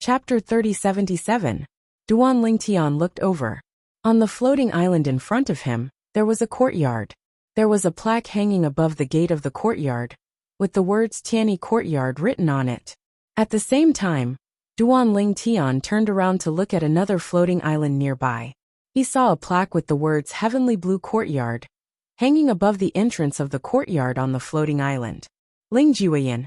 Chapter 3077. Duan Lingtian looked over. On the floating island in front of him, there was a courtyard. There was a plaque hanging above the gate of the courtyard, with the words Tianyi Courtyard written on it. At the same time, Duan Lingtian turned around to look at another floating island nearby. He saw a plaque with the words Heavenly Blue Courtyard, hanging above the entrance of the courtyard on the floating island. Lingjuyan.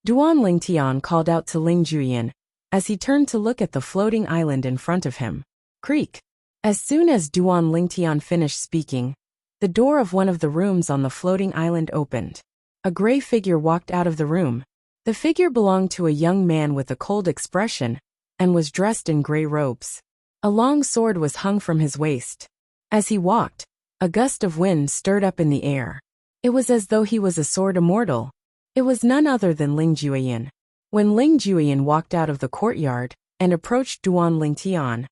Duan Lingtian called out to Lingjuyan, as he turned to look at the floating island in front of him. Creak. As soon as Duan Lingtian finished speaking, the door of one of the rooms on the floating island opened. A gray figure walked out of the room. The figure belonged to a young man with a cold expression, and was dressed in gray robes. A long sword was hung from his waist. As he walked, a gust of wind stirred up in the air. It was as though he was a sword immortal. It was none other than Lingjuyan. When Lingjuyan walked out of the courtyard and approached Duan Lingtian,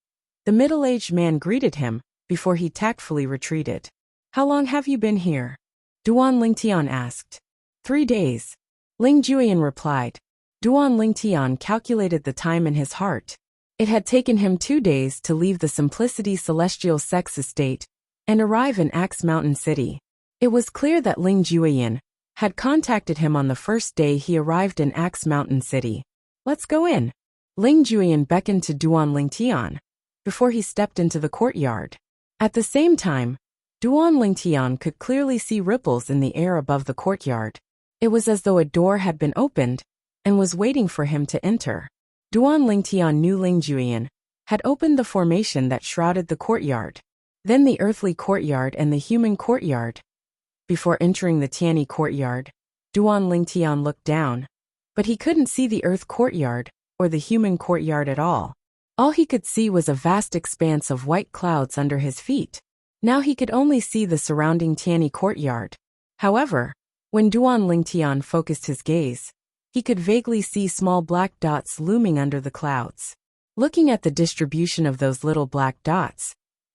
the middle-aged man greeted him before he tactfully retreated. "How long have you been here?" Duan Lingtian asked. 3 days. Lingjuyan replied. Duan Lingtian calculated the time in his heart. It had taken him 2 days to leave the Simplicity Celestial Sex Estate and arrive in Axe Mountain City. It was clear that Lingjuyan had contacted him on the first day he arrived in Axe Mountain City. "Let's go in." Lingjuyan beckoned to Duan Lingtian before he stepped into the courtyard. At the same time, Duan Lingtian could clearly see ripples in the air above the courtyard. It was as though a door had been opened and was waiting for him to enter. Duan Lingtian knew Lingjuyan had opened the formation that shrouded the courtyard, then the earthly courtyard and the human courtyard. Before entering the Tianyi courtyard, Duan Lingtian looked down, but he couldn't see the earth courtyard or the human courtyard at all. All he could see was a vast expanse of white clouds under his feet. Now he could only see the surrounding Tianyi courtyard. However, when Duan Lingtian focused his gaze, he could vaguely see small black dots looming under the clouds. Looking at the distribution of those little black dots,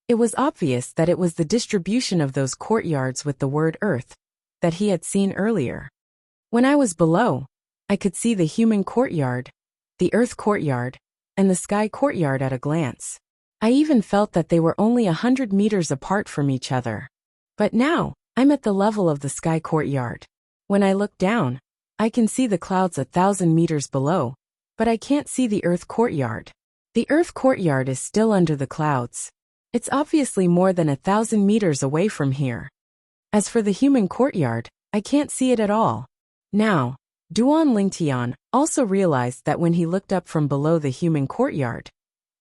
it was obvious that it was the distribution of those courtyards with the word Earth that he had seen earlier. When I was below, I could see the human courtyard, the Earth courtyard, and the sky courtyard at a glance. I even felt that they were only 100 meters apart from each other. But now, I'm at the level of the sky courtyard. When I look down, I can see the clouds 1,000 meters below, but I can't see the Earth courtyard. The Earth courtyard is still under the clouds. It's obviously more than 1,000 meters away from here. As for the human courtyard, I can't see it at all. Now, Duan Lingtian also realized that when he looked up from below the human courtyard,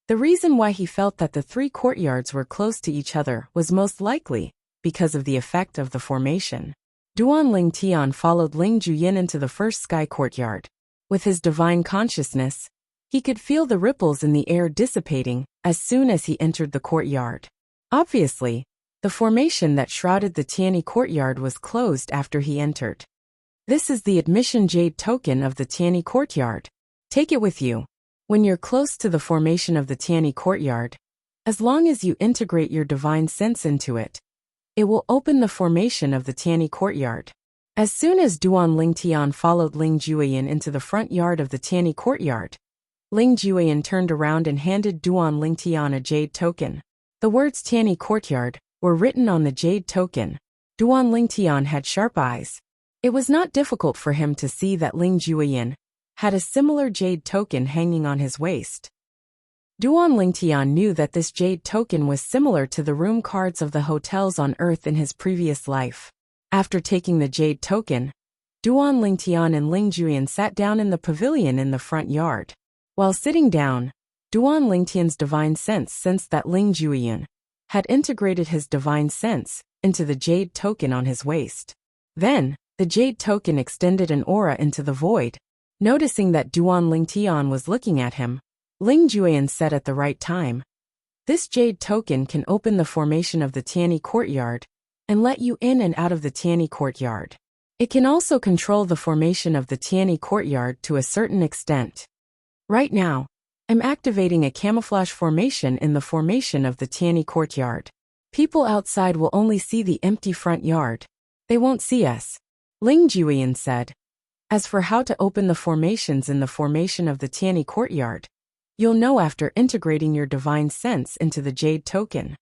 the reason why he felt that the 3 courtyards were close to each other was most likely because of the effect of the formation. Duan Lingtian followed Lingjuyan into the first sky courtyard. With his divine consciousness, he could feel the ripples in the air dissipating as soon as he entered the courtyard. Obviously, the formation that shrouded the Tianyi courtyard was closed after he entered. This is the admission jade token of the Tianyi courtyard. Take it with you. When you're close to the formation of the Tianyi courtyard, as long as you integrate your divine sense into it, it will open the formation of the Tianyi courtyard. As soon as Duan Lingtian followed Lingjuyan into the front yard of the Tianyi courtyard, Lingjuyan turned around and handed Duan Lingtian a jade token. The words Tianyi courtyard were written on the jade token. Duan Lingtian had sharp eyes. It was not difficult for him to see that Lingjuyan had a similar jade token hanging on his waist. Duan Lingtian knew that this jade token was similar to the room cards of the hotels on Earth in his previous life. After taking the jade token, Duan Lingtian and Lingjuyan sat down in the pavilion in the front yard. While sitting down, Duan Lingtian's divine sense sensed that Lingjuyan had integrated his divine sense into the jade token on his waist. Then, the jade token extended an aura into the void. Noticing that Duan Lingtian was looking at him, Lingjuyan said at the right time, "This jade token can open the formation of the Tianyi courtyard and let you in and out of the Tianyi courtyard. It can also control the formation of the Tianyi courtyard to a certain extent. Right now, I'm activating a camouflage formation in the formation of the Tianyi courtyard. People outside will only see the empty front yard. They won't see us," Lingjuyan said. As for how to open the formations in the formation of the Tianyi courtyard, You'll know after integrating your divine sense into the jade token.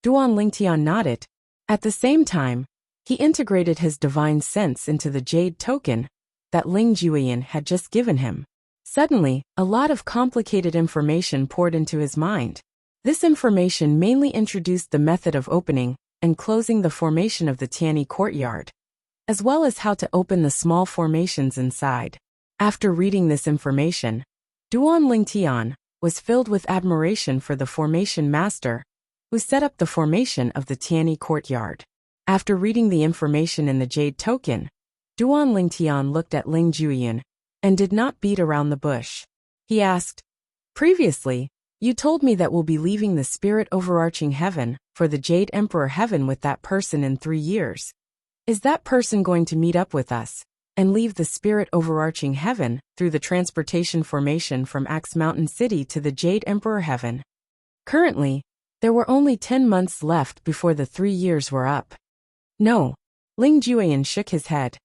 Duan Lingtian nodded. At the same time, he integrated his divine sense into the jade token that Ling Juyin had just given him. Suddenly, a lot of complicated information poured into his mind. This information mainly introduced the method of opening and closing the formation of the Tianyi courtyard, as well as how to open the small formations inside. After reading this information, Duan Lingtian was filled with admiration for the formation master who set up the formation of the Tianyi courtyard. After reading the information in the jade token, Duan Lingtian looked at Ling Juyin and did not beat around the bush. He asked, "Previously, you told me that we'll be leaving the spirit overarching heaven for the Jade Emperor heaven with that person in 3 years. Is that person going to meet up with us and leave the spirit overarching heaven through the transportation formation from Axe Mountain City to the Jade Emperor heaven?" Currently, there were only 10 months left before the 3 years were up. "No." Ling Juyin shook his head.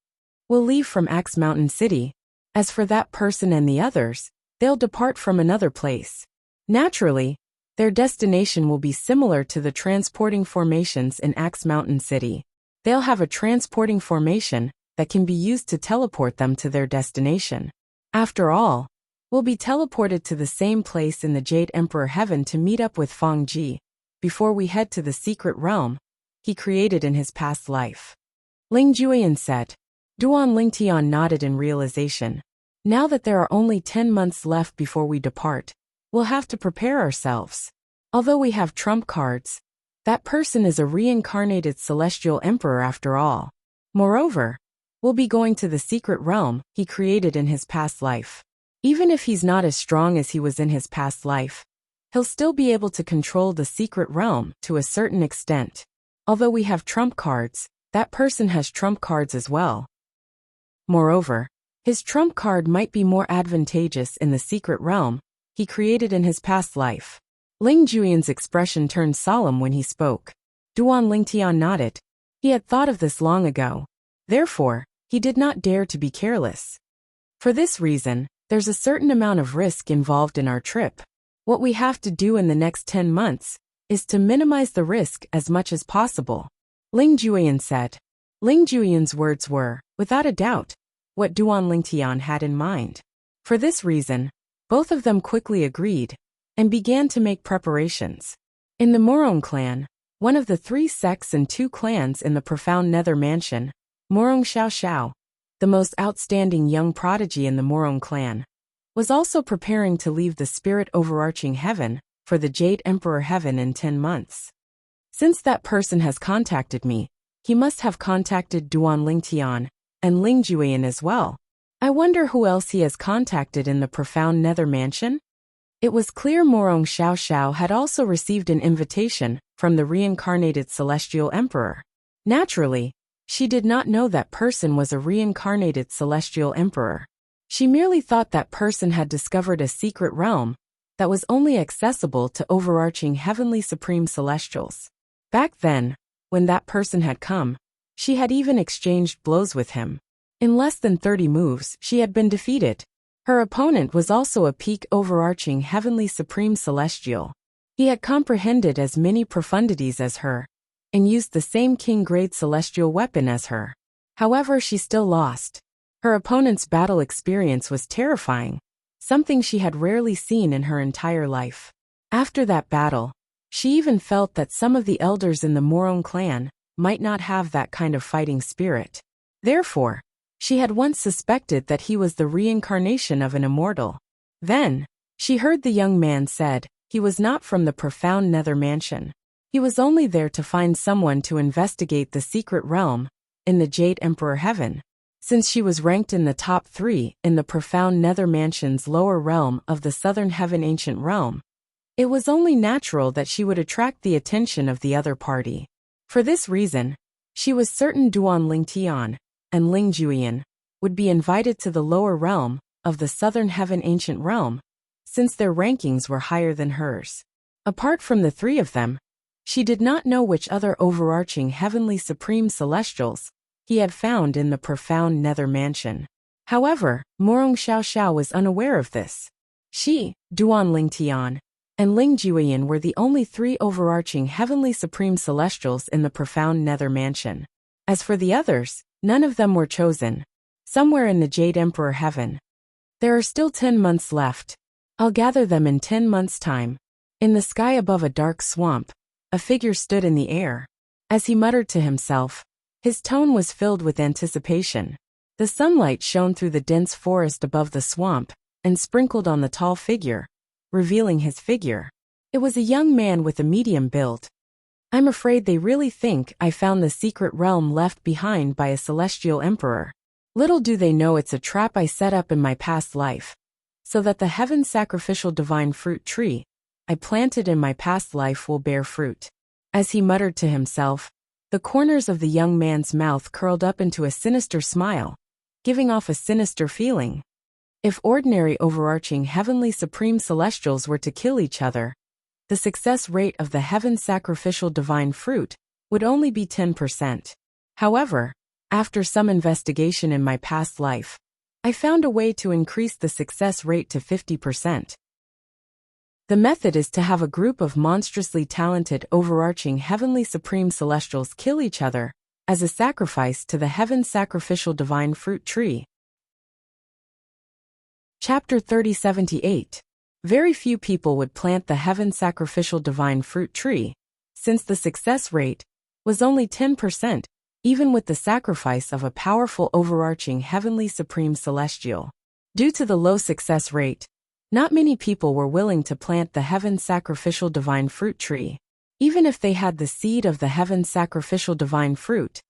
"We'll leave from Axe Mountain City. As for that person and the others, they'll depart from another place. Naturally, their destination will be similar to the transporting formations in Axe Mountain City. They'll have a transporting formation that can be used to teleport them to their destination. After all, we'll be teleported to the same place in the Jade Emperor heaven to meet up with Feng Ji before we head to the secret realm he created in his past life." Ling Juyin said. Duan Lingtian nodded in realization. Now that there are only 10 months left before we depart, we'll have to prepare ourselves. Although we have trump cards, that person is a reincarnated celestial emperor after all. Moreover, we'll be going to the secret realm he created in his past life. Even if he's not as strong as he was in his past life, he'll still be able to control the secret realm to a certain extent. Although we have trump cards, that person has trump cards as well. Moreover, his trump card might be more advantageous in the secret realm he created in his past life. Ling Juyin's expression turned solemn when he spoke. Duan Lingtian nodded. He had thought of this long ago. Therefore, he did not dare to be careless. For this reason, there's a certain amount of risk involved in our trip. What we have to do in the next 10 months is to minimize the risk as much as possible. Ling Juyin said. Ling Juyin's words were, without a doubt, what Duan Lingtian had in mind. For this reason, both of them quickly agreed and began to make preparations. In the Morong clan, one of the 3 sects and 2 clans in the profound Nether Mansion, Morong Xiao Xiao, the most outstanding young prodigy in the Morong clan, was also preparing to leave the spirit overarching heaven for the Jade Emperor heaven in 10 months. Since that person has contacted me, he must have contacted Duan Lingtian and Ling Juyin as well. I wonder who else he has contacted in the profound Nether Mansion? It was clear Morong Xiao Xiao had also received an invitation from the reincarnated celestial emperor. Naturally, she did not know that person was a reincarnated celestial emperor. She merely thought that person had discovered a secret realm that was only accessible to overarching heavenly supreme celestials. Back then, when that person had come, she had even exchanged blows with him. In less than 30 moves, she had been defeated. Her opponent was also a peak overarching heavenly supreme celestial. He had comprehended as many profundities as her, and used the same king-grade celestial weapon as her. However, she still lost. Her opponent's battle experience was terrifying, something she had rarely seen in her entire life. After that battle, she even felt that some of the elders in the Morong clan might not have that kind of fighting spirit. Therefore, she had once suspected that he was the reincarnation of an immortal. Then, she heard the young man said he was not from the profound Nether Mansion. He was only there to find someone to investigate the secret realm in the Jade Emperor heaven. Since she was ranked in the top 3 in the profound Nether Mansion's lower realm of the Southern Heaven Ancient Realm, it was only natural that she would attract the attention of the other party. For this reason, she was certain Duan Lingtian and Ling Juyin would be invited to the lower realm of the Southern Heaven Ancient Realm, since their rankings were higher than hers. Apart from the 3 of them, she did not know which other overarching heavenly supreme celestials he had found in the profound Nether Mansion. However, Morong Xiao Xiao was unaware of this. Shi, Duan Lingtian, and Ling Juiyan were the only three overarching heavenly supreme celestials in the profound nether mansion. As for the others, none of them were chosen. Somewhere in the Jade Emperor heaven. There are still 10 months left. I'll gather them in 10 months' time. In the sky above a dark swamp, a figure stood in the air. As he muttered to himself, his tone was filled with anticipation. The sunlight shone through the dense forest above the swamp and sprinkled on the tall figure, revealing his figure. It was a young man with a medium build. I'm afraid they really think I found the secret realm left behind by a celestial emperor. Little do they know it's a trap I set up in my past life, so that the heaven sacrificial divine fruit tree I planted in my past life will bear fruit. As he muttered to himself, the corners of the young man's mouth curled up into a sinister smile, giving off a sinister feeling. If ordinary overarching heavenly supreme celestials were to kill each other, the success rate of the heaven sacrificial divine fruit would only be 10%. However, after some investigation in my past life, I found a way to increase the success rate to 50%. The method is to have a group of monstrously talented overarching heavenly supreme celestials kill each other as a sacrifice to the heaven sacrificial divine fruit tree. Chapter 3078. Very few people would plant the heaven sacrificial divine fruit tree, since the success rate was only 10%, even with the sacrifice of a powerful overarching heavenly supreme celestial. Due to the low success rate, not many people were willing to plant the heaven sacrificial divine fruit tree. Even if they had the seed of the heaven sacrificial divine fruit,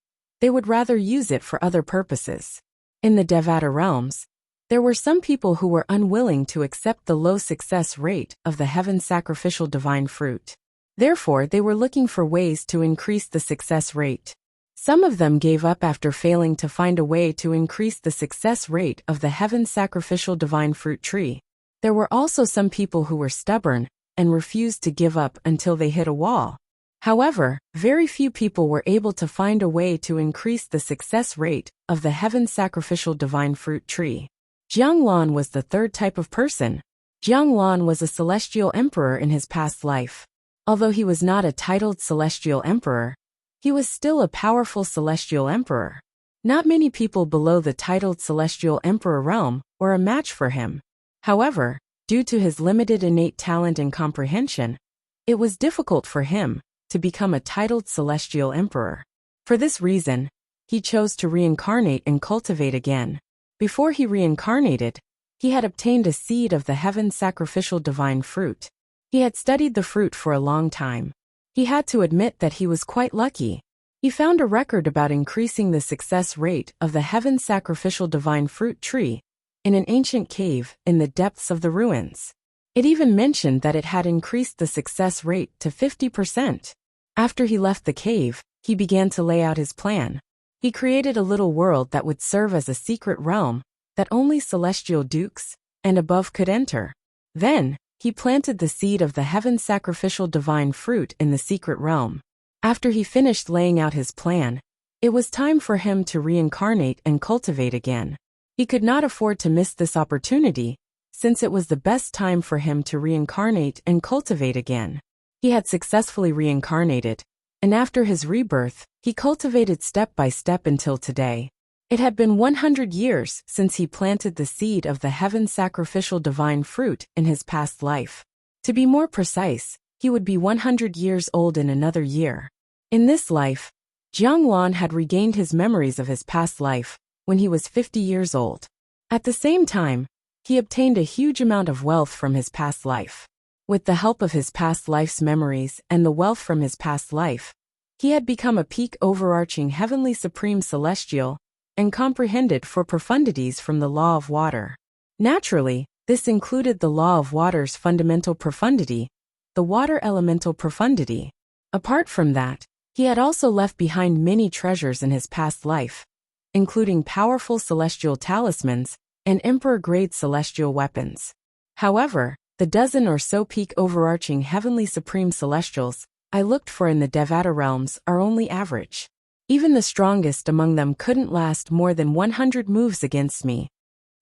they would rather use it for other purposes. In the Devata realms, there were some people who were unwilling to accept the low success rate of the heaven sacrificial divine fruit. Therefore, they were looking for ways to increase the success rate. Some of them gave up after failing to find a way to increase the success rate of the heaven sacrificial divine fruit tree. There were also some people who were stubborn and refused to give up until they hit a wall. However, very few people were able to find a way to increase the success rate of the heaven sacrificial divine fruit tree. Jiang Lan was the third type of person. Jiang Lan was a celestial emperor in his past life. Although he was not a titled celestial emperor, he was still a powerful celestial emperor. Not many people below the titled celestial emperor realm were a match for him. However, due to his limited innate talent and comprehension, it was difficult for him to become a titled celestial emperor. For this reason, he chose to reincarnate and cultivate again. Before he reincarnated, he had obtained a seed of the heaven sacrificial divine fruit. He had studied the fruit for a long time. He had to admit that he was quite lucky. He found a record about increasing the success rate of the heaven sacrificial divine fruit tree in an ancient cave in the depths of the ruins. It even mentioned that it had increased the success rate to 50%. After he left the cave, he began to lay out his plan. He created a little world that would serve as a secret realm that only celestial dukes and above could enter. Then, he planted the seed of the heaven sacrificial divine fruit in the secret realm. After he finished laying out his plan, it was time for him to reincarnate and cultivate again. He could not afford to miss this opportunity, since it was the best time for him to reincarnate and cultivate again. He had successfully reincarnated, and after his rebirth, he cultivated step by step until today. It had been 100 years since he planted the seed of the heaven sacrificial divine fruit in his past life. To be more precise, he would be 100 years old in another year. In this life, Jiang Lan had regained his memories of his past life when he was 50 years old. At the same time, he obtained a huge amount of wealth from his past life. With the help of his past life's memories and the wealth from his past life, he had become a peak overarching heavenly supreme celestial and comprehended for profundities from the law of water. Naturally, this included the law of water's fundamental profundity, the water elemental profundity. Apart from that, he had also left behind many treasures in his past life, including powerful celestial talismans and emperor-grade celestial weapons. However, the dozen or so peak overarching heavenly supreme celestials I looked for in the Devata realms are only average. Even the strongest among them couldn't last more than 100 moves against me.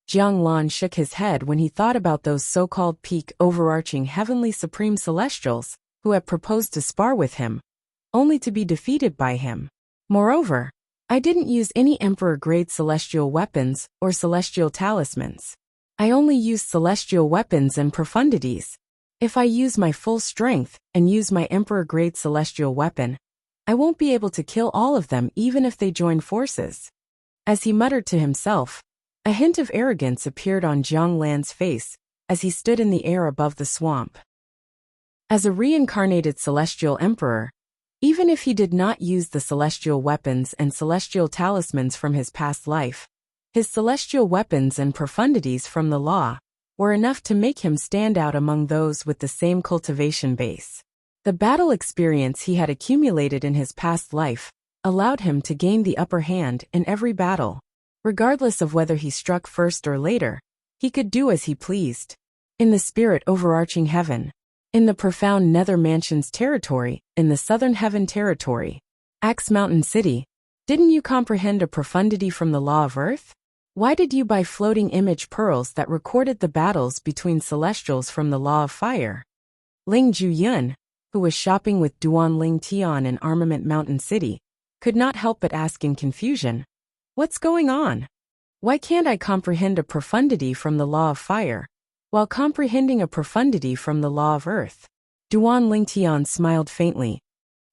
Jiang Lan shook his head when he thought about those so-called peak overarching heavenly supreme celestials who had proposed to spar with him, only to be defeated by him. Moreover, I didn't use any emperor-grade celestial weapons or celestial talismans. I only used celestial weapons and profundities. If I use my full strength and use my emperor-grade celestial weapon, I won't be able to kill all of them even if they join forces. As he muttered to himself, a hint of arrogance appeared on Jiang Lan's face as he stood in the air above the swamp. As a reincarnated celestial emperor, even if he did not use the celestial weapons and celestial talismans from his past life, his celestial weapons and profundities from the law were enough to make him stand out among those with the same cultivation base. The battle experience he had accumulated in his past life allowed him to gain the upper hand in every battle. Regardless of whether he struck first or later, he could do as he pleased. In the spirit overarching heaven, in the profound nether mansion's territory, in the southern heaven territory, Axe Mountain City, didn't you comprehend a profundity from the law of earth? Why did you buy floating image pearls that recorded the battles between celestials from the law of fire? Ling Juyun, who was shopping with Duan Ling Tian in Armament Mountain City, could not help but ask in confusion, "What's going on? Why can't I comprehend a profundity from the law of fire, while comprehending a profundity from the law of earth?" Duan Ling Tian smiled faintly.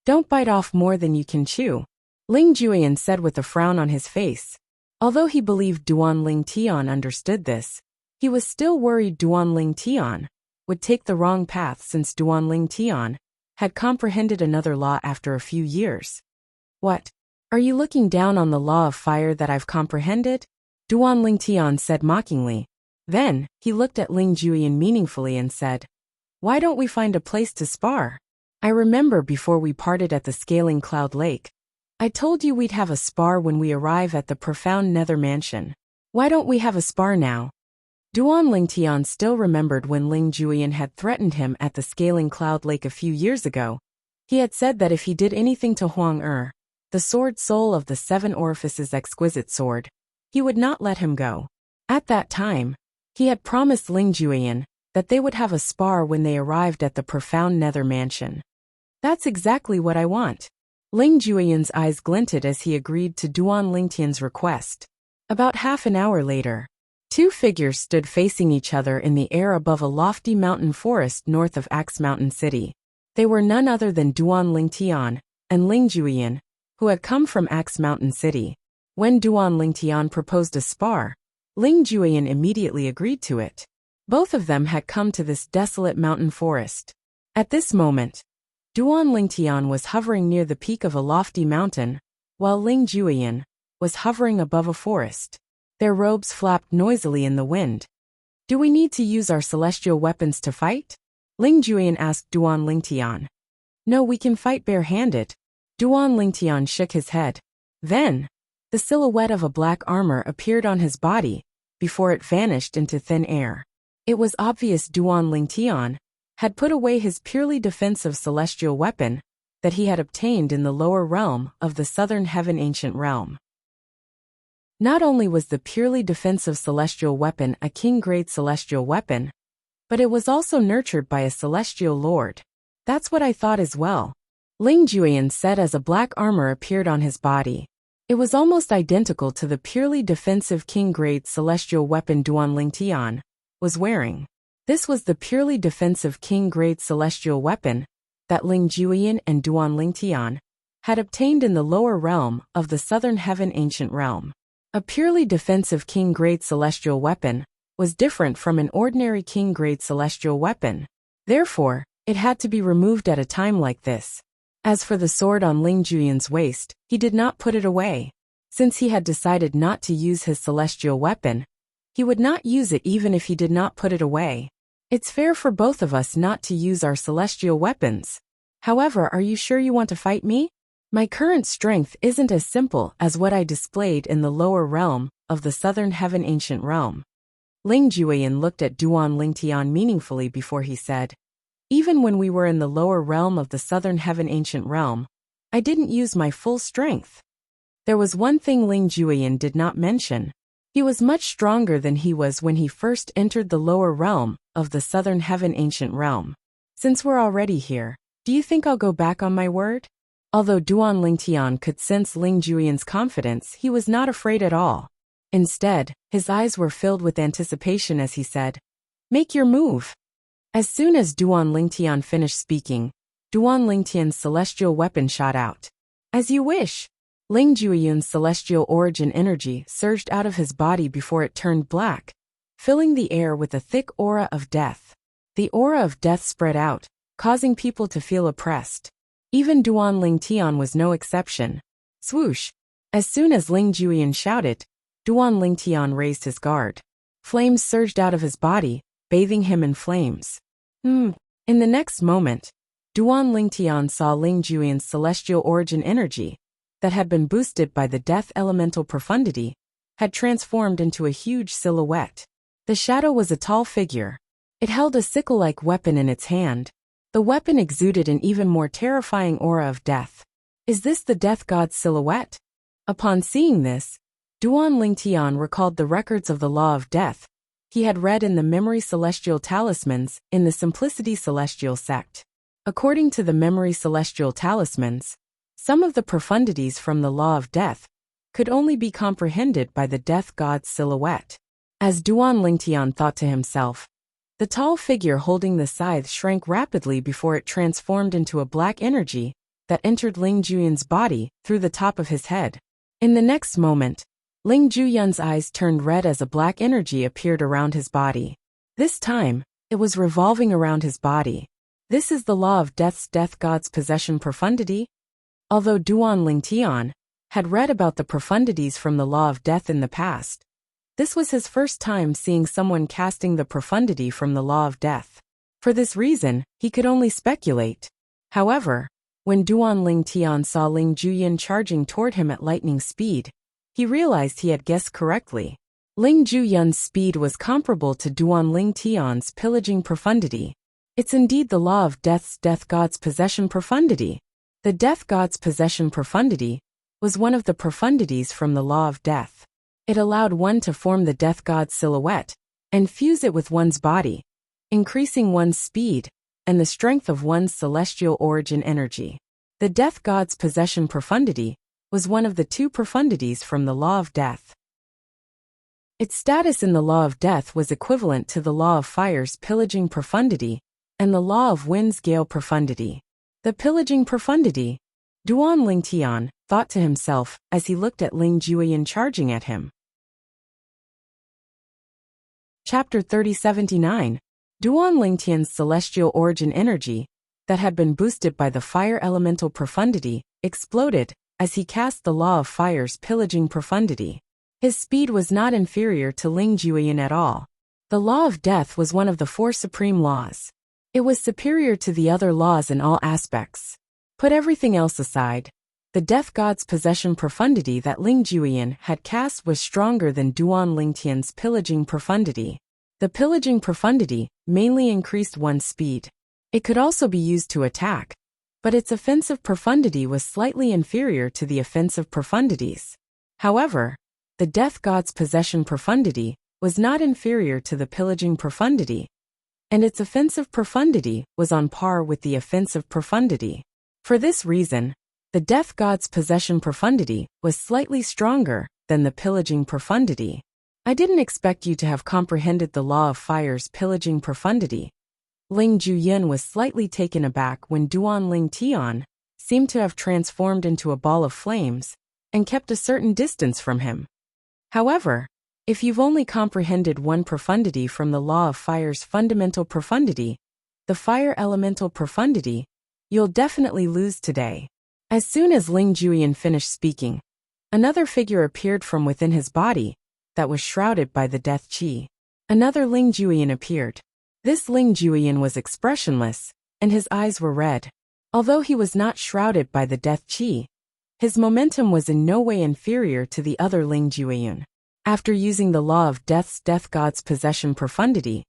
"Don't bite off more than you can chew," Ling Juyan said with a frown on his face. Although he believed Duan Ling Tian understood this, he was still worried Duan Ling Tian would take the wrong path since Duan Ling Tian had comprehended another law after a few years. "What? Are you looking down on the law of fire that I've comprehended?" Duan Ling Tian said mockingly. Then, he looked at Ling Juyan meaningfully and said, "Why don't we find a place to spar? I remember before we parted at the Scaling Cloud Lake, I told you we'd have a spar when we arrive at the profound nether mansion. Why don't we have a spar now?" Duan Ling Tian still remembered when Ling Juyan had threatened him at the Scaling Cloud Lake a few years ago. He had said that if he did anything to Huang the sword soul of the seven orifices exquisite sword, he would not let him go. At that time, he had promised Ling Juyan that they would have a spar when they arrived at the profound nether mansion. "That's exactly what I want." Ling Juyan's eyes glinted as he agreed to Duan Ling Tian's request. About half an hour later, two figures stood facing each other in the air above a lofty mountain forest north of Axe Mountain City. They were none other than Duan Ling Tian and Ling Juyan, who had come from Axe Mountain City. When Duan Ling Tian proposed a spar, Ling Juyan immediately agreed to it. Both of them had come to this desolate mountain forest. At this moment, Duan Ling Tian was hovering near the peak of a lofty mountain, while Ling Juyan was hovering above a forest. Their robes flapped noisily in the wind. "Do we need to use our celestial weapons to fight?" Ling Juyan asked Duan Ling Tian. "No, we can fight barehanded." Duan Ling Tian shook his head. Then, the silhouette of a black armor appeared on his body, before it vanished into thin air. It was obvious Duan Ling Tian had put away his purely defensive celestial weapon that he had obtained in the lower realm of the southern heaven ancient realm. Not only was the purely defensive celestial weapon a king-grade celestial weapon, but it was also nurtured by a celestial lord. "That's what I thought as well," Ling Juyan said as a black armor appeared on his body. It was almost identical to the purely defensive king-grade celestial weapon Duan Ling Tian was wearing. This was the purely defensive king-grade celestial weapon that Ling Juyan and Duan Ling Tian had obtained in the lower realm of the southern heaven ancient realm. A purely defensive king-grade celestial weapon was different from an ordinary king-grade celestial weapon. Therefore, it had to be removed at a time like this. As for the sword on Ling Juyan's waist, he did not put it away. Since he had decided not to use his celestial weapon, he would not use it even if he did not put it away. It's fair for both of us not to use our celestial weapons. However, are you sure you want to fight me? My current strength isn't as simple as what I displayed in the lower realm of the southern heaven ancient realm. Ling Juyan looked at Duan Ling Tian meaningfully before he said, "Even when we were in the lower realm of the southern heaven ancient realm, I didn't use my full strength." There was one thing Ling Juyan did not mention. He was much stronger than he was when he first entered the lower realm of the southern heaven ancient realm. Since we're already here, do you think I'll go back on my word? Although Duan Lingtian could sense Ling Juyan's confidence, he was not afraid at all. Instead, his eyes were filled with anticipation as he said, "Make your move." As soon as Duan Lingtian finished speaking, Duan Lingtian's celestial weapon shot out. "As you wish." Ling Juyan's celestial origin energy surged out of his body before it turned black, filling the air with a thick aura of death. The aura of death spread out, causing people to feel oppressed. Even Duan Lingtian was no exception. Swoosh! As soon as Ling Juyan shouted, Duan Lingtian raised his guard. Flames surged out of his body, bathing him in flames. In the next moment, Duan Lingtian saw Ling Juyan's celestial origin energy, that had been boosted by the death elemental profundity, had transformed into a huge silhouette. The shadow was a tall figure. It held a sickle-like weapon in its hand. The weapon exuded an even more terrifying aura of death. Is this the death god's silhouette? Upon seeing this, Duan Lingtian recalled the records of the law of death he had read in the Memory Celestial Talismans in the Simplicity Celestial sect. According to the Memory Celestial Talismans, some of the profundities from the law of death could only be comprehended by the death god's silhouette. As Duan Lingtian thought to himself, the tall figure holding the scythe shrank rapidly before it transformed into a black energy that entered Ling Juyan's body through the top of his head. In the next moment, Ling Juyan's eyes turned red as a black energy appeared around his body. This time, it was revolving around his body. This is the law of death's death god's possession profundity? Although Duan Lingtian had read about the profundities from the law of death in the past, this was his first time seeing someone casting the profundity from the law of death. For this reason, he could only speculate. However, when Duan Lingtian saw Ling Juyan charging toward him at lightning speed, he realized he had guessed correctly. Ling Juyan's speed was comparable to Duan Lingtian's pillaging profundity. It's indeed the law of death's death god's possession profundity. The death god's possession profundity was one of the profundities from the law of death. It allowed one to form the death god's silhouette and fuse it with one's body, increasing one's speed and the strength of one's celestial origin energy. The death god's possession profundity was one of the two profundities from the law of death. Its status in the law of death was equivalent to the law of fire's pillaging profundity and the law of wind's gale profundity. The pillaging profundity, Duan Lingtian thought to himself as he looked at Ling Juyan charging at him. Chapter 3079. Duan Lingtian's celestial origin energy, that had been boosted by the fire elemental profundity, exploded as he cast the law of fire's pillaging profundity. His speed was not inferior to Ling Juyan at all. The law of death was one of the four supreme laws. It was superior to the other laws in all aspects. Put everything else aside, the death god's possession profundity that Ling Juyan had cast was stronger than Duan Lingtian's pillaging profundity. The pillaging profundity mainly increased one's speed. It could also be used to attack, but its offensive profundity was slightly inferior to the offensive profundities. However, the death god's possession profundity was not inferior to the pillaging profundity, and its offensive profundity was on par with the offensive profundity. For this reason, the death god's possession profundity was slightly stronger than the pillaging profundity. I didn't expect you to have comprehended the law of fire's pillaging profundity. Ling Juyan was slightly taken aback when Duan Lingtian seemed to have transformed into a ball of flames and kept a certain distance from him. However, if you've only comprehended one profundity from the law of fire's fundamental profundity, the fire elemental profundity, you'll definitely lose today. As soon as Ling Juyan finished speaking, another figure appeared from within his body that was shrouded by the death chi. Another Ling Juyan appeared. This Ling Juyan was expressionless, and his eyes were red. Although he was not shrouded by the death chi, his momentum was in no way inferior to the other Ling Juyan. After using the law of death's death god's possession profundity,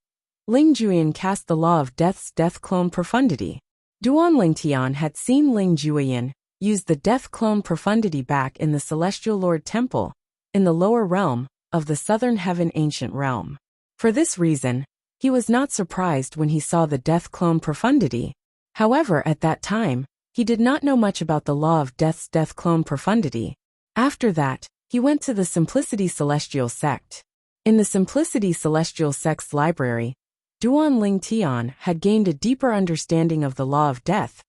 Ling Juyan cast the law of death's death clone profundity. Duan Lingtian had seen Ling Juyan use the death clone profundity back in the Celestial Lord Temple, in the lower realm of the southern heaven ancient realm. For this reason, he was not surprised when he saw the death clone profundity. However, at that time, he did not know much about the law of death's death clone profundity. After that, he went to the Simplicity Celestial Sect. In the Simplicity Celestial Sect's library, Duan Ling Tian had gained a deeper understanding of the law of death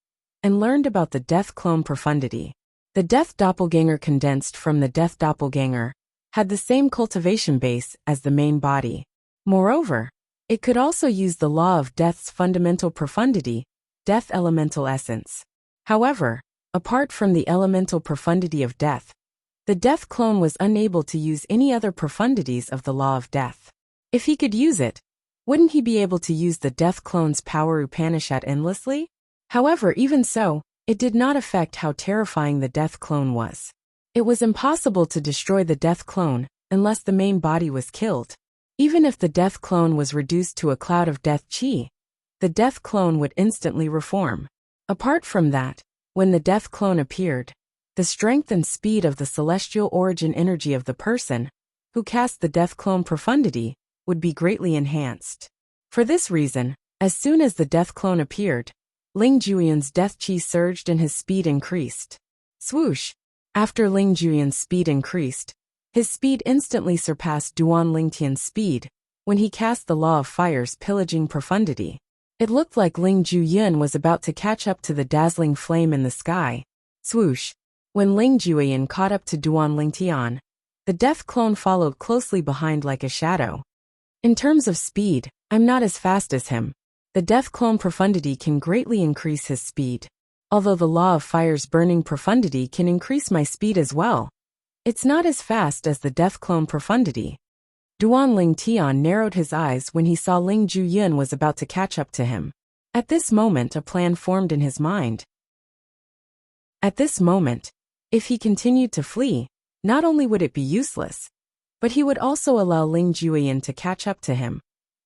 and learned about the death clone profundity. The death doppelganger condensed from the death doppelganger had the same cultivation base as the main body. Moreover, it could also use the law of death's fundamental profundity, death elemental essence. However, apart from the elemental profundity of death, the death clone was unable to use any other profundities of the law of death. If he could use it, wouldn't he be able to use the death clone's power Upanishad endlessly? However, even so, it did not affect how terrifying the death clone was. It was impossible to destroy the death clone unless the main body was killed. Even if the death clone was reduced to a cloud of death chi, the death clone would instantly reform. Apart from that, when the death clone appeared, the strength and speed of the celestial origin energy of the person who cast the death clone profundity would be greatly enhanced. For this reason, as soon as the death clone appeared, Ling Juyan's death chi surged and his speed increased. Swoosh! After Ling Juyan's speed increased, his speed instantly surpassed Duan Lingtian's speed when he cast the law of fire's pillaging profundity. It looked like Ling Juyan was about to catch up to the dazzling flame in the sky. Swoosh! When Ling Juyan caught up to Duan Lingtian, the death clone followed closely behind like a shadow. In terms of speed, I'm not as fast as him. The death clone profundity can greatly increase his speed. Although the law of fire's burning profundity can increase my speed as well, it's not as fast as the death clone profundity. Duan Ling Tian narrowed his eyes when he saw Ling Juyan was about to catch up to him. At this moment, a plan formed in his mind. At this moment, if he continued to flee, not only would it be useless, but he would also allow Ling Juyan to catch up to him,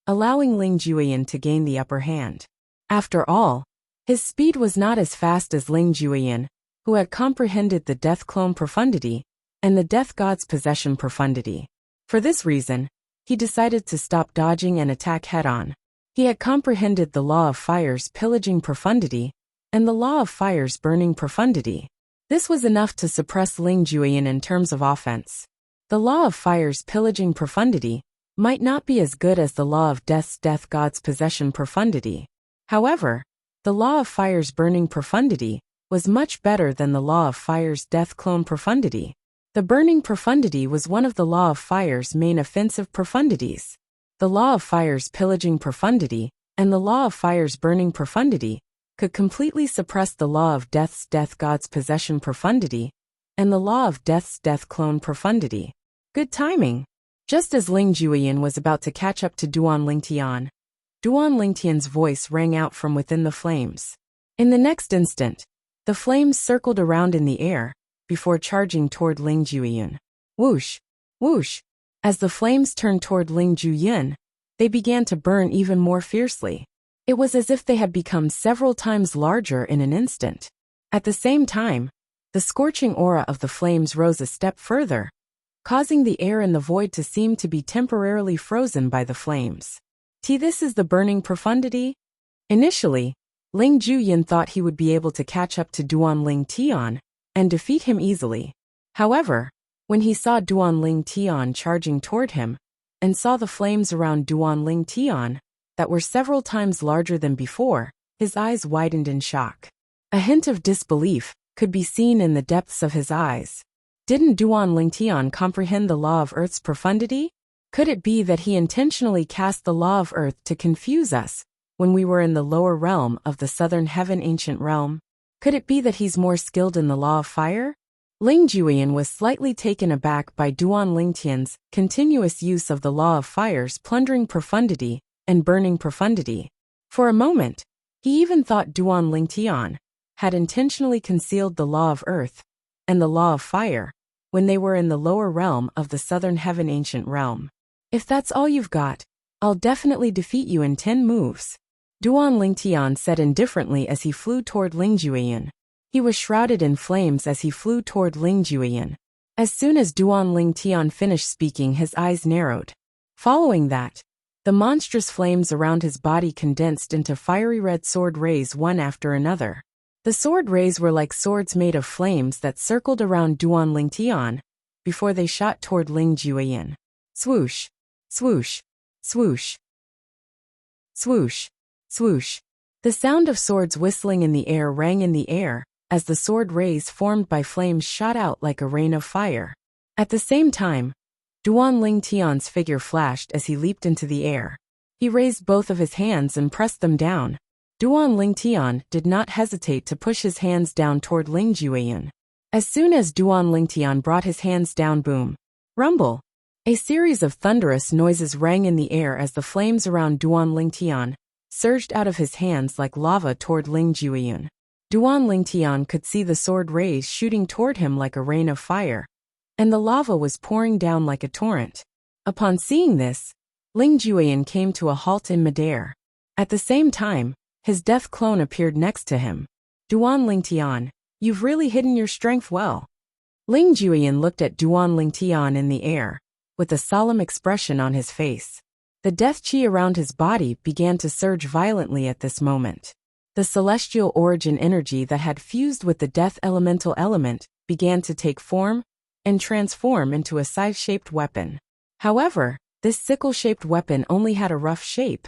allowing Ling Juyan to gain the upper hand. After all, his speed was not as fast as Ling Juyan, who had comprehended the death clone profundity and the death god's possession profundity. For this reason, he decided to stop dodging and attack head-on. He had comprehended the law of fire's pillaging profundity and the law of fire's burning profundity. This was enough to suppress Ling Juyan in terms of offense. The law of fire's pillaging profundity might not be as good as the law of death's death god's possession profundity. However, the law of fire's burning profundity was much better than the law of fire's death clone profundity. The burning profundity was one of the law of fire's main offensive profundities. The law of fire's pillaging profundity and the law of fire's burning profundity could completely suppress the law of death's death god's possession profundity and the law of death's death clone profundity. Good timing. Just as Ling Juyan was about to catch up to Duan Lingtian, Duan Lingtian's voice rang out from within the flames. In the next instant, the flames circled around in the air before charging toward Ling Juyan. Whoosh! Whoosh! As the flames turned toward Ling Juyan, they began to burn even more fiercely. It was as if they had become several times larger in an instant. At the same time, the scorching aura of the flames rose a step further, causing the air in the void to seem to be temporarily frozen by the flames. This is the burning profundity? Initially, Ling Juyan thought he would be able to catch up to Duan Ling Tian and defeat him easily. However, when he saw Duan Ling Tian charging toward him, and saw the flames around Duan Ling Tian that were several times larger than before, his eyes widened in shock. A hint of disbelief could be seen in the depths of his eyes. Didn't Duan Ling Tian comprehend the law of Earth's profundity? Could it be that he intentionally cast the law of Earth to confuse us when we were in the lower realm of the southern heaven ancient realm? Could it be that he's more skilled in the law of fire? Ling Juyan was slightly taken aback by Duan Lingtian's continuous use of the law of fire's plundering profundity and burning profundity. For a moment, he even thought Duan Lingtian had intentionally concealed the law of earth and the law of fire when they were in the lower realm of the southern heaven ancient realm. If that's all you've got, I'll definitely defeat you in 10 moves. Duan Lingtian said indifferently as he flew toward Ling Juyan. He was shrouded in flames as he flew toward Ling Juyan. As soon as Duan Ling Tian finished speaking, his eyes narrowed. Following that, the monstrous flames around his body condensed into fiery red sword rays one after another. The sword rays were like swords made of flames that circled around Duan Ling Tian before they shot toward Ling Jueyin. Swoosh, swoosh, swoosh, swoosh, swoosh. The sound of swords whistling in the air rang in the air as the sword rays formed by flames shot out like a rain of fire. At the same time, Duan Ling Tian's figure flashed as he leaped into the air. He raised both of his hands and pressed them down. Duan Ling Tian did not hesitate to push his hands down toward Ling Jueyin. As soon as Duan Ling Tian brought his hands down, boom, rumble. A series of thunderous noises rang in the air as the flames around Duan Ling Tian surged out of his hands like lava toward Ling Jueyin. Duan Ling Tian could see the sword rays shooting toward him like a rain of fire, and the lava was pouring down like a torrent. Upon seeing this, Ling Jueyin came to a halt in midair. At the same time, his death clone appeared next to him. Duan Ling Tian, you've really hidden your strength well. Ling Jueyin looked at Duan Ling Tian in the air, with a solemn expression on his face. The death chi around his body began to surge violently at this moment. The celestial origin energy that had fused with the death elemental element began to take form and transform into a scythe-shaped weapon. However, this sickle-shaped weapon only had a rough shape,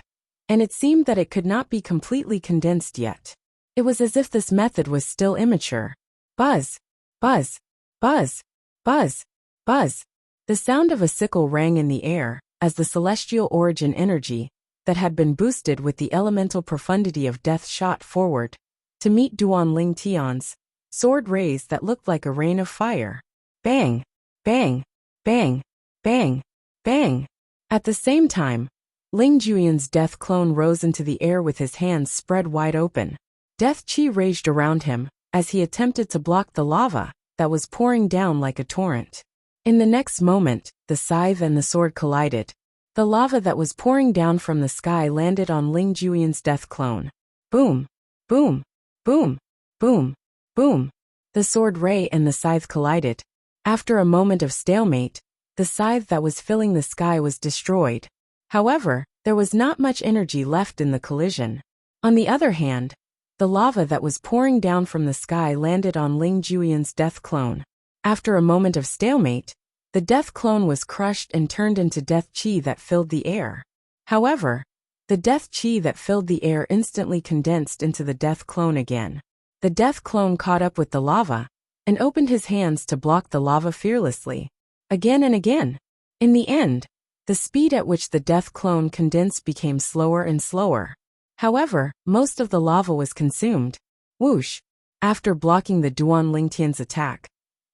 and it seemed that it could not be completely condensed yet. It was as if this method was still immature. Buzz, buzz, buzz, buzz, buzz. The sound of a sickle rang in the air as the celestial origin energy that had been boosted with the elemental profundity of death shot forward to meet Duan Ling Tian's sword rays that looked like a rain of fire. Bang, bang, bang, bang, bang. At the same time, Ling Jueyin's death clone rose into the air with his hands spread wide open. Death chi raged around him as he attempted to block the lava that was pouring down like a torrent. In the next moment, the scythe and the sword collided. The lava that was pouring down from the sky landed on Ling Jueyin's death clone. Boom, boom, boom, boom, boom. The sword ray and the scythe collided. After a moment of stalemate, the scythe that was filling the sky was destroyed. However, there was not much energy left in the collision. On the other hand, the lava that was pouring down from the sky landed on Ling Jueyin's death clone. After a moment of stalemate, the death clone was crushed and turned into death chi that filled the air. However, the death chi that filled the air instantly condensed into the death clone again. The death clone caught up with the lava and opened his hands to block the lava fearlessly, again and again. In the end, the speed at which the death clone condensed became slower and slower. However, most of the lava was consumed. Whoosh! After blocking the Duan Ling Tian's attack,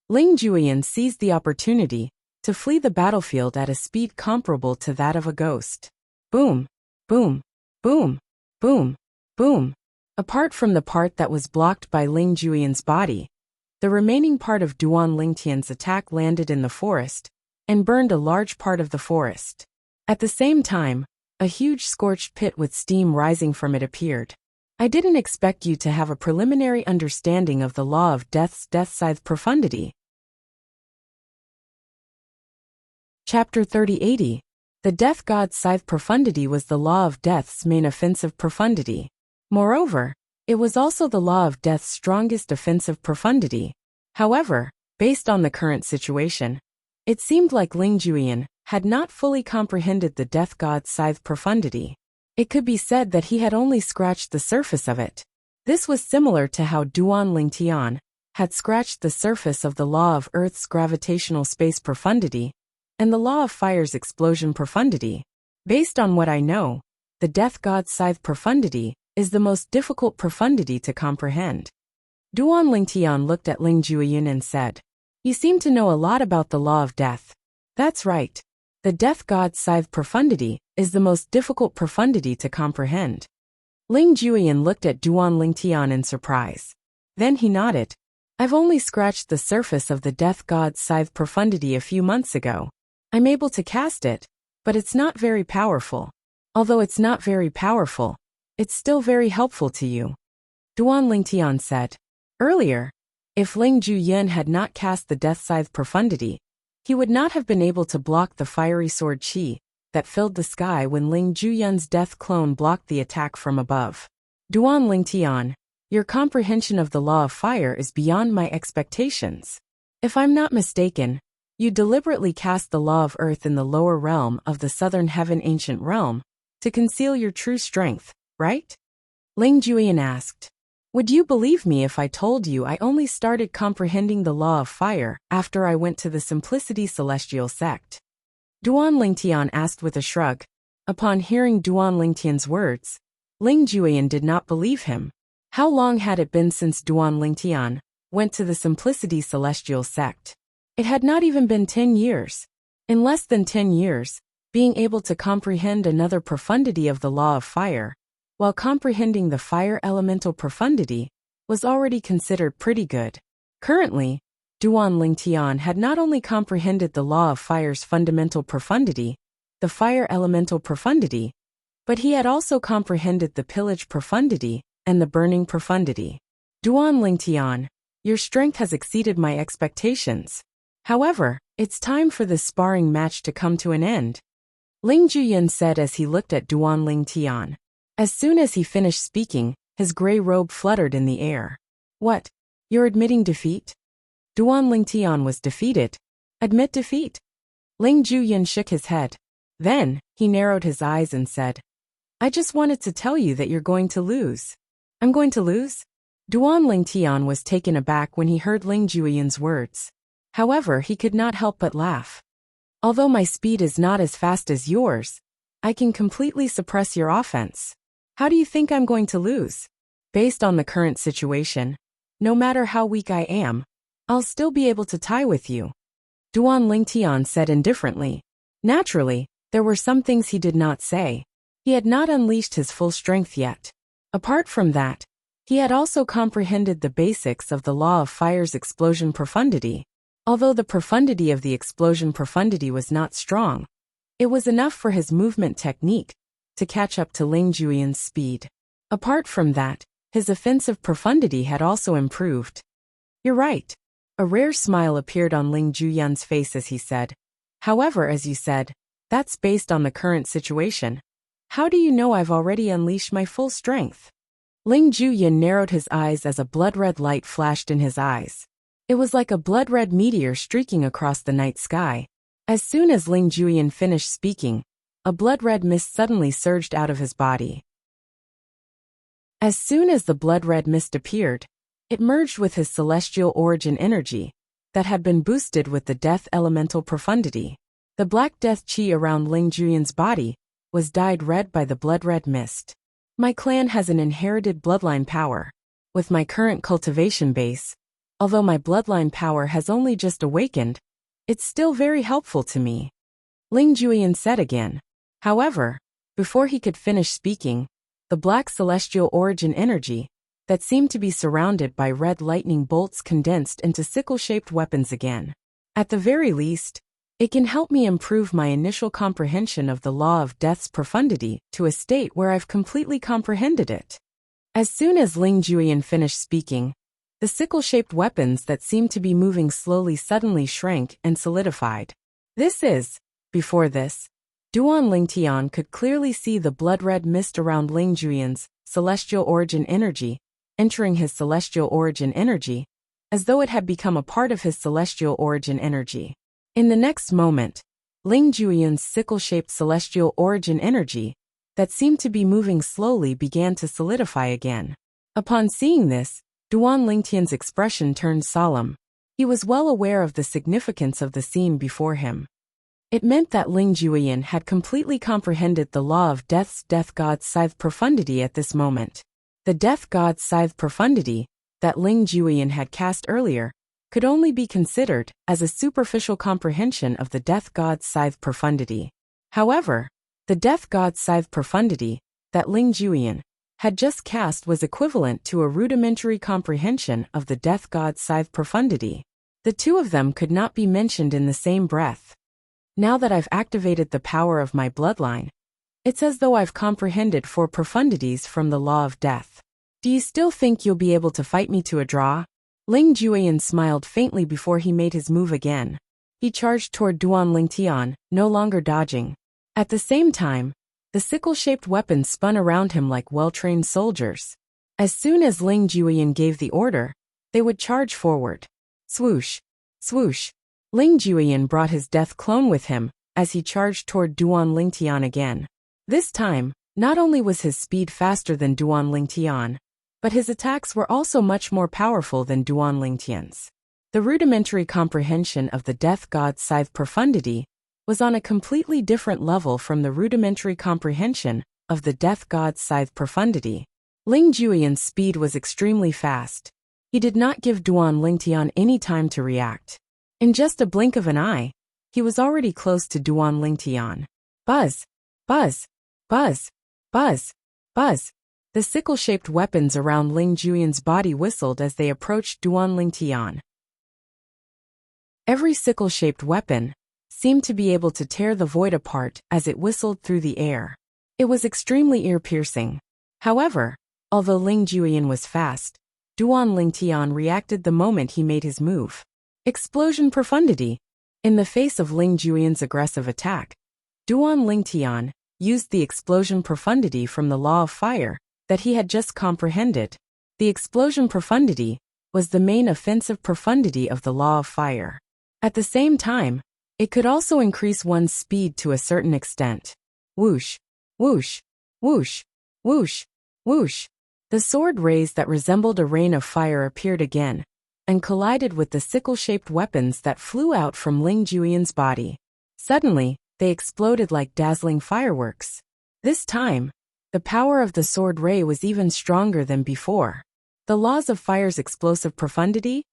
Ling Jueyin seized the opportunity to flee the battlefield at a speed comparable to that of a ghost. Boom, boom, boom, boom, boom. Apart from the part that was blocked by Ling Jueyin's body, the remaining part of Duan Ling Tian's attack landed in the forest and burned a large part of the forest. At the same time, a huge scorched pit with steam rising from it appeared. I didn't expect you to have a preliminary understanding of the law of death's death scythe profundity. Chapter 3080. The death god's scythe profundity was the law of death's main offensive profundity. Moreover, it was also the law of death's strongest offensive profundity. However, based on the current situation, it seemed like Ling Jueyin had not fully comprehended the death god's scythe profundity. It could be said that he had only scratched the surface of it. This was similar to how Duan Ling Tian had scratched the surface of the law of Earth's gravitational space profundity and the law of fire's explosion profundity. Based on what I know, the death god's scythe profundity is the most difficult profundity to comprehend. Duan Ling Tian looked at Ling Jueyin and said, "You seem to know a lot about the law of death." That's right. The death god's scythe profundity is the most difficult profundity to comprehend. Ling Jueyin looked at Duan Ling Tian in surprise. Then he nodded. I've only scratched the surface of the death god's scythe profundity a few months ago. I'm able to cast it, but it's not very powerful. Although it's not very powerful, it's still very helpful to you. Duan Ling Tian said. Earlier, If Ling Juyin had not cast the Death Scythe Profundity, he would not have been able to block the fiery sword qi that filled the sky when Ling Juyun's death clone blocked the attack from above. Duan Lingtian, your comprehension of the law of fire is beyond my expectations. If I'm not mistaken, you deliberately cast the law of earth in the lower realm of the southern heaven ancient realm to conceal your true strength, right? Ling Juyin asked. Would you believe me if I told you I only started comprehending the law of fire after I went to the Simplicity Celestial sect? Duan Lingtian asked with a shrug. Upon hearing Duan Lingtian's words, Ling Juyin did not believe him. How long had it been since Duan Lingtian went to the Simplicity Celestial sect? It had not even been 10 years. In less than 10 years, being able to comprehend another profundity of the law of fire, while comprehending the fire elemental profundity, was already considered pretty good. Currently, Duan Lingtian had not only comprehended the law of fire's fundamental profundity, the fire elemental profundity, but he had also comprehended the pillage profundity and the burning profundity. Duan Lingtian, your strength has exceeded my expectations. However, it's time for this sparring match to come to an end. Ling Juyin said as he looked at Duan Lingtian. As soon as he finished speaking, his gray robe fluttered in the air. What? You're admitting defeat? Duan Lingtian was defeated. Admit defeat? Ling Juyin shook his head. Then, he narrowed his eyes and said, I just wanted to tell you that you're going to lose. I'm going to lose? Duan Lingtian was taken aback when he heard Ling Juyin's words. However, he could not help but laugh. Although my speed is not as fast as yours, I can completely suppress your offense. How do you think I'm going to lose? Based on the current situation, no matter how weak I am, I'll still be able to tie with you. Duan Lingtian said indifferently. Naturally, there were some things he did not say. He had not unleashed his full strength yet. Apart from that, he had also comprehended the basics of the law of fire's explosion profundity. Although the profundity of the explosion profundity was not strong, it was enough for his movement technique to catch up to Ling Juyin's speed. Apart from that, his offensive profundity had also improved. You're right. A rare smile appeared on Ling Juyin's face as he said. However, as you said, that's based on the current situation. How do you know I've already unleashed my full strength? Ling Juyin narrowed his eyes as a blood-red light flashed in his eyes. It was like a blood-red meteor streaking across the night sky. As soon as Ling Juyin finished speaking, a blood-red mist suddenly surged out of his body. As soon as the blood-red mist appeared, it merged with his celestial origin energy that had been boosted with the death elemental profundity. The black death qi around Ling Juyin's body was dyed red by the blood-red mist. My clan has an inherited bloodline power. With my current cultivation base, although my bloodline power has only just awakened, it's still very helpful to me. Ling Juyin said again. However, before he could finish speaking, the black celestial origin energy that seemed to be surrounded by red lightning bolts condensed into sickle-shaped weapons again. At the very least, it can help me improve my initial comprehension of the law of death's profundity to a state where I've completely comprehended it. As soon as Ling Juyin finished speaking, the sickle-shaped weapons that seemed to be moving slowly suddenly shrank and solidified. Before this, Duan Lingtian could clearly see the blood-red mist around Ling Juyin's celestial origin energy entering his celestial origin energy, as though it had become a part of his celestial origin energy. In the next moment, Ling Juyin's sickle-shaped celestial origin energy that seemed to be moving slowly began to solidify again. Upon seeing this, Duan Lingtian's expression turned solemn. He was well aware of the significance of the scene before him. It meant that Ling Juyin had completely comprehended the law of death's death god's scythe profundity at this moment. The death god's scythe profundity that Ling Juyin had cast earlier could only be considered as a superficial comprehension of the death god's scythe profundity. However, the death god's scythe profundity that Ling Juyin had just cast was equivalent to a rudimentary comprehension of the death god's scythe profundity. The two of them could not be mentioned in the same breath. Now that I've activated the power of my bloodline, it's as though I've comprehended 4 profundities from the law of death. Do you still think you'll be able to fight me to a draw? Ling Juyin smiled faintly before he made his move again. He charged toward Duan Lingtian, no longer dodging. At the same time, the sickle-shaped weapons spun around him like well-trained soldiers. As soon as Ling Juyin gave the order, they would charge forward. Swoosh! Swoosh! Ling Juyin brought his death clone with him as he charged toward Duan Lingtian again. This time, not only was his speed faster than Duan Lingtian, but his attacks were also much more powerful than Duan Lingtian's. The rudimentary comprehension of the Death God's scythe profundity was on a completely different level from the rudimentary comprehension of the Death God's scythe profundity. Ling Juyian's speed was extremely fast. He did not give Duan Lingtian any time to react. In just a blink of an eye, he was already close to Duan Lingtian. Buzz! Buzz! Buzz! Buzz! Buzz! The sickle-shaped weapons around Ling Juyian's body whistled as they approached Duan Lingtian. Every sickle-shaped weapon seemed to be able to tear the void apart as it whistled through the air. It was extremely ear-piercing. However, although Ling Juyin was fast, Duan Lingtian reacted the moment he made his move. Explosion profundity. In the face of Ling Juyin's aggressive attack, Duan Lingtian used the explosion profundity from the law of fire that he had just comprehended. The explosion profundity was the main offensive profundity of the law of fire. At the same time, it could also increase one's speed to a certain extent. Whoosh! Whoosh! Whoosh! Whoosh! Whoosh! The sword rays that resembled a rain of fire appeared again, and collided with the sickle-shaped weapons that flew out from Ling Juyin's body. Suddenly, they exploded like dazzling fireworks. This time, the power of the sword ray was even stronger than before. The laws of fire's explosive profundity?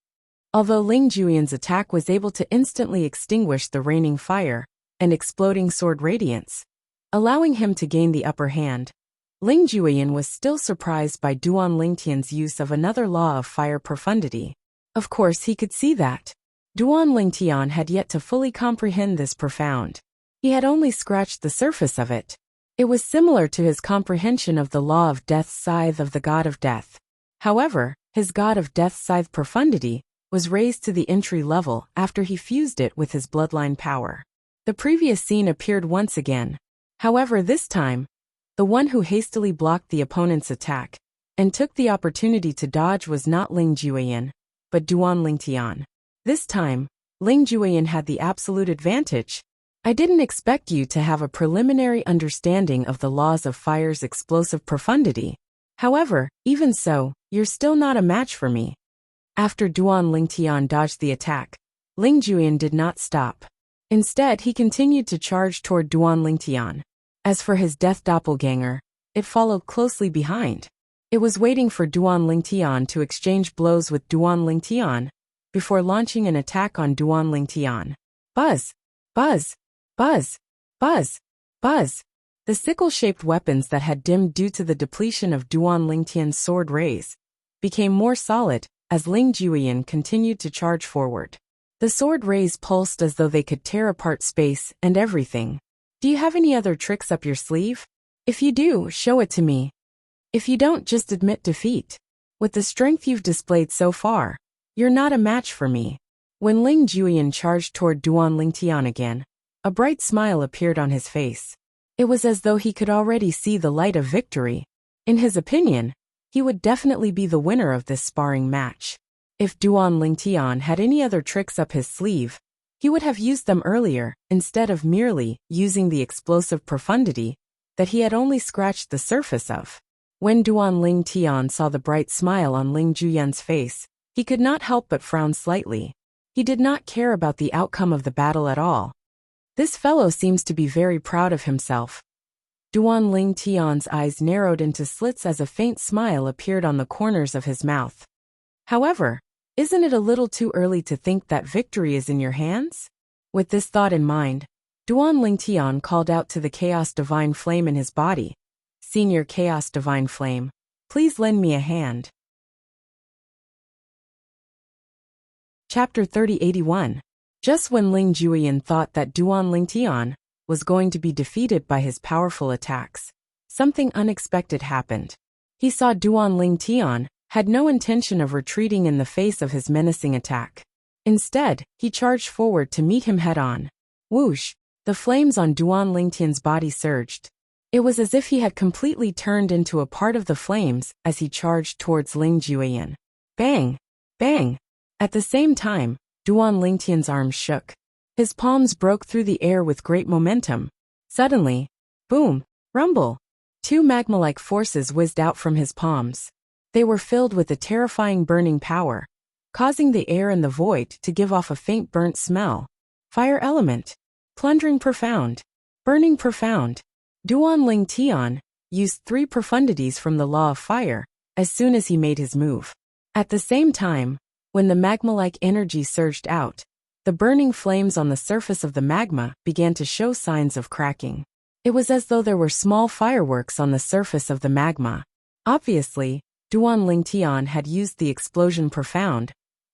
Although Ling Juyin's attack was able to instantly extinguish the raining fire and exploding sword radiance, allowing him to gain the upper hand, Ling Juyin was still surprised by Duan Lingtian's use of another law of fire profundity. Of course, he could see that. Duan Lingtian had yet to fully comprehend this profound. He had only scratched the surface of it. It was similar to his comprehension of the law of death's scythe of the god of death. However, his god of death's scythe profundity was raised to the entry level after he fused it with his bloodline power. The previous scene appeared once again. However, this time, the one who hastily blocked the opponent's attack and took the opportunity to dodge was not Ling Juyin, but Duan Lingtian. This time, Ling Juyin had the absolute advantage. I didn't expect you to have a preliminary understanding of the laws of fire's explosive profundity. However, even so, you're still not a match for me. After Duan Lingtian dodged the attack, Ling Juyin did not stop. Instead, he continued to charge toward Duan Lingtian. As for his death doppelganger, it followed closely behind. It was waiting for Duan Lingtian to exchange blows with Duan Lingtian before launching an attack on Duan Lingtian. Buzz! Buzz! Buzz! Buzz! Buzz! The sickle-shaped weapons that had dimmed due to the depletion of Duan Lingtian's sword rays became more solid as Ling Juyin continued to charge forward. The sword rays pulsed as though they could tear apart space and everything. Do you have any other tricks up your sleeve? If you do, show it to me. If you don't, just admit defeat. With the strength you've displayed so far, you're not a match for me. When Ling Juyin charged toward Duan Lingtian again, a bright smile appeared on his face. It was as though he could already see the light of victory. In his opinion, he would definitely be the winner of this sparring match. If Duan Lingtian had any other tricks up his sleeve, he would have used them earlier, instead of merely using the explosive profundity that he had only scratched the surface of. When Duan Lingtian saw the bright smile on Ling Juyin's face, he could not help but frown slightly. He did not care about the outcome of the battle at all. This fellow seems to be very proud of himself. Duan Lingtian's eyes narrowed into slits as a faint smile appeared on the corners of his mouth. However, isn't it a little too early to think that victory is in your hands? With this thought in mind, Duan Lingtian called out to the Chaos Divine Flame in his body. Senior Chaos Divine Flame, please lend me a hand. Chapter 3081. Just when Ling Juyin thought that Duan Lingtian was going to be defeated by his powerful attacks, something unexpected happened. He saw Duan Lingtian had no intention of retreating in the face of his menacing attack. Instead, he charged forward to meet him head-on. Whoosh! The flames on Duan Lingtian's body surged. It was as if he had completely turned into a part of the flames as he charged towards Ling Jueyan. Bang! Bang! At the same time, Duan Lingtian's arms shook. His palms broke through the air with great momentum. Suddenly, boom! Rumble! Two magma-like forces whizzed out from his palms. They were filled with a terrifying burning power, causing the air and the void to give off a faint burnt smell. Fire element. Plundering profound. Burning profound. Duan Lingtian used 3 profundities from the law of fire as soon as he made his move. At the same time, when the magma-like energy surged out, the burning flames on the surface of the magma began to show signs of cracking. It was as though there were small fireworks on the surface of the magma. Obviously, Duan Lingtian had used the explosion profound,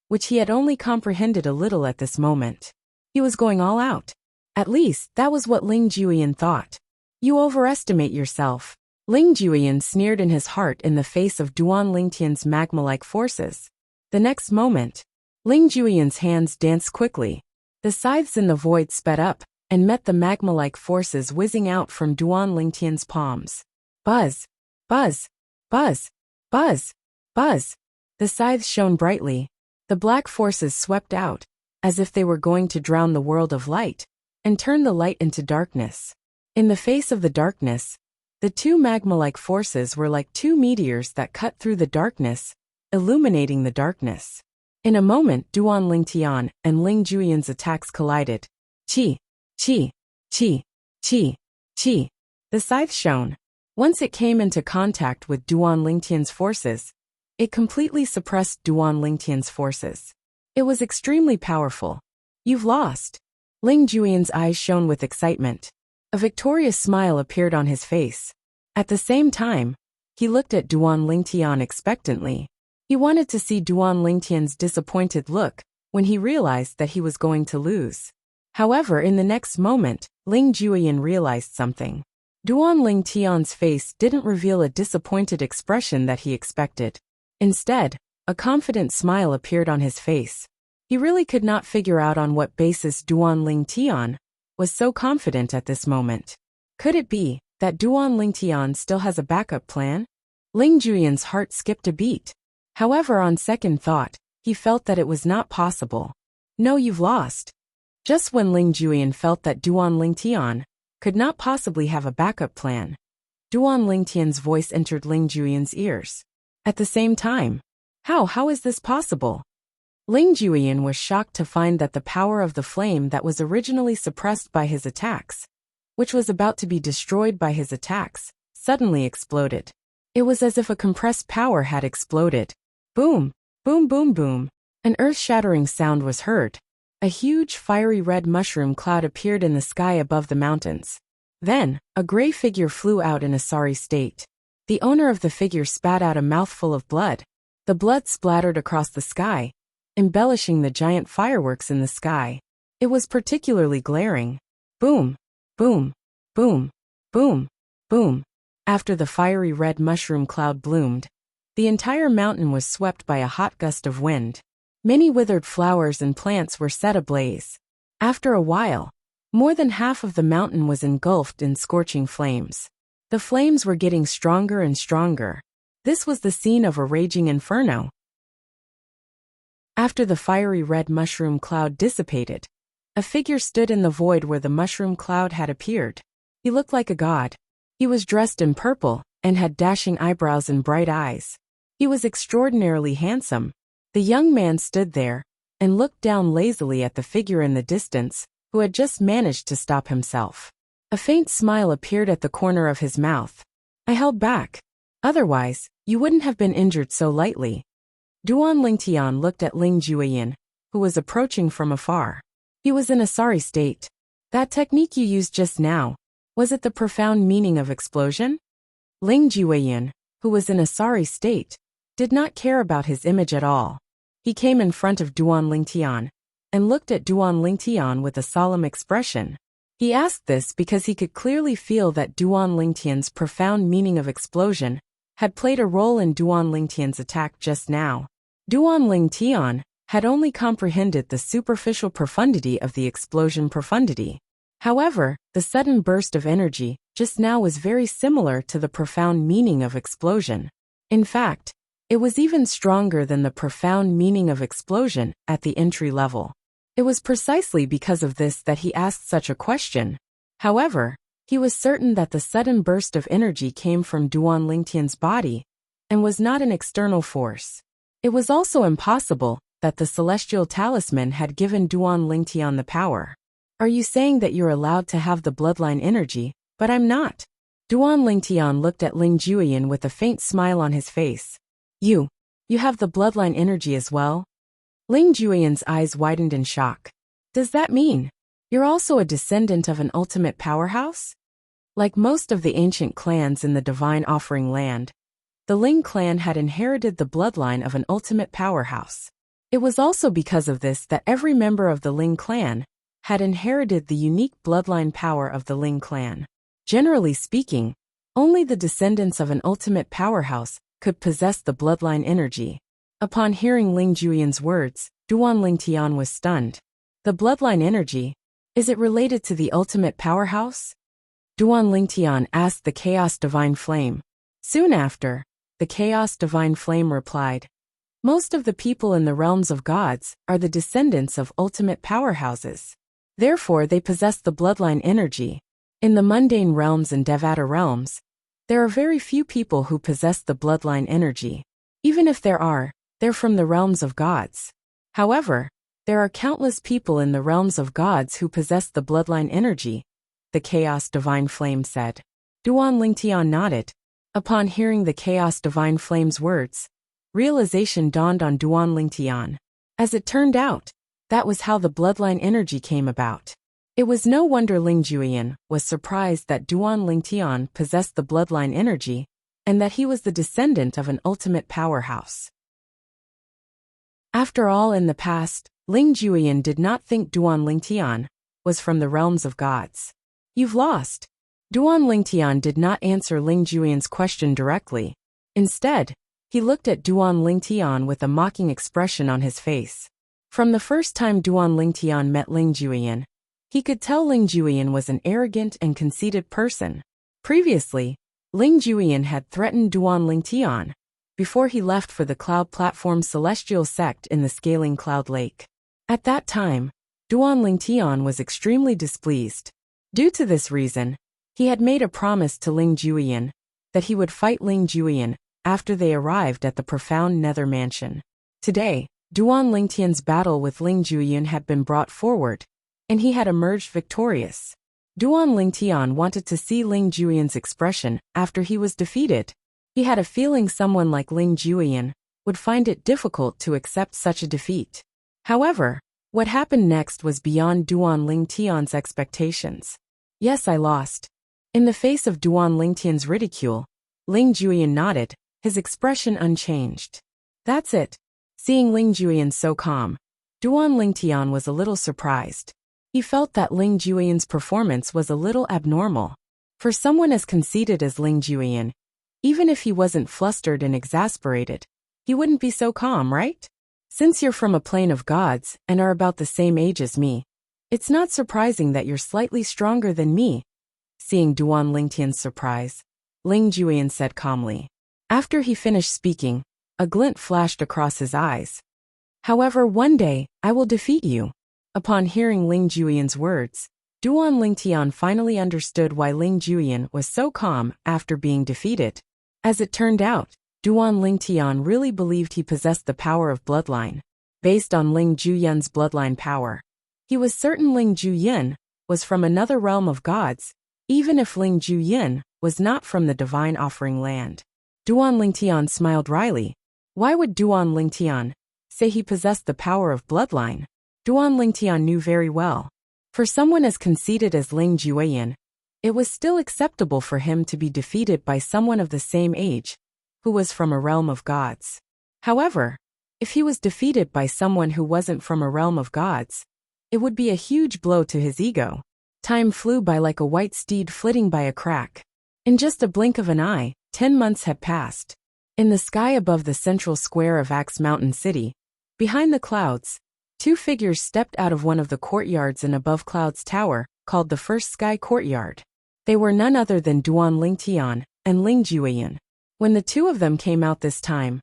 which he had only comprehended a little at this moment. He was going all out. At least, that was what Ling Jueyan thought. You overestimate yourself. Ling Jueyan sneered in his heart in the face of Duan Lingtian's magma-like forces. The next moment, Ling Jueyan's hands danced quickly. The scythes in the void sped up and met the magma-like forces whizzing out from Duan Lingtian's palms. Buzz! Buzz! Buzz! Buzz! Buzz! The scythes shone brightly. The black forces swept out, as if they were going to drown the world of light, and turn the light into darkness. In the face of the darkness, the two magma-like forces were like 2 meteors that cut through the darkness, illuminating the darkness. In a moment, Duan Lingtian and Ling Jueyan's attacks collided. Chi! Chi! Chi! Chi! Chi! The scythe shone. Once it came into contact with Duan Lingtian's forces, it completely suppressed Duan Lingtian's forces. It was extremely powerful. You've lost. Ling Jueyan's eyes shone with excitement. A victorious smile appeared on his face. At the same time, he looked at Duan Lingtian expectantly. He wanted to see Duan Lingtian's disappointed look when he realized that he was going to lose. However, in the next moment, Ling Jueyan realized something. Duan Lingtian's face didn't reveal a disappointed expression that he expected. Instead, a confident smile appeared on his face. He really could not figure out on what basis Duan Lingtian was so confident at this moment. Could it be that Duan Lingtian still has a backup plan? Ling Jueyan's heart skipped a beat. However, on second thought, he felt that it was not possible. No, you've lost. Just when Ling Jueyan felt that Duan Lingtian could not possibly have a backup plan, Duan Lingtian's voice entered Ling Jueyan's ears. At the same time, how is this possible? Ling Jueyan was shocked to find that the power of the flame that was originally suppressed by his attacks, which was about to be destroyed by his attacks, suddenly exploded. It was as if a compressed power had exploded. Boom! Boom boom boom! An earth-shattering sound was heard. A huge fiery red mushroom cloud appeared in the sky above the mountains. Then, a gray figure flew out in a sorry state. The owner of the figure spat out a mouthful of blood. The blood splattered across the sky, embellishing the giant fireworks in the sky. It was particularly glaring. Boom! Boom! Boom! Boom! Boom! After the fiery red mushroom cloud bloomed, the entire mountain was swept by a hot gust of wind. Many withered flowers and plants were set ablaze. After a while, more than half of the mountain was engulfed in scorching flames. The flames were getting stronger and stronger. This was the scene of a raging inferno. After the fiery red mushroom cloud dissipated, a figure stood in the void where the mushroom cloud had appeared. He looked like a god. He was dressed in purple and had dashing eyebrows and bright eyes. He was extraordinarily handsome. The young man stood there and looked down lazily at the figure in the distance, who had just managed to stop himself. A faint smile appeared at the corner of his mouth. I held back. Otherwise, you wouldn't have been injured so lightly. Duan Lingtian looked at Ling Jueyan, who was approaching from afar. He was in a sorry state. That technique you used just now, was it the profound meaning of explosion? Ling Jueyan, who was in a sorry state, did not care about his image at all. He came in front of Duan Lingtian and looked at Duan Lingtian with a solemn expression. He asked this because he could clearly feel that Duan Lingtian's profound meaning of explosion had played a role in Duan Lingtian's attack just now. Duan Lingtian had only comprehended the superficial profundity of the explosion profundity. However, the sudden burst of energy just now was very similar to the profound meaning of explosion. In fact, it was even stronger than the profound meaning of explosion at the entry level. It was precisely because of this that he asked such a question. However, he was certain that the sudden burst of energy came from Duan Lingtian's body and was not an external force. It was also impossible that the celestial talisman had given Duan Lingtian the power. Are you saying that you're allowed to have the bloodline energy, but I'm not? Duan Lingtian looked at Ling Juyin with a faint smile on his face. You have the bloodline energy as well? Ling Juyin's eyes widened in shock. Does that mean you're also a descendant of an ultimate powerhouse? Like most of the ancient clans in the Divine Offering Land, the Ling clan had inherited the bloodline of an ultimate powerhouse. It was also because of this that every member of the Ling clan had inherited the unique bloodline power of the Ling clan. Generally speaking, only the descendants of an ultimate powerhouse could possess the bloodline energy. Upon hearing Ling Juyin's words, Duan Lingtian was stunned. The bloodline energy, is it related to the ultimate powerhouse? Duan Lingtian asked the Chaos Divine Flame. Soon after, the Chaos Divine Flame replied, most of the people in the realms of gods are the descendants of ultimate powerhouses. Therefore, they possess the bloodline energy. In the mundane realms and Devata realms, there are very few people who possess the bloodline energy. Even if there are, they're from the realms of gods. However, there are countless people in the realms of gods who possess the bloodline energy, the Chaos Divine Flame said. Duan Lingtian nodded. Upon hearing the Chaos Divine Flame's words, realization dawned on Duan Lingtian. As it turned out, that was how the bloodline energy came about. It was no wonder Ling Juyin was surprised that Duan Lingtian possessed the bloodline energy, and that he was the descendant of an ultimate powerhouse. After all, in the past, Ling Juyin did not think Duan Lingtian was from the realms of gods. You've lost. Duan Lingtian did not answer Ling Juyin's question directly. Instead, he looked at Duan Lingtian with a mocking expression on his face. From the first time Duan Lingtian met Ling Juyin, he could tell Ling Juyin was an arrogant and conceited person. Previously, Ling Juyin had threatened Duan Lingtian before he left for the Cloud Platform Celestial Sect in the Scaling Cloud Lake. At that time, Duan Lingtian was extremely displeased. Due to this reason, he had made a promise to Ling Juyin that he would fight Ling Juyin after they arrived at the profound Nether Mansion. Today, Duan Lingtian's battle with Ling Juyin had been brought forward, and he had emerged victorious. Duan Lingtian wanted to see Ling Juyin's expression after he was defeated. He had a feeling someone like Ling Juyin would find it difficult to accept such a defeat. However, what happened next was beyond Duan Lingtian's expectations. Yes, I lost. In the face of Duan Lingtian's ridicule, Ling Juyin nodded, his expression unchanged. That's it. Seeing Ling Juyin so calm, Duan Lingtian was a little surprised. He felt that Ling Juyin's performance was a little abnormal. For someone as conceited as Ling Juyin, even if he wasn't flustered and exasperated, he wouldn't be so calm, right? Since you're from a plane of gods and are about the same age as me, it's not surprising that you're slightly stronger than me. Seeing Duan Lingtian's surprise, Ling Juyin said calmly. After he finished speaking, a glint flashed across his eyes. However, one day, I will defeat you. Upon hearing Ling Juyin's words, Duan Lingtian finally understood why Ling Juyin was so calm after being defeated. As it turned out, Duan Lingtian really believed he possessed the power of bloodline. Based on Ling Juyin's bloodline power, he was certain Ling Juyin was from another realm of gods, even if Ling Juyin was not from the Divine Offering Land. Duan Lingtian smiled wryly. Why would Duan Lingtian say he possessed the power of bloodline? Duan Lingtian knew very well. For someone as conceited as Ling Juyin, it was still acceptable for him to be defeated by someone of the same age, who was from a realm of gods. However, if he was defeated by someone who wasn't from a realm of gods, it would be a huge blow to his ego. Time flew by like a white steed flitting by a crack. In just a blink of an eye, 10 months had passed. In the sky above the central square of Axe Mountain City, behind the clouds, two figures stepped out of one of the courtyards in above Cloud's tower, called the First Sky Courtyard. They were none other than Duan Lingtian and Ling Juyin. When the two of them came out this time,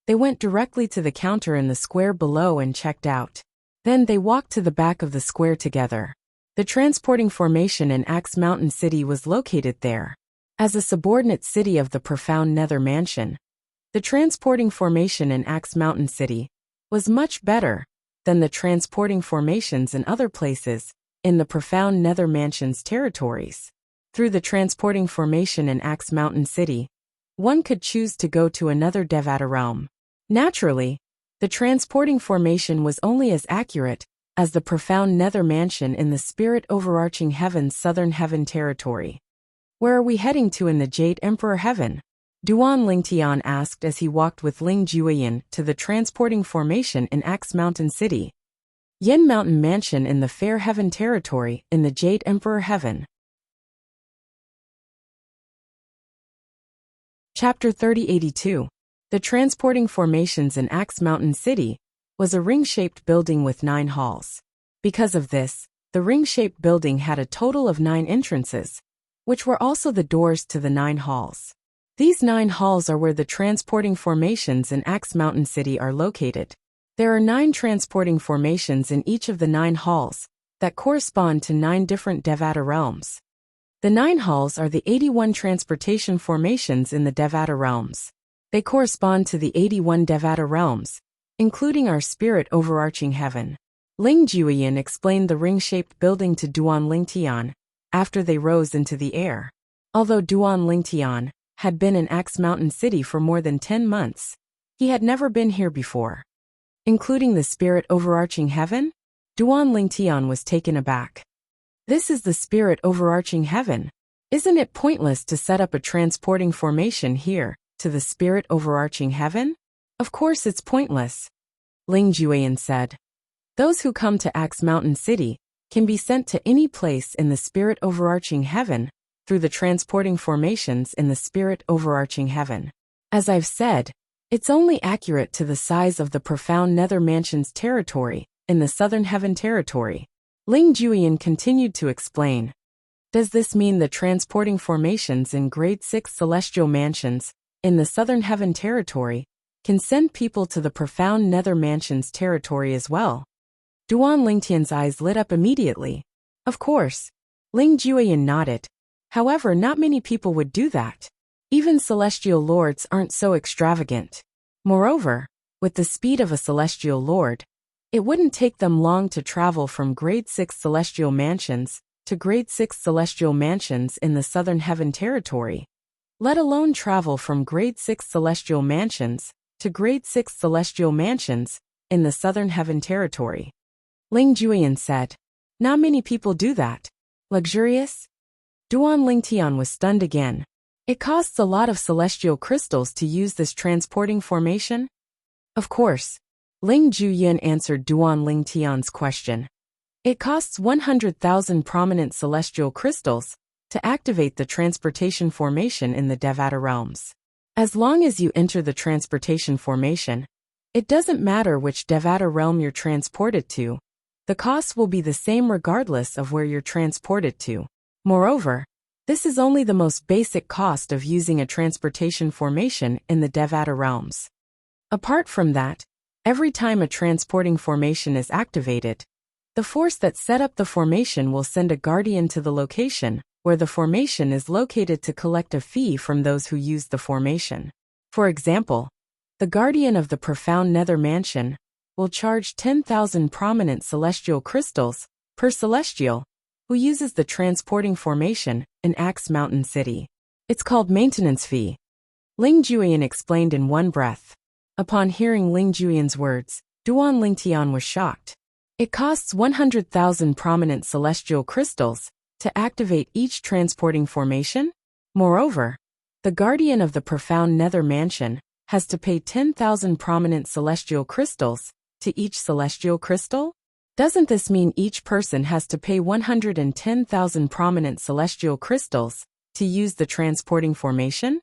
they went directly to the counter in the square below and checked out. Then they walked to the back of the square together. The transporting formation in Axe Mountain City was located there. As a subordinate city of the profound Nether Mansion, the transporting formation in Axe Mountain City was much better than the transporting formations in other places in the profound Nether Mansion's territories. Through the transporting formation in Axe Mountain City, one could choose to go to another Devata realm. Naturally, the transporting formation was only as accurate as the profound Nether Mansion in the Spirit Overarching Heaven's Southern Heaven territory. Where are we heading to in the Jade Emperor Heaven? Duan Lingtian asked as he walked with Ling Juyin to the transporting formation in Axe Mountain City. Yin Mountain Mansion in the Fair Heaven territory in the Jade Emperor Heaven. Chapter 3082. The transporting formations in Axe Mountain City was a ring-shaped building with 9 halls. Because of this, the ring-shaped building had a total of 9 entrances, which were also the doors to the 9 halls. These 9 halls are where the transporting formations in Axe Mountain City are located. There are 9 transporting formations in each of the 9 halls that correspond to 9 different Devata realms. The 9 halls are the 81 transportation formations in the Devata realms. They correspond to the 81 Devata realms, including our Spirit Overarching Heaven. Ling Juyin explained the ring-shaped building to Duan Lingtian after they rose into the air. Although Duan Lingtian had been in Axe Mountain City for more than 10 months, he had never been here before. Including the Spirit Overarching Heaven, Duan Lingtian was taken aback. This is the Spirit Overarching Heaven. Isn't it pointless to set up a transporting formation here to the Spirit Overarching Heaven? Of course it's pointless, Ling Juyin said. Those who come to Axe Mountain City can be sent to any place in the Spirit Overarching Heaven through the transporting formations in the Spirit Overarching Heaven. As I've said, it's only accurate to the size of the profound Nether Mansion's territory in the Southern Heaven territory. Ling Juyin continued to explain. Does this mean the transporting formations in Grade 6 Celestial Mansions in the Southern Heaven territory can send people to the profound Nether Mansion's territory as well? Duan Lingtian's eyes lit up immediately. Of course. Ling Juyin nodded. However, not many people would do that. Even celestial lords aren't so extravagant. Moreover, with the speed of a celestial lord, it wouldn't take them long to travel from Grade 6 Celestial Mansions to Grade 6 Celestial Mansions in the Southern Heaven territory, let alone travel from Grade 6 Celestial Mansions to Grade 6 Celestial Mansions in the Southern Heaven territory. Ling Juyin said, not many people do that. Luxurious? Duan Lingtian was stunned again. It costs a lot of celestial crystals to use this transporting formation? Of course. Ling Juyin answered Duan Lingtian's question. It costs 100,000 prominent celestial crystals to activate the transportation formation in the Devata realms. As long as you enter the transportation formation, it doesn't matter which Devata realm you're transported to. The cost will be the same regardless of where you're transported to. Moreover, this is only the most basic cost of using a transportation formation in the Devata realms. Apart from that, every time a transporting formation is activated, the force that set up the formation will send a guardian to the location where the formation is located to collect a fee from those who use the formation. For example, the guardian of the profound Nether Mansion will charge 10,000 prominent celestial crystals per celestial who uses the transporting formation in Axe Mountain City. It's called maintenance fee. Ling Juyin explained in one breath. Upon hearing Ling Juyin's words, Duan Lingtian was shocked. It costs 100,000 prominent celestial crystals to activate each transporting formation? Moreover, the guardian of the profound Nether Mansion has to pay 10,000 prominent celestial crystals to each celestial crystal? Doesn't this mean each person has to pay 110,000 prominent celestial crystals to use the transporting formation?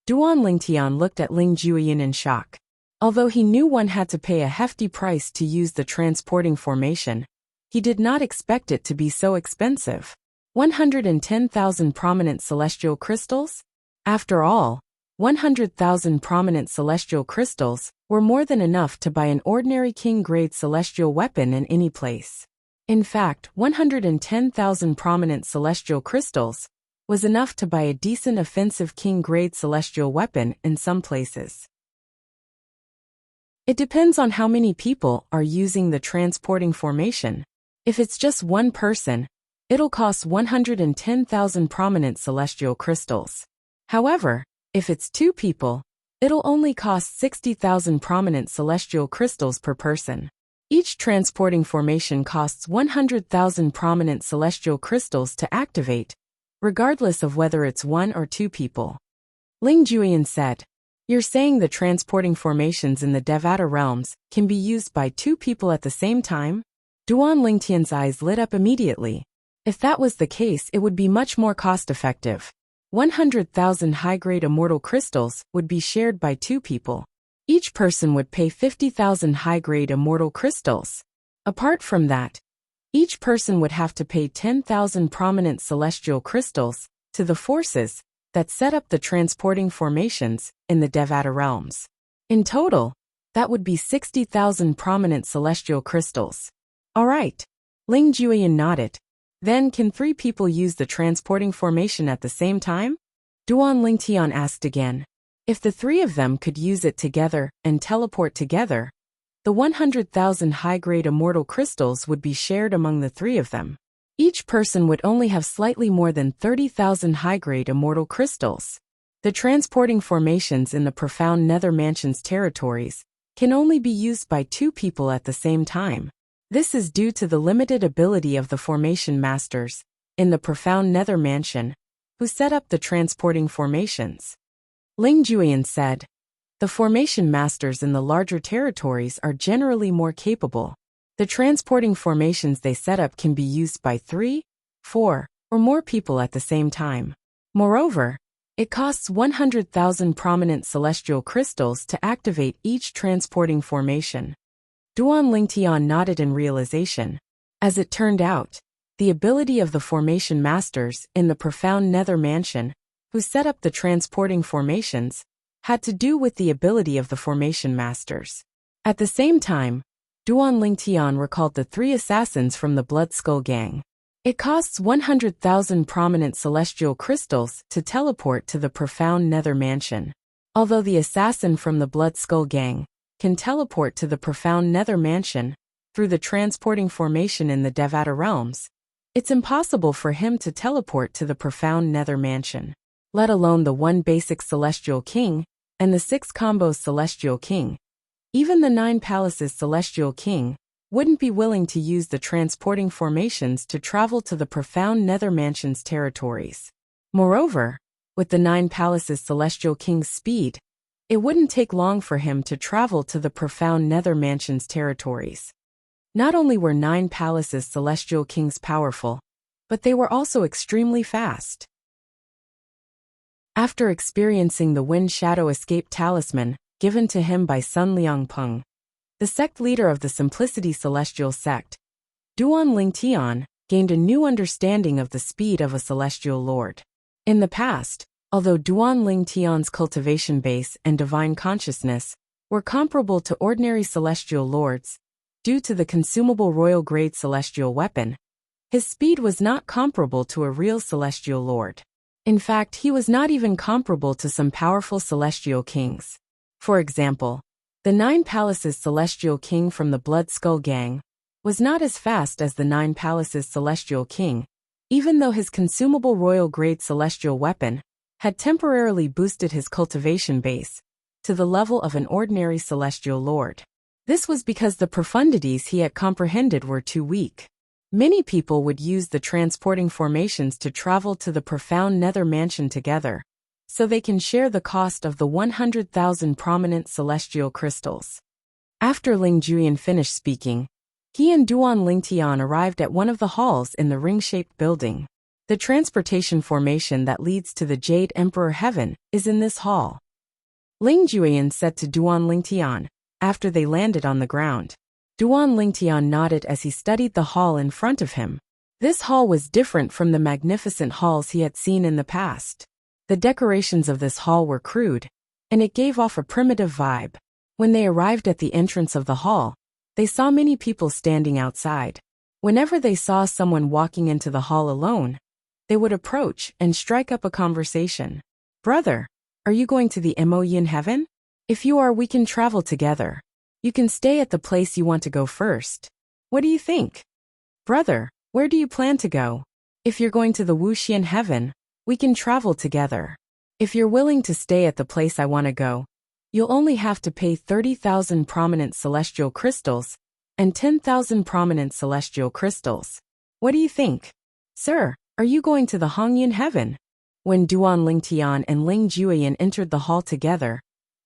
Duan Lingtian looked at Ling Juyin in shock. Although he knew one had to pay a hefty price to use the transporting formation, he did not expect it to be so expensive. 110,000 prominent celestial crystals? After all, 100,000 prominent celestial crystals were more than enough to buy an ordinary king-grade celestial weapon in any place. In fact, 110,000 prominent celestial crystals was enough to buy a decent offensive king-grade celestial weapon in some places. It depends on how many people are using the transporting formation. If it's just one person, it'll cost 110,000 prominent celestial crystals. However, if it's two people, it'll only cost 60,000 prominent celestial crystals per person. Each transporting formation costs 100,000 prominent celestial crystals to activate, regardless of whether it's one or two people. Ling Juyin said, "You're saying the transporting formations in the Devata realms can be used by two people at the same time?" Duan Lingtian's eyes lit up immediately. If that was the case, it would be much more cost-effective. 100,000 high-grade immortal crystals would be shared by two people. Each person would pay 50,000 high-grade immortal crystals. Apart from that, each person would have to pay 10,000 prominent celestial crystals to the forces that set up the transporting formations in the Devata realms. In total, that would be 60,000 prominent celestial crystals. All right. Ling Juyin nodded. Then can three people use the transporting formation at the same time? Duan Lingtian asked again. If the three of them could use it together and teleport together, the 100,000 high-grade immortal crystals would be shared among the three of them. Each person would only have slightly more than 30,000 high-grade immortal crystals. The transporting formations in the profound Nether Mansion's territories can only be used by two people at the same time. This is due to the limited ability of the formation masters in the profound Nether Mansion, who set up the transporting formations. Ling Juyin said, "The formation masters in the larger territories are generally more capable. The transporting formations they set up can be used by 3, 4, or more people at the same time. Moreover, it costs 100,000 prominent celestial crystals to activate each transporting formation." Duan Lingtian nodded in realization. As it turned out, the ability of the formation masters in the profound Nether Mansion, who set up the transporting formations, had to do with the ability of the formation masters. At the same time, Duan Lingtian recalled the three assassins from the Blood Skull Gang. It costs 100,000 prominent celestial crystals to teleport to the profound Nether Mansion. Although the assassin from the Blood Skull Gang can teleport to the profound Nether Mansion through the transporting formation in the Devata realms, it's impossible for him to teleport to the profound Nether Mansion, let alone the one basic Celestial King and the 6 combos Celestial King. Even the 9 palaces Celestial King wouldn't be willing to use the transporting formations to travel to the profound Nether Mansion's territories. Moreover, with the 9 palaces Celestial King's speed, it wouldn't take long for him to travel to the profound Nether Mansion's territories. Not only were 9 palaces Celestial Kings powerful, but they were also extremely fast. After experiencing the Wind Shadow Escape Talisman given to him by Sun Liangpeng, the sect leader of the Simplicity Celestial Sect, Duan Lingtian gained a new understanding of the speed of a Celestial Lord. In the past, although Duan Lingtian's cultivation base and divine consciousness were comparable to ordinary Celestial Lords, due to the consumable royal-grade Celestial weapon, his speed was not comparable to a real Celestial Lord. In fact, he was not even comparable to some powerful Celestial Kings. For example, the 9 palaces Celestial King from the Blood Skull Gang was not as fast as the 9 palaces Celestial King, even though his consumable royal-grade Celestial weapon had temporarily boosted his cultivation base to the level of an ordinary Celestial Lord. This was because the profundities he had comprehended were too weak. Many people would use the transporting formations to travel to the profound Nether Mansion together, so they can share the cost of the 100,000 prominent celestial crystals. After Ling Juyin finished speaking, he and Duan Lingtian arrived at one of the halls in the ring-shaped building. The transportation formation that leads to the Jade Emperor Heaven is in this hall. Ling Juyan said to Duan Lingtian, after they landed on the ground. Duan Lingtian nodded as he studied the hall in front of him. This hall was different from the magnificent halls he had seen in the past. The decorations of this hall were crude, and it gave off a primitive vibe. When they arrived at the entrance of the hall, they saw many people standing outside. Whenever they saw someone walking into the hall alone, they would approach and strike up a conversation. "Brother, are you going to the Emoyin Heaven? If you are, we can travel together. You can stay at the place you want to go first. What do you think? Brother, where do you plan to go? If you're going to the Wuxian Heaven, we can travel together. If you're willing to stay at the place I want to go, you'll only have to pay 30,000 prominent celestial crystals and 10,000 prominent celestial crystals. What do you think? Sir, are you going to the Hongyan Heaven?" When Duan Lingtian and Ling Juyan entered the hall together,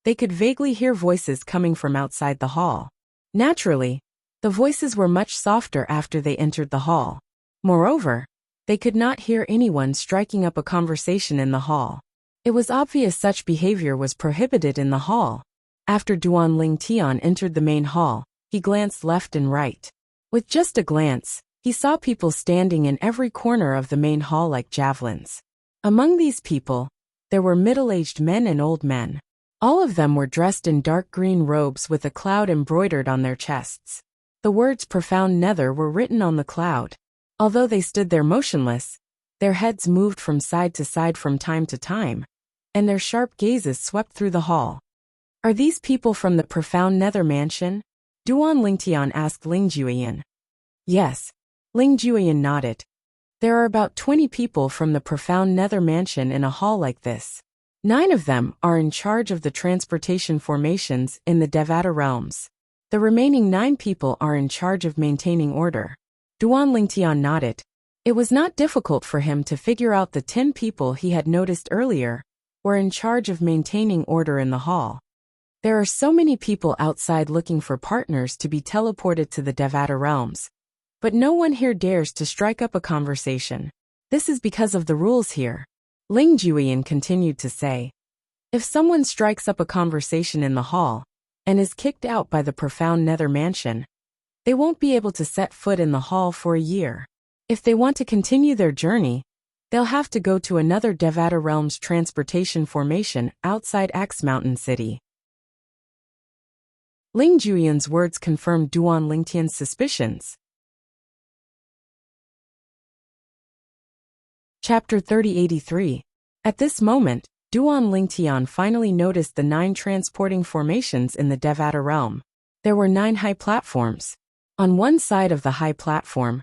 they could vaguely hear voices coming from outside the hall. Naturally, the voices were much softer after they entered the hall. Moreover, they could not hear anyone striking up a conversation in the hall. It was obvious such behavior was prohibited in the hall. After Duan Lingtian entered the main hall, he glanced left and right. With just a glance, he saw people standing in every corner of the main hall like javelins. Among these people, there were middle-aged men and old men. All of them were dressed in dark green robes with a cloud embroidered on their chests. The words "Profound Nether" were written on the cloud. Although they stood there motionless, their heads moved from side to side from time to time, and their sharp gazes swept through the hall. "Are these people from the Profound Nether Mansion?" Duan Lingtian asked Ling Juyan. "Yes." Ling Juyan nodded. "There are about 20 people from the Profound Nether Mansion in a hall like this. 9 of them are in charge of the transportation formations in the Devata realms. The remaining 9 people are in charge of maintaining order." Duan Lingtian nodded. It was not difficult for him to figure out the 10 people he had noticed earlier were in charge of maintaining order in the hall. There are so many people outside looking for partners to be teleported to the Devata realms, but no one here dares to strike up a conversation. This is because of the rules here. Ling Juyan continued to say, "If someone strikes up a conversation in the hall and is kicked out by the Profound Nether Mansion, they won't be able to set foot in the hall for a year. If they want to continue their journey, they'll have to go to another Devata Realms transportation formation outside Axe Mountain City." Ling Juyan's words confirmed Duan Lingtian's suspicions. Chapter 3083. At this moment, Duan Lingtian finally noticed the 9 transporting formations in the Devata realm. There were 9 high platforms. On one side of the high platform,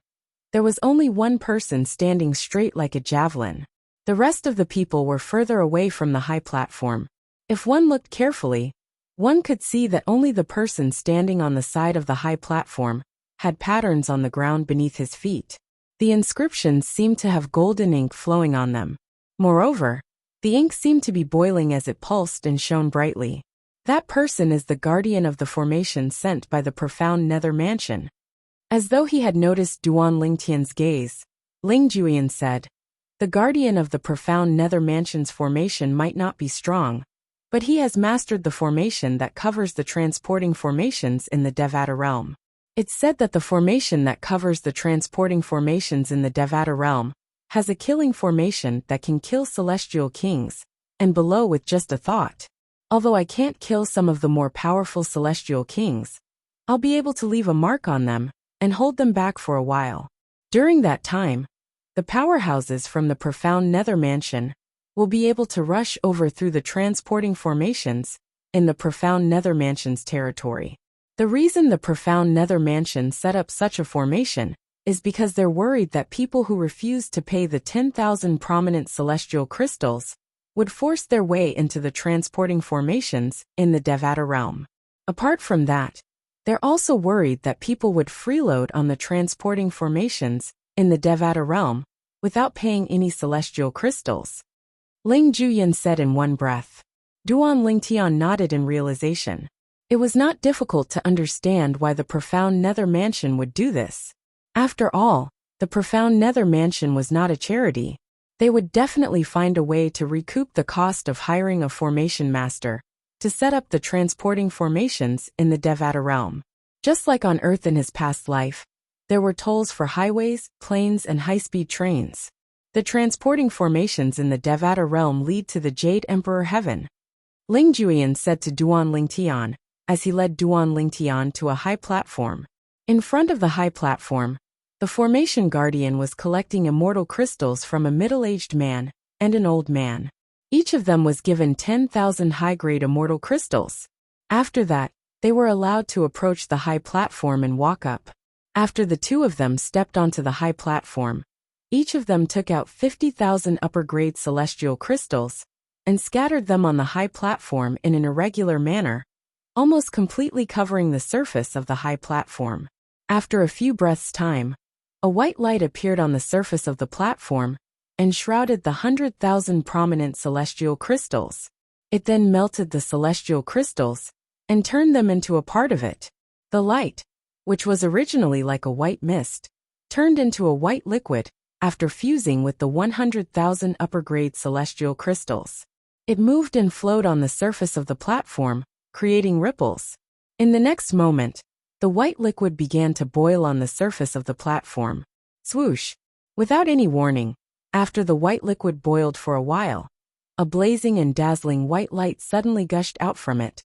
there was only one person standing straight like a javelin. The rest of the people were further away from the high platform. If one looked carefully, one could see that only the person standing on the side of the high platform had patterns on the ground beneath his feet. The inscriptions seemed to have golden ink flowing on them. Moreover, the ink seemed to be boiling as it pulsed and shone brightly. That person is the guardian of the formation sent by the Profound Nether Mansion. As though he had noticed Duan Lingtian's gaze, Ling Juyan said, "The guardian of the Profound Nether Mansion's formation might not be strong, but he has mastered the formation that covers the transporting formations in the Devata realm." It's said that the formation that covers the transporting formations in the Devata realm has a killing formation that can kill celestial kings, and below with just a thought. Although I can't kill some of the more powerful celestial kings, I'll be able to leave a mark on them and hold them back for a while. During that time, the powerhouses from the Profound Nether Mansion will be able to rush over through the transporting formations in the Profound Nether Mansion's territory. The reason the Profound Nether Mansion set up such a formation is because they're worried that people who refuse to pay the 10,000 prominent celestial crystals would force their way into the transporting formations in the Devata realm. Apart from that, they're also worried that people would freeload on the transporting formations in the Devata realm without paying any celestial crystals. Ling Juyan said in one breath. Duan Lingtian nodded in realization. It was not difficult to understand why the Profound Nether Mansion would do this. After all, the profound nether mansion was not a charity. They would definitely find a way to recoup the cost of hiring a formation master to set up the transporting formations in the Devata realm. Just like on Earth in his past life, there were tolls for highways, planes, and high-speed trains. The transporting formations in the Devata realm lead to the Jade Emperor Heaven. Ling Juyin said to Duan Lingtian, as he led Duan Lingtian to a high platform. In front of the high platform, the formation guardian was collecting immortal crystals from a middle-aged man and an old man. Each of them was given 10,000 high-grade immortal crystals. After that, they were allowed to approach the high platform and walk up. After the two of them stepped onto the high platform, each of them took out 50,000 upper-grade celestial crystals and scattered them on the high platform in an irregular manner, almost completely covering the surface of the high platform. After a few breaths' time, a white light appeared on the surface of the platform and shrouded the 100,000 prominent celestial crystals. It then melted the celestial crystals and turned them into a part of it. The light, which was originally like a white mist, turned into a white liquid after fusing with the 100,000 upper-grade celestial crystals. It moved and flowed on the surface of the platform, creating ripples. In the next moment, the white liquid began to boil on the surface of the platform. Swoosh! Without any warning, after the white liquid boiled for a while, a blazing and dazzling white light suddenly gushed out from it,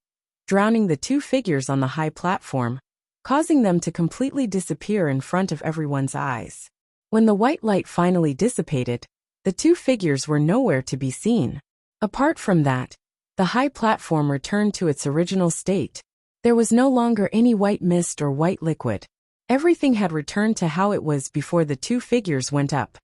drowning the two figures on the high platform, causing them to completely disappear in front of everyone's eyes. When the white light finally dissipated, the two figures were nowhere to be seen. Apart from that, the high platform returned to its original state. There was no longer any white mist or white liquid. Everything had returned to how it was before the two figures went up.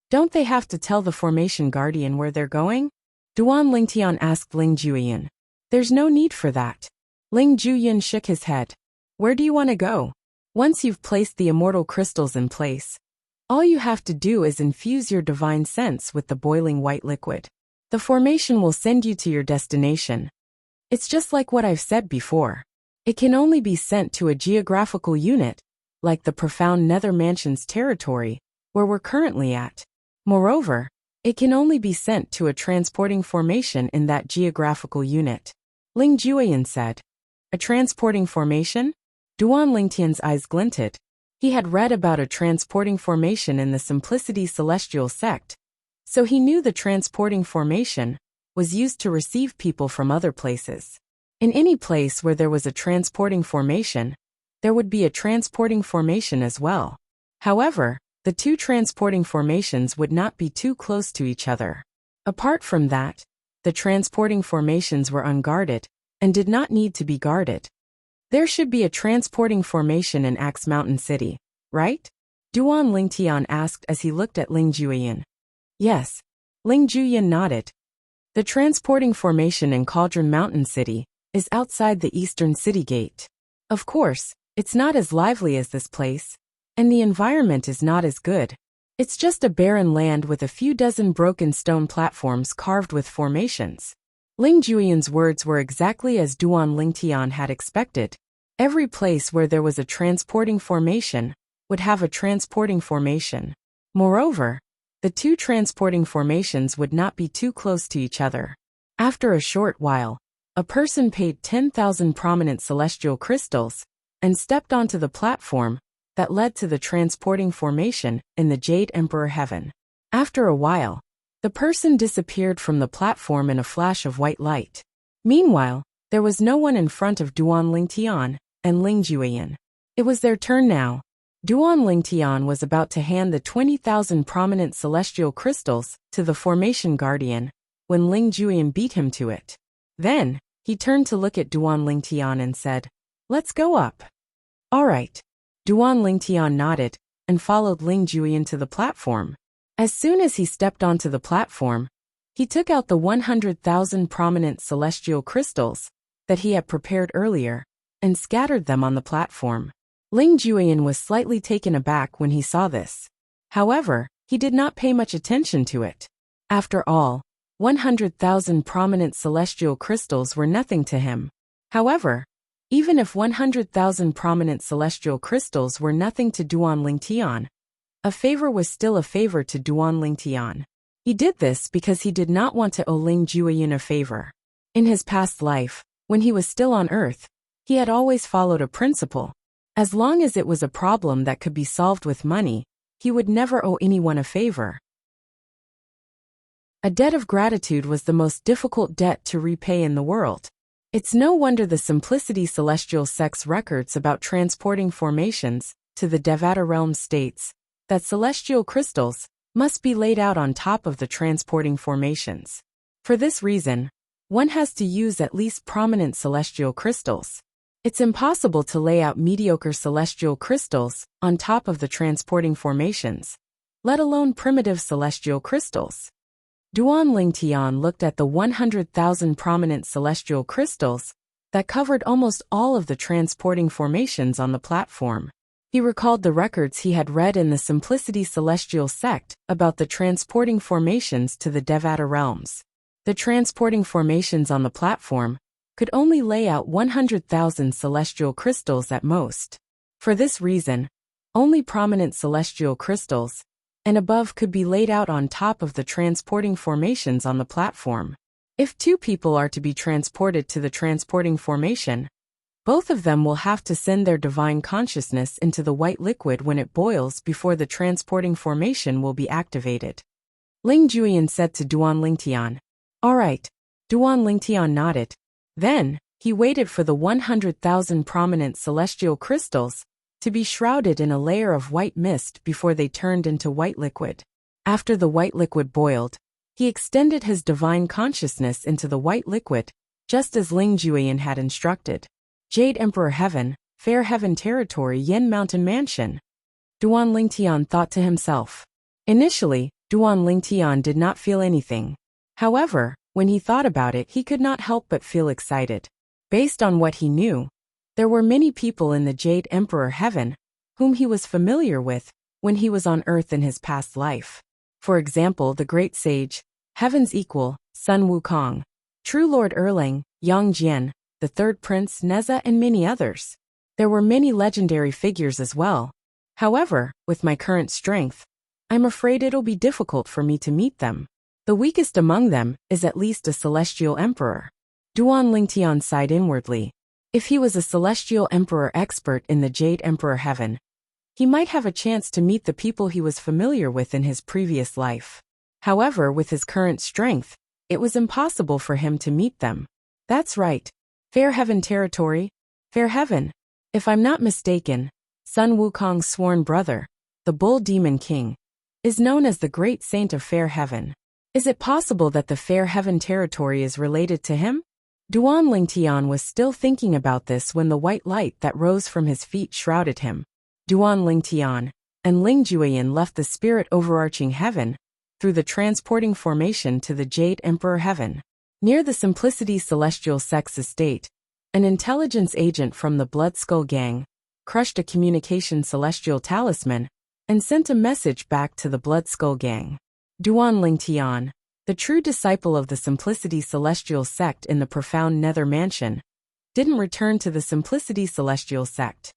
Don't they have to tell the formation guardian where they're going? Duan Lingtian asked Ling Juyin. There's no need for that. Ling Juyin shook his head. Where do you want to go? Once you've placed the immortal crystals in place, all you have to do is infuse your divine sense with the boiling white liquid. The formation will send you to your destination. It's just like what I've said before. It can only be sent to a geographical unit, like the profound Nether Mansion's territory, where we're currently at. Moreover, it can only be sent to a transporting formation in that geographical unit. Ling Juyin said. A transporting formation? Duan Lingtian's eyes glinted. He had read about a transporting formation in the Simplicity Celestial sect, so he knew the transporting formation was used to receive people from other places. In any place where there was a transporting formation, there would be a transporting formation as well. However, the two transporting formations would not be too close to each other. Apart from that, the transporting formations were unguarded and did not need to be guarded. There should be a transporting formation in Axe Mountain City, right? Duan Lingtian asked as he looked at Ling Juyin. Yes. Ling Juyin nodded. The transporting formation in Cauldron Mountain City is outside the eastern city gate. Of course, it's not as lively as this place, and the environment is not as good. It's just a barren land with a few dozen broken stone platforms carved with formations. Ling Juyin's words were exactly as Duan Lingtian had expected. Every place where there was a transporting formation would have a transporting formation. Moreover, the two transporting formations would not be too close to each other. After a short while, a person paid 10,000 prominent celestial crystals and stepped onto the platform that led to the transporting formation in the Jade Emperor Heaven. After a while, the person disappeared from the platform in a flash of white light. Meanwhile, there was no one in front of Duan Lingtian and Ling Juyin. It was their turn now. Duan Lingtian was about to hand the 20,000 prominent celestial crystals to the formation guardian when Ling Juyin beat him to it. Then, he turned to look at Duan Lingtian and said, "Let's go up." All right. Duan Lingtian nodded and followed Ling Juyin to the platform. As soon as he stepped onto the platform, he took out the 100,000 prominent celestial crystals that he had prepared earlier and scattered them on the platform. Ling Juyin was slightly taken aback when he saw this. However, he did not pay much attention to it. After all, 100,000 prominent celestial crystals were nothing to him. However, Even if 100,000 prominent celestial crystals were nothing to Duan Lingtian, a favor was still a favor to Duan Lingtian. He did this because he did not want to owe Ling Jueyin a favor. In his past life, when he was still on Earth, he had always followed a principle. As long as it was a problem that could be solved with money, he would never owe anyone a favor. A debt of gratitude was the most difficult debt to repay in the world. It's no wonder the Simplicity Celestial Sect's records about transporting formations to the Devata realm states that celestial crystals must be laid out on top of the transporting formations. For this reason, one has to use at least prominent celestial crystals. It's impossible to lay out mediocre celestial crystals on top of the transporting formations, let alone primitive celestial crystals. Duan Lingtian looked at the 100,000 prominent celestial crystals that covered almost all of the transporting formations on the platform. He recalled the records he had read in the Simplicity Celestial Sect about the transporting formations to the Devata realms. The transporting formations on the platform could only lay out 100,000 celestial crystals at most. For this reason, only prominent celestial crystals and above could be laid out on top of the transporting formations on the platform. If two people are to be transported to the transporting formation, both of them will have to send their divine consciousness into the white liquid when it boils before the transporting formation will be activated. Ling Jueyin said to Duan Lingtian. All right. Duan Lingtian nodded. Then, he waited for the 100,000 prominent celestial crystals to be shrouded in a layer of white mist before they turned into white liquid. After the white liquid boiled, he extended his divine consciousness into the white liquid, just as Ling Jueyin had instructed. Jade Emperor Heaven, Fair Heaven Territory, Yin Mountain Mansion. Duan Lingtian thought to himself. Initially, Duan Lingtian did not feel anything. However, when he thought about it, he could not help but feel excited. Based on what he knew, there were many people in the Jade Emperor Heaven whom he was familiar with when he was on Earth in his past life. For example, the great sage, Heaven's equal, Sun Wukong, True Lord Erlang, Yang Jian, the third prince Neza, and many others. There were many legendary figures as well. However, with my current strength, I'm afraid it'll be difficult for me to meet them. The weakest among them is at least a celestial emperor. Duan Lingtian sighed inwardly. If he was a celestial emperor expert in the Jade Emperor Heaven, he might have a chance to meet the people he was familiar with in his previous life. However, with his current strength, it was impossible for him to meet them. That's right. Fair Heaven Territory, Fair Heaven. If I'm not mistaken, Sun Wukong's sworn brother, the Bull Demon King, is known as the Great Saint of Fair Heaven. Is it possible that the Fair Heaven Territory is related to him? Duan Lingtian was still thinking about this when the white light that rose from his feet shrouded him. Duan Lingtian and Ling Jueyin left the spirit overarching heaven through the transporting formation to the Jade Emperor Heaven. Near the Simplicity Celestial Sect's estate, an intelligence agent from the Blood Skull Gang crushed a communication celestial talisman and sent a message back to the Blood Skull Gang. Duan Lingtian, the true disciple of the Simplicity Celestial Sect in the profound Nether Mansion, didn't return to the Simplicity Celestial Sect.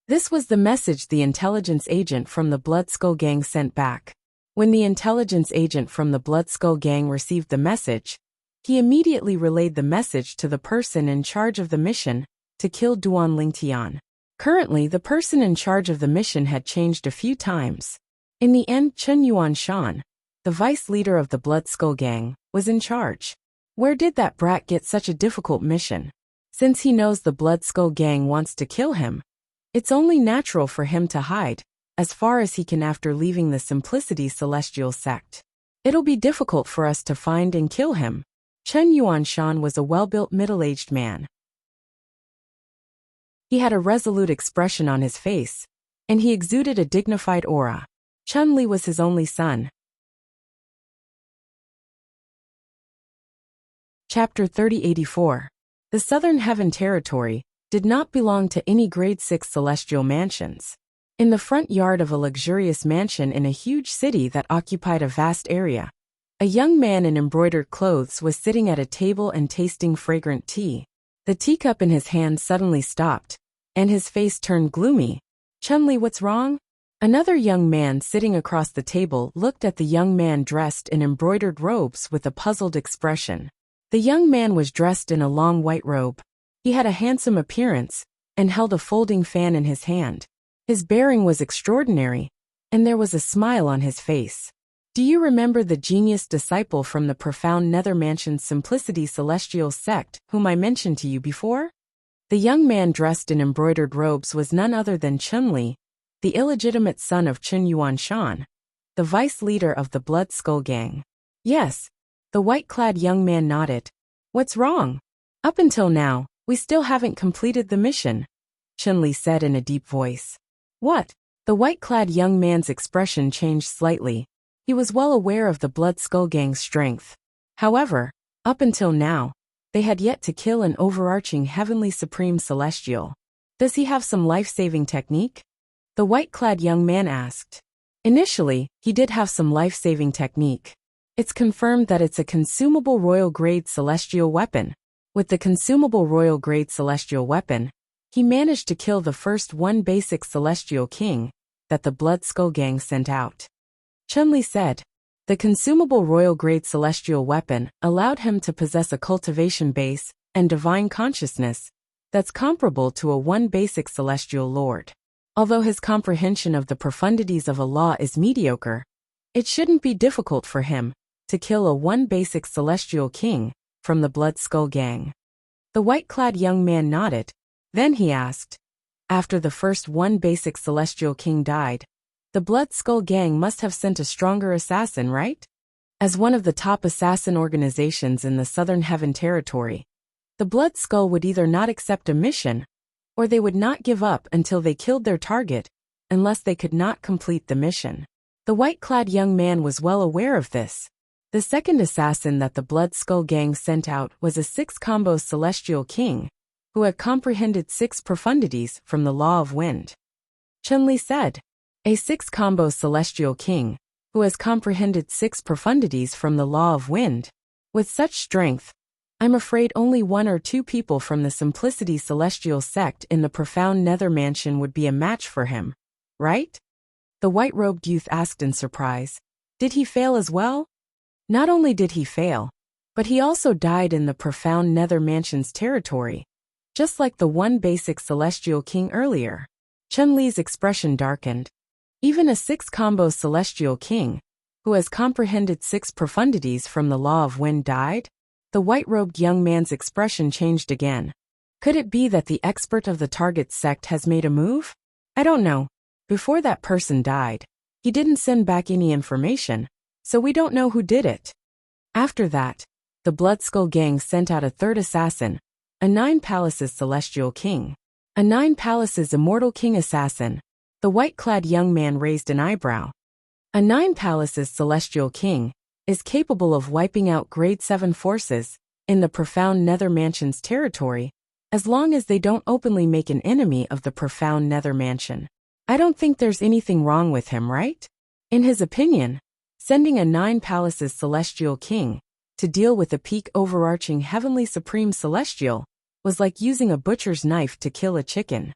This was the message the intelligence agent from the Blood Skull Gang sent back. When the intelligence agent from the Blood Skull Gang received the message, he immediately relayed the message to the person in charge of the mission to kill Duan Lingtian. Currently, the person in charge of the mission had changed a few times. In the end, Chen Yuanshan, the vice leader of the Blood Skull Gang, was in charge. Where did that brat get such a difficult mission? Since he knows the Blood Skull Gang wants to kill him, it's only natural for him to hide as far as he can after leaving the Simplicity Celestial Sect. It'll be difficult for us to find and kill him. Chen Yuanshan was a well-built middle-aged man. He had a resolute expression on his face, and he exuded a dignified aura. Chun Li was his only son. Chapter 3084. The Southern Heaven Territory did not belong to any grade 6 celestial mansions. In the front yard of a luxurious mansion in a huge city that occupied a vast area, a young man in embroidered clothes was sitting at a table and tasting fragrant tea. The teacup in his hand suddenly stopped, and his face turned gloomy. Chun-Li, what's wrong? Another young man sitting across the table looked at the young man dressed in embroidered robes with a puzzled expression. The young man was dressed in a long white robe. He had a handsome appearance, and held a folding fan in his hand. His bearing was extraordinary, and there was a smile on his face. Do you remember the genius disciple from the profound Nether Mansion's Simplicity Celestial sect, whom I mentioned to you before? The young man dressed in embroidered robes was none other than Chun-Li, the illegitimate son of Chun Yuanshan, the vice leader of the Blood Skull Gang. Yes, the white-clad young man nodded. What's wrong? Up until now, we still haven't completed the mission, Chun-Li said in a deep voice. What? The white-clad young man's expression changed slightly. He was well aware of the Blood Skull Gang's strength. However, up until now, they had yet to kill an overarching Heavenly Supreme Celestial. Does he have some life-saving technique? The white-clad young man asked. Initially, he did have some life-saving technique. It's confirmed that it's a consumable royal-grade celestial weapon. With the consumable royal-grade celestial weapon, he managed to kill the first one basic celestial king that the Blood Skull Gang sent out. Chun-Li said. The consumable royal-grade celestial weapon allowed him to possess a cultivation base and divine consciousness that's comparable to a one basic celestial lord. Although his comprehension of the profundities of Allah is mediocre, it shouldn't be difficult for him to kill a one basic celestial king from the Blood Skull Gang. The white-clad young man nodded. Then he asked, after the first one basic celestial king died, the Blood Skull Gang must have sent a stronger assassin, right? As one of the top assassin organizations in the Southern Heaven Territory, the Blood Skull would either not accept a mission, or they would not give up until they killed their target, unless they could not complete the mission. The white-clad young man was well aware of this. The second assassin that the Blood Skull Gang sent out was a 6-combo celestial king, who had comprehended 6 profundities from the Law of Wind. Chun-Li said, a 6-combo celestial king, who has comprehended 6 profundities from the Law of Wind. With such strength, I'm afraid only 1 or 2 people from the Simplicity Celestial sect in the profound Nether Mansion would be a match for him, right? The white-robed youth asked in surprise. Did he fail as well? Not only did he fail, but he also died in the profound Nether Mansion's territory, just like the one basic celestial king earlier. Chun-Li's expression darkened. Even a 6-combo celestial king, who has comprehended 6 profundities from the Law of Wind, died? The white-robed young man's expression changed again. Could it be that the expert of the target sect has made a move? I don't know. Before that person died, he didn't send back any information, so we don't know who did it. After that, the Blood Skull Gang sent out a third assassin, a 9 Palaces celestial king. A 9 Palaces immortal king assassin. The white-clad young man raised an eyebrow. A 9 Palaces celestial king is capable of wiping out grade 7 forces in the profound Nether Mansion's territory, as long as they don't openly make an enemy of the profound Nether Mansion. I don't think there's anything wrong with him, right? In his opinion, sending a 9 Palaces celestial king to deal with a peak overarching Heavenly Supreme Celestial was like using a butcher's knife to kill a chicken.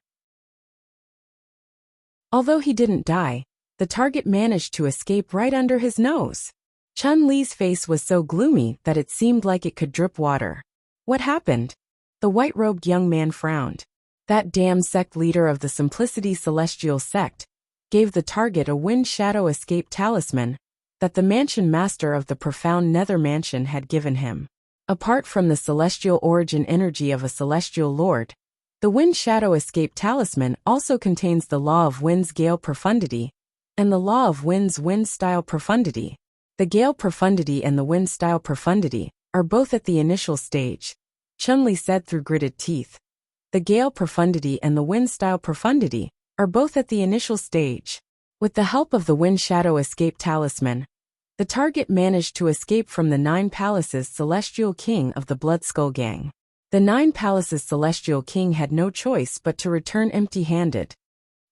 Although he didn't die, the target managed to escape right under his nose. Chun-Li's face was so gloomy that it seemed like it could drip water. What happened? The white-robed young man frowned. That damn sect leader of the Simplicity Celestial sect gave the target a wind shadow escape talisman that the mansion master of the profound Nether Mansion had given him. Apart from the celestial origin energy of a celestial lord, the wind shadow escape talisman also contains the Law of Wind's gale profundity and the Law of Wind's wind style profundity. The gale profundity and the wind style profundity are both at the initial stage, Chun-Li said through gritted teeth. The gale profundity and the wind style profundity are both at the initial stage. With the help of the wind shadow escape talisman, the target managed to escape from the 9 Palaces celestial king of the Blood Skull Gang. The 9 Palaces celestial king had no choice but to return empty-handed.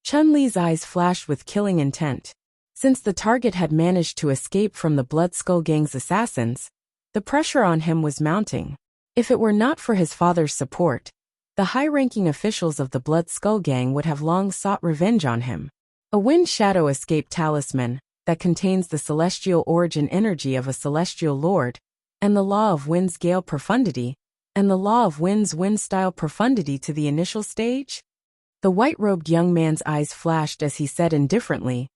Chun-Li's eyes flashed with killing intent. Since the target had managed to escape from the Blood Skull Gang's assassins, the pressure on him was mounting. If it were not for his father's support, the high-ranking officials of the Blood Skull Gang would have long sought revenge on him. A Wind Shadow Escape Talisman that contains the celestial origin energy of a celestial lord, and the law of wind's gale profundity, and the law of wind's wind-style profundity to the initial stage? The white-robed young man's eyes flashed as he said indifferently,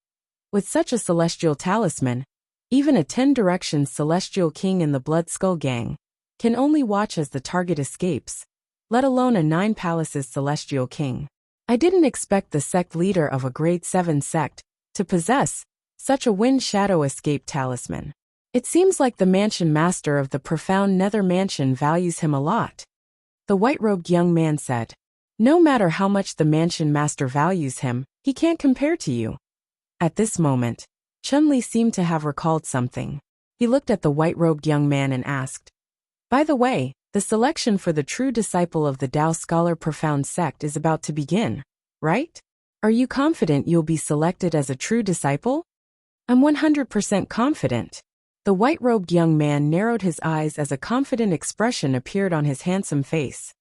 with such a celestial talisman, even a 10 Directions celestial king in the Blood Skull Gang can only watch as the target escapes, let alone a 9 Palaces celestial king. I didn't expect the sect leader of a grade 7 sect to possess such a Wind Shadow Escape Talisman. It seems like the mansion master of the profound Nether Mansion values him a lot. The white-robed young man said, no matter how much the mansion master values him, he can't compare to you. At this moment, Chun-Li seemed to have recalled something. He looked at the white-robed young man and asked, by the way, the selection for the true disciple of the Tao Scholar Profound Sect is about to begin, right? Are you confident you'll be selected as a true disciple? I'm 100% confident. The white-robed young man narrowed his eyes as a confident expression appeared on his handsome face.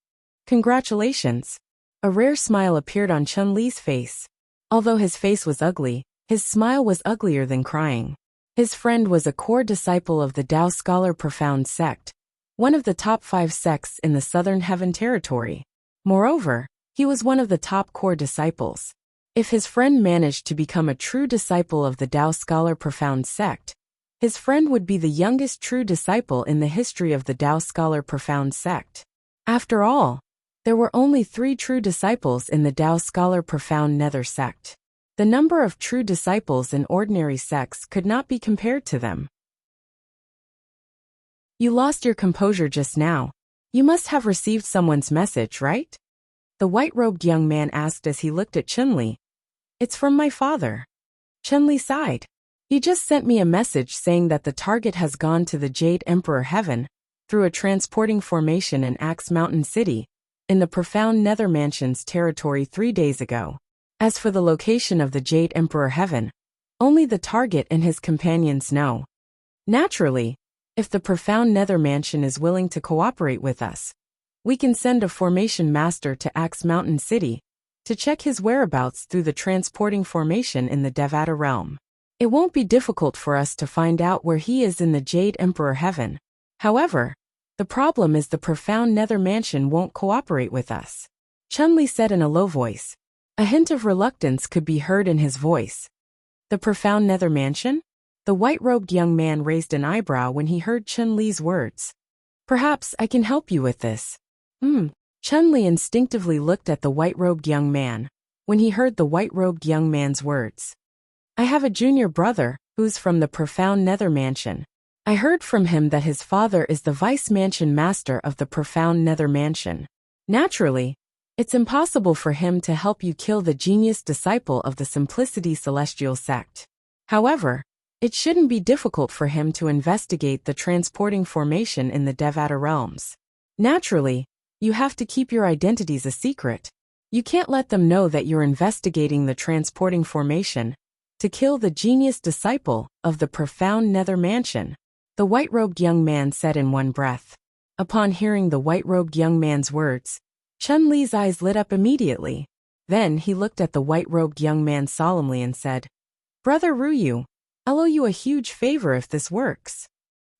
Congratulations. A rare smile appeared on Chun-Li's face. Although his face was ugly, his smile was uglier than crying. His friend was a core disciple of the Tao Scholar Profound Sect, one of the top 5 sects in the Southern Heaven Territory. Moreover, he was one of the top core disciples. If his friend managed to become a true disciple of the Tao Scholar Profound Sect, his friend would be the youngest true disciple in the history of the Tao Scholar Profound Sect. After all, there were only 3 true disciples in the Tao Scholar Profound Nether Sect. The number of true disciples in ordinary sects could not be compared to them. You lost your composure just now. You must have received someone's message, right? The white-robed young man asked as he looked at Chun-Li. It's from my father. Chun-Li sighed. He just sent me a message saying that the target has gone to the Jade Emperor Heaven through a transporting formation in Axe Mountain City, in the profound Nether Mansion's territory 3 days ago. As for the location of the Jade Emperor Heaven, only the target and his companions know. Naturally, if the profound Nether Mansion is willing to cooperate with us, we can send a formation master to Axe Mountain City to check his whereabouts through the transporting formation in the Devata realm. It won't be difficult for us to find out where he is in the Jade Emperor Heaven. However, the problem is the profound Nether Mansion won't cooperate with us. Chun-Li said in a low voice. A hint of reluctance could be heard in his voice. The profound Nether Mansion? The white-robed young man raised an eyebrow when he heard Chun-Li's words. Perhaps I can help you with this. Chun-Li instinctively looked at the white-robed young man when he heard the white-robed young man's words. I have a junior brother who's from the profound Nether Mansion. I heard from him that his father is the vice mansion master of the profound Nether Mansion. Naturally, it's impossible for him to help you kill the genius disciple of the Simplicity Celestial Sect. However, it shouldn't be difficult for him to investigate the transporting formation in the Devata realms. Naturally, you have to keep your identities a secret. You can't let them know that you're investigating the transporting formation to kill the genius disciple of the profound Nether Mansion, the white-robed young man said in one breath. Upon hearing the white-robed young man's words, Chun-Li's eyes lit up immediately. Then he looked at the white-robed young man solemnly and said, Brother Ruyu, I'll owe you a huge favor if this works.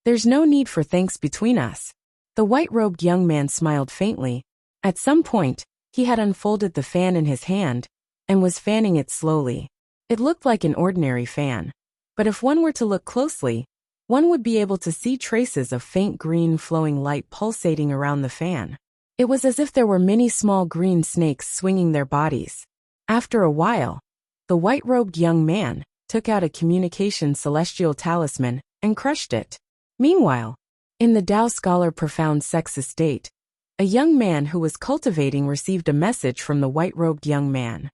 There's no need for thanks between us. The white-robed young man smiled faintly. At some point, he had unfolded the fan in his hand and was fanning it slowly. It looked like an ordinary fan, but if one were to look closely, one would be able to see traces of faint green flowing light pulsating around the fan. It was as if there were many small green snakes swinging their bodies. After a while, the white-robed young man took out a communication celestial talisman and crushed it. Meanwhile, in the Tao Scholar Profound Sex Estate, a young man who was cultivating received a message from the white-robed young man.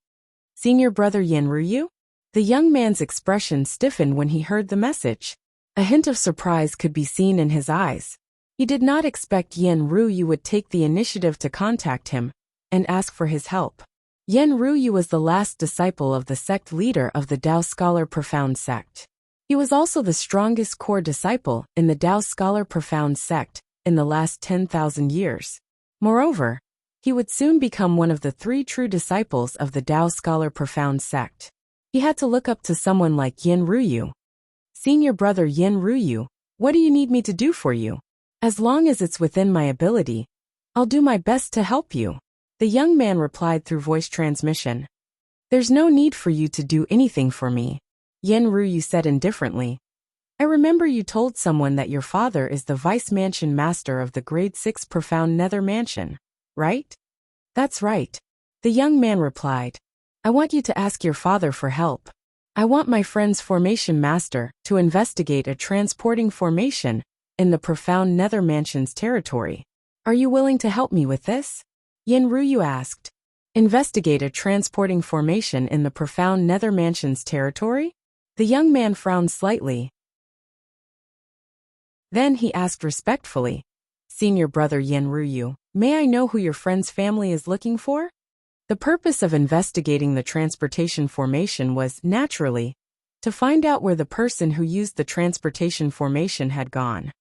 Senior brother Yen Ruyu? The young man's expression stiffened when he heard the message. A hint of surprise could be seen in his eyes. He did not expect Yen Ruyu would take the initiative to contact him and ask for his help. Yen Ruyu was the last disciple of the sect leader of the Tao Scholar Profound Sect. He was also the strongest core disciple in the Tao Scholar Profound Sect in the last 10,000 years. Moreover, he would soon become one of the 3 true disciples of the Tao scholar profound sect. He had to look up to someone like Yin Ruyu. Senior brother Yin Ruyu, what do you need me to do for you? As long as it's within my ability, I'll do my best to help you. The young man replied through voice transmission. There's no need for you to do anything for me, Yin Ruyu said indifferently. I remember you told someone that your father is the vice mansion master of the grade 6 profound nether mansion, right? That's right. The young man replied. I want you to ask your father for help. I want my friend's formation master to investigate a transporting formation in the profound nether mansion's territory. Are you willing to help me with this? Yin Ruyu asked. Investigate a transporting formation in the profound nether mansion's territory? The young man frowned slightly. Then he asked respectfully, Senior brother Yin Ruyu, may I know who your friend's family is looking for? The purpose of investigating the transportation formation was, naturally, to find out where the person who used the transportation formation had gone.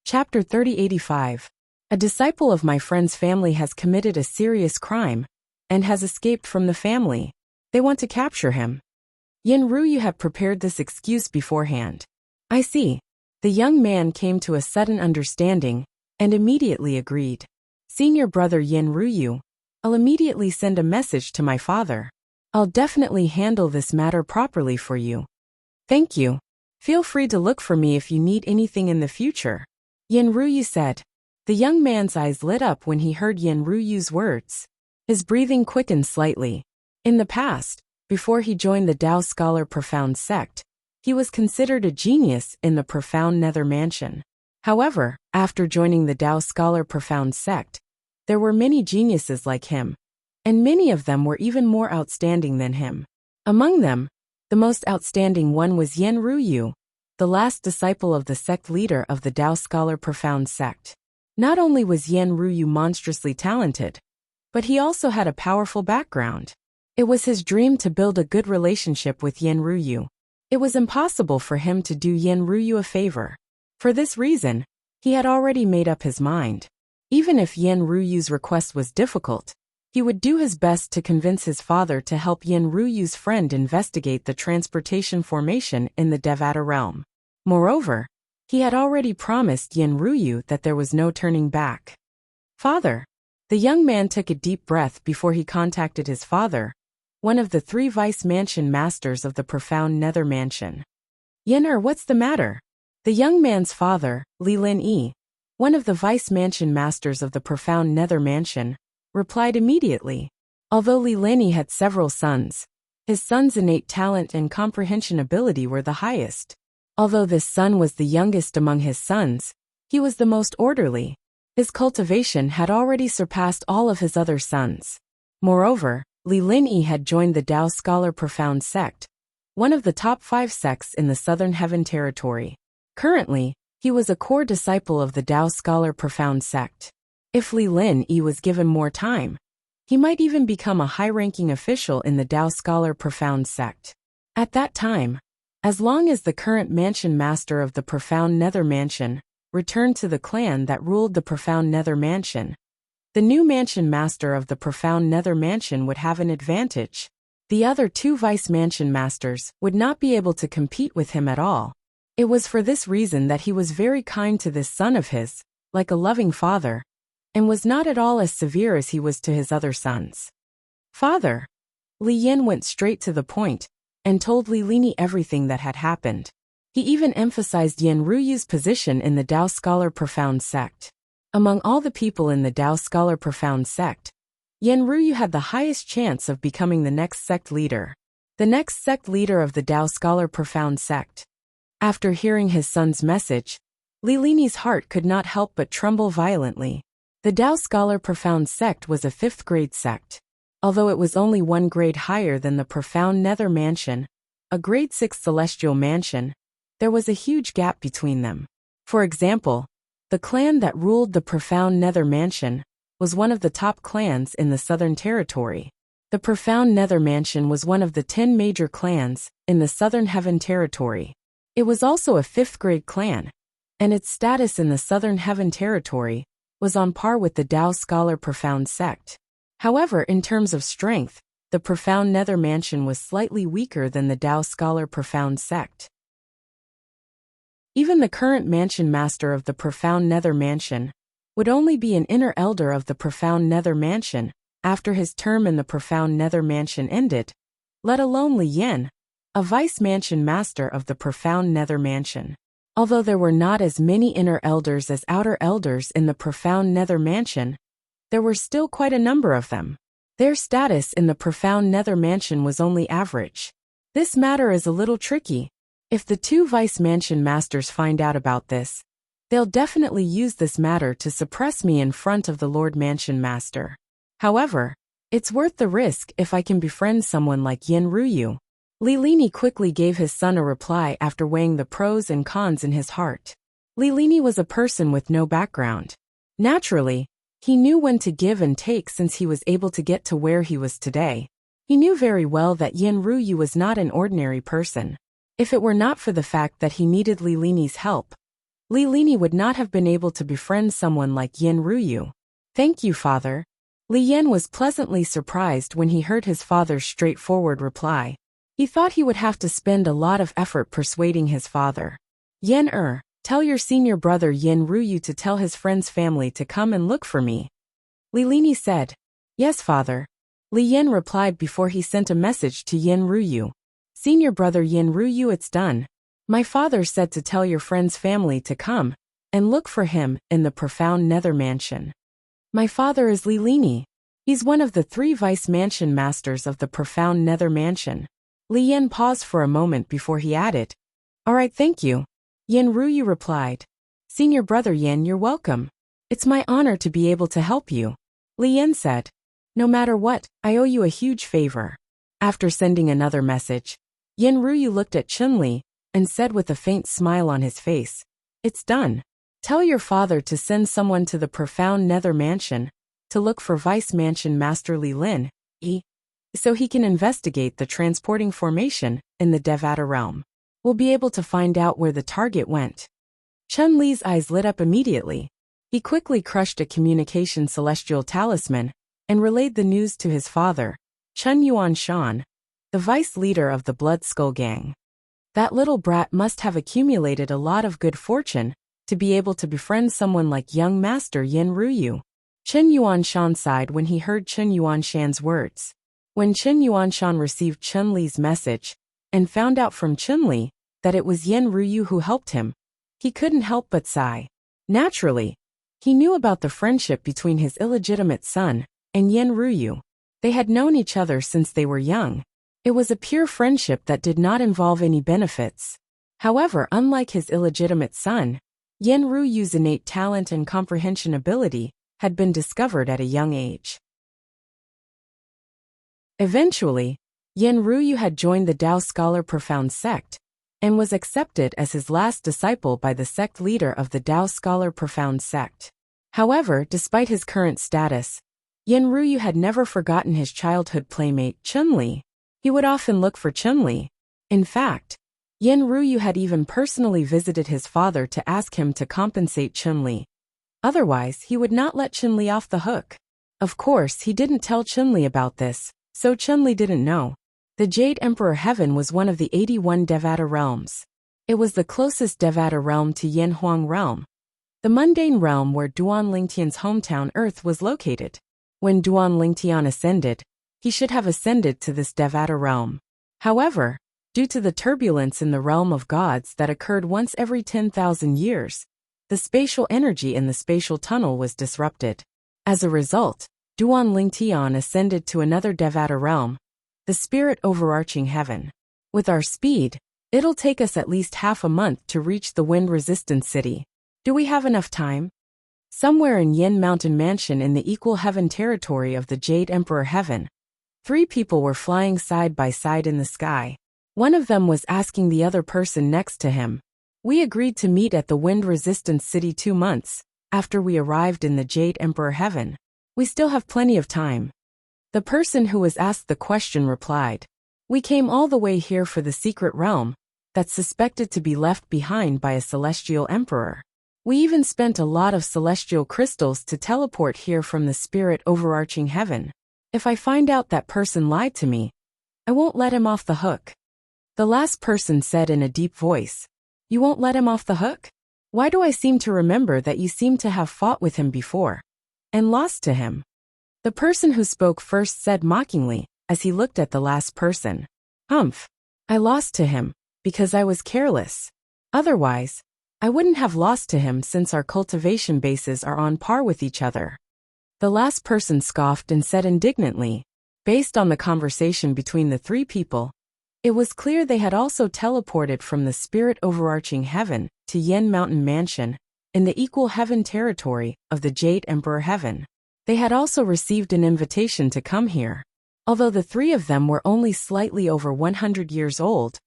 Chapter 3085. A disciple of my friend's family has committed a serious crime and has escaped from the family. They want to capture him. Yin Ruyu had prepared this excuse beforehand. I see. The young man came to a sudden understanding and immediately agreed. Senior brother Yin Ruyu, I'll immediately send a message to my father. I'll definitely handle this matter properly for you. Thank you. Feel free to look for me if you need anything in the future, Yin Ruyu said. The young man's eyes lit up when he heard Yin Ruyu's words. His breathing quickened slightly. In the past, before he joined the Tao scholar profound sect, he was considered a genius in the profound nether mansion. However, after joining the Tao scholar profound sect, there were many geniuses like him, and many of them were even more outstanding than him. Among them, the most outstanding one was Yin Ruyu, the last disciple of the sect leader of the Tao scholar profound sect. Not only was Yin Ruyu monstrously talented, but he also had a powerful background. It was his dream to build a good relationship with Yin Ruyu. It was impossible for him to do Yin Ruyu a favor. For this reason, he had already made up his mind. Even if Yin Ruyu's request was difficult, he would do his best to convince his father to help Yin Ruyu's friend investigate the transportation formation in the Devata realm. Moreover, he had already promised Yin Ruyu that there was no turning back. Father. The young man took a deep breath before he contacted his father, one of the 3 vice mansion masters of the profound nether mansion. Yin what's the matter? The young man's father, Li Lin, one of the vice mansion masters of the profound nether mansion, replied immediately. Although Li Lin had several sons, his son's innate talent and comprehension ability were the highest. Although this son was the youngest among his sons, he was the most orderly. His cultivation had already surpassed all of his other sons. Moreover, Li Lin had joined the Tao scholar profound sect, one of the top 5 sects in the Southern Heaven territory. Currently, he was a core disciple of the Tao scholar profound sect. If Li Lin was given more time, he might even become a high-ranking official in the Tao scholar profound sect. At that time, as long as the current mansion master of the profound nether mansion returned to the clan that ruled the profound nether mansion, the new mansion master of the profound nether mansion would have an advantage. The other 2 vice mansion masters would not be able to compete with him at all. It was for this reason that he was very kind to this son of his, like a loving father, and was not at all as severe as he was to his other sons. Father. Li Yin went straight to the point and told Li Lin everything that had happened. He even emphasized Yin Ruyu's position in the Tao scholar profound sect. Among all the people in the Tao scholar profound sect, Yin Ruyu had the highest chance of becoming the next sect leader. The next sect leader of the Tao scholar profound sect. After hearing his son's message, Li Lin's heart could not help but tremble violently. The Tao scholar profound sect was a 5th grade sect. Although it was only 1 grade higher than the profound nether mansion, a grade 6 celestial mansion, there was a huge gap between them. For example, the clan that ruled the profound nether mansion was one of the top clans in the Southern Territory. The profound nether mansion was one of the 10 major clans in the Southern Heaven Territory. It was also a 5th-grade clan, and its status in the Southern Heaven Territory was on par with the Tao Scholar Profound sect. However, in terms of strength, the Profound Nether Mansion was slightly weaker than the Tao Scholar Profound sect. Even the current Mansion Master of the Profound Nether Mansion would only be an inner elder of the Profound Nether Mansion after his term in the Profound Nether Mansion ended, let alone Li Yin, a Vice Mansion Master of the Profound Nether Mansion. Although there were not as many inner elders as outer elders in the Profound Nether Mansion, there were still quite a number of them. Their status in the Profound Nether Mansion was only average. This matter is a little tricky. If the 2 Vice Mansion Masters find out about this, they'll definitely use this matter to suppress me in front of the Lord Mansion Master. However, it's worth the risk if I can befriend someone like Yin Ruyu. Li Lini quickly gave his son a reply after weighing the pros and cons in his heart. Li Lini was a person with no background. Naturally, he knew when to give and take since he was able to get to where he was today. He knew very well that Yin Ruyu was not an ordinary person. If it were not for the fact that he needed Li Lini's help, Li Lini would not have been able to befriend someone like Yin Ruyu. Thank you, father. Li Yin was pleasantly surprised when he heard his father's straightforward reply. He thought he would have to spend a lot of effort persuading his father. Yin tell your senior brother Yin Ruyu to tell his friend's family to come and look for me. Li Lini said. Yes, father. Li Yin replied before he sent a message to Yin Ruyu. Senior brother Yin Ruyu, it's done. My father said to tell your friend's family to come and look for him in the Profound Nether Mansion. My father is Li Lini. He's one of the 3 Vice Mansion Masters of the Profound Nether Mansion. Li Yin paused for a moment before he added, All right, thank you. Yin Ruyu replied. Senior brother Yin, you're welcome. It's my honor to be able to help you. Li Yin said. No matter what, I owe you a huge favor. After sending another message, Yin Ruyu looked at Chun-Li and said with a faint smile on his face, It's done. Tell your father to send someone to the Profound Nether Mansion to look for Vice Mansion Master Li Lin, so he can investigate the transporting formation in the Devata realm. We'll be able to find out where the target went. Chun-Li's eyes lit up immediately. He quickly crushed a communication celestial talisman and relayed the news to his father, Chun Yuan Shan, the vice leader of the Blood Skull Gang. That little brat must have accumulated a lot of good fortune to be able to befriend someone like young Master Yin Ruyu. Chun Yuan Shan sighed when he heard Chun Yuan Shan's words. When Chun Yuan Shan received Chun-Li's message and found out from Chun-Li that it was Yin Ruyu who helped him, he couldn't help but sigh. Naturally, he knew about the friendship between his illegitimate son and Yin Ruyu. They had known each other since they were young. It was a pure friendship that did not involve any benefits. However, unlike his illegitimate son, Yin Ruyu's innate talent and comprehension ability had been discovered at a young age. Eventually, Yin Ruyu had joined the Tao Scholar Profound sect and was accepted as his last disciple by the sect leader of the Tao Scholar Profound sect. However, despite his current status, Yin Ruyu had never forgotten his childhood playmate Chun-Li. He would often look for Chun-Li. In fact, Yin Ruyu had even personally visited his father to ask him to compensate Chun-Li. Otherwise, he would not let Chun-Li off the hook. Of course, he didn't tell Chun-Li about this, so Chun-Li didn't know. The Jade Emperor Heaven was one of the 81 Devata realms. It was the closest Devata realm to Yin Huang realm, the mundane realm where Duan Lingtian's hometown Earth was located. When Duan Lingtian ascended, he should have ascended to this Devata realm. However, due to the turbulence in the realm of gods that occurred once every 10,000 years, the spatial energy in the spatial tunnel was disrupted. As a result, Duan Lingtian ascended to another Devata realm, the spirit overarching heaven. With our speed, it'll take us at least half a month to reach the wind-resistant city. Do we have enough time? Somewhere in Yin Mountain Mansion in the equal heaven territory of the Jade Emperor Heaven, 3 people were flying side by side in the sky. One of them was asking the other person next to him. We agreed to meet at the wind-resistant city 2 months after we arrived in the Jade Emperor Heaven. We still have plenty of time. The person who was asked the question replied, We came all the way here for the secret realm, that's suspected to be left behind by a celestial emperor. We even spent a lot of celestial crystals to teleport here from the spirit overarching heaven. If I find out that person lied to me, I won't let him off the hook. The last person said in a deep voice. You won't let him off the hook? Why do I seem to remember that you seem to have fought with him before and lost to him? The person who spoke first said mockingly, as he looked at the last person. Humph. I lost to him because I was careless. Otherwise, I wouldn't have lost to him since our cultivation bases are on par with each other. The last person scoffed and said indignantly. Based on the conversation between the three people, it was clear they had also teleported from the spirit overarching heaven to Yin Mountain Mansion in the equal heaven territory of the Jade Emperor Heaven. They had also received an invitation to come here. Although the three of them were only slightly over 100 years old,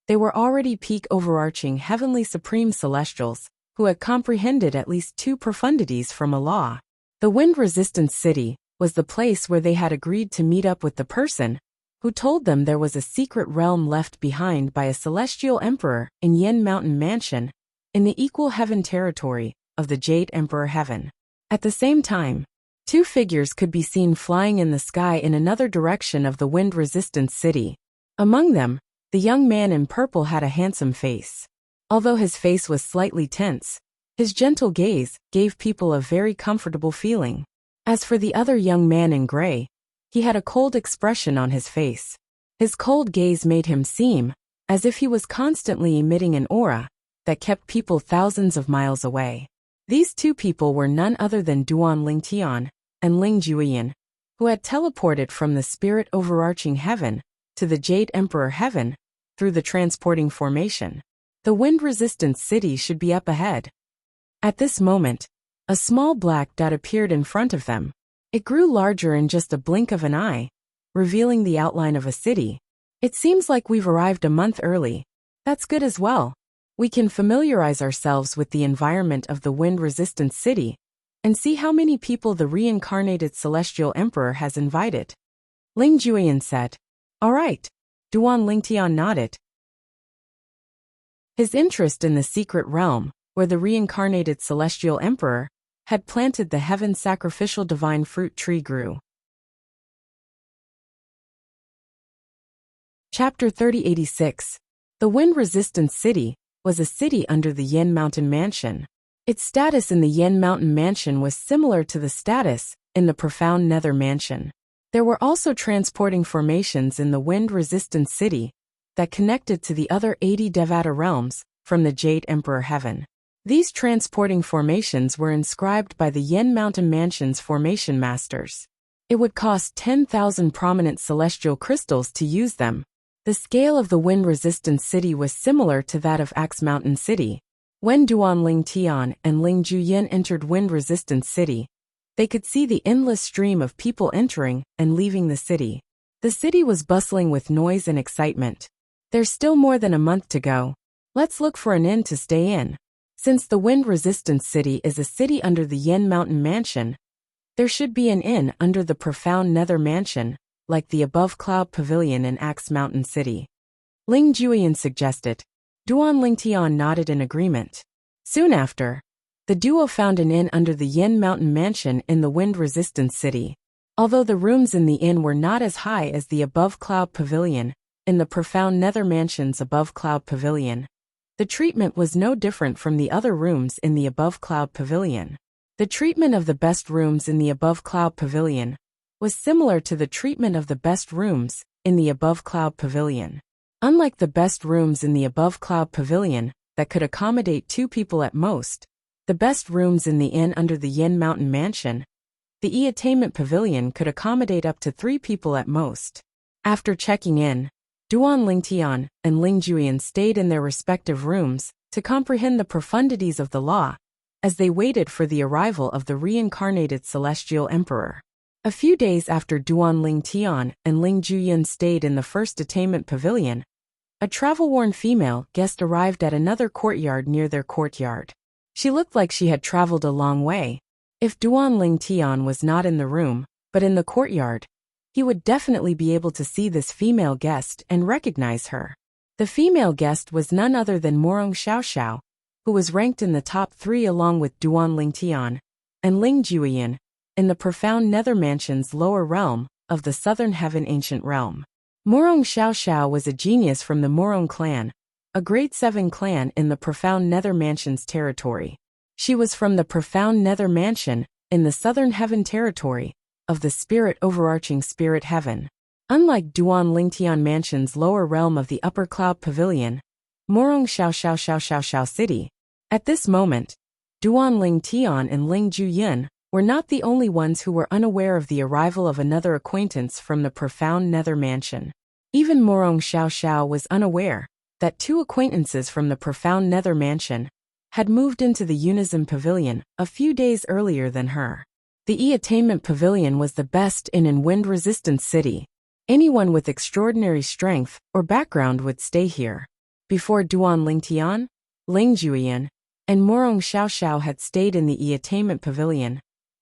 they were already peak overarching heavenly supreme celestials who had comprehended at least two profundities from Allah. The wind-resistant city was the place where they had agreed to meet up with the person who told them there was a secret realm left behind by a celestial emperor in Yin Mountain Mansion in the equal heaven territory of the Jade Emperor Heaven. At the same time, two figures could be seen flying in the sky in another direction of the wind-resistant city. Among them, the young man in purple had a handsome face. Although his face was slightly tense, his gentle gaze gave people a very comfortable feeling. As for the other young man in gray, he had a cold expression on his face. His cold gaze made him seem as if he was constantly emitting an aura that kept people thousands of miles away. These two people were none other than Duan Lingtian and Ling Juyin, who had teleported from the spirit overarching heaven to the Jade Emperor Heaven through the transporting formation. The wind-resistant city should be up ahead. At this moment, a small black dot appeared in front of them. It grew larger in just a blink of an eye, revealing the outline of a city. It seems like we've arrived a month early. That's good as well. We can familiarize ourselves with the environment of the wind-resistant city and see how many people the reincarnated celestial emperor has invited. Ling Juyin said. All right. Duan Lingtian nodded. His interest in the secret realm, where the reincarnated celestial emperor had planted the heaven sacrificial divine fruit tree grew. Chapter 3086. The wind-resistant city was a city under the Yin Mountain Mansion. Its status in the Yin Mountain Mansion was similar to the status in the profound Nether Mansion. There were also transporting formations in the wind-resistant city that connected to the other 80 Devata realms from the Jade Emperor Heaven. These transporting formations were inscribed by the Yin Mountain Mansion's formation masters. It would cost 10,000 prominent celestial crystals to use them. The scale of the wind-resistant city was similar to that of Axe Mountain City. When Duan Lingtian and Ling Juyin entered wind-resistant city, they could see the endless stream of people entering and leaving the city. The city was bustling with noise and excitement. There's still more than a month to go. Let's look for an inn to stay in. Since the wind-resistant city is a city under the Yin Mountain Mansion, there should be an inn under the profound Nether Mansion, like the above cloud pavilion in Axe Mountain City. Ling Juyin suggested. Duan Lingtian nodded in agreement. Soon after, the duo found an inn under the Yin Mountain Mansion in the wind-resistant city. Although the rooms in the inn were not as high as the above cloud pavilion in the profound Nether Mansion's above cloud pavilion, the treatment was no different from the other rooms in the above cloud pavilion. The treatment of the best rooms in the above cloud pavilion was similar to the treatment of the best rooms in the above cloud pavilion. Unlike the best rooms in the above cloud pavilion that could accommodate 2 people at most, the best rooms in the inn under the Yin Mountain Mansion, the E-Attainment Pavilion could accommodate up to 3 people at most. After checking in, Duan Lingtian and Ling Juyin stayed in their respective rooms to comprehend the profundities of the law as they waited for the arrival of the reincarnated celestial emperor. A few days after Duan Lingtian and Ling Juyin stayed in the first attainment pavilion, a travel-worn female guest arrived at another courtyard near their courtyard. She looked like she had traveled a long way. If Duan Lingtian was not in the room, but in the courtyard, he would definitely be able to see this female guest and recognize her. The The female guest was none other than Morong Xiaoxiao, who was ranked in the top 3 along with Duan Lingtian and Ling Juyin in the profound nether mansion's lower realm of the southern heaven ancient realm. Morong Xiaoxiao was a genius from the Morong clan, a grade 7 clan in the profound nether mansion's territory. She was from the profound nether mansion in the southern heaven territory of the spirit overarching spirit heaven. Unlike Duan Lingtian mansion's lower realm of the upper cloud pavilion, Morong Xiao city. At this moment, Duan Lingtian and Ling Juyin were not the only ones who were unaware of the arrival of another acquaintance from the profound nether mansion. Even Morong Xiaoxiao was unaware that 2 acquaintances from the profound nether mansion had moved into the Unison Pavilion a few days earlier than her. The E-Attainment Pavilion was the best in wind-resistant city. Anyone with extraordinary strength or background would stay here. Before Duan Lingtian, Ling Juyin, and Morong Xiaoxiao had stayed in the E-Attainment Pavilion,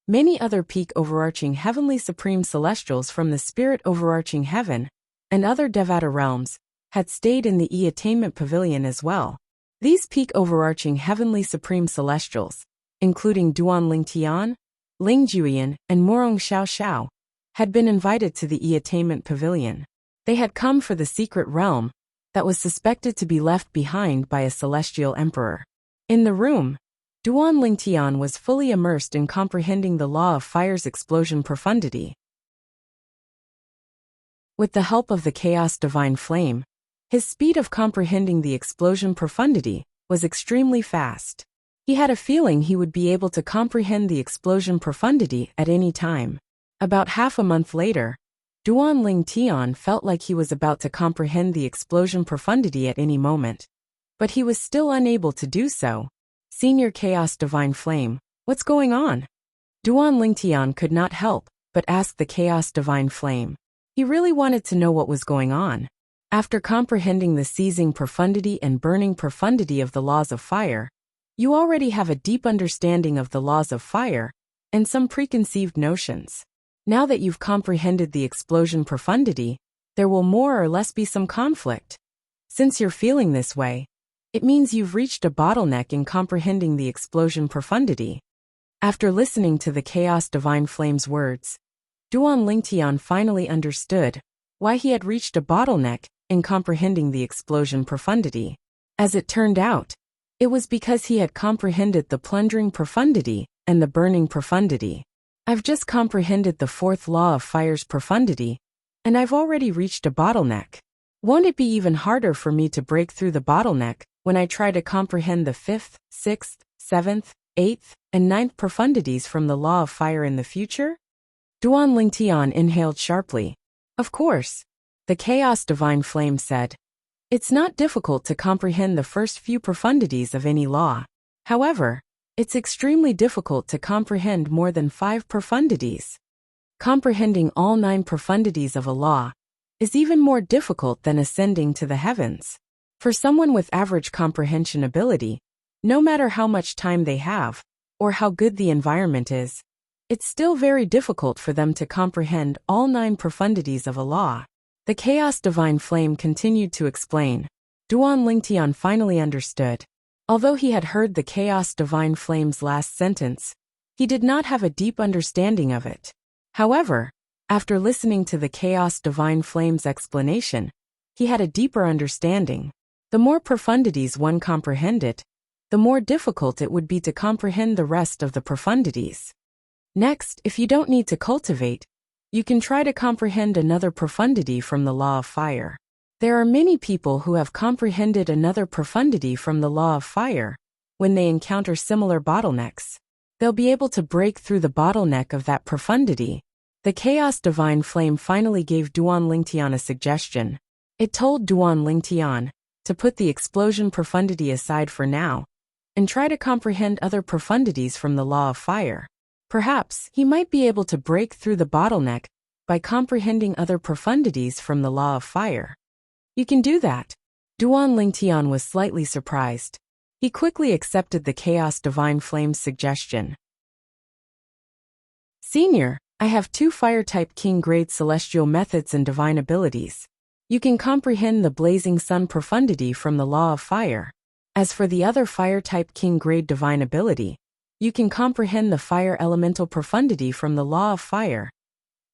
many other peak overarching heavenly supreme celestials from the spirit overarching heaven and other Devata realms had stayed in the E-Attainment Pavilion as well. These peak overarching heavenly supreme celestials, including Duan Lingtian, Ling Juyin, and Morong Xiaoxiao, had been invited to the E-Attainment Pavilion. They had come for the secret realm that was suspected to be left behind by a celestial emperor. In the room, Duan Lingtian was fully immersed in comprehending the law of fire's explosion profundity. With the help of the chaos divine flame, his speed of comprehending the explosion profundity was extremely fast. He had a feeling he would be able to comprehend the explosion profundity at any time. About half a month later, Duan Lingtian felt like he was about to comprehend the explosion profundity at any moment. But he was still unable to do so. Senior Chaos Divine Flame, what's going on? Duan Lingtian could not help but ask the Chaos Divine Flame. He really wanted to know what was going on. After comprehending the seizing profundity and burning profundity of the laws of fire, you already have a deep understanding of the laws of fire and some preconceived notions. Now that you've comprehended the explosion profundity, there will more or less be some conflict. Since you're feeling this way, it means you've reached a bottleneck in comprehending the explosion profundity. After listening to the Chaos Divine Flame's words, Duan Lingtian finally understood why he had reached a bottleneck in comprehending the explosion profundity. As it turned out, it was because he had comprehended the plundering profundity and the burning profundity. I've just comprehended the 4th law of fire's profundity, and I've already reached a bottleneck. Won't it be even harder for me to break through the bottleneck when I try to comprehend the 5th, 6th, 7th, 8th, and 9th profundities from the law of fire in the future? Duan Lingtian inhaled sharply. Of course, the Chaos Divine Flame said. It's not difficult to comprehend the first few profundities of any law. However, it's extremely difficult to comprehend more than 5 profundities. Comprehending all 9 profundities of a law is even more difficult than ascending to the heavens. For someone with average comprehension ability, no matter how much time they have, or how good the environment is, it's still very difficult for them to comprehend all 9 profundities of a law. The Chaos Divine Flame continued to explain. Duan Lingtian finally understood. Although he had heard the Chaos Divine Flame's last sentence, he did not have a deep understanding of it. However, after listening to the Chaos Divine Flame's explanation, he had a deeper understanding. The more profundities one comprehended, the more difficult it would be to comprehend the rest of the profundities. Next, if you don't need to cultivate, you can try to comprehend another profundity from the law of fire. There are many people who have comprehended another profundity from the law of fire. When they encounter similar bottlenecks, they'll be able to break through the bottleneck of that profundity. The Chaos Divine Flame finally gave Duan Lingtian a suggestion. It told Duan Lingtian to put the explosion profundity aside for now and try to comprehend other profundities from the law of fire. Perhaps he might be able to break through the bottleneck by comprehending other profundities from the law of fire. You can do that. Duan Lingtian was slightly surprised. He quickly accepted the Chaos Divine Flame's suggestion. Senior, I have 2 fire-type king-grade celestial methods and divine abilities. You can comprehend the blazing sun profundity from the law of fire. As for the other fire-type king-grade divine ability, you can comprehend the fire elemental profundity from the law of fire.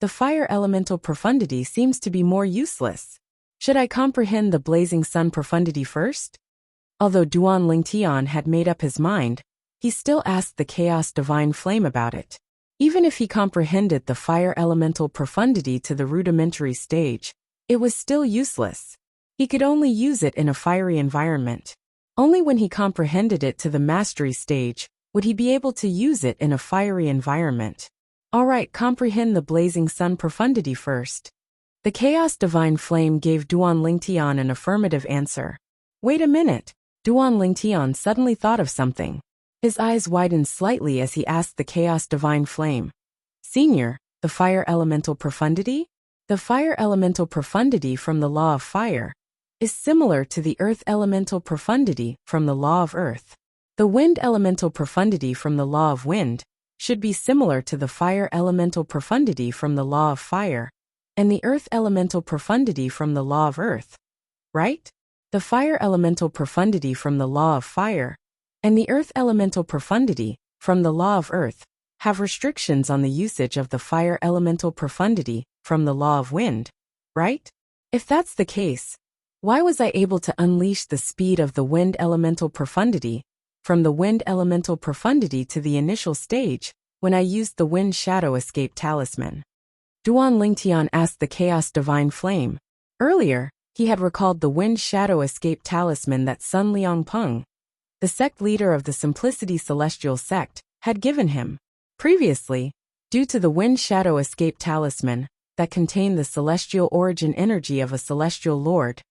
The fire elemental profundity seems to be more useless. Should I comprehend the blazing sun profundity first? Although Duan Lingtian had made up his mind, he still asked the chaos divine flame about it. Even if he comprehended the fire elemental profundity to the rudimentary stage, it was still useless. He could only use it in a fiery environment. Only when he comprehended it to the mastery stage would he be able to use it in a fiery environment. Alright, comprehend the blazing sun profundity first. The chaos divine flame gave Duan Lingtian an affirmative answer. Wait a minute. Duan Lingtian suddenly thought of something. His eyes widened slightly as he asked the chaos divine flame. Senior, the fire elemental profundity? The fire elemental profundity from the law of fire is similar to the earth elemental profundity from the law of earth. The wind elemental profundity from the law of wind should be similar to the fire elemental profundity from the law of fire, and the earth elemental profundity from the law of earth, right? The fire elemental profundity from the law of fire and the earth elemental profundity from the law of earth have restrictions on the usage of the fire elemental profundity from the law of wind, right? If that's the case, why was I able to unleash the speed of the wind elemental profundity from the wind elemental profundity to the initial stage when I used the wind shadow escape talisman? Duan Lingtian asked the chaos divine flame. Earlier, he had recalled the wind shadow escape talisman that Sun Liangpeng, the sect leader of the Simplicity Celestial sect, had given him. Previously, due to the wind shadow escape talisman that contained the celestial origin energy of a celestial lord,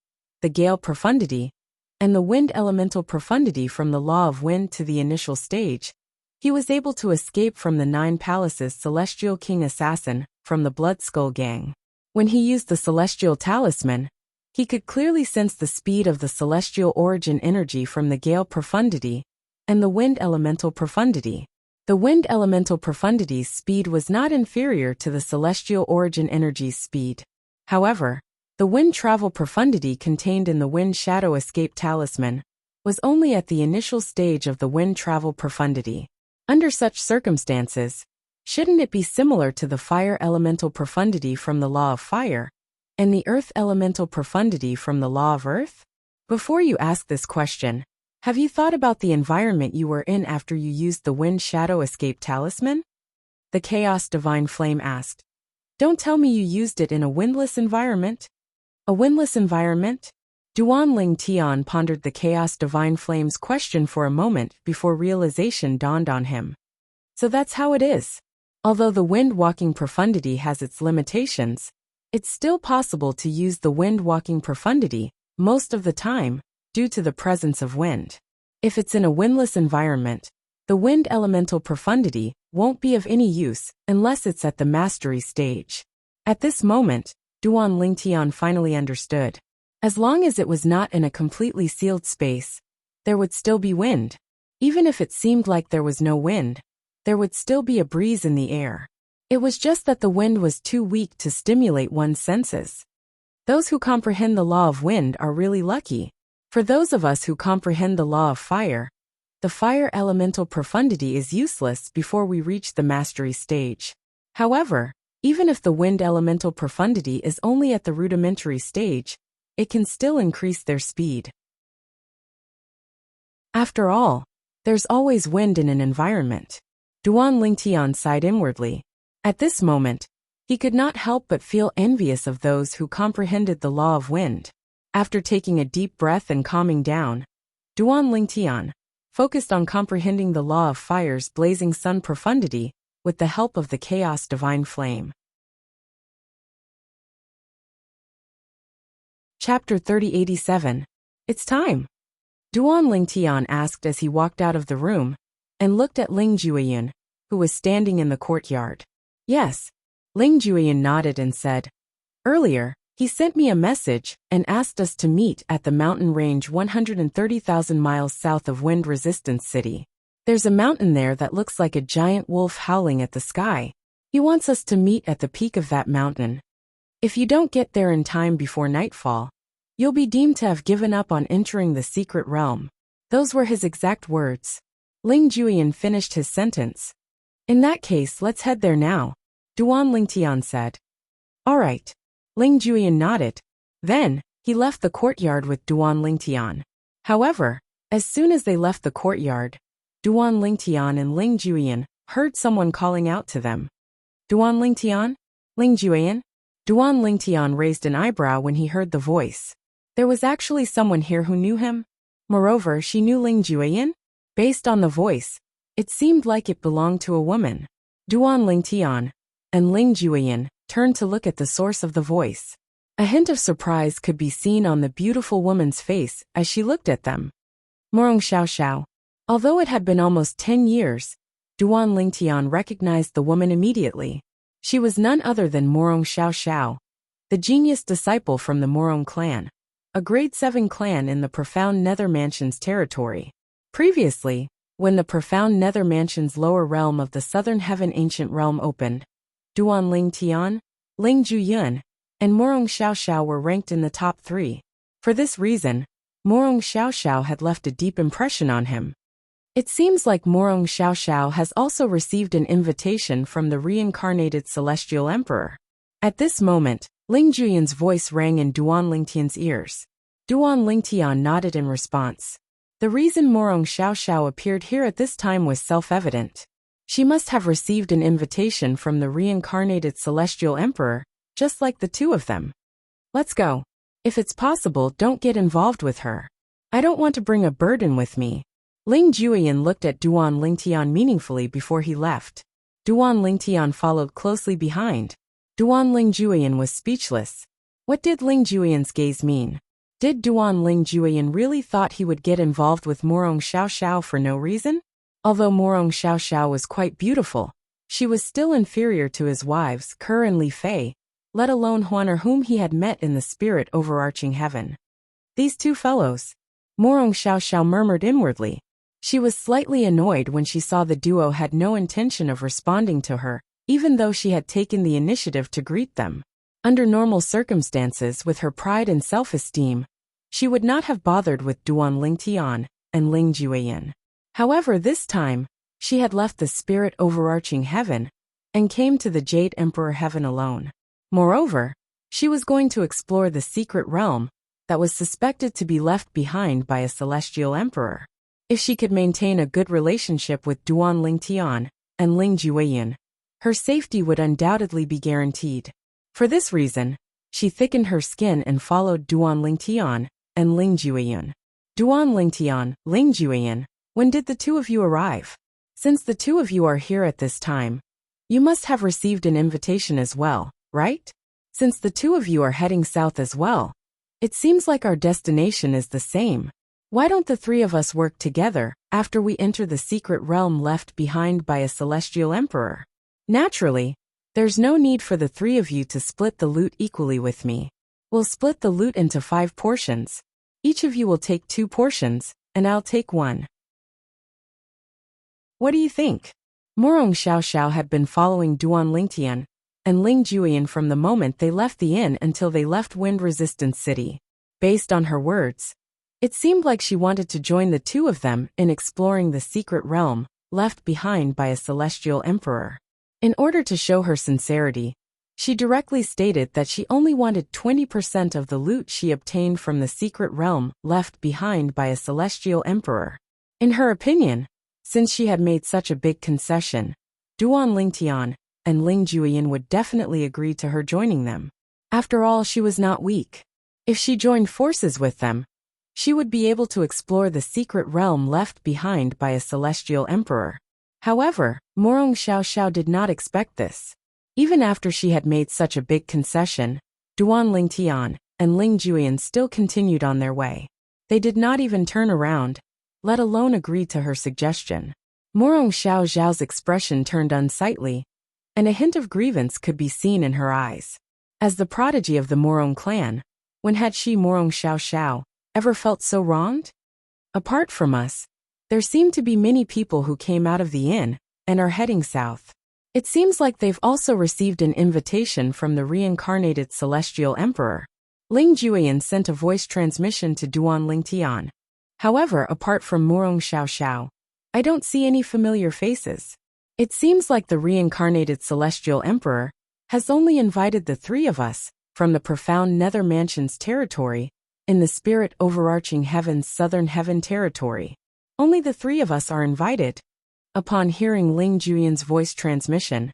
the gale profundity, and the wind elemental profundity from the law of wind to the initial stage, he was able to escape from the 9 palaces celestial king assassin from the Blood Skull gang. When he used the celestial talisman, he could clearly sense the speed of the celestial origin energy from the gale profundity and the wind elemental profundity. The wind elemental profundity's speed was not inferior to the celestial origin energy's speed. However, the wind travel profundity contained in the wind shadow escape talisman was only at the initial stage of the wind travel profundity. Under such circumstances, shouldn't it be similar to the fire elemental profundity from the law of fire and the earth elemental profundity from the law of earth? Before you ask this question, have you thought about the environment you were in after you used the wind shadow escape talisman? The chaos divine flame asked. Don't tell me you used it in a windless environment. A windless environment? Duan Lingtian pondered the chaos divine flame's question for a moment before realization dawned on him. So that's how it is. Although the wind-walking profundity has its limitations, it's still possible to use the wind-walking profundity most of the time due to the presence of wind. If it's in a windless environment, the wind elemental profundity won't be of any use unless it's at the mastery stage. At this moment, Duan Lingtian finally understood. As long as it was not in a completely sealed space, there would still be wind. Even if it seemed like there was no wind, there would still be a breeze in the air. It was just that the wind was too weak to stimulate one's senses. Those who comprehend the law of wind are really lucky. For those of us who comprehend the law of fire, the fire elemental profundity is useless before we reach the mastery stage. However, even if the wind elemental profundity is only at the rudimentary stage, it can still increase their speed. After all, there's always wind in an environment. Duan Lingtian sighed inwardly. At this moment, he could not help but feel envious of those who comprehended the law of wind. After taking a deep breath and calming down, Duan Lingtian focused on comprehending the law of fire's blazing sun profundity with the help of the chaos divine flame. Chapter 3087. It's time. Duan Lingtian asked as he walked out of the room and looked at Ling Jueyun, who was standing in the courtyard. Yes. Ling Jueyun nodded and said, Earlier, he sent me a message and asked us to meet at the mountain range 130,000 miles south of Wind Resistance City. There's a mountain there that looks like a giant wolf howling at the sky. He wants us to meet at the peak of that mountain. If you don't get there in time before nightfall, you'll be deemed to have given up on entering the secret realm. Those were his exact words. Ling Juyin finished his sentence. In that case, let's head there now, Duan Lingtian said. All right. Ling Juyin nodded. Then, he left the courtyard with Duan Lingtian. However, as soon as they left the courtyard, Duan Lingtian and Ling Juyin heard someone calling out to them. Duan Lingtian? Ling Juyin? Duan Lingtian raised an eyebrow when he heard the voice. There was actually someone here who knew him. Moreover, she knew Ling Juyin. Based on the voice, it seemed like it belonged to a woman. Duan Lingtian and Ling Juyin turned to look at the source of the voice. A hint of surprise could be seen on the beautiful woman's face as she looked at them. Morong Xiao Xiao. Although it had been almost 10 years, Duan Lingtian recognized the woman immediately. She was none other than Morong Xiao Xiao, the genius disciple from the Morong clan, a grade 7 clan in the Profound Nether Mansion's territory. Previously, when the Profound Nether Mansion's lower realm of the Southern Heaven Ancient Realm opened, Duan Lingtian, Ling Juyun, and Morong Xiao Xiao were ranked in the top 3. For this reason, Morong Xiao Xiao had left a deep impression on him. It seems like Morong Xiao Xiao has also received an invitation from the reincarnated Celestial Emperor. At this moment, Ling Juyun's voice rang in Duan Lingtian's ears. Duan Lingtian nodded in response. The reason Morong Xiao Xiao appeared here at this time was self-evident. She must have received an invitation from the reincarnated Celestial Emperor, just like the two of them. Let's go. If it's possible, don't get involved with her. I don't want to bring a burden with me. Ling Juyin looked at Duan Lingtian meaningfully before he left. Duan Lingtian followed closely behind. Duan Ling Juyin was speechless. What did Ling Juyin's gaze mean? Did Duan Ling Juyin really thought he would get involved with Morong Xiao Xiao for no reason? Although Morong Xiao Xiao was quite beautiful, she was still inferior to his wives, Ker and Li Fei, let alone Huaner, whom he had met in the spirit overarching heaven. These two fellows, Morong Xiao Xiao murmured inwardly. She was slightly annoyed when she saw the duo had no intention of responding to her, even though she had taken the initiative to greet them. Under normal circumstances, with her pride and self-esteem, she would not have bothered with Duan Lingtian and Ling Juyin. However, this time, she had left the spirit overarching heaven and came to the Jade Emperor heaven alone. Moreover, she was going to explore the secret realm that was suspected to be left behind by a celestial emperor. If she could maintain a good relationship with Duan Lingtian and Ling Juyin, her safety would undoubtedly be guaranteed. For this reason, she thickened her skin and followed Duan Lingtian and Ling Juyin. Duan Lingtian, Ling Juyin, when did the two of you arrive? Since the two of you are here at this time, you must have received an invitation as well, right? Since the two of you are heading south as well, it seems like our destination is the same. Why don't the three of us work together after we enter the secret realm left behind by a celestial emperor? Naturally, there's no need for the three of you to split the loot equally with me. We'll split the loot into 5 portions. Each of you will take 2 portions, and I'll take 1. What do you think? Morong Xiao Xiao had been following Duan Lingtian and Ling Juyin from the moment they left the inn until they left Wind Resistant City. Based on her words, it seemed like she wanted to join the two of them in exploring the secret realm left behind by a celestial emperor. In order to show her sincerity, she directly stated that she only wanted 20% of the loot she obtained from the secret realm left behind by a celestial emperor. In her opinion, since she had made such a big concession, Duan Lingtian and Ling Juyin would definitely agree to her joining them. After all, she was not weak. If she joined forces with them, she would be able to explore the secret realm left behind by a celestial emperor. However, Morong Xiao Xiao did not expect this. Even after she had made such a big concession, Duan Lingtian and Ling Juyin still continued on their way. They did not even turn around, let alone agree to her suggestion. Morong Xiao Xiao's expression turned unsightly, and a hint of grievance could be seen in her eyes. As the prodigy of the Morong clan, when had she, Morong Xiao Xiao, ever felt so wronged? Apart from us, there seemed to be many people who came out of the inn and are heading south. It seems like they've also received an invitation from the reincarnated celestial emperor. Ling Juyan sent a voice transmission to Duan Lingtian. However, apart from Murong Xiao, I don't see any familiar faces. It seems like the reincarnated celestial emperor has only invited the three of us from the profound nether mansion's territory in the spirit overarching heaven's southern heaven territory. Only the three of us are invited. Upon hearing Ling Juyan's voice transmission,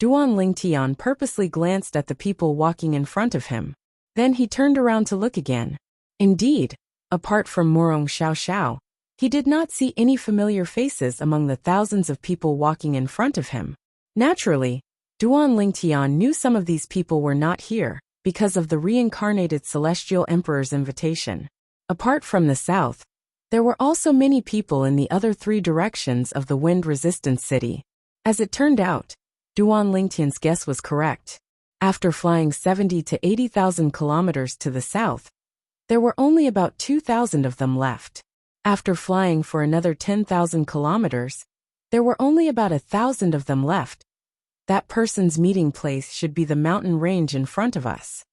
Duan Lingtian purposely glanced at the people walking in front of him. Then he turned around to look again. Indeed, apart from Murong Xiao, he did not see any familiar faces among the thousands of people walking in front of him. Naturally, Duan Lingtian knew some of these people were not here because of the reincarnated celestial emperor's invitation. Apart from the south, there were also many people in the other three directions of the wind-resistant city. As it turned out, Duan Lingtian's guess was correct. After flying 70 to 80,000 kilometers to the south, there were only about 2,000 of them left. After flying for another 10,000 kilometers, there were only about 1,000 of them left. That person's meeting place should be the mountain range in front of us.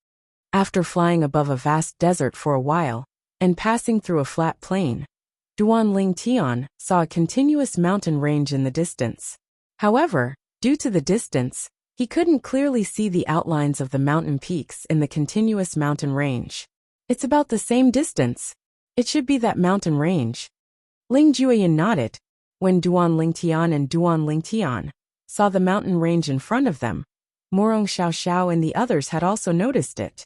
After flying above a vast desert for a while, and passing through a flat plain, Duan Lingtian saw a continuous mountain range in the distance. However, due to the distance, he couldn't clearly see the outlines of the mountain peaks in the continuous mountain range. It's about the same distance. It should be that mountain range. Ling Juyan nodded. When Duan Lingtian and Duan Lingtian saw the mountain range in front of them, Murong Xiao and the others had also noticed it.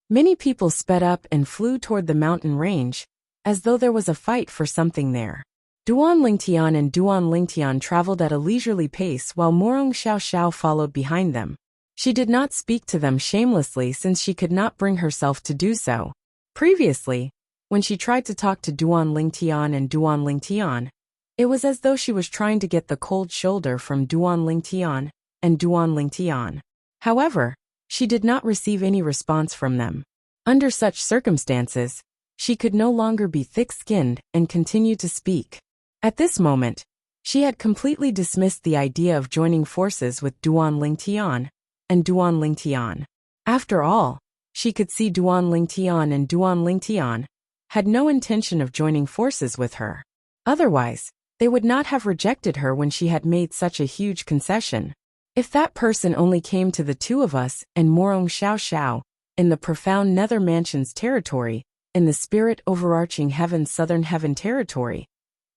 Many people sped up and flew toward the mountain range, as though there was a fight for something there. Duan Lingtian and Duan Lingtian traveled at a leisurely pace while Murong Xiao followed behind them. She did not speak to them shamelessly since she could not bring herself to do so. Previously, when she tried to talk to Duan Lingtian and Duan Lingtian, it was as though she was trying to get the cold shoulder from Duan Lingtian and Duan Lingtian. However, she did not receive any response from them. Under such circumstances, she could no longer be thick-skinned and continue to speak. At this moment, she had completely dismissed the idea of joining forces with Duan Lingtian and Duan Lingtian. After all, she could see Duan Lingtian and Duan Lingtian had no intention of joining forces with her. Otherwise, they would not have rejected her when she had made such a huge concession. If that person only came to the two of us and Murong Xiao in the profound nether mansion's territory, in the spirit overarching heaven's southern heaven territory,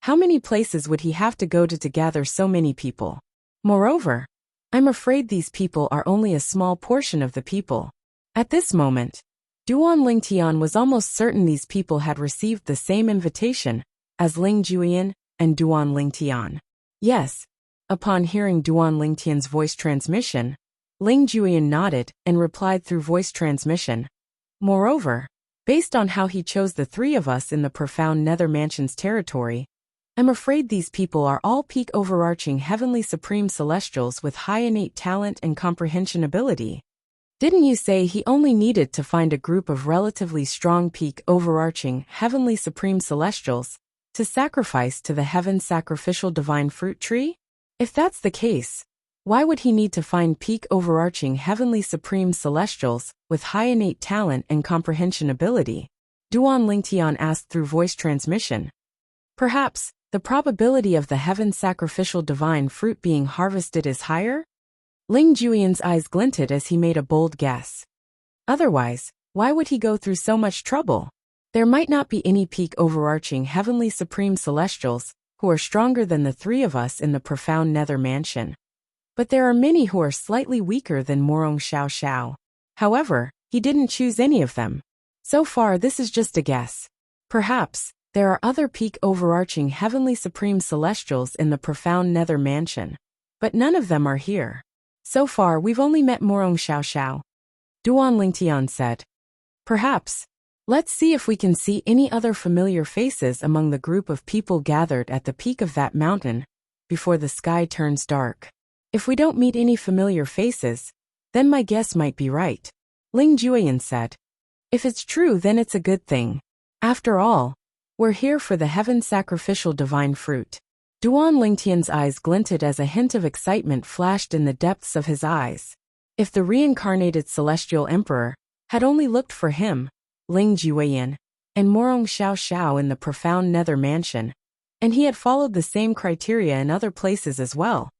how many places would he have to go to gather so many people? Moreover, I'm afraid these people are only a small portion of the people. At this moment, Duan Lingtian was almost certain these people had received the same invitation as Ling Juyan and Duan Lingtian. Yes. Upon hearing Duan Lingtian's voice transmission, Ling Juyan nodded and replied through voice transmission. Moreover, based on how he chose the three of us in the profound nether mansion's territory, I'm afraid these people are all peak overarching heavenly supreme celestials with high innate talent and comprehension ability. Didn't you say he only needed to find a group of relatively strong peak overarching heavenly supreme celestials to sacrifice to the heaven sacrificial divine fruit tree? If that's the case, why would he need to find peak overarching heavenly supreme celestials with high innate talent and comprehension ability? Duan Lingtian asked through voice transmission. Perhaps the probability of the heaven sacrificial divine fruit being harvested is higher? Ling Juyan's eyes glinted as he made a bold guess. Otherwise, why would he go through so much trouble? There might not be any peak overarching heavenly supreme celestials who are stronger than the three of us in the profound nether mansion. But there are many who are slightly weaker than Murong Xiao. However, he didn't choose any of them. So far this is just a guess. Perhaps there are other peak overarching heavenly supreme celestials in the profound nether mansion. But none of them are here. So far we've only met Murong Xiao. Duan Lingtian said. Perhaps. Let's see if we can see any other familiar faces among the group of people gathered at the peak of that mountain before the sky turns dark. If we don't meet any familiar faces, then my guess might be right. Ling Juyan said. If it's true, then it's a good thing. After all, we're here for the heaven sacrificial divine fruit. Duan Lingtian's eyes glinted as a hint of excitement flashed in the depths of his eyes. If the reincarnated celestial emperor had only looked for him, Ling Jueyan, and Morong Xiao Xiao in the profound nether mansion, and he had followed the same criteria in other places as well,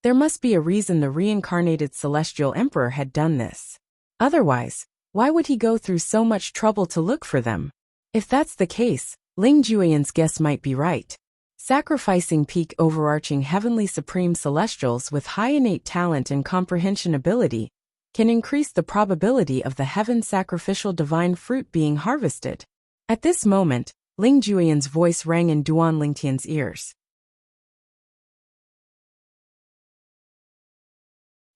there must be a reason the reincarnated celestial emperor had done this. Otherwise, why would he go through so much trouble to look for them? If that's the case, Ling Jueyan's guess might be right. Sacrificing peak overarching heavenly supreme celestials with high innate talent and comprehension ability can increase the probability of the heaven sacrificial divine fruit being harvested. At this moment, Ling Jueyan's voice rang in Duan Lingtian's ears.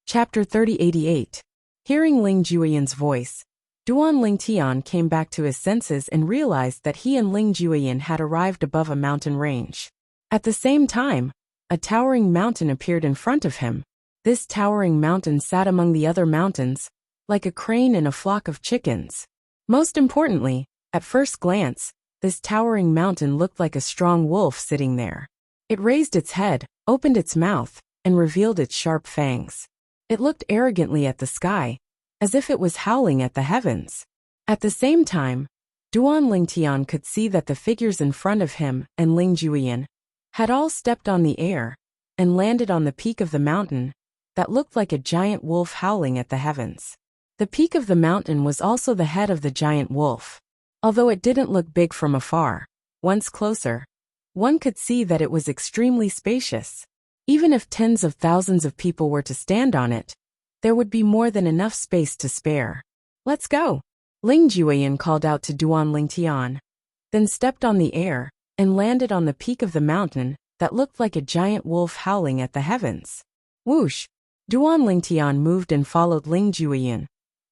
Chapter 3088. Hearing Ling Jueyan's voice, Duan Lingtian came back to his senses and realized that he and Ling Jueyan had arrived above a mountain range. At the same time, a towering mountain appeared in front of him. This towering mountain sat among the other mountains, like a crane in a flock of chickens. Most importantly, at first glance, this towering mountain looked like a strong wolf sitting there. It raised its head, opened its mouth, and revealed its sharp fangs. It looked arrogantly at the sky, as if it was howling at the heavens. At the same time, Duan Lingtian could see that the figures in front of him and Ling Jueyan had all stepped on the air and landed on the peak of the mountain that looked like a giant wolf howling at the heavens. The peak of the mountain was also the head of the giant wolf. Although it didn't look big from afar, once closer, one could see that it was extremely spacious. Even if tens of thousands of people were to stand on it, there would be more than enough space to spare. Let's go! Ling Jueyan called out to Duan Lingtian, then stepped on the air and landed on the peak of the mountain that looked like a giant wolf howling at the heavens. Whoosh! Duan Lingtian moved and followed Ling Jueyan,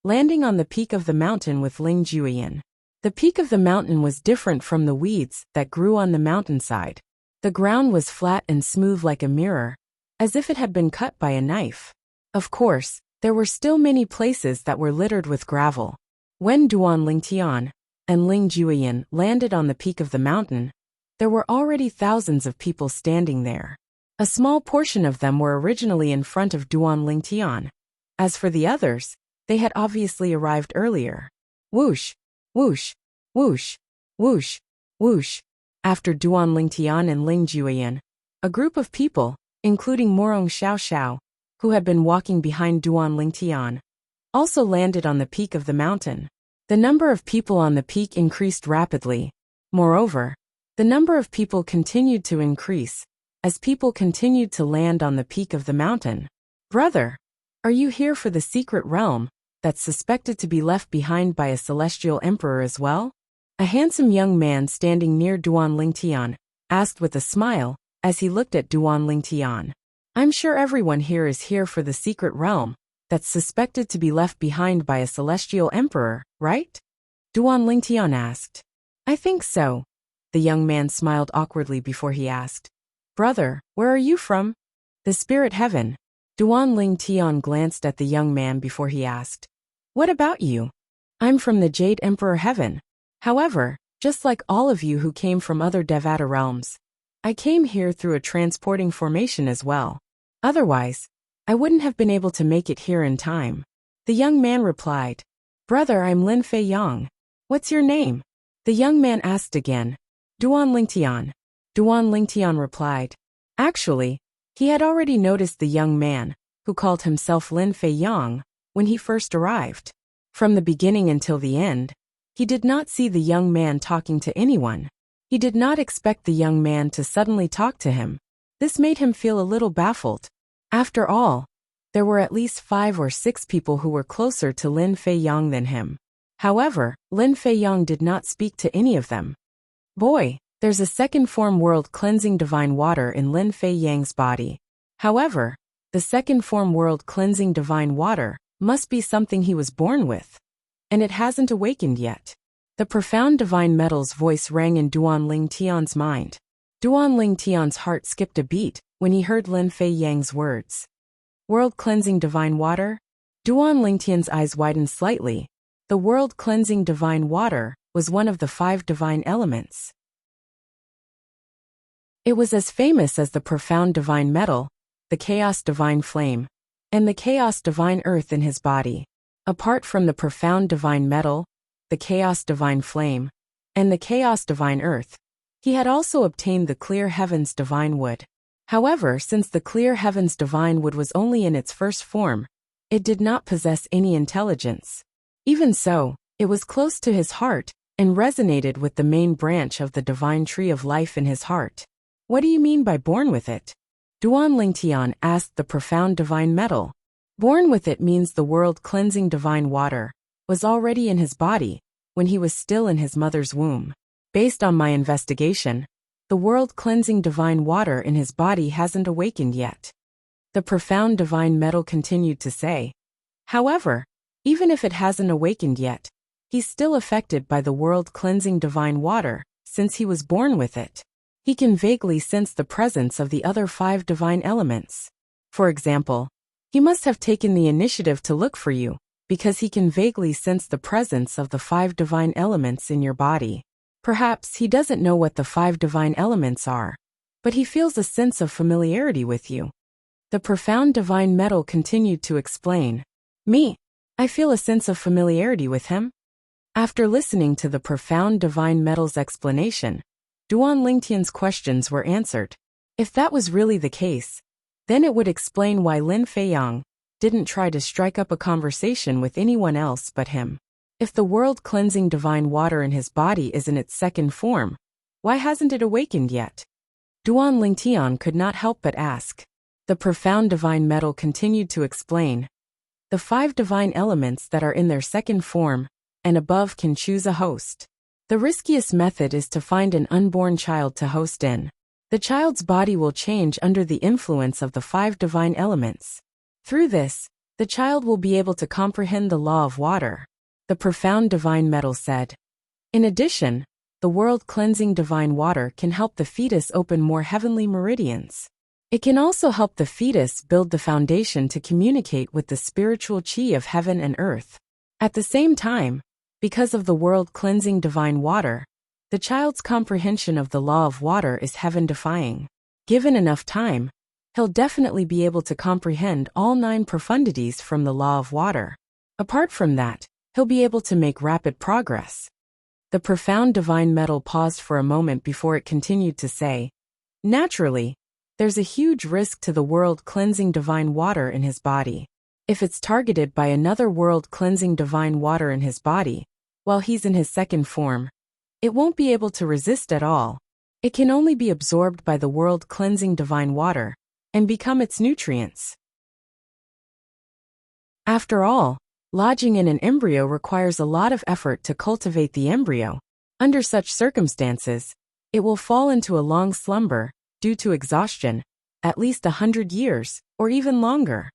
landing on the peak of the mountain with Ling Jueyan. The peak of the mountain was different from the weeds that grew on the mountainside. The ground was flat and smooth like a mirror, as if it had been cut by a knife. Of course, there were still many places that were littered with gravel. When Duan Lingtian and Ling Jueyan landed on the peak of the mountain, there were already thousands of people standing there. A small portion of them were originally in front of Duan Lingtian. As for the others, they had obviously arrived earlier. Whoosh! Whoosh! Whoosh! Whoosh! Whoosh! After Duan Lingtian and Ling Jueyan, a group of people, including Morong Xiao Xiao, who had been walking behind Duan Lingtian, also landed on the peak of the mountain. The number of people on the peak increased rapidly. Moreover, the number of people continued to increase as people continued to land on the peak of the mountain. Brother, are you here for the secret realm that's suspected to be left behind by a celestial emperor as well? A handsome young man standing near Duan Lingtian asked with a smile as he looked at Duan Lingtian. I'm sure everyone here is here for the secret realm that's suspected to be left behind by a celestial emperor, right? Duan Lingtian asked. I think so. The young man smiled awkwardly before he asked. Brother, where are you from? The spirit heaven. Duan Lingtian glanced at the young man before he asked. What about you? I'm from the Jade Emperor Heaven. However, just like all of you who came from other Devata realms, I came here through a transporting formation as well. Otherwise, I wouldn't have been able to make it here in time. The young man replied. Brother, I'm Lin Fei Yang. What's your name? The young man asked again. Duan Lingtian. Duan Lingtian replied. Actually, he had already noticed the young man, who called himself Lin Fei Yang, when he first arrived. From the beginning until the end, he did not see the young man talking to anyone. He did not expect the young man to suddenly talk to him. This made him feel a little baffled. After all, there were at least 5 or 6 people who were closer to Lin Fei Yang than him. However, Lin Fei Yang did not speak to any of them. Boy, there's a second form world cleansing divine water in Lin Fei Yang's body. However, the second form world cleansing divine water must be something he was born with. And it hasn't awakened yet. The profound divine metal's voice rang in Duan Lingtian's mind. Duan Lingtian's heart skipped a beat when he heard Lin Fei Yang's words. World cleansing divine water? Duan Lingtian's eyes widened slightly. The world cleansing divine water was one of the 5 divine elements. It was as famous as the profound divine metal, the chaos divine flame, and the chaos divine earth in his body. Apart from the profound divine metal, the chaos divine flame, and the chaos divine earth, he had also obtained the clear heavens divine wood. However, since the clear heavens divine wood was only in its first form, it did not possess any intelligence. Even so, it was close to his heart and resonated with the main branch of the divine tree of life in his heart. What do you mean by born with it? Duan Lingtian asked the profound divine metal. Born with it means the world-cleansing divine water was already in his body when he was still in his mother's womb. Based on my investigation, the world-cleansing divine water in his body hasn't awakened yet. The profound divine metal continued to say. However, even if it hasn't awakened yet, he's still affected by the world-cleansing divine water since he was born with it. He can vaguely sense the presence of the other 5 divine elements. For example, he must have taken the initiative to look for you, because he can vaguely sense the presence of the 5 divine elements in your body. Perhaps he doesn't know what the 5 divine elements are, but he feels a sense of familiarity with you. The profound divine metal continued to explain. Me, I feel a sense of familiarity with him. After listening to the profound divine metal's explanation, Duan Lingtian's questions were answered. If that was really the case, then it would explain why Lin Feiyang didn't try to strike up a conversation with anyone else but him. If the world-cleansing divine water in his body is in its second form, why hasn't it awakened yet? Duan Lingtian could not help but ask. The profound divine metal continued to explain. The 5 divine elements that are in their second form and above can choose a host. The riskiest method is to find an unborn child to host in. The child's body will change under the influence of the 5 divine elements. Through this, the child will be able to comprehend the law of water. The profound divine metal said. In addition, the world-cleansing divine water can help the fetus open more heavenly meridians. It can also help the fetus build the foundation to communicate with the spiritual chi of heaven and earth. At the same time, because of the world-cleansing divine water, the child's comprehension of the law of water is heaven-defying. Given enough time, he'll definitely be able to comprehend all 9 profundities from the law of water. Apart from that, he'll be able to make rapid progress. The profound divine metal paused for a moment before it continued to say, naturally, there's a huge risk to the world-cleansing divine water in his body. If it's targeted by another world-cleansing divine water in his body, while he's in his second form, it won't be able to resist at all. It can only be absorbed by the world-cleansing divine water and become its nutrients. After all, lodging in an embryo requires a lot of effort to cultivate the embryo. Under such circumstances, it will fall into a long slumber, due to exhaustion, at least 100 years, or even longer.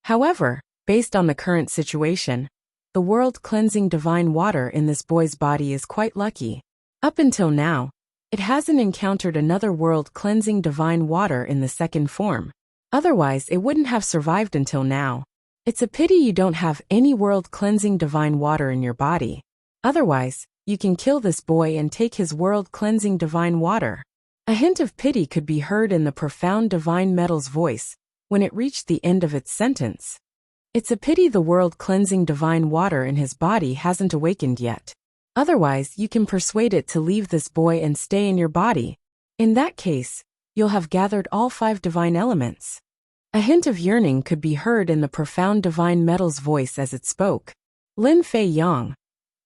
However, based on the current situation, the world-cleansing divine water in this boy's body is quite lucky. Up until now, it hasn't encountered another world-cleansing divine water in the second form. Otherwise, it wouldn't have survived until now. It's a pity you don't have any world-cleansing divine water in your body. Otherwise, you can kill this boy and take his world-cleansing divine water. A hint of pity could be heard in the profound divine metal's voice when it reached the end of its sentence. It's a pity the world-cleansing divine water in his body hasn't awakened yet. Otherwise, you can persuade it to leave this boy and stay in your body. In that case, you'll have gathered all 5 divine elements. A hint of yearning could be heard in the profound divine metal's voice as it spoke. Lin Feiyang.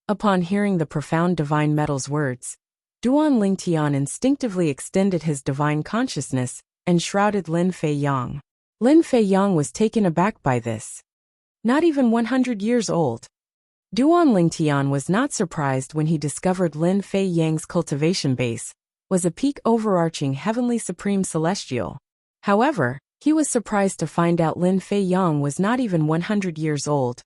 Upon hearing the profound divine metal's words, Duan Lingtian instinctively extended his divine consciousness and shrouded Lin Feiyang. Lin Feiyang was taken aback by this. Not even 100 years old. Duan Lingtian was not surprised when he discovered Lin Feiyang's cultivation base was a peak overarching heavenly supreme celestial. However, he was surprised to find out Lin Feiyang was not even 100 years old,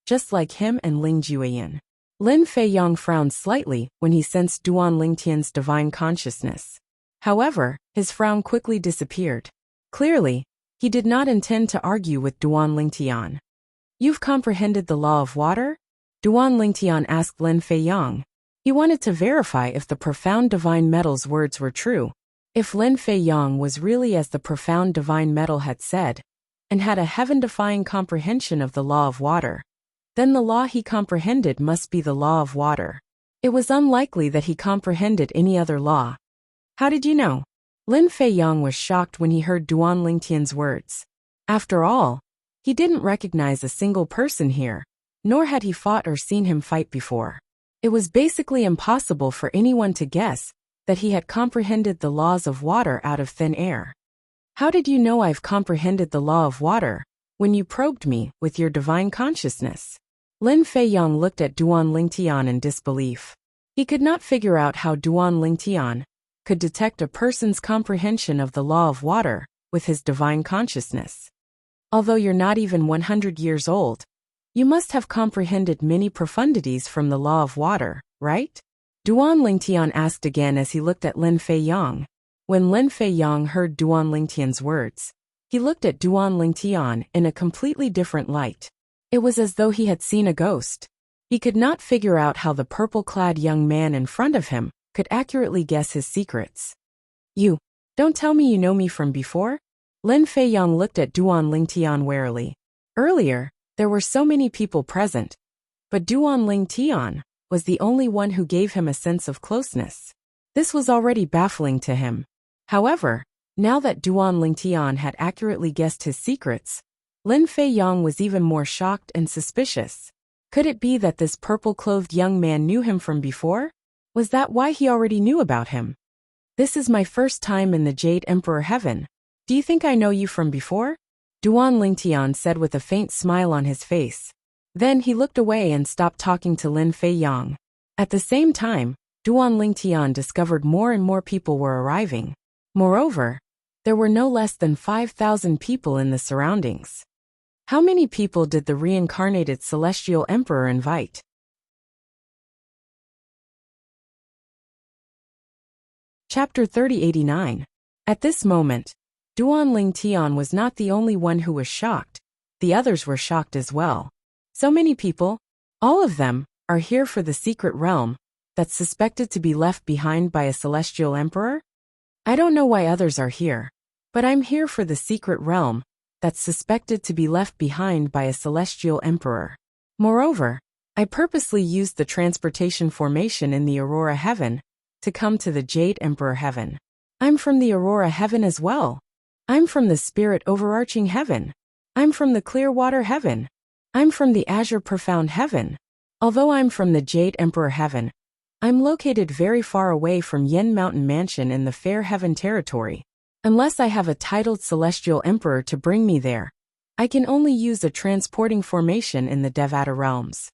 just like him and Ling Jueyan. Lin Feiyang frowned slightly when he sensed Duan Lingtian's divine consciousness. However, his frown quickly disappeared. Clearly, he did not intend to argue with Duan Lingtian. You've comprehended the law of water? Duan Lingtian asked Lin Feiyang. He wanted to verify if the profound divine metal's words were true. If Lin Fei Yang was really as the profound divine metal had said, and had a heaven-defying comprehension of the law of water, then the law he comprehended must be the law of water. It was unlikely that he comprehended any other law. How did you know? Lin Fei Yang was shocked when he heard Duan Lingtian's words. After all, he didn't recognize a single person here, nor had he fought or seen him fight before. It was basically impossible for anyone to guess that he had comprehended the laws of water out of thin air. How did you know I've comprehended the law of water when you probed me with your divine consciousness? Lin Fei Yang looked at Duan Lingtian in disbelief. He could not figure out how Duan Lingtian could detect a person's comprehension of the law of water with his divine consciousness. Although you're not even 100 years old, you must have comprehended many profundities from the law of water, right? Duan Lingtian asked again as he looked at Lin Fei Yang. When Lin Fei Yang heard Duan Lingtian's words, he looked at Duan Lingtian in a completely different light. It was as though he had seen a ghost. He could not figure out how the purple-clad young man in front of him could accurately guess his secrets. You don't tell me you know me from before? Lin Fei Yang looked at Duan Lingtian warily. Earlier, there were so many people present, but Duan Lingtian was the only one who gave him a sense of closeness. This was already baffling to him. However, now that Duan Lingtian had accurately guessed his secrets, Lin Fei Yang was even more shocked and suspicious. Could it be that this purple-clothed young man knew him from before? Was that why he already knew about him? This is my first time in the Jade Emperor Heaven. Do you think I know you from before? Duan Lingtian said with a faint smile on his face. Then he looked away and stopped talking to Lin Fei Yang. At the same time, Duan Lingtian discovered more and more people were arriving. Moreover, there were no less than 5,000 people in the surroundings. How many people did the reincarnated Celestial Emperor invite? Chapter 3089. At this moment, Duan Lingtian was not the only one who was shocked. The others were shocked as well. So many people, all of them, are here for the secret realm that's suspected to be left behind by a celestial emperor? I don't know why others are here, but I'm here for the secret realm that's suspected to be left behind by a celestial emperor. Moreover, I purposely used the transportation formation in the Aurora Heaven to come to the Jade Emperor Heaven. I'm from the Aurora Heaven as well. I'm from the Spirit Overarching Heaven. I'm from the Clearwater Heaven. I'm from the Azure Profound Heaven. Although I'm from the Jade Emperor Heaven, I'm located very far away from Yen Mountain Mansion in the Fair Heaven territory. Unless I have a titled Celestial Emperor to bring me there, I can only use a transporting formation in the Devata realms.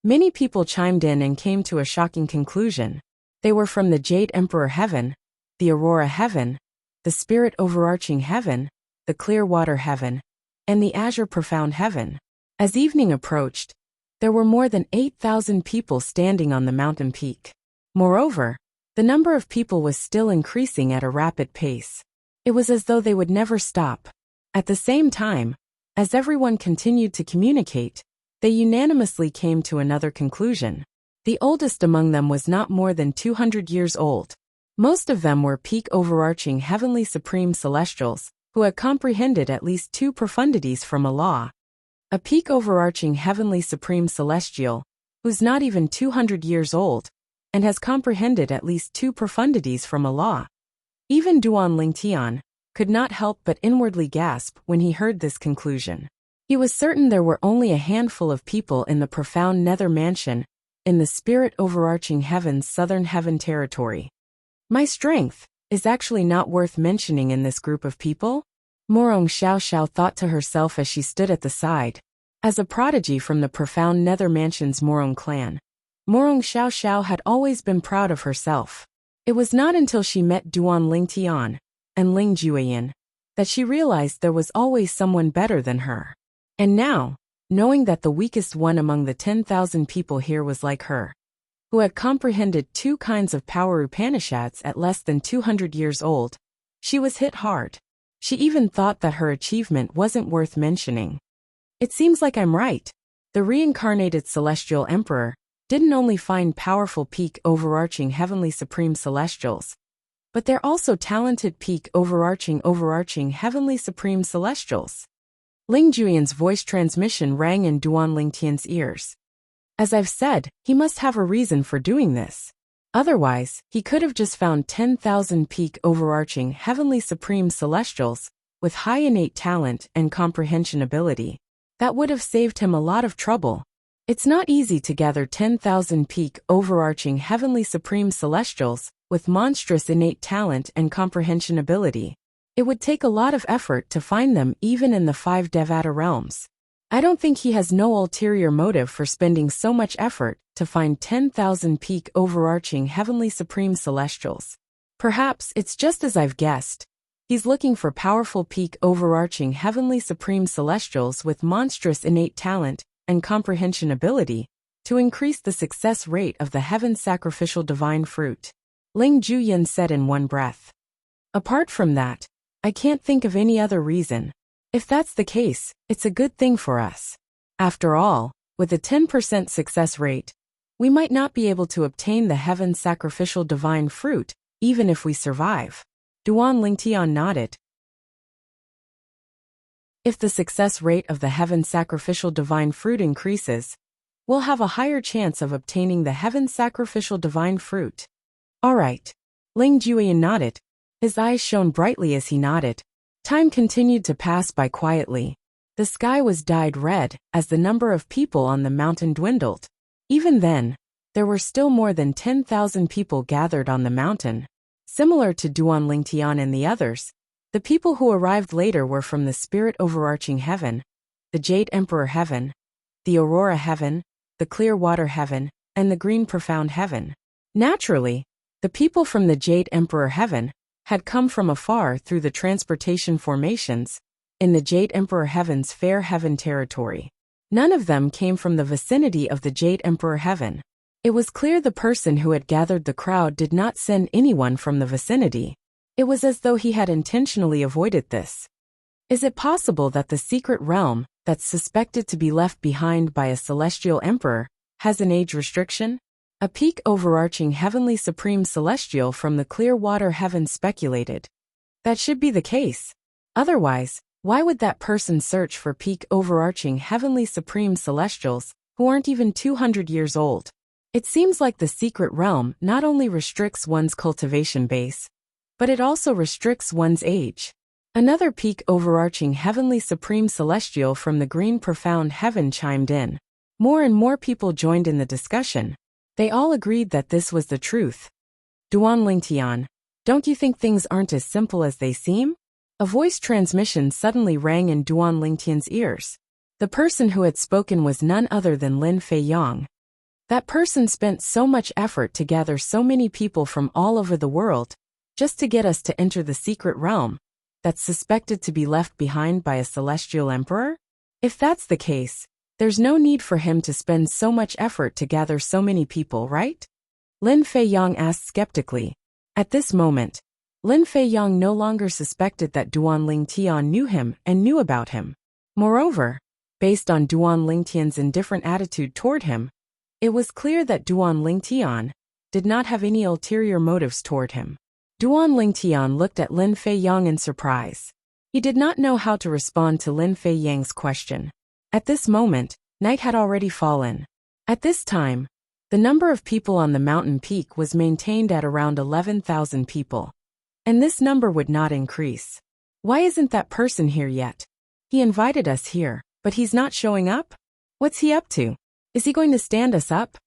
Many people chimed in and came to a shocking conclusion. They were from the Jade Emperor Heaven, the Aurora Heaven, the Spirit Overarching Heaven, the Clearwater Heaven, and the Azure Profound Heaven. As evening approached, there were more than 8,000 people standing on the mountain peak. Moreover, the number of people was still increasing at a rapid pace. It was as though they would never stop. At the same time, as everyone continued to communicate, they unanimously came to another conclusion. The oldest among them was not more than 200 years old. Most of them were peak overarching heavenly supreme celestials, who had comprehended at least 2 profundities from a law. A peak overarching heavenly supreme celestial, who's not even 200 years old, and has comprehended at least 2 profundities from a law. Even Duan Lingtian could not help but inwardly gasp when he heard this conclusion. He was certain there were only a handful of people in the profound nether mansion in the Spirit Overarching Heaven's Southern Heaven territory. My strength is actually not worth mentioning in this group of people, Morong Xiao Xiao thought to herself as she stood at the side. As a prodigy from the profound nether mansion's Morong clan, Morong Xiao Xiao had always been proud of herself. It was not until she met Duan Lingtian and Ling Jueyan that she realized there was always someone better than her. And now, knowing that the weakest one among the 10,000 people here was like her, who had comprehended 2 kinds of power Upanishads at less than 200 years old, she was hit hard. She even thought that her achievement wasn't worth mentioning. It seems like I'm right. The reincarnated Celestial Emperor didn't only find powerful peak overarching heavenly supreme celestials, but they're also talented peak overarching heavenly supreme celestials. Ling Juyan's voice transmission rang in Duan Lingtian's ears. As I've said, he must have a reason for doing this. Otherwise, he could have just found 10,000 peak overarching heavenly supreme celestials with high innate talent and comprehension ability. That would have saved him a lot of trouble. It's not easy to gather 10,000 peak overarching heavenly supreme celestials with monstrous innate talent and comprehension ability. It would take a lot of effort to find them even in the 5 Devata realms. I don't think he has no ulterior motive for spending so much effort to find 10,000 peak overarching heavenly supreme celestials. Perhaps it's just as I've guessed. He's looking for powerful peak overarching heavenly supreme celestials with monstrous innate talent and comprehension ability to increase the success rate of the heaven sacrificial divine fruit. Ling Juyan said in one breath. Apart from that, I can't think of any other reason. If that's the case, it's a good thing for us. After all, with a 10% success rate, we might not be able to obtain the heaven sacrificial divine fruit, even if we survive. Duan Lingtian nodded. If the success rate of the heaven sacrificial divine fruit increases, we'll have a higher chance of obtaining the heaven sacrificial divine fruit. All right. Ling Juyan nodded. His eyes shone brightly as he nodded. Time continued to pass by quietly. The sky was dyed red as the number of people on the mountain dwindled. Even then, there were still more than 10,000 people gathered on the mountain. Similar to Duan Lingtian and the others, the people who arrived later were from the Spirit Overarching Heaven, the Jade Emperor Heaven, the Aurora Heaven, the Clear Water Heaven, and the Green Profound Heaven. Naturally, the people from the Jade Emperor Heaven had come from afar through the transportation formations in the Jade Emperor Heaven's Fair Heaven territory. None of them came from the vicinity of the Jade Emperor Heaven. It was clear the person who had gathered the crowd did not send anyone from the vicinity. It was as though he had intentionally avoided this. Is it possible that the secret realm, that's suspected to be left behind by a celestial emperor, has an age restriction? A peak overarching heavenly supreme celestial from the clear water heaven speculated. That should be the case. Otherwise, why would that person search for peak overarching heavenly supreme celestials who aren't even 200 years old? It seems like the secret realm not only restricts one's cultivation base, but it also restricts one's age. Another peak overarching heavenly supreme celestial from the green profound heaven chimed in. More and more people joined in the discussion. They all agreed that this was the truth. Duan Lingtian, don't you think things aren't as simple as they seem? A voice transmission suddenly rang in Duan Lingtian's ears. The person who had spoken was none other than Lin Fei Yang. That person spent so much effort to gather so many people from all over the world, just to get us to enter the secret realm, that's suspected to be left behind by a celestial emperor? If that's the case, there's no need for him to spend so much effort to gather so many people, right? Lin Fei Yang asked skeptically. At this moment, Lin Fei Yang no longer suspected that Duan Lingtian knew him and knew about him. Moreover, based on Duan Lingtian's indifferent attitude toward him, it was clear that Duan Lingtian did not have any ulterior motives toward him. Duan Lingtian looked at Lin Fei Yang in surprise. He did not know how to respond to Lin Fei Yang's question. At this moment, night had already fallen. At this time, the number of people on the mountain peak was maintained at around 11,000 people. And this number would not increase. Why isn't that person here yet? He invited us here, but he's not showing up? What's he up to? Is he going to stand us up?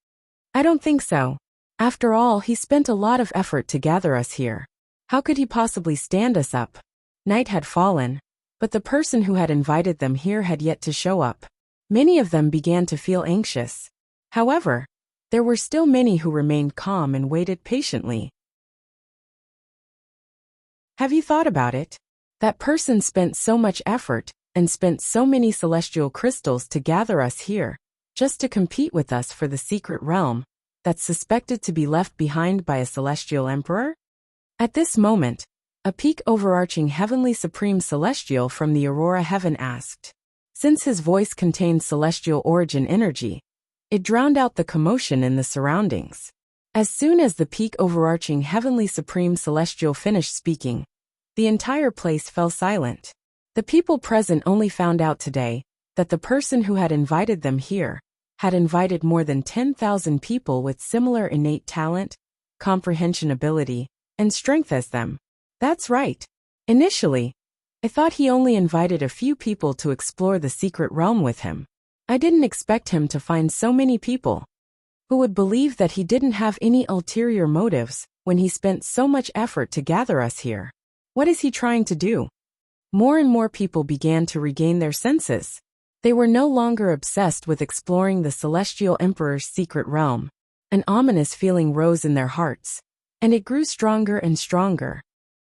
I don't think so. After all, he spent a lot of effort to gather us here. How could he possibly stand us up? Night had fallen, but the person who had invited them here had yet to show up. Many of them began to feel anxious. However, there were still many who remained calm and waited patiently. Have you thought about it? That person spent so much effort and spent so many celestial crystals to gather us here, just to compete with us for the secret realm that's suspected to be left behind by a celestial emperor? At this moment, a peak overarching heavenly supreme celestial from the Aurora Heaven asked. Since his voice contained celestial origin energy, it drowned out the commotion in the surroundings. As soon as the peak overarching Heavenly Supreme Celestial finished speaking, the entire place fell silent. The people present only found out today that the person who had invited them here had invited more than 10,000 people with similar innate talent, comprehension ability, and strength as them. That's right. Initially, I thought he only invited a few people to explore the secret realm with him. I didn't expect him to find so many people who would believe that he didn't have any ulterior motives when he spent so much effort to gather us here. What is he trying to do? More and more people began to regain their senses. They were no longer obsessed with exploring the Celestial Emperor's secret realm. An ominous feeling rose in their hearts, and it grew stronger and stronger.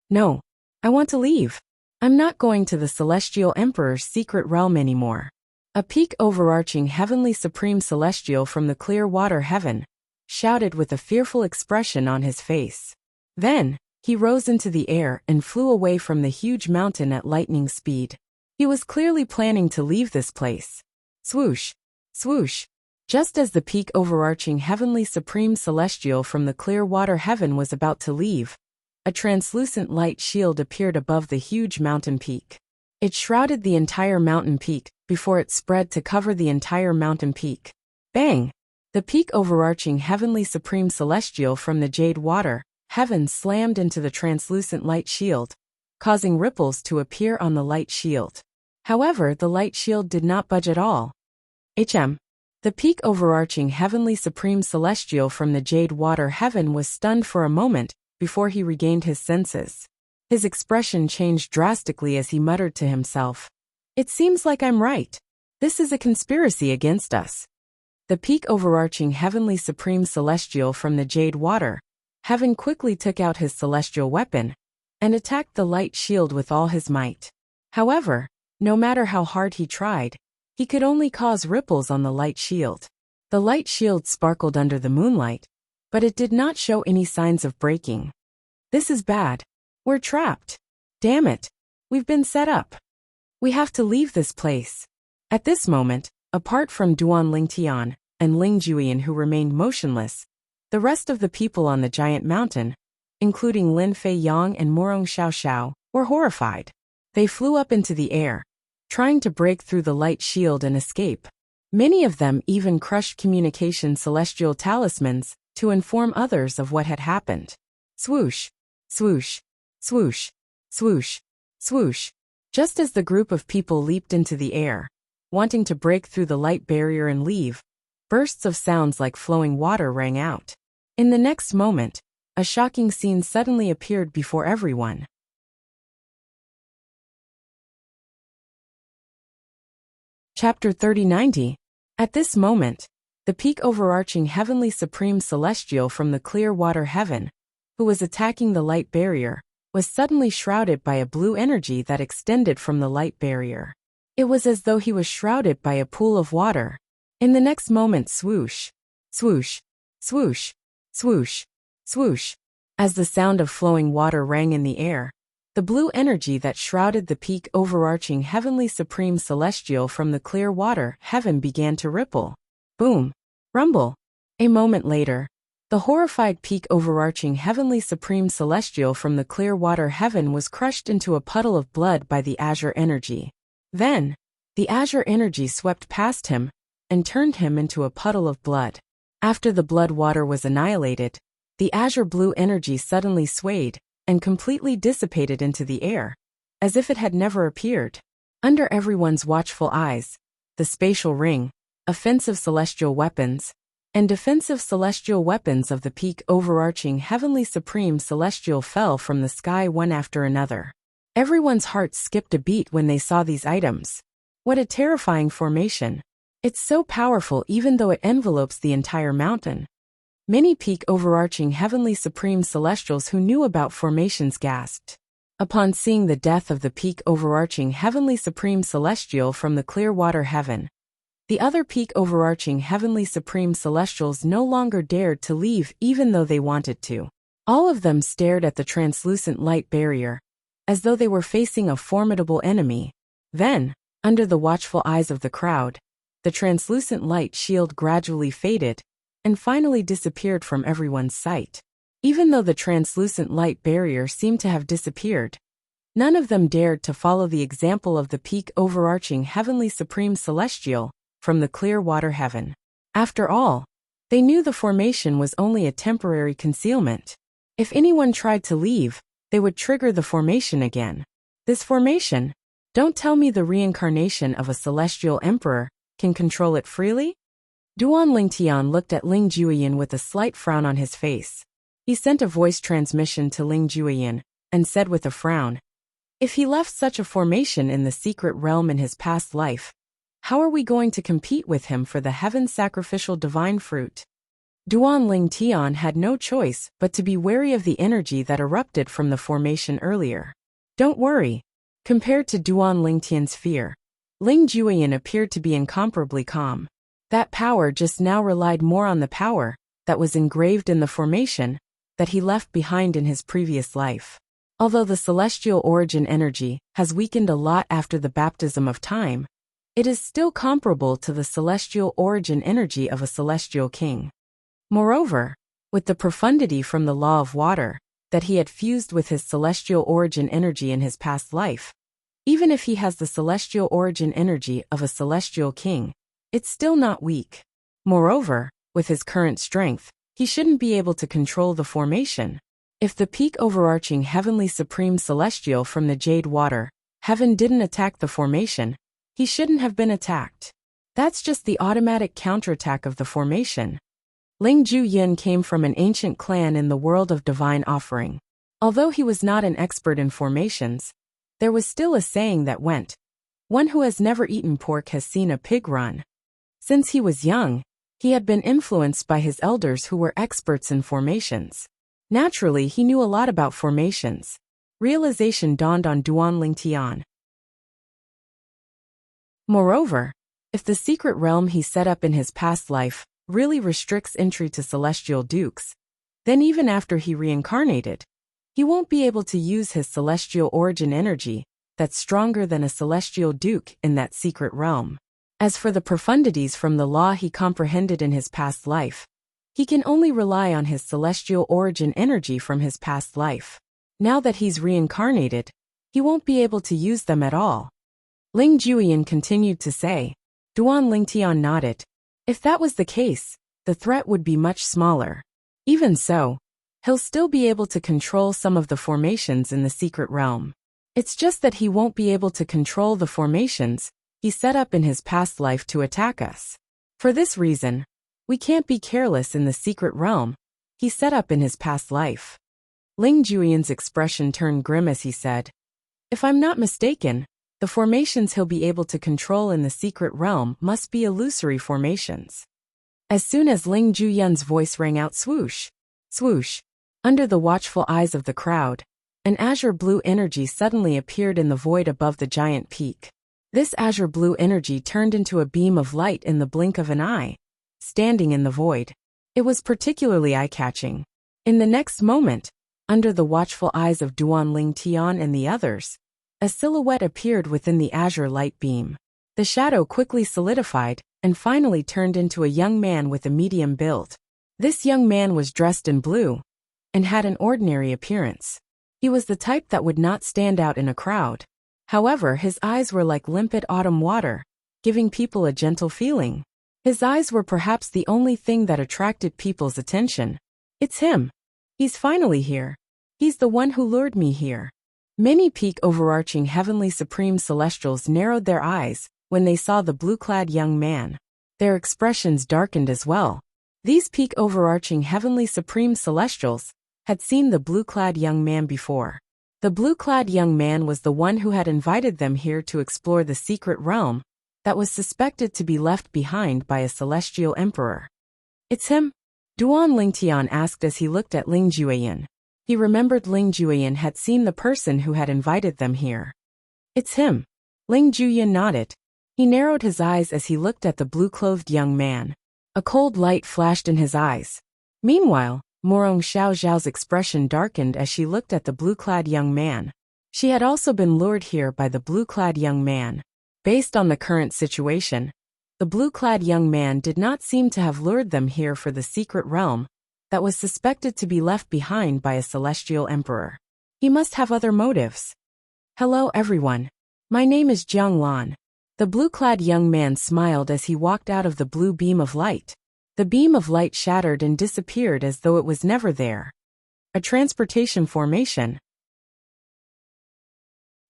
No, I want to leave. I'm not going to the Celestial Emperor's secret realm anymore. A peak overarching Heavenly Supreme Celestial from the clear water heaven shouted with a fearful expression on his face. Then, he rose into the air and flew away from the huge mountain at lightning speed. He was clearly planning to leave this place. Swoosh! Swoosh! Just as the peak overarching Heavenly Supreme Celestial from the clear water heaven was about to leave, a translucent light shield appeared above the huge mountain peak. It shrouded the entire mountain peak before it spread to cover the entire mountain peak. Bang! The peak overarching Heavenly Supreme Celestial from the jade water heaven slammed into the translucent light shield, causing ripples to appear on the light shield. However, the light shield did not budge at all. The peak overarching Heavenly Supreme Celestial from the jade water heaven was stunned for a moment before he regained his senses. His expression changed drastically as he muttered to himself. It seems like I'm right. This is a conspiracy against us. The peak overarching Heavenly Supreme Celestial from the jade water heaven quickly took out his celestial weapon and attacked the light shield with all his might. However, no matter how hard he tried, he could only cause ripples on the light shield. The light shield sparkled under the moonlight, but it did not show any signs of breaking. This is bad. We're trapped. Damn it. We've been set up. We have to leave this place. At this moment, apart from Duan Lingtian and Ling Juyin who remained motionless, the rest of the people on the giant mountain, including Lin Fei Yang and Morong Xiao Xiao, were horrified. They flew up into the air, trying to break through the light shield and escape. Many of them even crushed communication celestial talismans to inform others of what had happened. Swoosh, swoosh, swoosh, swoosh, swoosh. Just as the group of people leaped into the air, wanting to break through the light barrier and leave, bursts of sounds like flowing water rang out. In the next moment, a shocking scene suddenly appeared before everyone. Chapter 3090. At this moment, the peak overarching Heavenly Supreme Celestial from the clear water heaven, who was attacking the light barrier, was suddenly shrouded by a blue energy that extended from the light barrier. It was as though he was shrouded by a pool of water. In the next moment, swoosh, swoosh, swoosh, swoosh, swoosh. As the sound of flowing water rang in the air, the blue energy that shrouded the peak overarching Heavenly Supreme Celestial from the clear water heaven began to ripple. Boom! Rumble! A moment later, the horrified peak overarching Heavenly Supreme Celestial from the clear water heaven was crushed into a puddle of blood by the azure energy. Then, the azure energy swept past him and turned him into a puddle of blood. After the blood water was annihilated, the azure blue energy suddenly swayed and completely dissipated into the air, as if it had never appeared. Under everyone's watchful eyes, the spatial ring, offensive celestial weapons, and defensive celestial weapons of the peak overarching Heavenly Supreme Celestial fell from the sky one after another. Everyone's hearts skipped a beat when they saw these items. What a terrifying formation. It's so powerful even though it envelopes the entire mountain. Many peak overarching Heavenly Supreme Celestials who knew about formations gasped. Upon seeing the death of the peak overarching Heavenly Supreme Celestial from the clear water heaven, the other peak overarching Heavenly Supreme Celestials no longer dared to leave even though they wanted to. All of them stared at the translucent light barrier, as though they were facing a formidable enemy. Then, under the watchful eyes of the crowd, the translucent light shield gradually faded, and finally disappeared from everyone's sight. Even though the translucent light barrier seemed to have disappeared, none of them dared to follow the example of the peak overarching Heavenly Supreme Celestial from the clear water heaven. After all, they knew the formation was only a temporary concealment. If anyone tried to leave, they would trigger the formation again. This formation? Don't tell me the reincarnation of a celestial emperor can control it freely? Duan Lingtian looked at Ling Juyin with a slight frown on his face. He sent a voice transmission to Ling Juyin and said with a frown, "If he left such a formation in the secret realm in his past life, how are we going to compete with him for the heaven's sacrificial divine fruit?" Duan Lingtian had no choice but to be wary of the energy that erupted from the formation earlier. Don't worry. Compared to Duan Lingtian's fear, Ling Juyin appeared to be incomparably calm. That power just now relied more on the power that was engraved in the formation that he left behind in his previous life. Although the celestial origin energy has weakened a lot after the baptism of time, it is still comparable to the celestial origin energy of a celestial king. Moreover, with the profundity from the law of water that he had fused with his celestial origin energy in his past life, even if he has the celestial origin energy of a celestial king, it's still not weak. Moreover, with his current strength, he shouldn't be able to control the formation. If the peak overarching Heavenly Supreme Celestial from the Jade Water Heaven didn't attack the formation, he shouldn't have been attacked. That's just the automatic counterattack of the formation. Ling Juyin came from an ancient clan in the world of divine offering. Although he was not an expert in formations, there was still a saying that went, "One who has never eaten pork has seen a pig run." Since he was young, he had been influenced by his elders who were experts in formations. Naturally, he knew a lot about formations. Realization dawned on Duan Lingtian. Moreover, if the secret realm he set up in his past life really restricts entry to celestial dukes, then even after he reincarnated, he won't be able to use his celestial origin energy that's stronger than a celestial duke in that secret realm. As for the profundities from the law he comprehended in his past life, he can only rely on his celestial origin energy from his past life. Now that he's reincarnated, he won't be able to use them at all. Ling Juyin continued to say. Duan Lingtian nodded. If that was the case, the threat would be much smaller. Even so, he'll still be able to control some of the formations in the secret realm. It's just that he won't be able to control the formations he set up in his past life to attack us. For this reason, we can't be careless in the secret realm he set up in his past life. Ling Juyin's expression turned grim as he said, "If I'm not mistaken, the formations he'll be able to control in the secret realm must be illusory formations." As soon as Ling Juyin's voice rang out, swoosh, swoosh, under the watchful eyes of the crowd, an azure blue energy suddenly appeared in the void above the giant peak. This azure blue energy turned into a beam of light in the blink of an eye, standing in the void. It was particularly eye-catching. In the next moment, under the watchful eyes of Duan Lingtian and the others, a silhouette appeared within the azure light beam. The shadow quickly solidified and finally turned into a young man with a medium build. This young man was dressed in blue and had an ordinary appearance. He was the type that would not stand out in a crowd. However, his eyes were like limpid autumn water, giving people a gentle feeling. His eyes were perhaps the only thing that attracted people's attention. It's him. He's finally here. He's the one who lured me here. Many peak overarching Heavenly Supreme Celestials narrowed their eyes when they saw the blue-clad young man. Their expressions darkened as well. These peak overarching Heavenly Supreme Celestials had seen the blue-clad young man before. The blue-clad young man was the one who had invited them here to explore the secret realm that was suspected to be left behind by a celestial emperor. It's him? Duan Lingtian asked as he looked at Ling Juyin. He remembered Ling Juyin had seen the person who had invited them here. It's him. Ling Juyin nodded. He narrowed his eyes as he looked at the blue-clothed young man. A cold light flashed in his eyes. Meanwhile, Morong Xiao Zhao's expression darkened as she looked at the blue-clad young man. She had also been lured here by the blue-clad young man. Based on the current situation, The blue-clad young man did not seem to have lured them here for the secret realm that was suspected to be left behind by a celestial emperor. He must have other motives. Hello everyone. My name is Jiang Lan. The blue-clad young man smiled as he walked out of the blue beam of light. The beam of light shattered and disappeared as though it was never there. A transportation formation.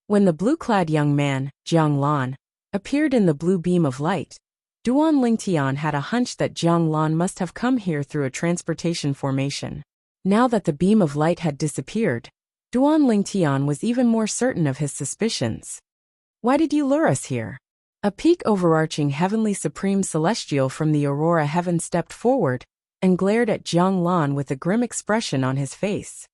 When the blue-clad young man, Jiang Lan, appeared in the blue beam of light, Duan Lingtian had a hunch that Jiang Lan must have come here through a transportation formation. Now that the beam of light had disappeared, Duan Lingtian was even more certain of his suspicions. Why did you lure us here? A peak overarching heavenly supreme celestial from the aurora heaven stepped forward and glared at Jiang Lan with a grim expression on his face.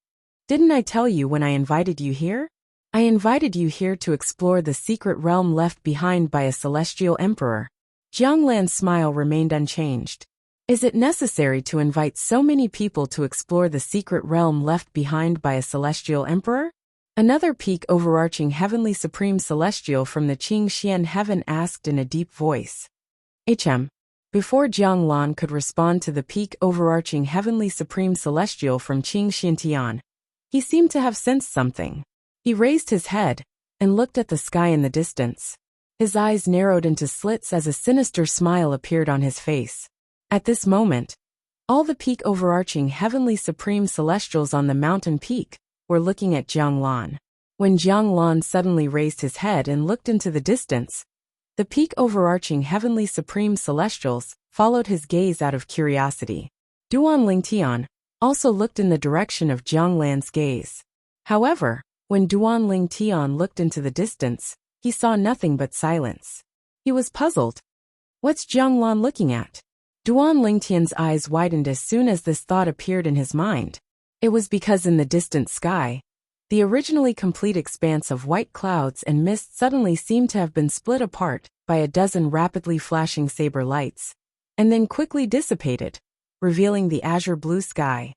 Didn't I tell you when I invited you here? I invited you here to explore the secret realm left behind by a celestial emperor. Jiang Lan's smile remained unchanged. Is it necessary to invite so many people to explore the secret realm left behind by a celestial emperor? Another peak overarching heavenly supreme celestial from the Qingxian heaven asked in a deep voice. Before Jiang Lan could respond to the peak overarching heavenly supreme celestial from Qingxian, he seemed to have sensed something. He raised his head and looked at the sky in the distance. His eyes narrowed into slits as a sinister smile appeared on his face. At this moment, all the peak overarching heavenly supreme celestials on the mountain peak were looking at Jiang Lan. When Jiang Lan suddenly raised his head and looked into the distance, the peak overarching heavenly supreme celestials followed his gaze out of curiosity. Duan Lingtian also looked in the direction of Jiang Lan's gaze. However, when Duan Lingtian looked into the distance, he saw nothing but silence. He was puzzled. What's Jiang Lan looking at? Duan Lingtian's eyes widened as soon as this thought appeared in his mind. It was because in the distant sky, the originally complete expanse of white clouds and mist suddenly seemed to have been split apart by a dozen rapidly flashing saber lights, and then quickly dissipated, revealing the azure blue sky.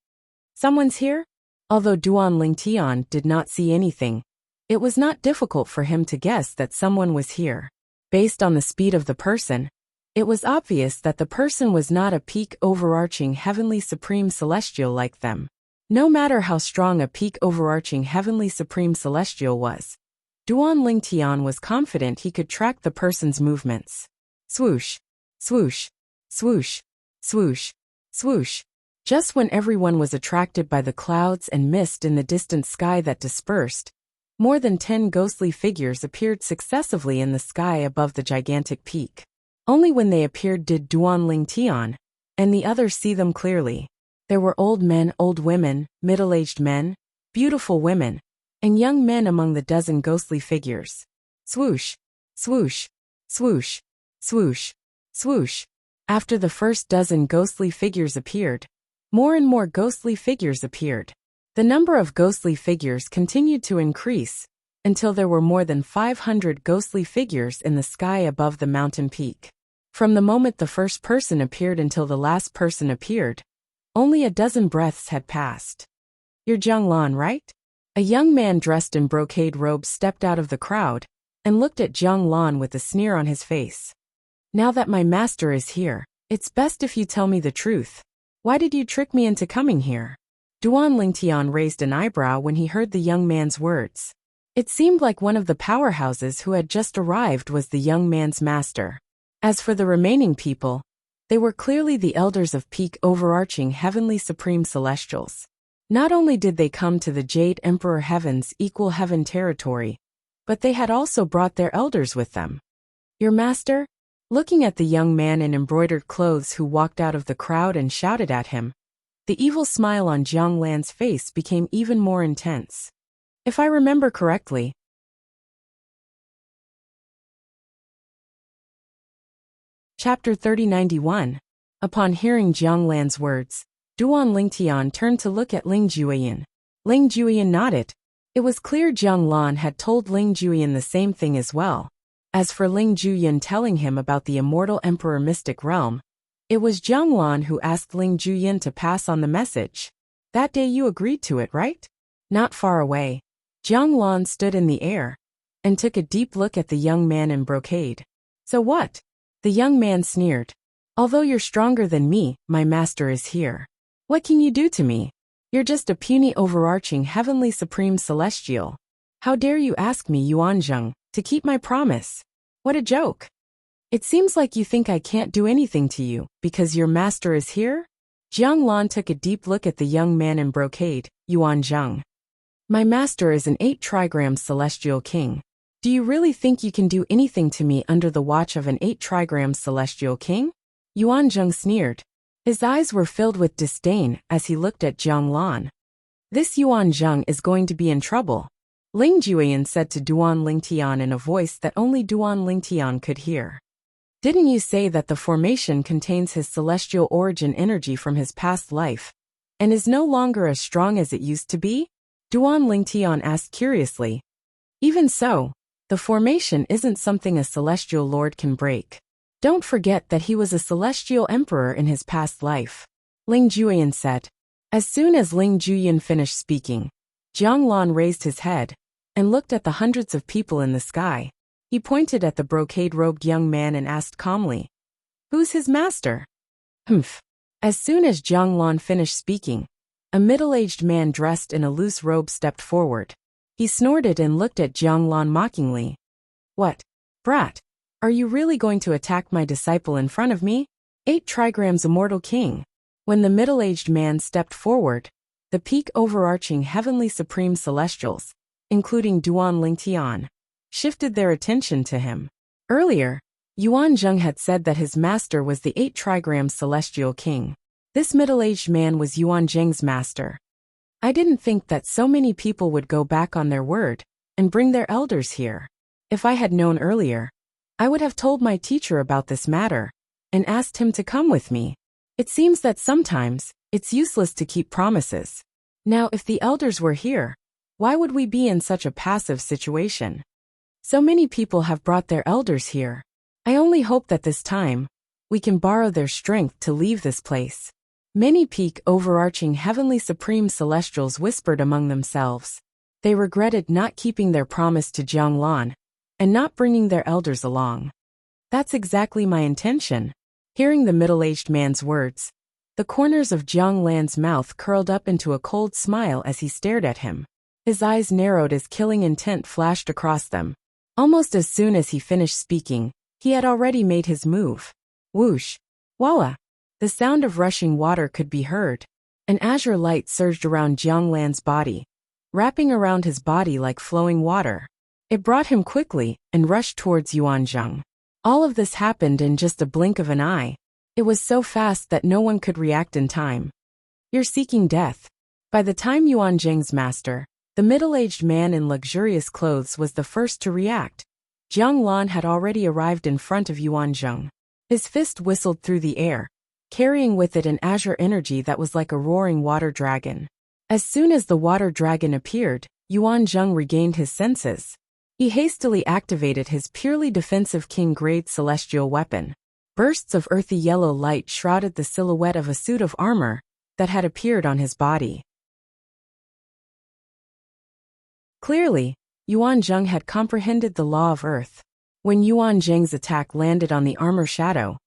Someone's here? Although Duan Lingtian did not see anything, it was not difficult for him to guess that someone was here. Based on the speed of the person, it was obvious that the person was not a peak overarching heavenly supreme celestial like them. No matter how strong a peak overarching heavenly supreme celestial was, Duan Lingtian was confident he could track the person's movements. Swoosh, swoosh, swoosh, swoosh, swoosh. Just when everyone was attracted by the clouds and mist in the distant sky that dispersed, more than 10 ghostly figures appeared successively in the sky above the gigantic peak. Only when they appeared did Duan Lingtian and the others see them clearly. There were old men, old women, middle-aged men, beautiful women, and young men among the dozen ghostly figures. Swoosh, swoosh, swoosh, swoosh, swoosh. After the first dozen ghostly figures appeared, more and more ghostly figures appeared. The number of ghostly figures continued to increase until there were more than 500 ghostly figures in the sky above the mountain peak. From the moment the first person appeared until the last person appeared, only a dozen breaths had passed. You're Jiang Lan, right? A young man dressed in brocade robes stepped out of the crowd and looked at Jiang Lan with a sneer on his face. Now that my master is here, it's best if you tell me the truth. Why did you trick me into coming here? Duan Lingtian raised an eyebrow when he heard the young man's words. It seemed like one of the powerhouses who had just arrived was the young man's master. As for the remaining people, they were clearly the elders of peak overarching heavenly supreme celestials. Not only did they come to the Jade Emperor Heaven's equal heaven territory, but they had also brought their elders with them. Your master? Looking at the young man in embroidered clothes who walked out of the crowd and shouted at him, the evil smile on Jiang Lan's face became even more intense. If I remember correctly, Chapter 3091. Upon hearing Jiang Lan's words, Duan Lingtian turned to look at Ling Juyin. Ling Juyin nodded. It was clear Jiang Lan had told Ling Juyin the same thing as well. As for Ling Juyin telling him about the immortal Emperor Mystic Realm, it was Jiang Lan who asked Ling Juyin to pass on the message. That day you agreed to it, right? Not far away, Jiang Lan stood in the air and took a deep look at the young man in brocade. So what? The young man sneered. Although you're stronger than me, my master is here. What can you do to me? You're just a puny overarching heavenly supreme celestial. How dare you ask me, Yuanzheng, to keep my promise? What a joke. It seems like you think I can't do anything to you, because your master is here? Jiang Lan took a deep look at the young man in brocade. Yuanzheng. My master is an 8 trigram celestial king. Do you really think you can do anything to me under the watch of an 8 trigram celestial king? Yuanzheng sneered. His eyes were filled with disdain as he looked at Jiang Lan. This Yuanzheng is going to be in trouble, Ling Juyan said to Duan Lingtian in a voice that only Duan Lingtian could hear. Didn't you say that the formation contains his celestial origin energy from his past life, and is no longer as strong as it used to be? Duan Lingtian asked curiously. Even so, the formation isn't something a celestial lord can break. Don't forget that he was a celestial emperor in his past life, Ling Juyan said. As soon as Ling Juyan finished speaking, Jiang Lan raised his head and looked at the hundreds of people in the sky. He pointed at the brocade-robed young man and asked calmly, "Who's his master?" Humph. As soon as Jiang Lan finished speaking, a middle-aged man dressed in a loose robe stepped forward. He snorted and looked at Jiang Lan mockingly. What, brat? Are you really going to attack my disciple in front of me? 8 trigrams immortal king. When the middle-aged man stepped forward, the peak overarching heavenly supreme celestials, including Duan Lingtian, shifted their attention to him. Earlier, Yuanzheng had said that his master was the 8 trigram celestial king. This middle-aged man was Yuanzheng's master. I didn't think that so many people would go back on their word and bring their elders here. If I had known earlier, I would have told my teacher about this matter and asked him to come with me. It seems that sometimes it's useless to keep promises. Now, if the elders were here, why would we be in such a passive situation? So many people have brought their elders here. I only hope that this time, we can borrow their strength to leave this place. Many peak overarching heavenly supreme celestials whispered among themselves. They regretted not keeping their promise to Jiang Lan and not bringing their elders along. That's exactly my intention. Hearing the middle-aged man's words, the corners of Jiang Lan's mouth curled up into a cold smile as he stared at him. His eyes narrowed as killing intent flashed across them. Almost as soon as he finished speaking, he had already made his move. Whoosh! Voila! The sound of rushing water could be heard. An azure light surged around Jiang Lan's body, wrapping around his body like flowing water. It brought him quickly and rushed towards Yuanzheng. All of this happened in just a blink of an eye. It was so fast that no one could react in time. You're seeking death. By the time Yuanzheng's master, the middle-aged man in luxurious clothes, was the first to react, Jiang Lan had already arrived in front of Yuanzheng. His fist whistled through the air, carrying with it an azure energy that was like a roaring water dragon. As soon as the water dragon appeared, Yuanzheng regained his senses. He hastily activated his purely defensive king-grade celestial weapon. Bursts of earthy yellow light shrouded the silhouette of a suit of armor that had appeared on his body. Clearly, Yuanzheng had comprehended the law of earth. When Yuanzheng's attack landed on the armor shadow,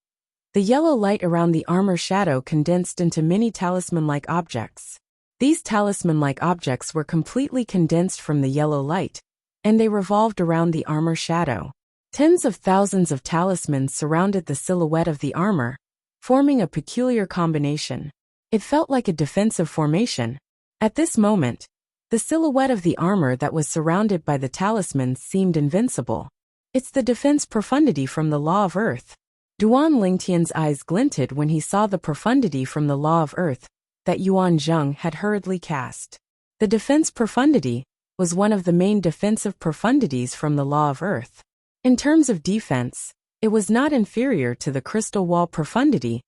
the yellow light around the armor shadow condensed into many talisman-like objects. These talisman-like objects were completely condensed from the yellow light, and they revolved around the armor shadow. Tens of thousands of talismans surrounded the silhouette of the armor, forming a peculiar combination. It felt like a defensive formation. At this moment, the silhouette of the armor that was surrounded by the talismans seemed invincible. It's the defense profundity from the law of earth. Duan Lingtian's eyes glinted when he saw the profundity from the law of earth that Yuanzheng had hurriedly cast. The defense profundity was one of the main defensive profundities from the law of earth. In terms of defense, it was not inferior to the crystal wall profundity,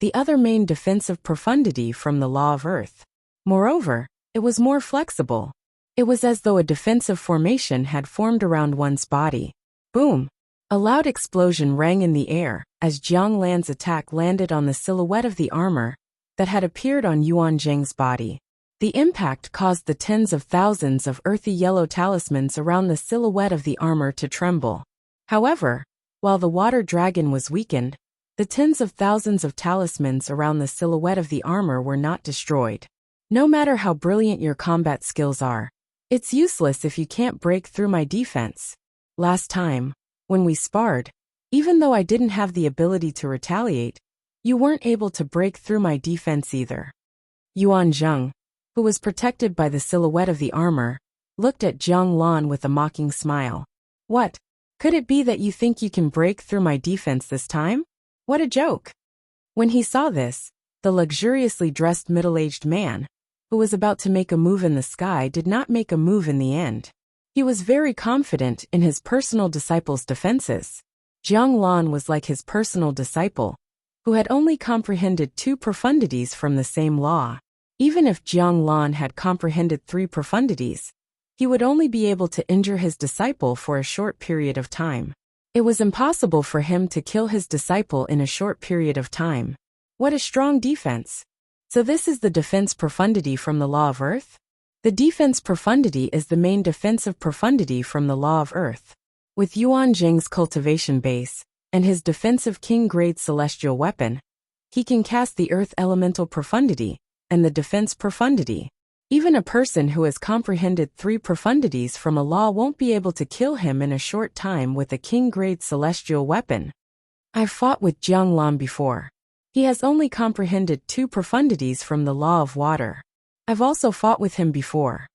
the other main defensive profundity from the law of earth. Moreover, it was more flexible. It was as though a defensive formation had formed around one's body. Boom! A loud explosion rang in the air as Jiang Lan's attack landed on the silhouette of the armor that had appeared on Yuanzheng's body. The impact caused the tens of thousands of earthy yellow talismans around the silhouette of the armor to tremble. However, While the water dragon was weakened, the tens of thousands of talismans around the silhouette of the armor were not destroyed. No matter how brilliant your combat skills are, it's useless if you can't break through my defense. Last time, when we sparred, even though I didn't have the ability to retaliate, you weren't able to break through my defense either. Yuan Zheng, who was protected by the silhouette of the armor, looked at Zhang Lan with a mocking smile. What? Could it be that you think you can break through my defense this time? What a joke! When he saw this, the luxuriously dressed middle-aged man, who was about to make a move in the sky, did not make a move in the end. He was very confident in his personal disciple's defenses. Zhang Lan was like his personal disciple, who had only comprehended 2 profundities from the same law. Even if Zhang Lan had comprehended 3 profundities, he would only be able to injure his disciple for a short period of time. It was impossible for him to kill his disciple in a short period of time. What a strong defense! So this is the defense profundity from the law of earth? The defense profundity is the main defensive profundity from the law of earth. With Yuan Zheng's cultivation base, and his defensive king-grade celestial weapon, he can cast the earth elemental profundity, and the defense profundity. Even a person who has comprehended 3 profundities from a law won't be able to kill him in a short time with a king-grade celestial weapon. I've fought with Zhang Lan before. He has only comprehended 2 profundities from the law of water. I've also fought with him before.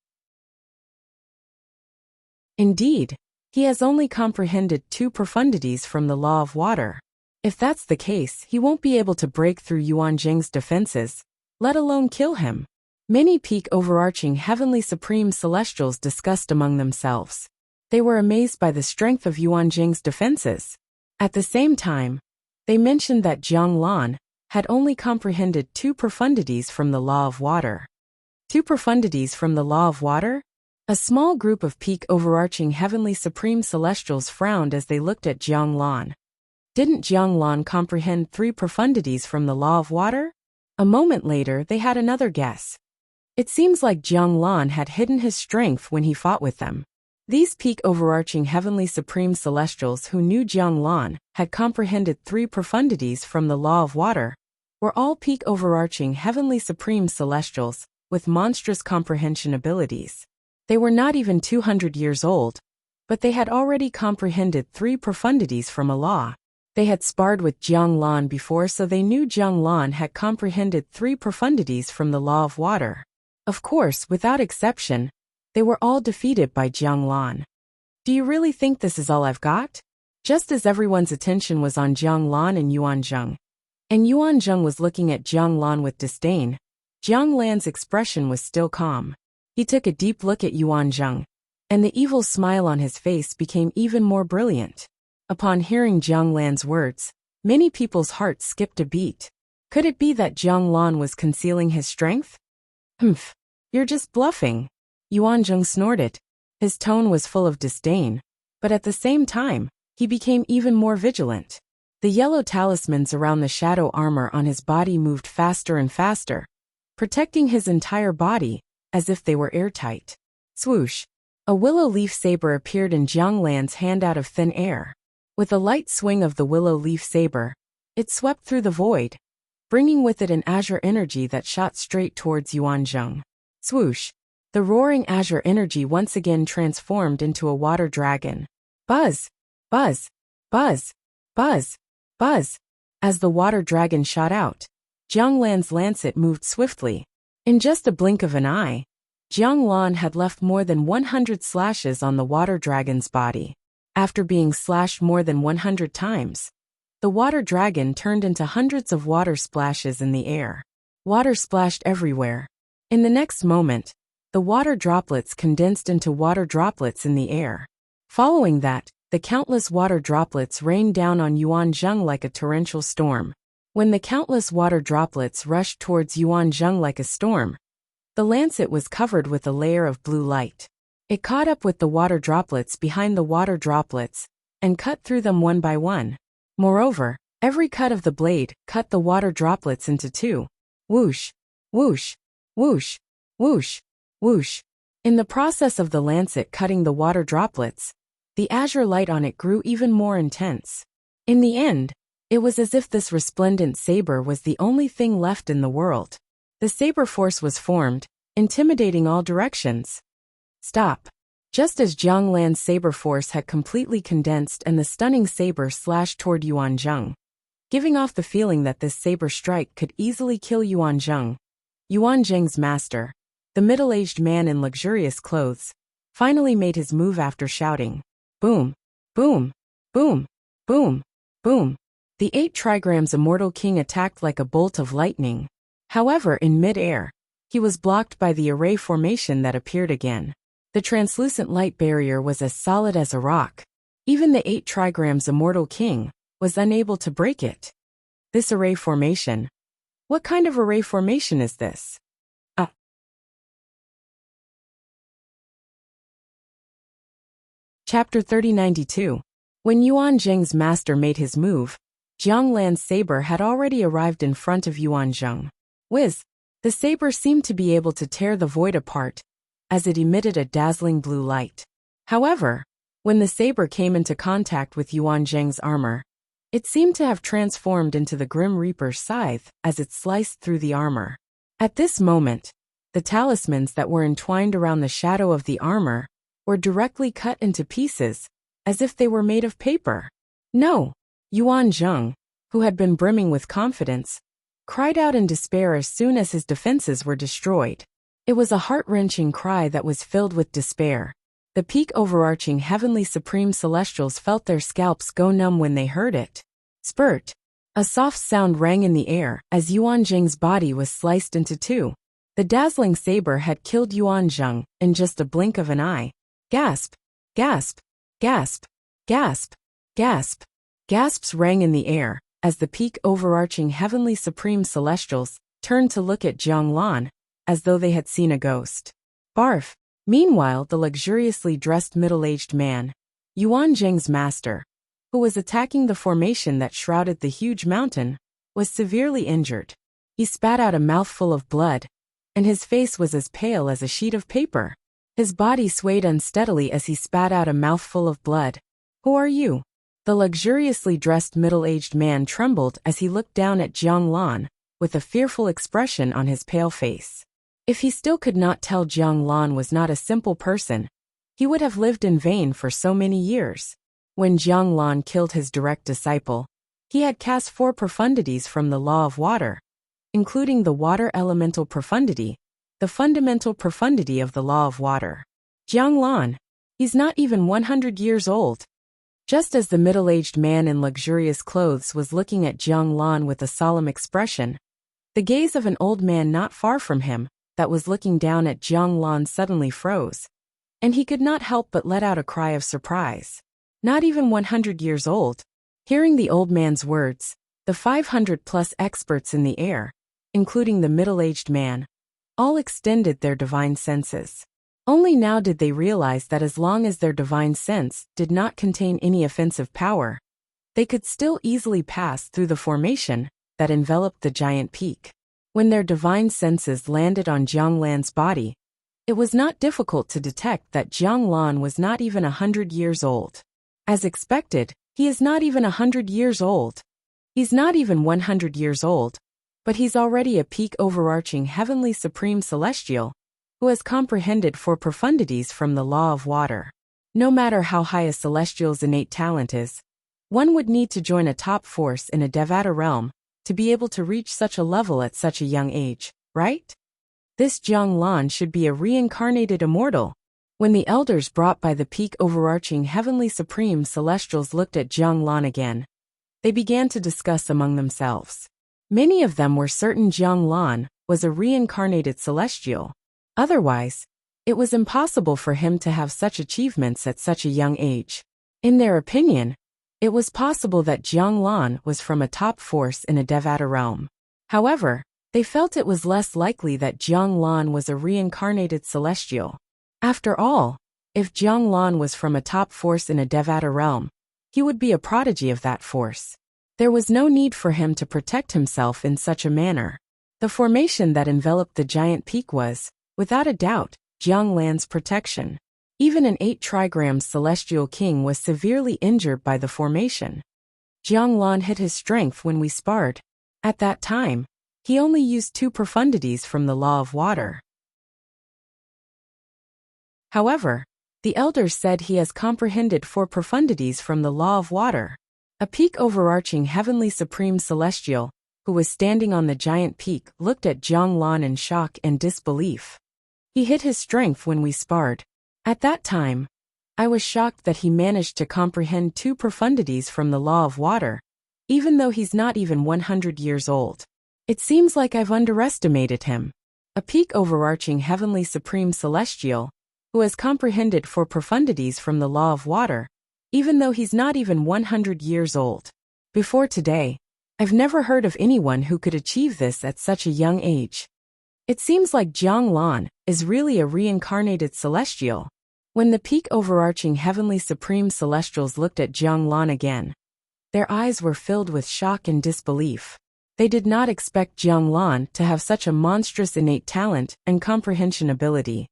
Indeed, he has only comprehended 2 profundities from the law of water. If that's the case, he won't be able to break through Yuan Zheng's defenses, let alone kill him. Many peak overarching heavenly supreme celestials discussed among themselves. They were amazed by the strength of Yuan Zheng's defenses. At the same time, they mentioned that Zhang Lan had only comprehended 2 profundities from the law of water. 2 profundities from the law of water? A small group of peak overarching heavenly supreme celestials frowned as they looked at Zhang Lan. Didn't Zhang Lan comprehend 3 profundities from the law of water? A moment later, they had another guess. It seems like Zhang Lan had hidden his strength when he fought with them. These peak overarching heavenly supreme celestials who knew Zhang Lan had comprehended 3 profundities from the law of water were all peak overarching heavenly supreme celestials with monstrous comprehension abilities. They were not even 200 years old, but they had already comprehended 3 profundities from a law. They had sparred with Zhang Lan before, so they knew Zhang Lan had comprehended 3 profundities from the law of water. Of course, without exception, they were all defeated by Zhang Lan. Do you really think this is all I've got? Just as everyone's attention was on Zhang Lan and Yuan Zheng, and Yuan Zheng was looking at Zhang Lan with disdain, Zhang Lan's expression was still calm. He took a deep look at Yuan Zheng, and the evil smile on his face became even more brilliant. Upon hearing Zhang Lan's words, many people's hearts skipped a beat. Could it be that Zhang Lan was concealing his strength? Humph, you're just bluffing. Yuan Zheng snorted. His tone was full of disdain, but at the same time, he became even more vigilant. The yellow talismans around the shadow armor on his body moved faster and faster, protecting his entire body, as if they were airtight. Swoosh! A willow leaf saber appeared in Zhang Lan's hand out of thin air. With a light swing of the willow leaf saber, it swept through the void, bringing with it an azure energy that shot straight towards Yuan Zheng. Swoosh! The roaring azure energy once again transformed into a water dragon. Buzz! Buzz! Buzz! Buzz! Buzz! As the water dragon shot out, Zhang Lan's lancet moved swiftly. In just a blink of an eye, Zhang Lan had left more than 100 slashes on the water dragon's body. After being slashed more than 100 times, the water dragon turned into hundreds of water splashes in the air. Water splashed everywhere. In the next moment, the water droplets condensed into water droplets in the air. Following that, the countless water droplets rained down on Yuan Zheng like a torrential storm. When the countless water droplets rushed towards Yuan Zheng like a storm, the lancet was covered with a layer of blue light. It caught up with the water droplets behind the water droplets and cut through them one by one. Moreover, every cut of the blade cut the water droplets into 2. Whoosh! Whoosh! Whoosh! Whoosh! Whoosh! In the process of the lancet cutting the water droplets, the azure light on it grew even more intense. In the end, it was as if this resplendent saber was the only thing left in the world. The saber force was formed, intimidating all directions. Stop. Just as Jiang Lan's saber force had completely condensed and the stunning saber slashed toward Yuan Zheng, giving off the feeling that this saber strike could easily kill Yuan Zheng. Yuan Zheng's master, the middle-aged man in luxurious clothes, finally made his move after shouting, "Boom! Boom! Boom! Boom! Boom!" The 8 trigrams Immortal King attacked like a bolt of lightning. However, in mid-air, he was blocked by the array formation that appeared again. The translucent light barrier was as solid as a rock. Even the 8 trigrams Immortal King was unable to break it. This array formation. What kind of array formation is this? Chapter 3092. When Yuan Zheng's master made his move, Jiang Lan's saber had already arrived in front of Yuan Zheng. Whiz! The saber seemed to be able to tear the void apart, as it emitted a dazzling blue light. However, when the saber came into contact with Yuan Zheng's armor, it seemed to have transformed into the Grim Reaper's scythe as it sliced through the armor. At this moment, the talismans that were entwined around the shadow of the armor were directly cut into pieces, as if they were made of paper. No! Yuan Zheng, who had been brimming with confidence, cried out in despair as soon as his defenses were destroyed. It was a heart-wrenching cry that was filled with despair. The peak overarching heavenly supreme celestials felt their scalps go numb when they heard it. Spurt! A soft sound rang in the air as Yuan Zheng's body was sliced into 2. The dazzling saber had killed Yuan Zheng in just a blink of an eye. Gasp! Gasp! Gasp! Gasp! Gasp! Gasps rang in the air as the peak overarching heavenly supreme celestials turned to look at Jiang Lan, as though they had seen a ghost. Barf! Meanwhile, the luxuriously dressed middle-aged man, Yuan Zheng's master, who was attacking the formation that shrouded the huge mountain, was severely injured. He spat out a mouthful of blood, and his face was as pale as a sheet of paper. His body swayed unsteadily as he spat out a mouthful of blood. "Who are you?" The luxuriously dressed middle-aged man trembled as he looked down at Jiang Lan, with a fearful expression on his pale face. If he still could not tell Jiang Lan was not a simple person, he would have lived in vain for so many years. When Jiang Lan killed his direct disciple, he had cast 4 profundities from the law of water, including the water elemental profundity, the fundamental profundity of the law of water. Jiang Lan, he's not even 100 years old. Just as the middle-aged man in luxurious clothes was looking at Jiang Lan with a solemn expression, the gaze of an old man not far from him, that was looking down at Jiang Lan suddenly froze, and he could not help but let out a cry of surprise. Not even 100 years old. Hearing the old man's words, the 500-plus experts in the air, including the middle-aged man, all extended their divine senses. Only now did they realize that as long as their divine sense did not contain any offensive power, they could still easily pass through the formation that enveloped the giant peak. When their divine senses landed on Jiang Lan's body, it was not difficult to detect that Jiang Lan was not even 100 years old. As expected, he is not even 100 years old. He's not even 100 years old, but he's already a peak overarching heavenly supreme celestial, who has comprehended 4 profundities from the law of water. No matter how high a celestial's innate talent is, one would need to join a top force in a Devata realm to be able to reach such a level at such a young age, right? This Jiang Lan should be a reincarnated immortal. When the elders brought by the peak overarching heavenly supreme celestials looked at Jiang Lan again, they began to discuss among themselves. Many of them were certain Jiang Lan was a reincarnated celestial. Otherwise, it was impossible for him to have such achievements at such a young age. In their opinion, it was possible that Jiang Lan was from a top force in a Devata realm. However, they felt it was less likely that Jiang Lan was a reincarnated celestial. After all, if Jiang Lan was from a top force in a Devata realm, he would be a prodigy of that force. There was no need for him to protect himself in such a manner. The formation that enveloped the giant peak was, without a doubt, Jiang Lan's protection. Even an 8 trigrams celestial king was severely injured by the formation. Jiang Lan hit his strength when we sparred. At that time, he only used 2 profundities from the law of water. However, the elders said he has comprehended 4 profundities from the law of water. A peak overarching heavenly supreme celestial, who was standing on the giant peak, looked at Jiang Lan in shock and disbelief. He hit his strength when we sparred. At that time, I was shocked that he managed to comprehend 2 profundities from the law of water, even though he's not even 100 years old. It seems like I've underestimated him. A peak overarching heavenly supreme celestial, who has comprehended 4 profundities from the law of water, even though he's not even 100 years old. Before today, I've never heard of anyone who could achieve this at such a young age. It seems like Jiang Lan is really a reincarnated celestial. When the peak overarching heavenly supreme celestials looked at Jiang Lan again, their eyes were filled with shock and disbelief. They did not expect Jiang Lan to have such a monstrous innate talent and comprehension ability.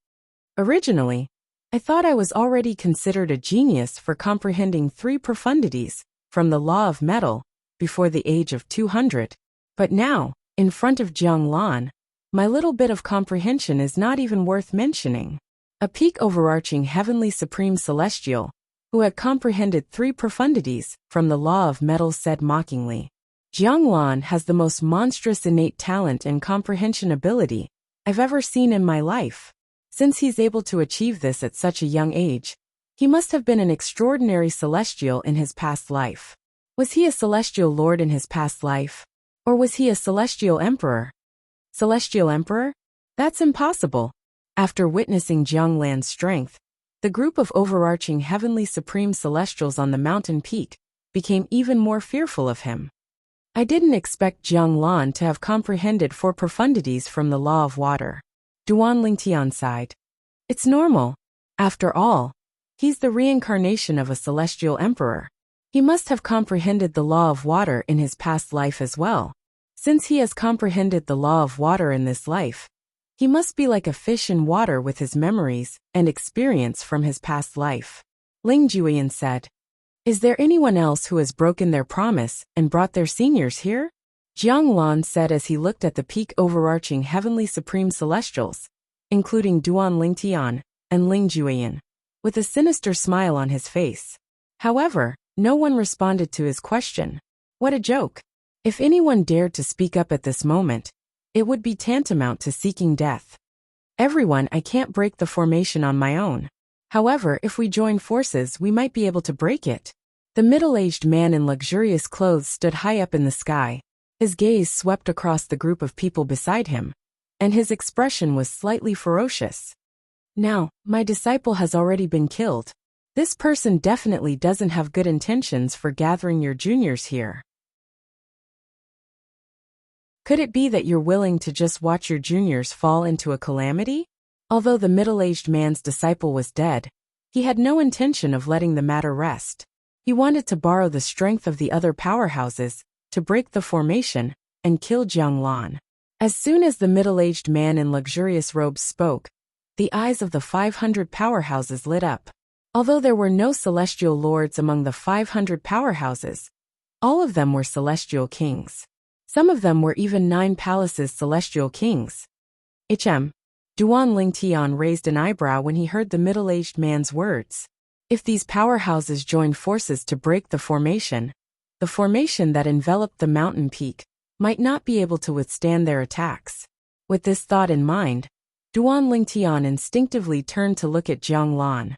Originally, I thought I was already considered a genius for comprehending 3 profundities from the law of metal before the age of 200. But now, in front of Jiang Lan, my little bit of comprehension is not even worth mentioning. A peak overarching heavenly supreme celestial, who had comprehended 3 profundities from the law of metal, said mockingly, Jiang Lan has the most monstrous innate talent and comprehension ability I've ever seen in my life. Since he's able to achieve this at such a young age, he must have been an extraordinary celestial in his past life. Was he a celestial lord in his past life? Or was he a celestial emperor? Celestial emperor? That's impossible. After witnessing Jiang Lan's strength, the group of overarching heavenly supreme celestials on the mountain peak became even more fearful of him. I didn't expect Jiang Lan to have comprehended 4 profundities from the law of water. Duan Lingtian sighed. It's normal. After all, he's the reincarnation of a celestial emperor. He must have comprehended the law of water in his past life as well. Since he has comprehended the law of water in this life, he must be like a fish in water with his memories and experience from his past life. Ling Juyan said. Is there anyone else who has broken their promise and brought their seniors here? Jiang Lan said as he looked at the peak overarching heavenly supreme celestials, including Duan Lingtian and Ling Juyan, with a sinister smile on his face. However, no one responded to his question. What a joke. If anyone dared to speak up at this moment, it would be tantamount to seeking death. Everyone, I can't break the formation on my own. However, if we join forces, we might be able to break it. The middle-aged man in luxurious clothes stood high up in the sky. His gaze swept across the group of people beside him, and his expression was slightly ferocious. Now, my disciple has already been killed. This person definitely doesn't have good intentions for gathering your juniors here. Could it be that you're willing to just watch your juniors fall into a calamity? Although the middle-aged man's disciple was dead, he had no intention of letting the matter rest. He wanted to borrow the strength of the other powerhouses to break the formation and kill Jiang Lan. As soon as the middle-aged man in luxurious robes spoke, the eyes of the 500 powerhouses lit up. Although there were no celestial lords among the 500 powerhouses, all of them were celestial kings. Some of them were even 9 palaces celestial kings. Duan Lingtian raised an eyebrow when he heard the middle-aged man's words. If these powerhouses joined forces to break the formation that enveloped the mountain peak might not be able to withstand their attacks. With this thought in mind, Duan Lingtian instinctively turned to look at Jiang Lan.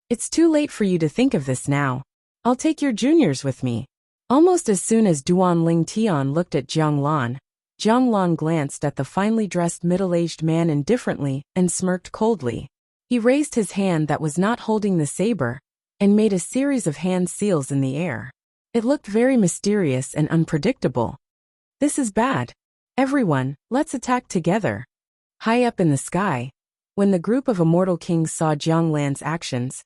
It's too late for you to think of this now. I'll take your juniors with me. Almost as soon as Duan Lingtian looked at Jiang Lan glanced at the finely dressed middle-aged man indifferently and smirked coldly. He raised his hand that was not holding the saber and made a series of hand seals in the air. It looked very mysterious and unpredictable. This is bad. Everyone, let's attack together. High up in the sky, when the group of immortal kings saw Jiang Lan's actions,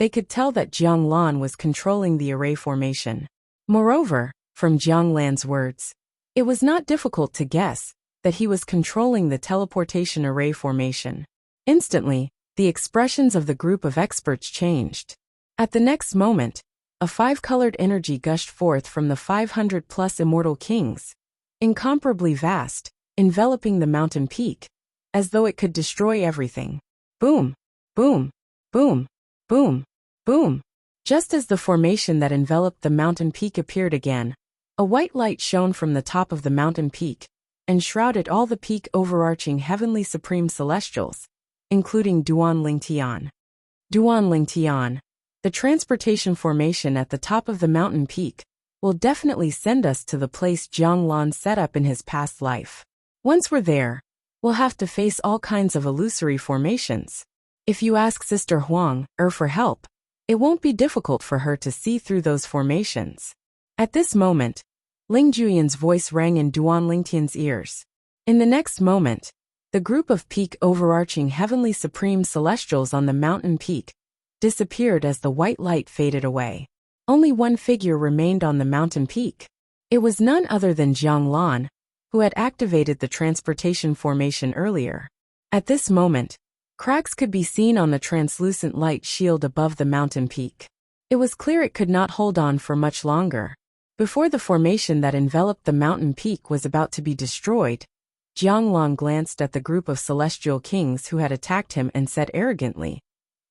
they could tell that Jiang Lan was controlling the array formation. Moreover, from Jiang Lan's words, it was not difficult to guess that he was controlling the teleportation array formation. Instantly, the expressions of the group of experts changed. At the next moment, a five-colored energy gushed forth from the 500-plus immortal kings, incomparably vast, enveloping the mountain peak, as though it could destroy everything. Boom, boom, boom, boom, boom. Just as the formation that enveloped the mountain peak appeared again, a white light shone from the top of the mountain peak, and shrouded all the peak overarching heavenly supreme celestials, including Duan Tian. Duan Tian, the transportation formation at the top of the mountain peak, will definitely send us to the place Jiang Lan set up in his past life. Once we're there, we'll have to face all kinds of illusory formations. If you ask Sister Huang for help, it won't be difficult for her to see through those formations. At this moment, Ling Juyan's voice rang in Duan Lingtian's ears. In the next moment, the group of peak overarching heavenly supreme celestials on the mountain peak disappeared as the white light faded away. Only one figure remained on the mountain peak. It was none other than Jiang Lan, who had activated the transportation formation earlier. At this moment, cracks could be seen on the translucent light shield above the mountain peak. It was clear it could not hold on for much longer. Before the formation that enveloped the mountain peak was about to be destroyed, Jiang Lan glanced at the group of celestial kings who had attacked him and said arrogantly,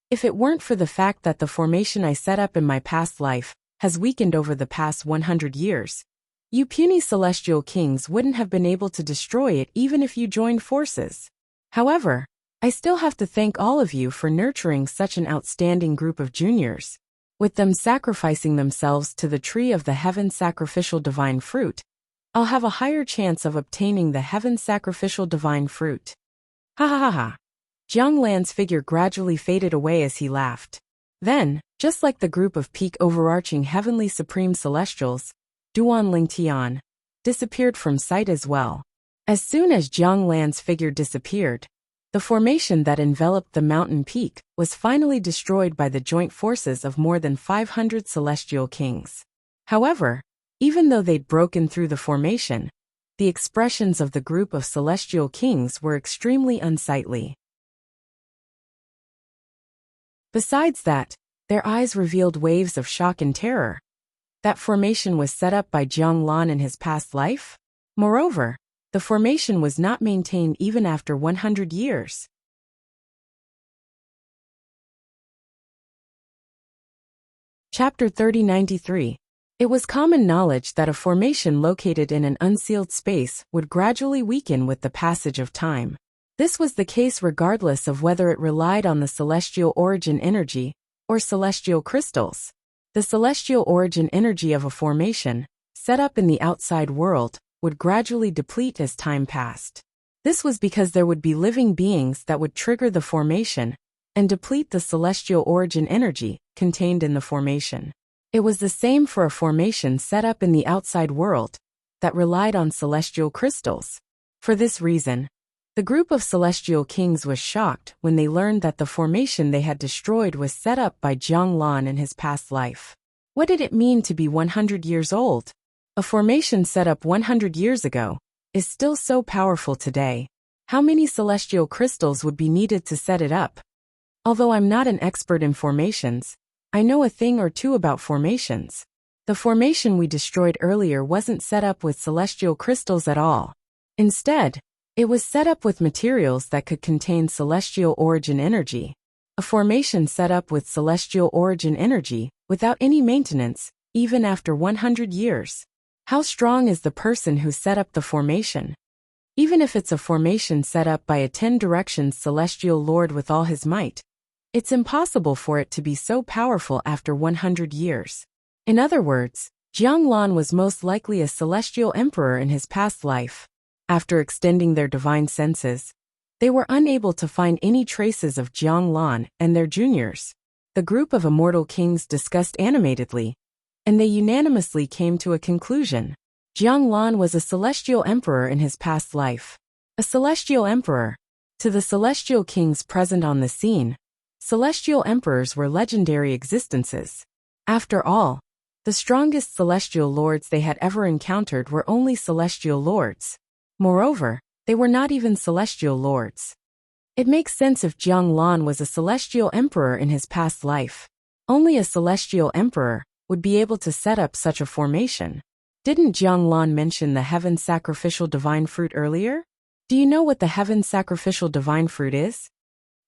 "If it weren't for the fact that the formation I set up in my past life has weakened over the past 100 years, you puny celestial kings wouldn't have been able to destroy it even if you joined forces. However, I still have to thank all of you for nurturing such an outstanding group of juniors. With them sacrificing themselves to the tree of the heaven sacrificial divine fruit, I'll have a higher chance of obtaining the heaven sacrificial divine fruit." Ha ha ha ha. Jiang Lan's figure gradually faded away as he laughed. Then, just like the group of peak overarching heavenly supreme celestials, Duan Tian disappeared from sight as well. As soon as Jiang Lan's figure disappeared, the formation that enveloped the mountain peak was finally destroyed by the joint forces of more than 500 celestial kings. However, even though they'd broken through the formation, the expressions of the group of celestial kings were extremely unsightly. Besides that, their eyes revealed waves of shock and terror. That formation was set up by Jiang Lan in his past life? Moreover, the formation was not maintained even after 100 years. Chapter 3093. It was common knowledge that a formation located in an unsealed space would gradually weaken with the passage of time. This was the case regardless of whether it relied on the celestial origin energy or celestial crystals. The celestial origin energy of a formation, set up in the outside world, would gradually deplete as time passed. This was because there would be living beings that would trigger the formation and deplete the celestial origin energy contained in the formation. It was the same for a formation set up in the outside world that relied on celestial crystals. For this reason, the group of celestial kings was shocked when they learned that the formation they had destroyed was set up by Jiang Lan in his past life. What did it mean to be 100 years old? A formation set up 100 years ago is still so powerful today. How many celestial crystals would be needed to set it up? Although I'm not an expert in formations, I know a thing or two about formations. The formation we destroyed earlier wasn't set up with celestial crystals at all. Instead, it was set up with materials that could contain celestial origin energy. A formation set up with celestial origin energy, without any maintenance, even after 100 years. How strong is the person who set up the formation? Even if it's a formation set up by a 10 directions celestial lord with all his might, it's impossible for it to be so powerful after 100 years. In other words, Jiang Lan was most likely a celestial emperor in his past life. After extending their divine senses, they were unable to find any traces of Jiang Lan and their juniors. The group of immortal kings discussed animatedly, and they unanimously came to a conclusion. Jiang Lan was a celestial emperor in his past life. A celestial emperor. To the celestial kings present on the scene, celestial emperors were legendary existences. After all, the strongest celestial lords they had ever encountered were only celestial lords. Moreover, they were not even celestial lords. It makes sense if Jiang Lan was a celestial emperor in his past life. Only a celestial emperor would be able to set up such a formation. Didn't Jianglan mention the heaven sacrificial divine fruit earlier? Do you know what the heaven sacrificial divine fruit is?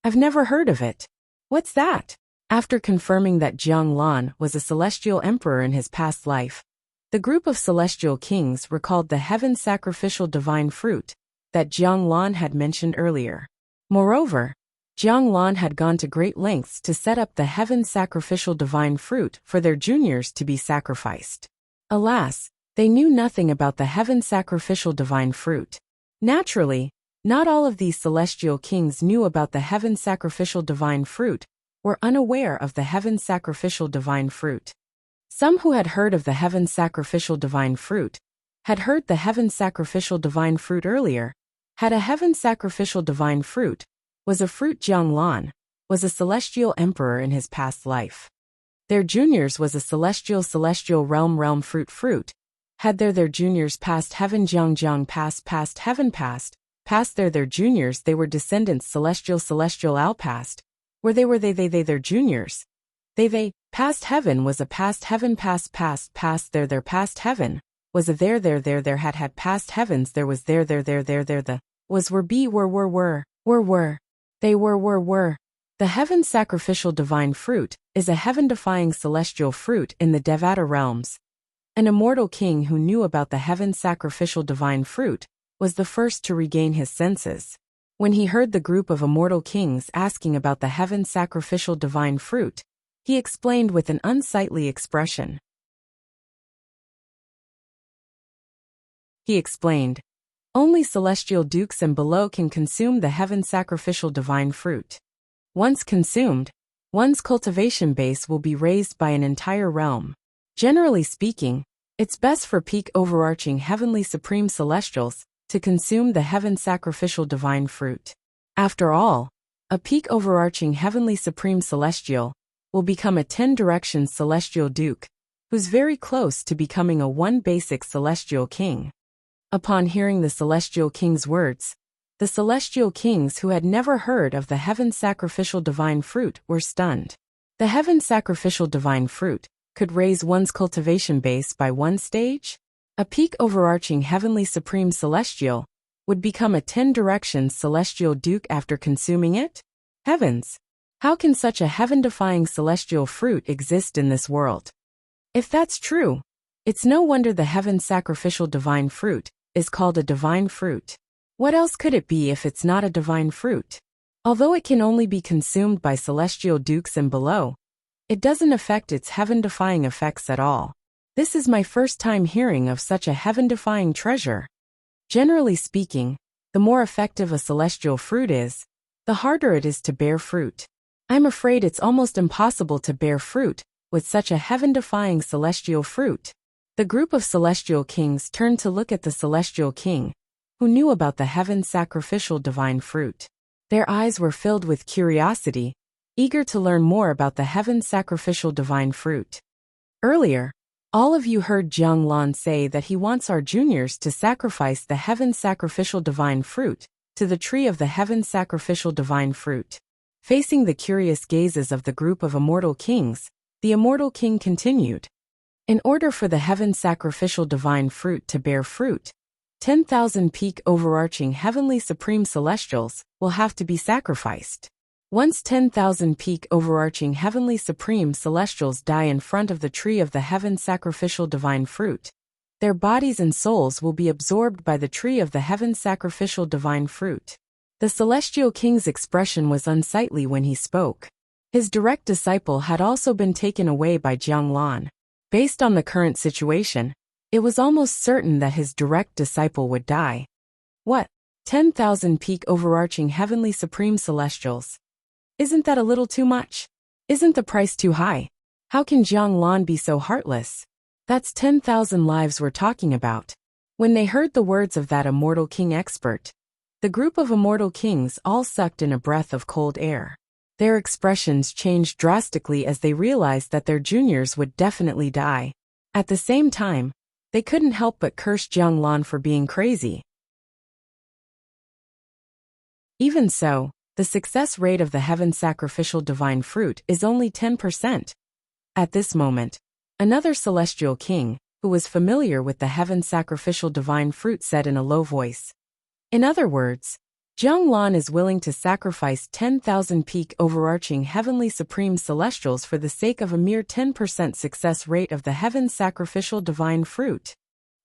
I've never heard of it. What's that? After confirming that Jianglan was a celestial emperor in his past life, the group of celestial kings recalled the heaven sacrificial divine fruit that Jianglan had mentioned earlier. Moreover, Jianglan had gone to great lengths to set up the heaven sacrificial divine fruit for their juniors to be sacrificed. Alas, they knew nothing about the heaven sacrificial divine fruit. Naturally, not all of these celestial kings knew about the heaven sacrificial divine fruit, were unaware of the heaven sacrificial divine fruit. Some who had heard of the heaven sacrificial divine fruit had heard the heaven sacrificial divine fruit earlier, had a heaven sacrificial divine fruit, was a fruit Jianglan, was a celestial emperor in his past life. Their juniors was a celestial realm fruit, had their juniors passed heaven Jiang past heaven past their juniors they were descendants celestial al past, where they their juniors. They past heaven was a past heaven past their past heaven, was a there had past heavens there was there the, was were be were, they were. The heaven sacrificial divine fruit is a heaven-defying celestial fruit in the Devata realms. An immortal king who knew about the heaven sacrificial divine fruit was the first to regain his senses. When he heard the group of immortal kings asking about the heaven sacrificial divine fruit, he explained with an unsightly expression. He explained, "Only celestial dukes and below can consume the heaven sacrificial divine fruit. Once consumed, one's cultivation base will be raised by an entire realm. Generally speaking, it's best for peak overarching heavenly supreme celestials to consume the heaven sacrificial divine fruit. After all, a peak overarching heavenly supreme celestial will become a 10 directions celestial duke, who's very close to becoming a one basic celestial king." Upon hearing the celestial king's words, the celestial kings who had never heard of the heaven sacrificial divine fruit were stunned. The heaven sacrificial divine fruit could raise one's cultivation base by one stage? A peak overarching heavenly supreme celestial would become a 10 directions celestial duke after consuming it? Heavens! How can such a heaven-defying celestial fruit exist in this world? If that's true, it's no wonder the heaven sacrificial divine fruit is called a divine fruit. What else could it be if it's not a divine fruit? Although it can only be consumed by celestial dukes and below, it doesn't affect its heaven-defying effects at all. This is my first time hearing of such a heaven-defying treasure. Generally speaking, the more effective a celestial fruit is, the harder it is to bear fruit. I'm afraid it's almost impossible to bear fruit with such a heaven-defying celestial fruit. The group of celestial kings turned to look at the celestial king, who knew about the heaven sacrificial divine fruit. Their eyes were filled with curiosity, eager to learn more about the heaven sacrificial divine fruit. Earlier, all of you heard Jianglan say that he wants our juniors to sacrifice the heaven sacrificial divine fruit to the tree of the heaven sacrificial divine fruit. Facing the curious gazes of the group of immortal kings, the immortal king continued. In order for the heaven sacrificial divine fruit to bear fruit, 10,000 peak overarching heavenly supreme celestials will have to be sacrificed. Once 10,000 peak overarching heavenly supreme celestials die in front of the tree of the heaven sacrificial divine fruit, their bodies and souls will be absorbed by the tree of the heaven sacrificial divine fruit. The celestial king's expression was unsightly when he spoke. His direct disciple had also been taken away by Jianglan. Based on the current situation, it was almost certain that his direct disciple would die. What? 10,000 peak overarching heavenly supreme celestials? Isn't that a little too much? Isn't the price too high? How can Jianglan be so heartless? That's 10,000 lives we're talking about. When they heard the words of that immortal king expert, the group of immortal kings all sucked in a breath of cold air. Their expressions changed drastically as they realized that their juniors would definitely die. At the same time, they couldn't help but curse Jianglan for being crazy. Even so, the success rate of the heaven sacrificial divine fruit is only 10%. At this moment, Another celestial king, who was familiar with the heaven sacrificial divine fruit, said in a low voice. In other words, Zhang Lan is willing to sacrifice 10,000 peak overarching heavenly supreme celestials for the sake of a mere 10% success rate of the heaven sacrificial divine fruit.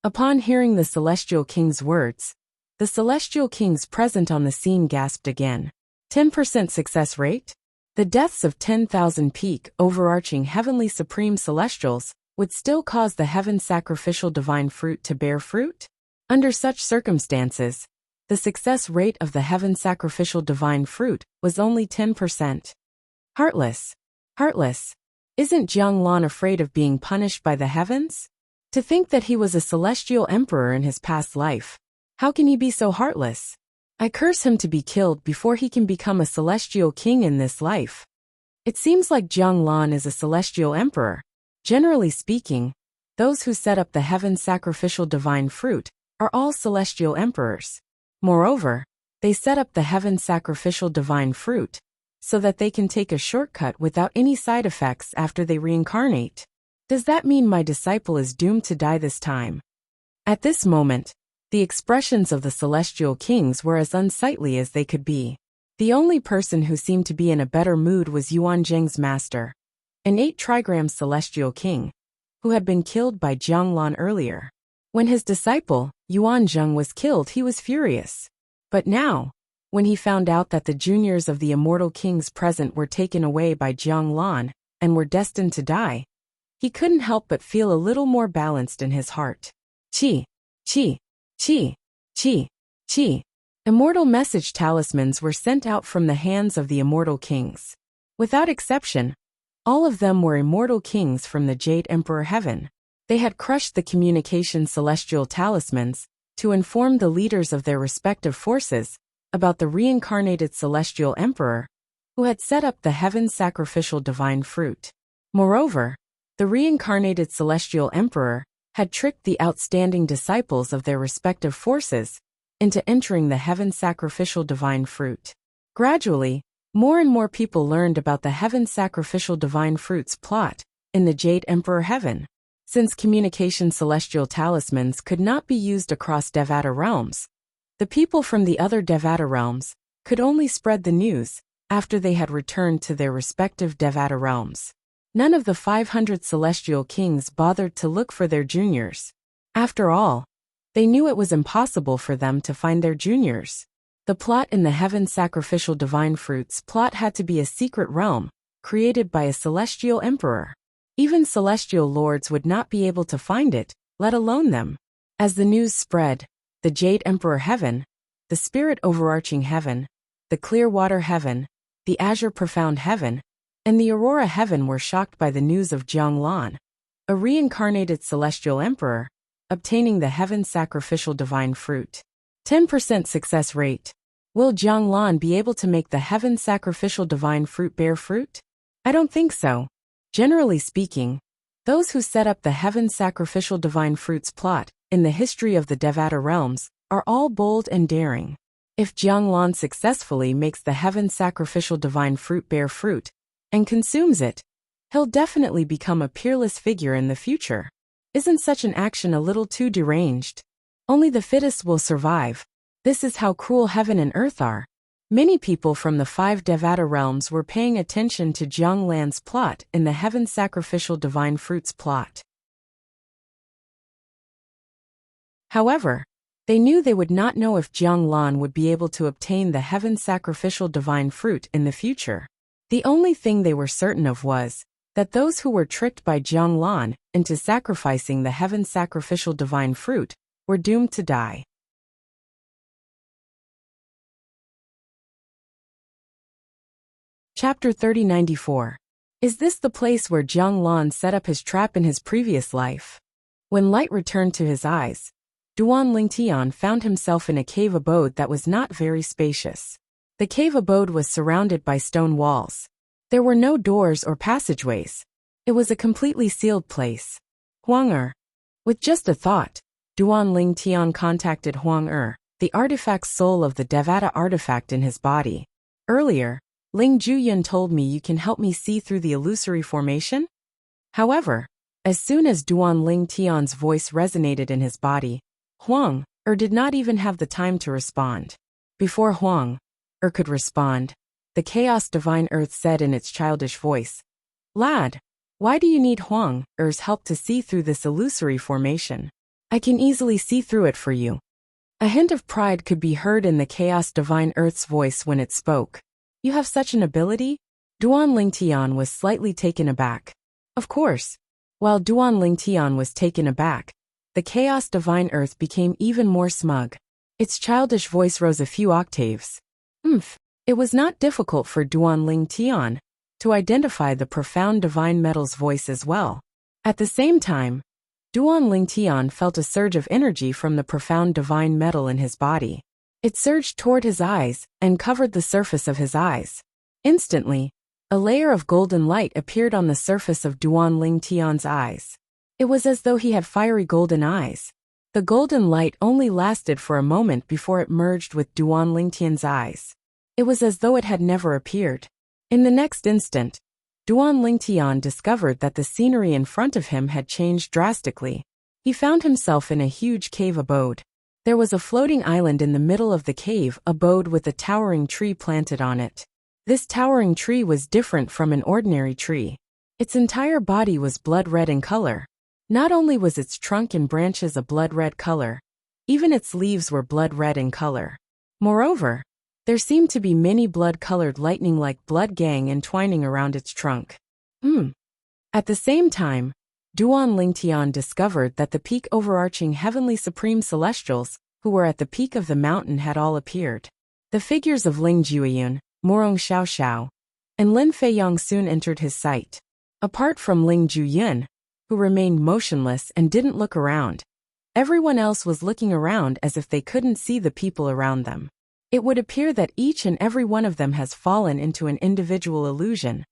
Upon hearing the celestial king's words, the celestial kings present on the scene gasped again. 10% success rate? The deaths of 10,000 peak overarching heavenly supreme celestials would still cause the heaven sacrificial divine fruit to bear fruit? Under such circumstances, the success rate of the heaven sacrificial divine fruit was only 10%. Heartless. Heartless. Isn't Zhang Lan afraid of being punished by the heavens? To think that he was a celestial emperor in his past life. How can he be so heartless? I curse him to be killed before he can become a celestial king in this life. It seems like Zhang Lan is a celestial emperor. Generally speaking, those who set up the heaven sacrificial divine fruit are all celestial emperors. Moreover, they set up the heaven sacrificial divine fruit so that they can take a shortcut without any side effects after they reincarnate. Does that mean my disciple is doomed to die this time? At this moment, the expressions of the celestial kings were as unsightly as they could be. The only person who seemed to be in a better mood was Yuan Zheng's master, an 8-trigram celestial king, who had been killed by Zhang Lan earlier. When his disciple, Yuan Zheng, was killed, he was furious. But now, when he found out that the juniors of the immortal kings present were taken away by Zhang Lan and were destined to die, he couldn't help but feel a little more balanced in his heart. Qi, qi, qi, qi, qi. Immortal message talismans were sent out from the hands of the immortal kings. Without exception, all of them were immortal kings from the Jade Emperor Heaven. They had crushed the communication celestial talismans to inform the leaders of their respective forces about the reincarnated celestial emperor who had set up the heaven sacrificial divine fruit. Moreover, the reincarnated celestial emperor had tricked the outstanding disciples of their respective forces into entering the heaven sacrificial divine fruit. Gradually, more and more people learned about the heaven sacrificial divine fruit's plot in the Jade Emperor Heaven. Since communication celestial talismans could not be used across Devata realms, the people from the other Devata realms could only spread the news after they had returned to their respective Devata realms. None of the 500 celestial kings bothered to look for their juniors. After all, they knew it was impossible for them to find their juniors. The plot in the heaven sacrificial divine fruit's plot had to be a secret realm, created by a celestial emperor. Even celestial lords would not be able to find it, let alone them. As the news spread, the Jade Emperor Heaven, the Spirit Overarching Heaven, the Clearwater Heaven, the Azure Profound Heaven, and the Aurora Heaven were shocked by the news of Zhang Lan, a reincarnated celestial emperor, obtaining the heaven sacrificial divine fruit. 10% success rate. Will Zhang Lan be able to make the heaven sacrificial divine fruit bear fruit? I don't think so. Generally speaking, those who set up the heaven sacrificial divine fruit's plot in the history of the Devata realms are all bold and daring. If Zhang Lan successfully makes the heaven sacrificial divine fruit bear fruit and consumes it, he'll definitely become a peerless figure in the future. Isn't such an action a little too deranged? Only the fittest will survive. This is how cruel heaven and earth are. Many people from the 5 Devata realms were paying attention to Zhang Lan's plot in the heaven sacrificial divine fruit's plot. However, they knew they would not know if Zhang Lan would be able to obtain the heaven sacrificial divine fruit in the future. The only thing they were certain of was that those who were tricked by Zhang Lan into sacrificing the heaven sacrificial divine fruit were doomed to die. Chapter 3094. Is this the place where Zhang Lan set up his trap in his previous life? When light returned to his eyes, Duan Lingtian found himself in a cave abode that was not very spacious. The cave abode was surrounded by stone walls. There were no doors or passageways. It was a completely sealed place. Huang With just a thought, Duan Lingtian contacted Huang the artifact's soul of the Devata artifact in his body. Earlier, Ling Zhuyan told me you can help me see through the illusory formation? However, As soon as Duan Ling Tian's voice resonated in his body, Huang did not even have the time to respond. Before Huang could respond, the Chaos Divine Earth said in its childish voice, "Lad, why do you need Huang's help to see through this illusory formation? I can easily see through it for you." A hint of pride could be heard in the Chaos Divine Earth's voice when it spoke. "You have such an ability?" Duan Ling Tian was slightly taken aback. Of course. While Duan Ling Tian was taken aback, the Chaos Divine Earth became even more smug. Its childish voice rose a few octaves. It was not difficult for Duan Ling Tian to identify the profound divine metal's voice as well. At the same time, Duan Ling Tian felt a surge of energy from the profound divine metal in his body. It surged toward his eyes and covered the surface of his eyes. Instantly, a layer of golden light appeared on the surface of Duan Ling Tian's eyes. It was as though he had fiery golden eyes. The golden light only lasted for a moment before it merged with Duan Ling Tian's eyes. It was as though it had never appeared. In the next instant, Duan Ling Tian discovered that the scenery in front of him had changed drastically. He found himself in a huge cave abode. There was a floating island in the middle of the cave abode with a towering tree planted on it. This towering tree was different from an ordinary tree. Its entire body was blood red in color. Not only was its trunk and branches a blood red color, even its leaves were blood red in color. Moreover, there seemed to be many blood-colored lightning-like blood gang entwining around its trunk. At the same time, Duan Ling Tian discovered that the peak overarching heavenly supreme celestials, who were at the peak of the mountain, had all appeared. The figures of Ling Jueyun, Morong Xiaoxiao, and Lin Feiyang soon entered his sight. Apart from Ling Jueyun, who remained motionless and didn't look around, everyone else was looking around as if they couldn't see the people around them. It would appear that each and every one of them has fallen into an individual illusion.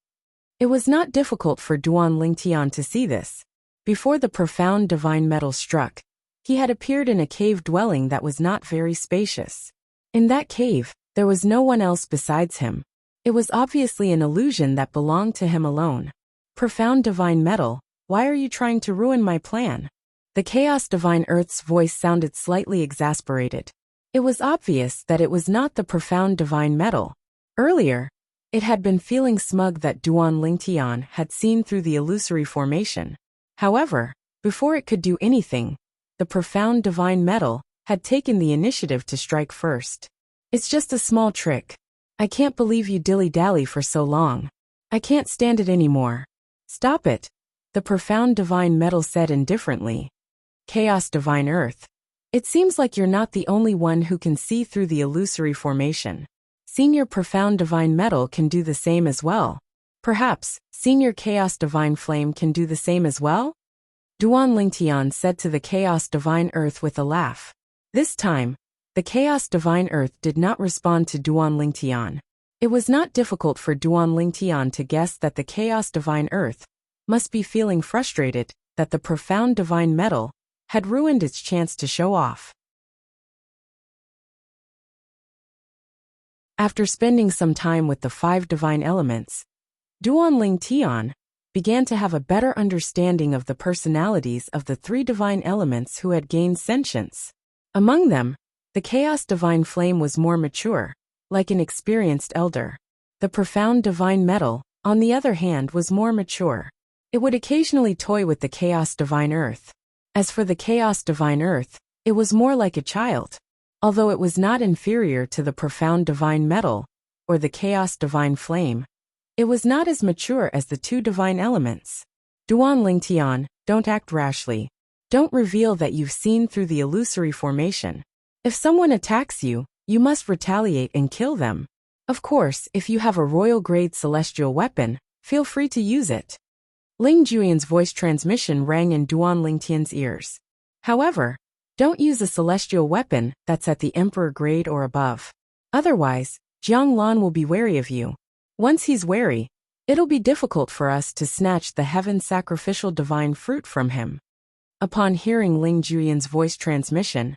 It was not difficult for Duan Ling Tian to see this. Before the profound divine metal struck, he had appeared in a cave dwelling that was not very spacious. In that cave, there was no one else besides him. It was obviously an illusion that belonged to him alone. "Profound divine metal, why are you trying to ruin my plan?" The Chaos Divine Earth's voice sounded slightly exasperated. It was obvious that it was not the profound divine metal. Earlier, it had been feeling smug that Duan Ling Tian had seen through the illusory formation. However, before it could do anything, the profound divine metal had taken the initiative to strike first. "It's just a small trick. I can't believe you dilly-dally for so long. I can't stand it anymore. Stop it," the profound divine metal said indifferently. "Chaos Divine Earth, it seems like you're not the only one who can see through the illusory formation. Senior Profound Divine Metal can do the same as well. Perhaps Senior Chaos Divine Flame can do the same as well?" Duan Ling Tian said to the Chaos Divine Earth with a laugh. This time, the Chaos Divine Earth did not respond to Duan Ling Tian. It was not difficult for Duan Ling Tian to guess that the Chaos Divine Earth must be feeling frustrated that the Profound Divine Metal had ruined its chance to show off. After spending some time with the 5 divine elements, Duan Ling Tian began to have a better understanding of the personalities of the 3 divine elements who had gained sentience. Among them, the Chaos Divine Flame was more mature, like an experienced elder. The Profound Divine Metal, on the other hand, was more mature. It would occasionally toy with the Chaos Divine Earth. As for the Chaos Divine Earth, it was more like a child. Although it was not inferior to the Profound Divine Metal, or the Chaos Divine Flame, it was not as mature as the 2 divine elements. Duan Ling Tian, don't act rashly. Don't reveal that you've seen through the illusory formation. If someone attacks you, you must retaliate and kill them. Of course, if you have a royal-grade celestial weapon, feel free to use it. Ling Jueyun's voice transmission rang in Duan Ling Tian's ears. However, don't use a celestial weapon that's at the emperor grade or above. Otherwise, Jiang Lan will be wary of you. Once he's wary, it'll be difficult for us to snatch the heaven sacrificial divine fruit from him. Upon hearing Ling Jueyun's voice transmission,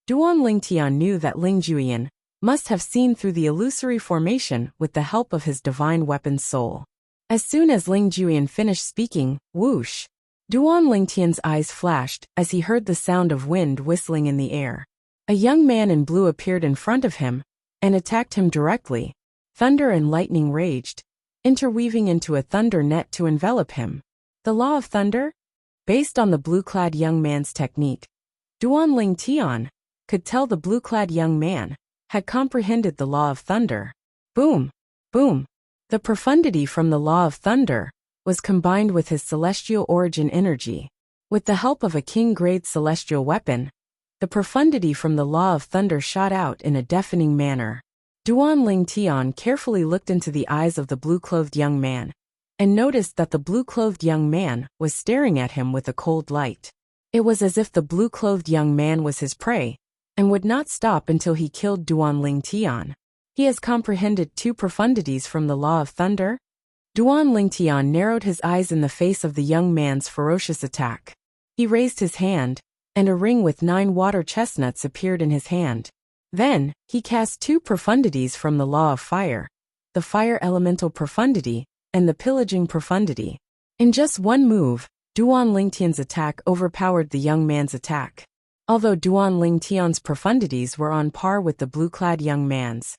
Duan Ling Tian knew that Ling Jueyun must have seen through the illusory formation with the help of his divine weapon soul. As soon as Ling Jueyun finished speaking, whoosh, Duan Lingtian's eyes flashed as he heard the sound of wind whistling in the air. A young man in blue appeared in front of him and attacked him directly. Thunder and lightning raged, interweaving into a thunder net to envelop him. The law of thunder? Based on the blue-clad young man's technique, Duan Lingtian could tell the blue-clad young man had comprehended the law of thunder. Boom! Boom! The profundity from the law of thunder was combined with his celestial origin energy. With the help of a king-grade celestial weapon, the profundity from the law of thunder shot out in a deafening manner. Duan Lingtian carefully looked into the eyes of the blue-clothed young man and noticed that the blue-clothed young man was staring at him with a cold light. It was as if the blue-clothed young man was his prey and would not stop until he killed Duan Lingtian. He has comprehended 2 profundities from the law of thunder? Duan Lingtian narrowed his eyes in the face of the young man's ferocious attack. He raised his hand, and a ring with 9 water chestnuts appeared in his hand. Then, he cast 2 profundities from the law of fire, the fire elemental profundity and the pillaging profundity. In just one move, Duan Lingtian's attack overpowered the young man's attack. Although Duan Lingtian's profundities were on par with the blue-clad young man's,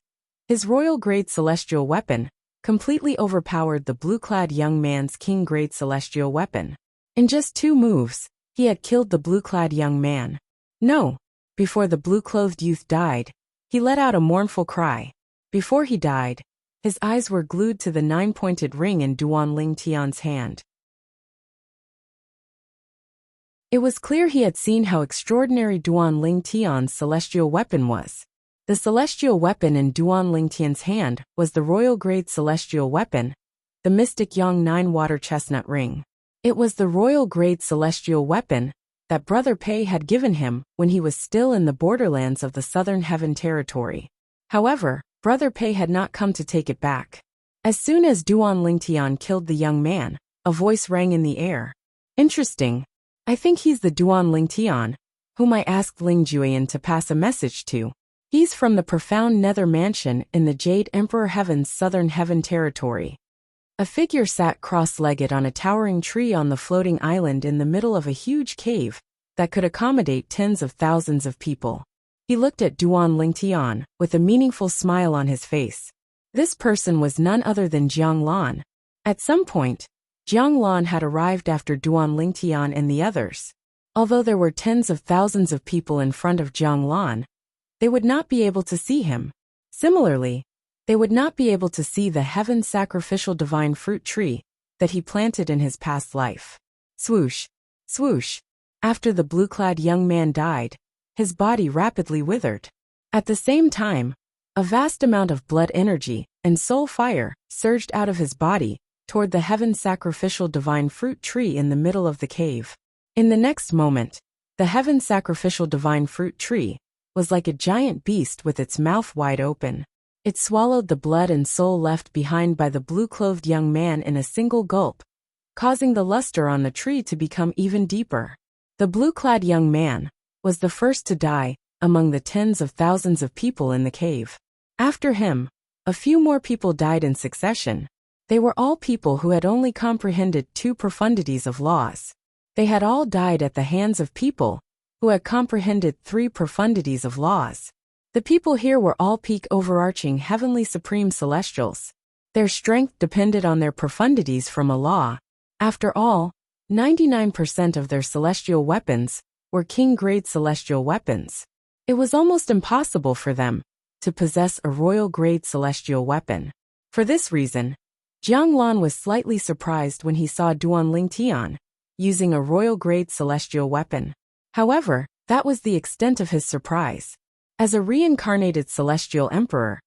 his royal-grade celestial weapon completely overpowered the blue-clad young man's king-grade celestial weapon. In just 2 moves, he had killed the blue-clad young man. No! Before the blue-clothed youth died, he let out a mournful cry. Before he died, his eyes were glued to the 9-pointed ring in Duan Lingtian's hand. It was clear he had seen how extraordinary Duan Lingtian's celestial weapon was. The celestial weapon in Duan Lingtian's hand was the royal-grade celestial weapon, the Mystic Yang 9 Water Chestnut Ring. It was the royal-grade celestial weapon that Brother Pei had given him when he was still in the borderlands of the Southern Heaven Territory. However, Brother Pei had not come to take it back. As soon as Duan Lingtian killed the young man, a voice rang in the air. Interesting. I think he's the Duan Lingtian, whom I asked Ling Jueyan to pass a message to. He's from the profound nether mansion in the Jade Emperor Heaven's Southern Heaven Territory. A figure sat cross-legged on a towering tree on the floating island in the middle of a huge cave that could accommodate tens of thousands of people. He looked at Duan Lingtian with a meaningful smile on his face. This person was none other than Jiang Lan. At some point, Jiang Lan had arrived after Duan Lingtian and the others. Although there were tens of thousands of people in front of Jiang Lan, they would not be able to see him. Similarly, they would not be able to see the heaven sacrificial divine fruit tree that he planted in his past life. Swoosh, swoosh. After the blue-clad young man died, his body rapidly withered. At the same time, a vast amount of blood energy and soul fire surged out of his body toward the heaven sacrificial divine fruit tree in the middle of the cave. In the next moment, the heaven sacrificial divine fruit tree was like a giant beast with its mouth wide open. It swallowed the blood and soul left behind by the blue-clothed young man in a single gulp, causing the luster on the tree to become even deeper. The blue-clad young man was the first to die among the tens of thousands of people in the cave. After him, a few more people died in succession. They were all people who had only comprehended 2 profundities of laws. They had all died at the hands of people who had comprehended 3 profundities of laws. The people here were all peak overarching heavenly supreme celestials. Their strength depended on their profundities from a law. After all, 99% of their celestial weapons were king-grade celestial weapons. It was almost impossible for them to possess a royal-grade celestial weapon. For this reason, Jiang Lan was slightly surprised when he saw Duan Lingtian using a royal-grade celestial weapon. However, that was the extent of his surprise. As a reincarnated celestial emperor,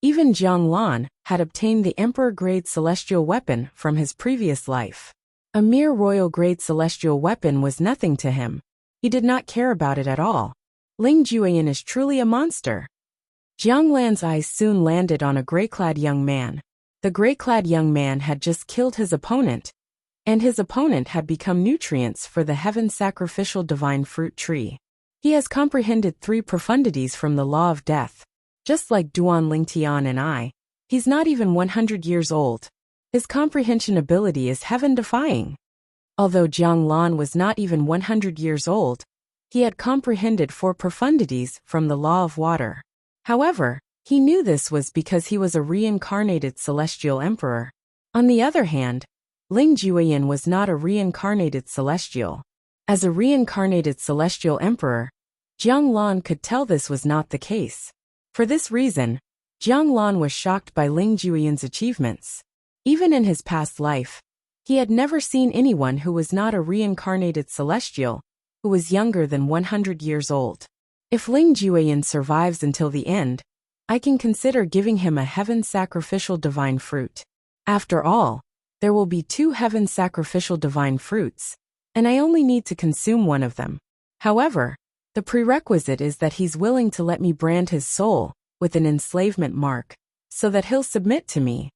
even Jiang Lan had obtained the emperor-grade celestial weapon from his previous life. A mere royal-grade celestial weapon was nothing to him. He did not care about it at all. Ling Jueyan is truly a monster. Jiang Lan's eyes soon landed on a gray-clad young man. The gray-clad young man had just killed his opponent, and his opponent had become nutrients for the heaven sacrificial divine fruit tree. He has comprehended 3 profundities from the law of death. Just like Duan Lingtian and I, he's not even 100 years old. His comprehension ability is heaven-defying. Although Jianglan was not even 100 years old, he had comprehended 4 profundities from the law of water. However, he knew this was because he was a reincarnated celestial emperor. On the other hand, Ling Jueyin was not a reincarnated celestial. As a reincarnated celestial emperor, Jianglan could tell this was not the case. For this reason, Jianglan was shocked by Ling Jueyin's achievements. Even in his past life, he had never seen anyone who was not a reincarnated celestial, who was younger than 100 years old. If Ling Jueyin survives until the end, I can consider giving him a heaven sacrificial divine fruit. After all, there will be 2 heaven sacrificial divine fruits, and I only need to consume one of them. However, the prerequisite is that he's willing to let me brand his soul with an enslavement mark, so that he'll submit to me.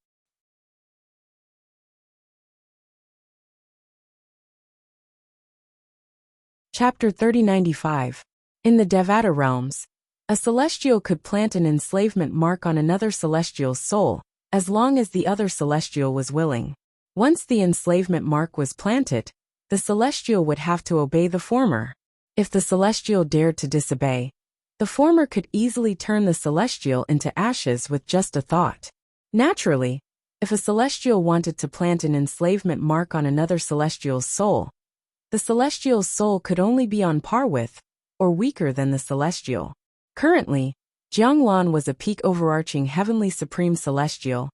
Chapter 3095. In the Devata realms, a celestial could plant an enslavement mark on another celestial's soul, as long as the other celestial was willing. Once the enslavement mark was planted, the celestial would have to obey the former. If the celestial dared to disobey, the former could easily turn the celestial into ashes with just a thought. Naturally, if a celestial wanted to plant an enslavement mark on another celestial's soul, the celestial's soul could only be on par with, or weaker than the celestial. Currently, Jianglan was a peak overarching heavenly supreme celestial,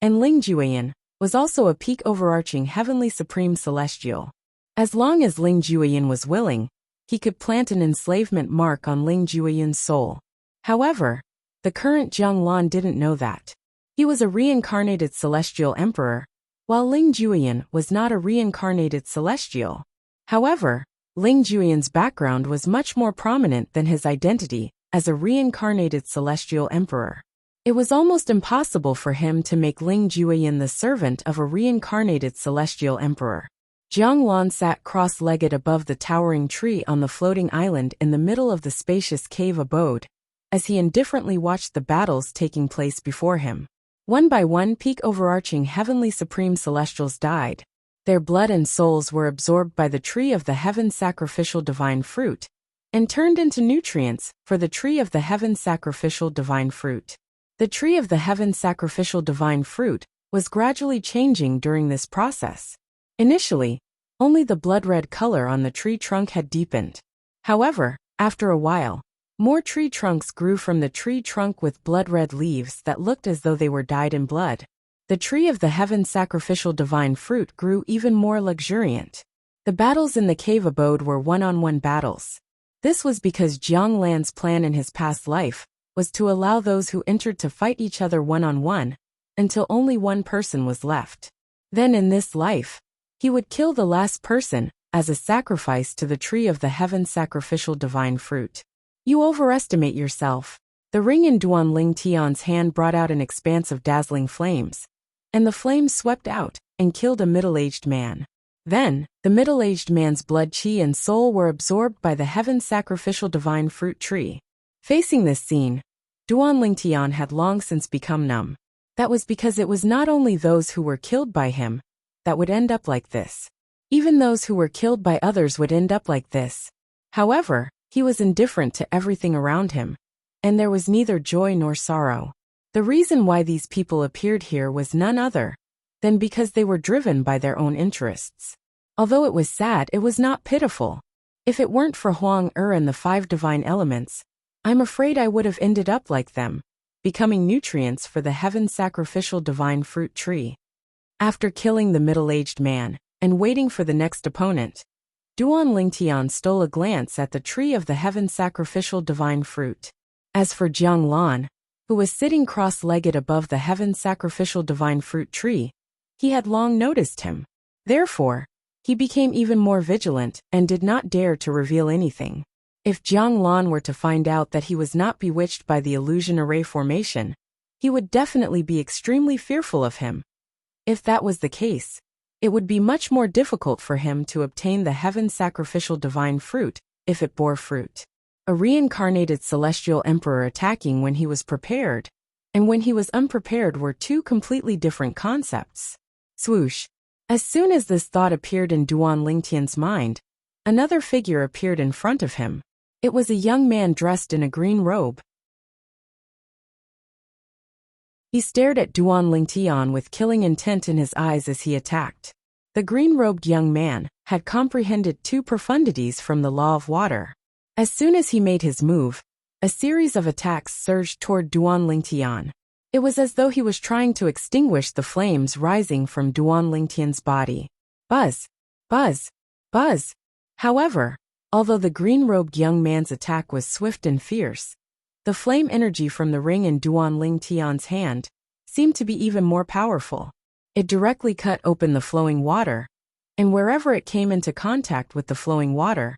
and Ling Jueyin was also a peak overarching heavenly supreme celestial. As long as Ling Jueyin was willing, he could plant an enslavement mark on Ling Jueyin's soul. However, the current Jianglan didn't know that. He was a reincarnated celestial emperor, while Ling Jueyin was not a reincarnated celestial. However, Ling Jueyin's background was much more prominent than his identity as a reincarnated celestial emperor. It was almost impossible for him to make Ling Jueyin the servant of a reincarnated celestial emperor. Jianglan sat cross-legged above the towering tree on the floating island in the middle of the spacious cave abode, as he indifferently watched the battles taking place before him. One by one, peak overarching heavenly supreme celestials died. Their blood and souls were absorbed by the tree of the heaven sacrificial divine fruit, and turned into nutrients for the tree of the heaven sacrificial divine fruit. The tree of the heaven sacrificial divine fruit was gradually changing during this process. Initially, only the blood-red color on the tree trunk had deepened. However, after a while, more tree trunks grew from the tree trunk with blood-red leaves that looked as though they were dyed in blood. The tree of the heaven sacrificial divine fruit grew even more luxuriant. The battles in the cave abode were one-on-one battles. This was because Jianglan's plan in his past life was to allow those who entered to fight each other one-on-one, until only one person was left. Then in this life, he would kill the last person as a sacrifice to the tree of the heaven sacrificial divine fruit. You overestimate yourself. The ring in Duan Ling Tian's hand brought out an expanse of dazzling flames, and the flames swept out and killed a middle-aged man. Then, the middle-aged man's blood, chi, and soul were absorbed by the heaven sacrificial divine fruit tree. Facing this scene, Duan Ling Tian had long since become numb. That was because it was not only those who were killed by him that would end up like this. Even those who were killed by others would end up like this. However, he was indifferent to everything around him, and there was neither joy nor sorrow. The reason why these people appeared here was none other than because they were driven by their own interests. Although it was sad, it was not pitiful. If it weren't for Huang and the 5 divine elements, I'm afraid I would have ended up like them, becoming nutrients for the heaven sacrificial divine fruit tree. After killing the middle-aged man and waiting for the next opponent, Duan Ling Tian stole a glance at the tree of the heaven sacrificial divine fruit. As for Jianglan, who was sitting cross-legged above the heaven sacrificial divine fruit tree, he had long noticed him. Therefore, he became even more vigilant and did not dare to reveal anything. If Jianglan were to find out that he was not bewitched by the illusion array formation, he would definitely be extremely fearful of him. If that was the case, it would be much more difficult for him to obtain the heaven sacrificial divine fruit if it bore fruit. A reincarnated celestial emperor attacking when he was prepared, and when he was unprepared were 2 completely different concepts. Swoosh! As soon as this thought appeared in Duan Lingtian's mind, another figure appeared in front of him. It was a young man dressed in a green robe. He stared at Duan Lingtian with killing intent in his eyes as he attacked. The green-robed young man had comprehended 2 profundities from the law of water. As soon as he made his move, a series of attacks surged toward Duan Lingtian. It was as though he was trying to extinguish the flames rising from Duan Lingtian's body. Buzz! Buzz! Buzz! However, although the green-robed young man's attack was swift and fierce, the flame energy from the ring in Duan Lingtian's hand seemed to be even more powerful. It directly cut open the flowing water, and wherever it came into contact with the flowing water,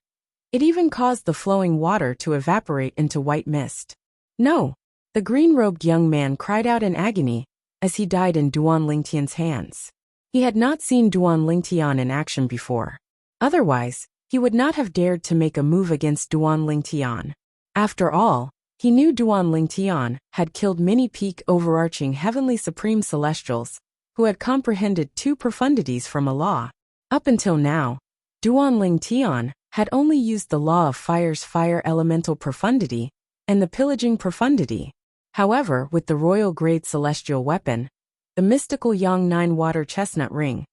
it even caused the flowing water to evaporate into white mist. No! The green-robed young man cried out in agony as he died in Duan Lingtian's hands. He had not seen Duan Lingtian in action before. Otherwise, he would not have dared to make a move against Duan Lingtian. After all, he knew Duan Lingtian had killed many peak overarching heavenly supreme celestials who had comprehended 2 profundities from a law. Up until now, Duan Lingtian had only used the law of fire's fire elemental profundity and the pillaging profundity. However, with the royal grade celestial weapon, the mystical Yang 9 water chestnut ring,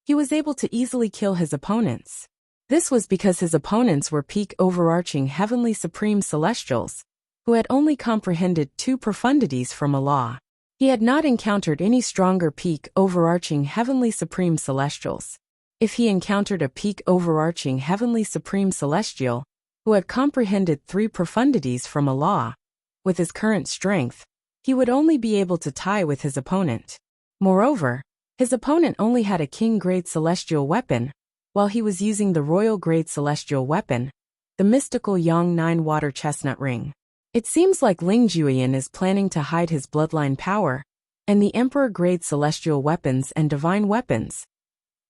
he was able to easily kill his opponents. This was because his opponents were peak overarching heavenly supreme celestials who had only comprehended 2 profundities from a law. He had not encountered any stronger peak overarching heavenly supreme celestials. If he encountered a peak overarching heavenly supreme celestial who had comprehended 3 profundities from a law, with his current strength, he would only be able to tie with his opponent. Moreover, his opponent only had a king-grade celestial weapon, while he was using the royal-grade celestial weapon, the mystical Yang 9 water chestnut ring. It seems like Ling Juyin is planning to hide his bloodline power and the emperor-grade celestial weapons and divine weapons.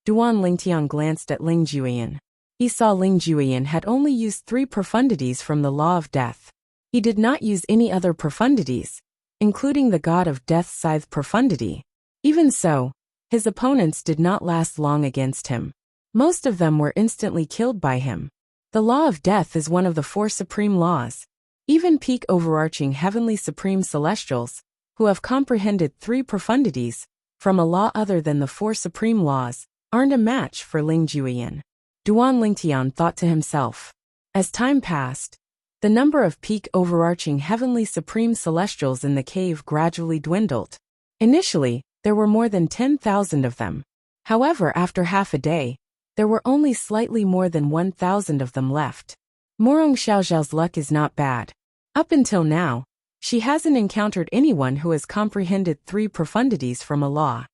Duan Lingtian glanced at Ling Juyin. He saw Ling Juyin had only used 3 profundities from the law of death. He did not use any other profundities, including the god of death's scythe profundity. Even so, his opponents did not last long against him. Most of them were instantly killed by him. The law of death is one of the 4 supreme laws. Even peak overarching heavenly supreme celestials, who have comprehended 3 profundities from a law other than the 4 supreme laws, aren't a match for Ling Juyin. Duan Lingtian thought to himself. As time passed, the number of peak overarching heavenly supreme celestials in the cave gradually dwindled. Initially, there were more than 10,000 of them. However, after half a day, there were only slightly more than 1,000 of them left. Morong Xiaoxiao's luck is not bad. Up until now, she hasn't encountered anyone who has comprehended 3 profundities from a law.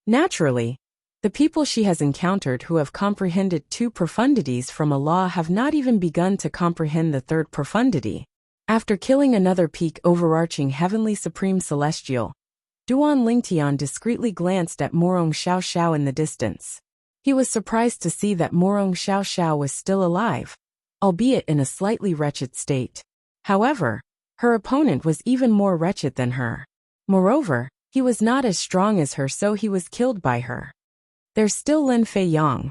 Naturally, the people she has encountered who have comprehended 2 profundities from a law have not even begun to comprehend the 3rd profundity. After killing another peak overarching heavenly supreme celestial, Duan Lingtian discreetly glanced at Morong Xiaoxiao in the distance. He was surprised to see that Morong Xiaoxiao was still alive, albeit in a slightly wretched state. However, her opponent was even more wretched than her. Moreover, he was not as strong as her, so he was killed by her. There's still Lin Fei Yang.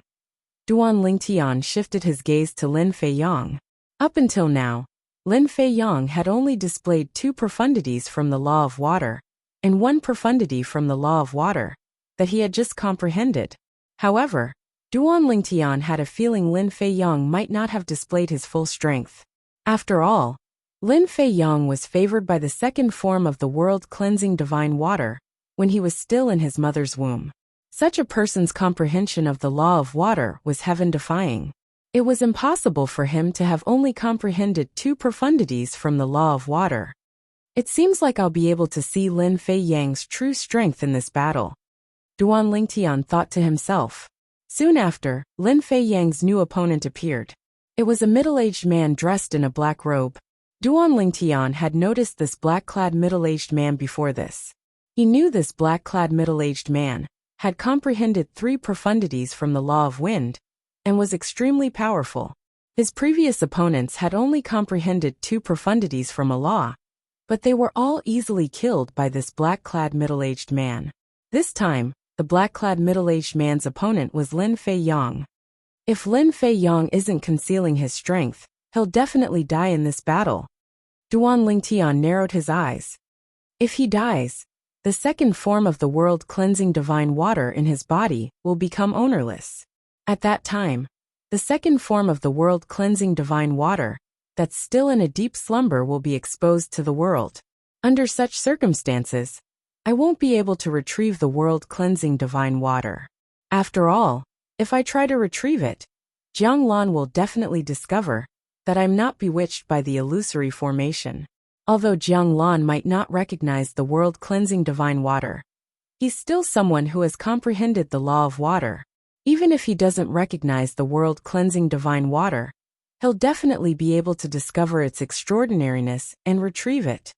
Duan Lingtian shifted his gaze to Lin Fei Yang. Up until now, Lin Fei Yang had only displayed 2 profundities from the law of water, and 1 profundity from the law of water, that he had just comprehended. However, Duan Lingtian had a feeling Lin Fei Yang might not have displayed his full strength. After all, Lin Fei Yang was favored by the 2nd form of the world-cleansing divine water when he was still in his mother's womb. Such a person's comprehension of the law of water was heaven-defying. It was impossible for him to have only comprehended 2 profundities from the law of water. It seems like I'll be able to see Lin Fei Yang's true strength in this battle, Duan Lingtian thought to himself. Soon after, Lin Fei Yang's new opponent appeared. It was a middle-aged man dressed in a black robe. Duan Lingtian had noticed this black-clad middle-aged man before this. He knew this black-clad middle-aged man had comprehended 3 profundities from the law of wind and was extremely powerful. His previous opponents had only comprehended 2 profundities from a law, but they were all easily killed by this black-clad middle-aged man. This time, the black-clad middle-aged man's opponent was Lin Fei Yang. If Lin Fei Yang isn't concealing his strength, he'll definitely die in this battle. Duan Lingtian narrowed his eyes. If he dies, the second form of the world-cleansing divine water in his body will become ownerless. At that time, the second form of the world-cleansing divine water, that's still in a deep slumber, will be exposed to the world. Under such circumstances, I won't be able to retrieve the world-cleansing divine water. After all, if I try to retrieve it, Jiang Lan will definitely discover that I'm not bewitched by the illusory formation. Although Jiang Lan might not recognize the world-cleansing divine water, he's still someone who has comprehended the law of water. Even if he doesn't recognize the world-cleansing divine water, he'll definitely be able to discover its extraordinariness and retrieve it.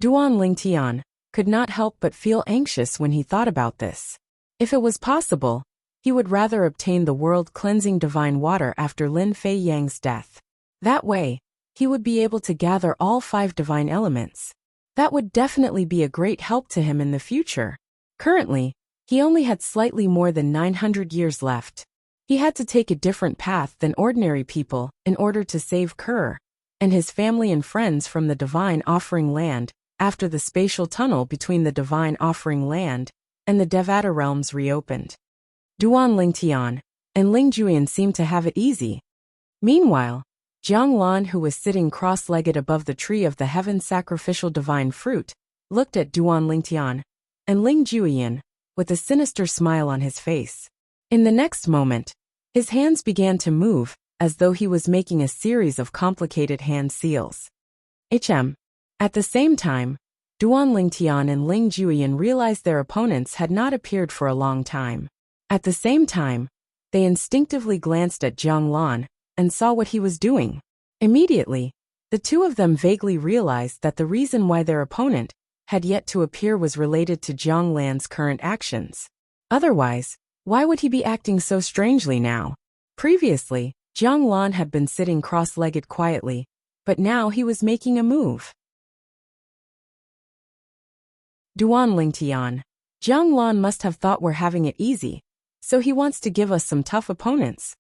Duan Lingtian could not help but feel anxious when he thought about this. If it was possible, he would rather obtain the world-cleansing divine water after Lin Fei Yang's death. That way, he would be able to gather all 5 divine elements. That would definitely be a great help to him in the future. Currently, he only had slightly more than 900 years left. He had to take a different path than ordinary people in order to save Kerr and his family and friends from the Divine Offering Land after the spatial tunnel between the Divine Offering Land and the Devata realms reopened. Duan Lingtian and Ling Juyan seemed to have it easy. Meanwhile, Jiang Lan, who was sitting cross-legged above the tree of the heaven sacrificial divine fruit, looked at Duan Lingtian and Ling Juyan with a sinister smile on his face. In the next moment, his hands began to move as though he was making a series of complicated hand seals. At the same time, Duan Lingtian and Ling Juyan realized their opponents had not appeared for a long time. At the same time, they instinctively glanced at Jiang Lan and saw what he was doing. Immediately, the two of them vaguely realized that the reason why their opponent had yet to appear was related to Jiang Lan's current actions. Otherwise, why would he be acting so strangely now? Previously, Jiang Lan had been sitting cross-legged quietly, but now he was making a move. Duan Lingtian. Jiang Lan must have thought we're having it easy, so he wants to give us some tough opponents,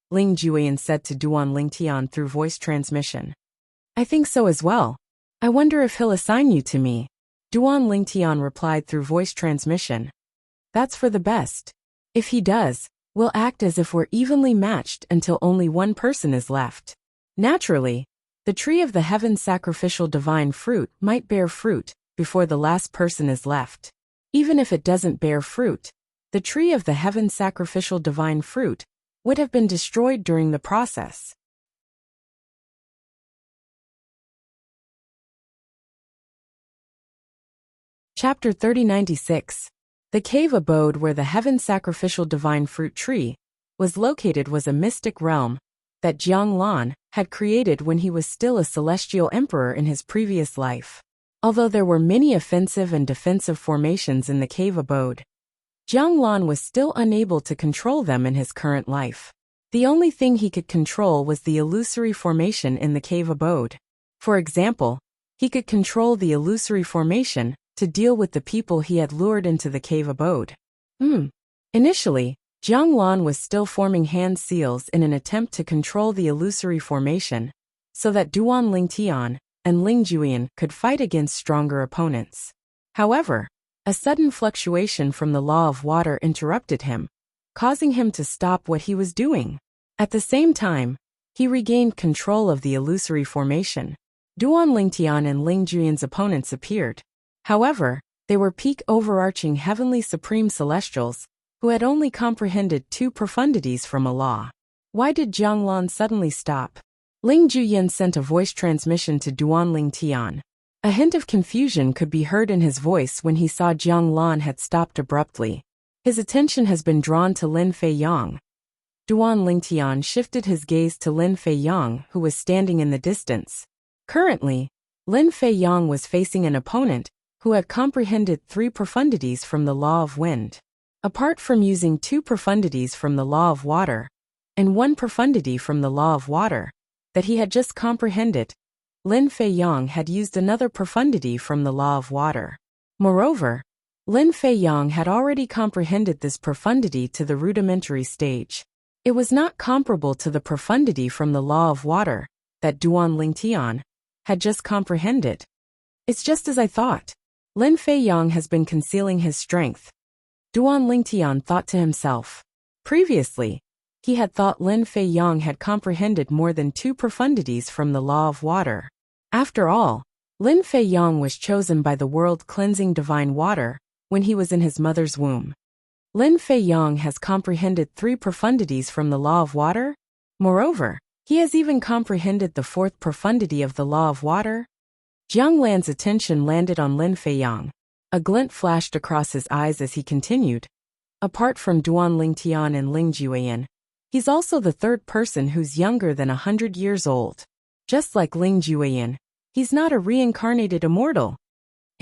Ling Juyan said to Duan Lingtian through voice transmission. I think so as well. I wonder if he'll assign you to me. Duan Lingtian replied through voice transmission. That's for the best. If he does, we'll act as if we're evenly matched until only one person is left. Naturally, the tree of the heaven sacrificial divine fruit might bear fruit before the last person is left. Even if it doesn't bear fruit, the tree of the heaven sacrificial divine fruit would have been destroyed during the process. Chapter 3096. The cave abode where the heaven sacrificial divine fruit tree was located was a mystic realm that Jiang Lan had created when he was still a celestial emperor in his previous life. Although there were many offensive and defensive formations in the cave abode, Jiang Lan was still unable to control them in his current life. The only thing he could control was the illusory formation in the cave abode. For example, he could control the illusory formation to deal with the people he had lured into the cave abode. Initially, Jiang Lan was still forming hand seals in an attempt to control the illusory formation, so that Duan Lingtian and Ling Juyan could fight against stronger opponents. However, a sudden fluctuation from the law of water interrupted him, causing him to stop what he was doing. At the same time, he regained control of the illusory formation. Duan Lingtian and Ling Juyan's opponents appeared. However, they were peak overarching heavenly supreme celestials who had only comprehended 2 profundities from a law. Why did Jiang Lan suddenly stop? Ling Juyan sent a voice transmission to Duan Lingtian. A hint of confusion could be heard in his voice when he saw Jiang Lan had stopped abruptly. His attention has been drawn to Lin Fei Yang. Duan Lingtian shifted his gaze to Lin Fei Yang, who was standing in the distance. Currently, Lin Fei Yang was facing an opponent who had comprehended 3 profundities from the law of wind. Apart from using 2 profundities from the law of water and 1 profundity from the law of water that he had just comprehended, Lin Fei Yang had used another profundity from the law of water. Moreover, Lin Fei Yang had already comprehended this profundity to the rudimentary stage. It was not comparable to the profundity from the law of water that Duan Lingtian had just comprehended. It's just as I thought. Lin Fei Yang has been concealing his strength, Duan Lingtian thought to himself. Previously, he had thought Lin Fei Yang had comprehended more than 2 profundities from the law of water. After all, Lin Fei Yang was chosen by the world-cleansing divine water when he was in his mother's womb. Lin Fei Yang has comprehended 3 profundities from the law of water. Moreover, he has even comprehended the 4th profundity of the law of water. Jiang Lan's attention landed on Lin Fei Yang. A glint flashed across his eyes as he continued. Apart from Duan Lingtian and Ling Jueyan, he's also the 3rd person who's younger than 100 years old. Just like Ling Jueyan, he's not a reincarnated immortal.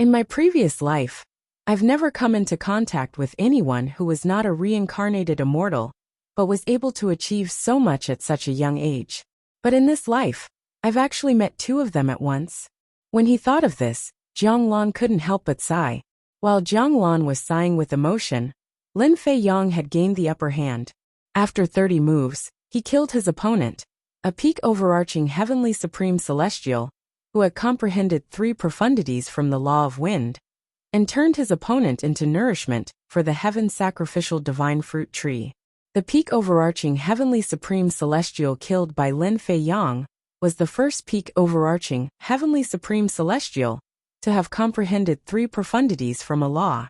In my previous life, I've never come into contact with anyone who was not a reincarnated immortal, but was able to achieve so much at such a young age. But in this life, I've actually met 2 of them at once. When he thought of this, Jiang Lan couldn't help but sigh. While Jiang Lan was sighing with emotion, Lin Fei Yang had gained the upper hand. After 30 moves, he killed his opponent, a peak overarching heavenly supreme celestial, who had comprehended 3 profundities from the law of wind, and turned his opponent into nourishment for the heaven sacrificial divine fruit tree. The peak overarching heavenly supreme celestial killed by Lin Fei Yang was the first peak overarching heavenly supreme celestial to have comprehended 3 profundities from a law.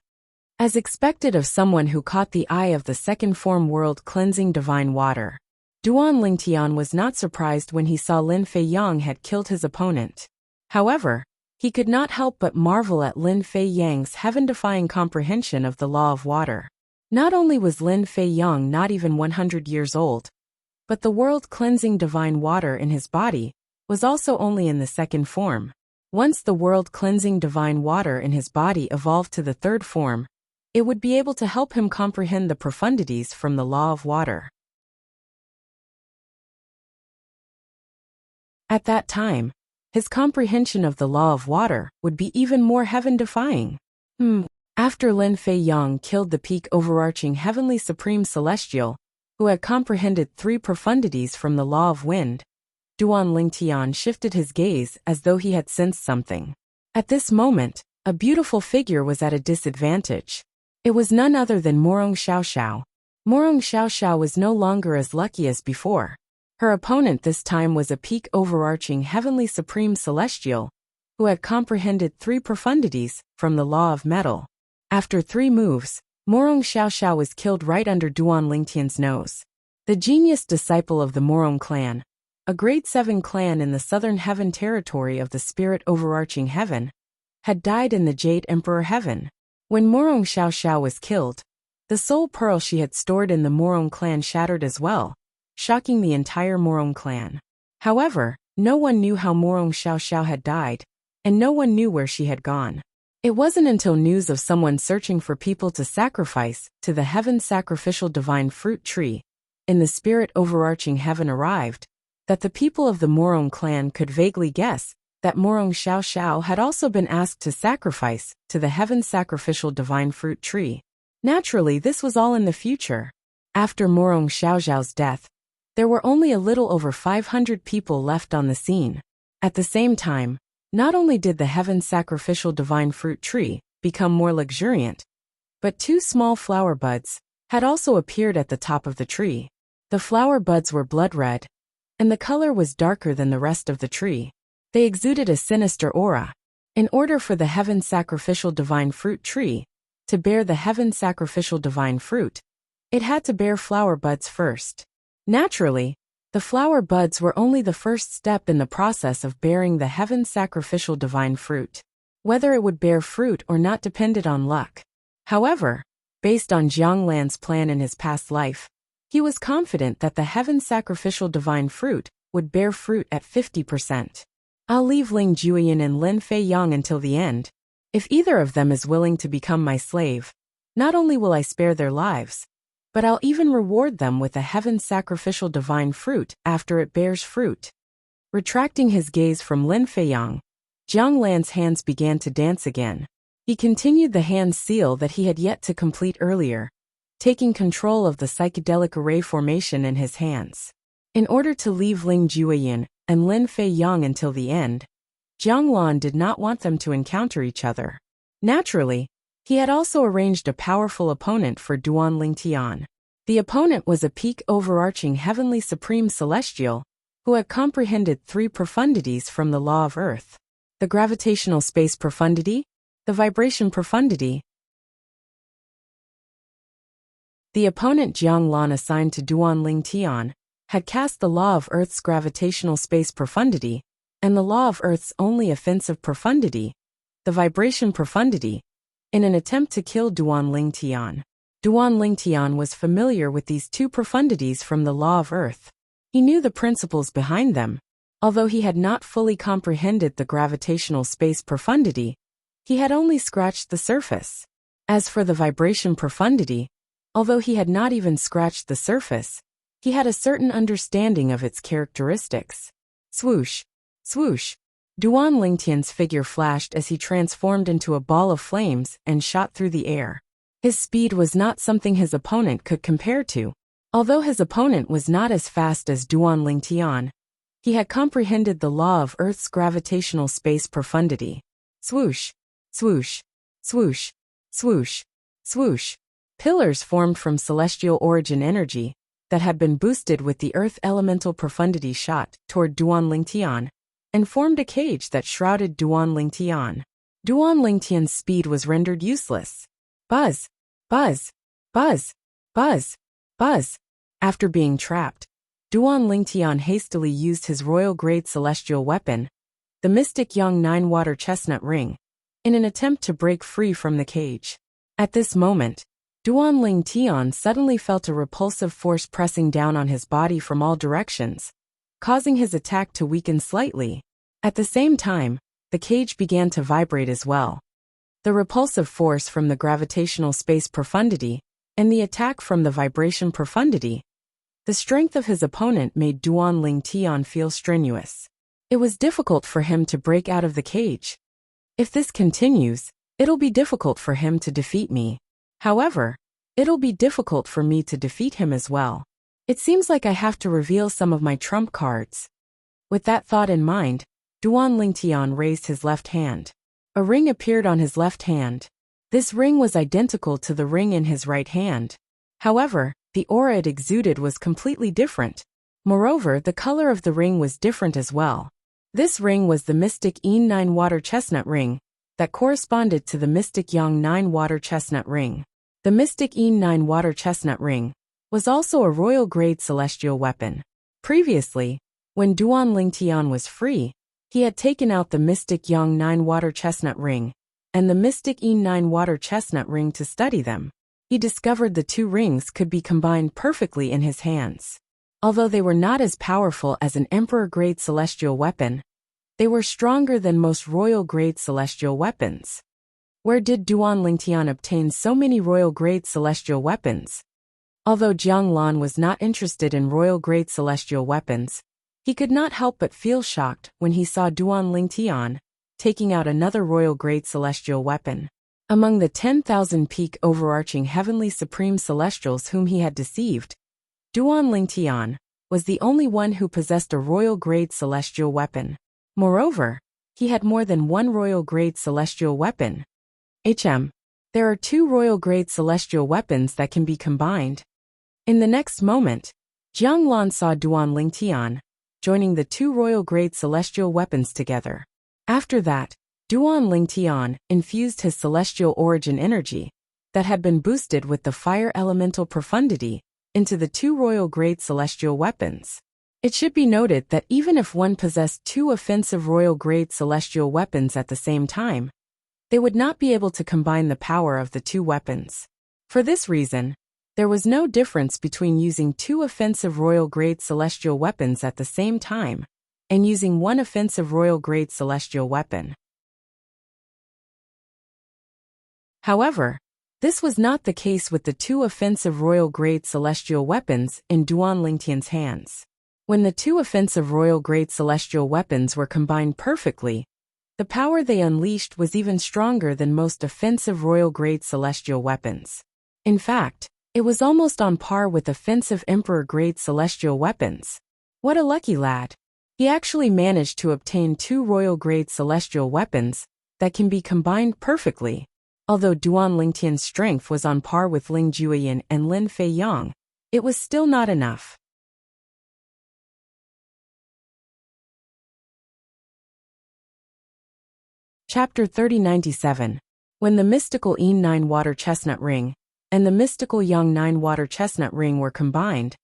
As expected of someone who caught the eye of the second form world-cleansing divine water, Duan Lingtian was not surprised when he saw Lin Fei Yang had killed his opponent. However, he could not help but marvel at Lin Fei Yang's heaven-defying comprehension of the law of water. Not only was Lin Fei Yang not even 100 years old, but the world-cleansing divine water in his body was also only in the second form. Once the world-cleansing divine water in his body evolved to the 3rd form, it would be able to help him comprehend the profundities from the law of water. At that time, his comprehension of the law of water would be even more heaven-defying. After Lin Fei Yang killed the peak overarching heavenly supreme celestial, who had comprehended 3 profundities from the law of wind, Duan Lingtian shifted his gaze as though he had sensed something. At this moment, a beautiful figure was at a disadvantage. It was none other than Morong Xiaoxiao. Morong Xiaoxiao was no longer as lucky as before. Her opponent this time was a peak overarching heavenly supreme celestial, who had comprehended 3 profundities from the law of metal. After 3 moves, Morong Xiaoxiao was killed right under Duan Lingtian's nose. The genius disciple of the Morong clan, a grade 7 clan in the southern heaven territory of the spirit overarching heaven, had died in the Jade Emperor heaven. When Morong Xiaoxiao was killed, the soul pearl she had stored in the Morong clan shattered as well, shocking the entire Morong clan. However, no one knew how Morong Xiaoxiao had died, and no one knew where she had gone. It wasn't until news of someone searching for people to sacrifice to the heaven sacrificial divine fruit tree in the spirit overarching heaven arrived, that the people of the Morong clan could vaguely guess that Morong Xiaoxiao had also been asked to sacrifice to the heaven sacrificial divine fruit tree. Naturally, this was all in the future. After Morong Xiaoxiao's death, there were only a little over 500 people left on the scene. At the same time, not only did the heaven sacrificial divine fruit tree become more luxuriant, but 2 small flower buds had also appeared at the top of the tree. The flower buds were blood red, and the color was darker than the rest of the tree. They exuded a sinister aura. In order for the heaven sacrificial divine fruit tree to bear the heaven sacrificial divine fruit, it had to bear flower buds first. Naturally, the flower buds were only the first step in the process of bearing the heaven sacrificial divine fruit. Whether it would bear fruit or not depended on luck. However, based on Jiang Lan's plan in his past life, he was confident that the heaven sacrificial divine fruit would bear fruit at 50%. I'll leave Ling Jueyan and Lin Fei Yang until the end. If either of them is willing to become my slave, not only will I spare their lives, but I'll even reward them with a heaven sacrificial divine fruit after it bears fruit. Retracting his gaze from Lin Feiyang, Jiang Lan's hands began to dance again. He continued the hand seal that he had yet to complete earlier, taking control of the psychedelic array formation in his hands. In order to leave Ling Jueyin and Lin Feiyang until the end, Jiang Lan did not want them to encounter each other. Naturally, he had also arranged a powerful opponent for Duan Lingtian. The opponent was a peak overarching heavenly supreme celestial, who had comprehended 3 profundities from the law of Earth: the gravitational space profundity, the vibration profundity. The opponent Jiang Lan assigned to Duan Lingtian had cast the law of Earth's gravitational space profundity and the law of Earth's only offensive profundity, the vibration profundity, in an attempt to kill Duan Lingtian. Duan Lingtian was familiar with these 2 profundities from the law of Earth. He knew the principles behind them. Although he had not fully comprehended the gravitational space profundity, he had only scratched the surface. As for the vibration profundity, although he had not even scratched the surface, he had a certain understanding of its characteristics. Swoosh, swoosh. Duan Lingtian's figure flashed as he transformed into a ball of flames and shot through the air. His speed was not something his opponent could compare to. Although his opponent was not as fast as Duan Lingtian, he had comprehended the law of Earth's gravitational space profundity. Swoosh, swoosh, swoosh, swoosh, swoosh. Pillars formed from celestial origin energy that had been boosted with the Earth elemental profundity shot toward Duan Lingtian and formed a cage that shrouded Duan Lingtian. Duan Lingtian's speed was rendered useless. Buzz, buzz, buzz, buzz, buzz. After being trapped, Duan Lingtian hastily used his royal-grade celestial weapon, the Mystic Yang 9-water chestnut ring, in an attempt to break free from the cage. At this moment, Duan Lingtian suddenly felt a repulsive force pressing down on his body from all directions, causing his attack to weaken slightly. At the same time, the cage began to vibrate as well. The repulsive force from the gravitational space profundity and the attack from the vibration profundity. The strength of his opponent made Duan Lingtian feel strenuous. It was difficult for him to break out of the cage. If this continues, it'll be difficult for him to defeat me. However, it'll be difficult for me to defeat him as well. It seems like I have to reveal some of my trump cards. With that thought in mind, Duan Lingtian raised his left hand. A ring appeared on his left hand. This ring was identical to the ring in his right hand. However, the aura it exuded was completely different. Moreover, the color of the ring was different as well. This ring was the Mystic Yin 9-water chestnut ring that corresponded to the Mystic Yang 9-water chestnut ring. The Mystic Yin 9-water chestnut ring was also a royal-grade celestial weapon. Previously, when Duan Lingtian was free, he had taken out the Mystic Yang 9-water chestnut ring and the Mystic Yin 9-water chestnut ring to study them. He discovered the 2 rings could be combined perfectly in his hands. Although they were not as powerful as an emperor-grade celestial weapon, they were stronger than most royal-grade celestial weapons. Where did Duan Lingtian obtain so many royal-grade celestial weapons? Although Jiang Lan was not interested in royal-grade celestial weapons, he could not help but feel shocked when he saw Duan Lingtian taking out another royal-grade celestial weapon. Among the 10,000 peak overarching heavenly supreme celestials whom he had deceived, Duan Lingtian was the only one who possessed a royal-grade celestial weapon. Moreover, he had more than one royal-grade celestial weapon. There are 2 royal-grade celestial weapons that can be combined. In the next moment, Jiang Lan saw Duan Lingtian joining the 2 royal-grade celestial weapons together. After that, Duan Lingtian infused his celestial origin energy that had been boosted with the fire elemental profundity into the 2 royal-grade celestial weapons. It should be noted that even if one possessed 2 offensive royal-grade celestial weapons at the same time, they would not be able to combine the power of the 2 weapons. For this reason, there was no difference between using 2 offensive royal-grade celestial weapons at the same time and using 1 offensive royal-grade celestial weapon. However, this was not the case with the 2 offensive royal-grade celestial weapons in Duan Lingtian's hands. When the two offensive royal-grade celestial weapons were combined perfectly, the power they unleashed was even stronger than most offensive royal-grade celestial weapons. In fact, it was almost on par with offensive emperor-grade celestial weapons. What a lucky lad. He actually managed to obtain two royal-grade celestial weapons that can be combined perfectly. Although Duan Lingtian's strength was on par with Ling Jueyin and Lin Feiyang, it was still not enough. Chapter 3097. When the mystical Yin 9 water chestnut ring and the mystical Yang 9 water chestnut ring were combined,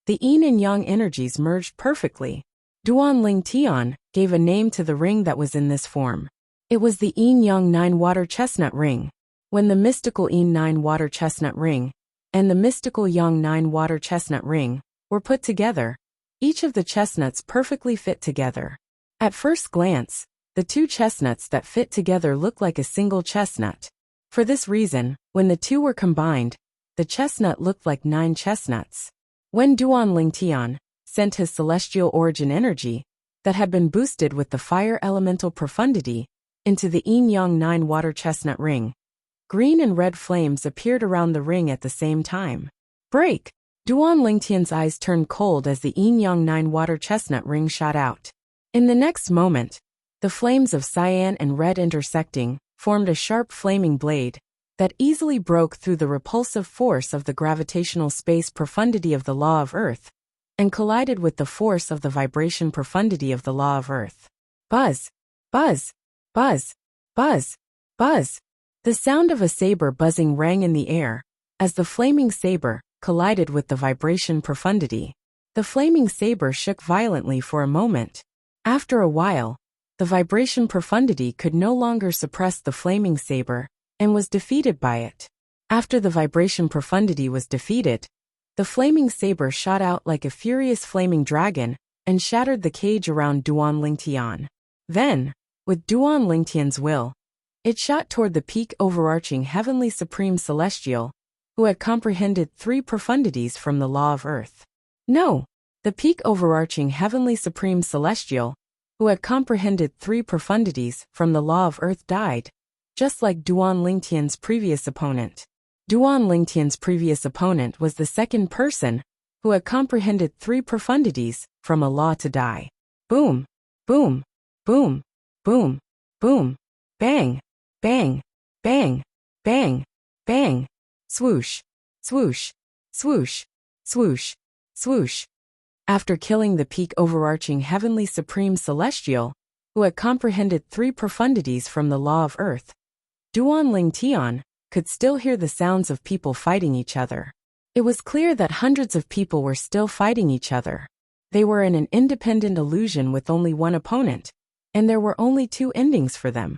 the Yin and Yang energies merged perfectly. Duan Lingtian gave a name to the ring that was in this form. It was the Yin Yang 9 water chestnut ring. When the mystical Yin 9 water chestnut ring and the mystical Yang 9 water chestnut ring were put together, each of the chestnuts perfectly fit together. At first glance, the two chestnuts that fit together look like a single chestnut. For this reason, when the two were combined, the chestnut looked like 9 chestnuts. When Duan Lingtian sent his celestial origin energy that had been boosted with the fire elemental profundity into the Yin Yang 9 water chestnut ring, green and red flames appeared around the ring at the same time. Break! Duan Lingtian's eyes turned cold as the Yin Yang 9 water chestnut ring shot out. In the next moment, the flames of cyan and red intersecting formed a sharp flaming blade that easily broke through the repulsive force of the gravitational space profundity of the law of Earth and collided with the force of the vibration profundity of the law of Earth. Buzz! Buzz! Buzz! Buzz! Buzz! The sound of a saber buzzing rang in the air as the flaming saber collided with the vibration profundity. The flaming saber shook violently for a moment. After a while, the vibration profundity could no longer suppress the flaming saber and was defeated by it. After the vibration profundity was defeated, the flaming saber shot out like a furious flaming dragon and shattered the cage around Duan Lingtian. Then, with Duan Lingtian's will, it shot toward the peak overarching heavenly supreme celestial, who had comprehended 3 profundities from the law of Earth. No, the peak overarching heavenly supreme celestial, who had comprehended 3 profundities from the law of Earth died, just like Duan Lingtian's previous opponent. Duan Lingtian's previous opponent was the second person who had comprehended 3 profundities from a law to die. Boom! Boom! Boom! Boom! Boom! Bang! Bang! Bang! Bang! Bang! Swoosh! Swoosh! Swoosh! Swoosh! Swoosh! After killing the peak overarching heavenly supreme celestial, who had comprehended 3 profundities from the law of Earth, Duan Lingtian could still hear the sounds of people fighting each other. It was clear that hundreds of people were still fighting each other. They were in an independent illusion with only one opponent, and there were only 2 endings for them.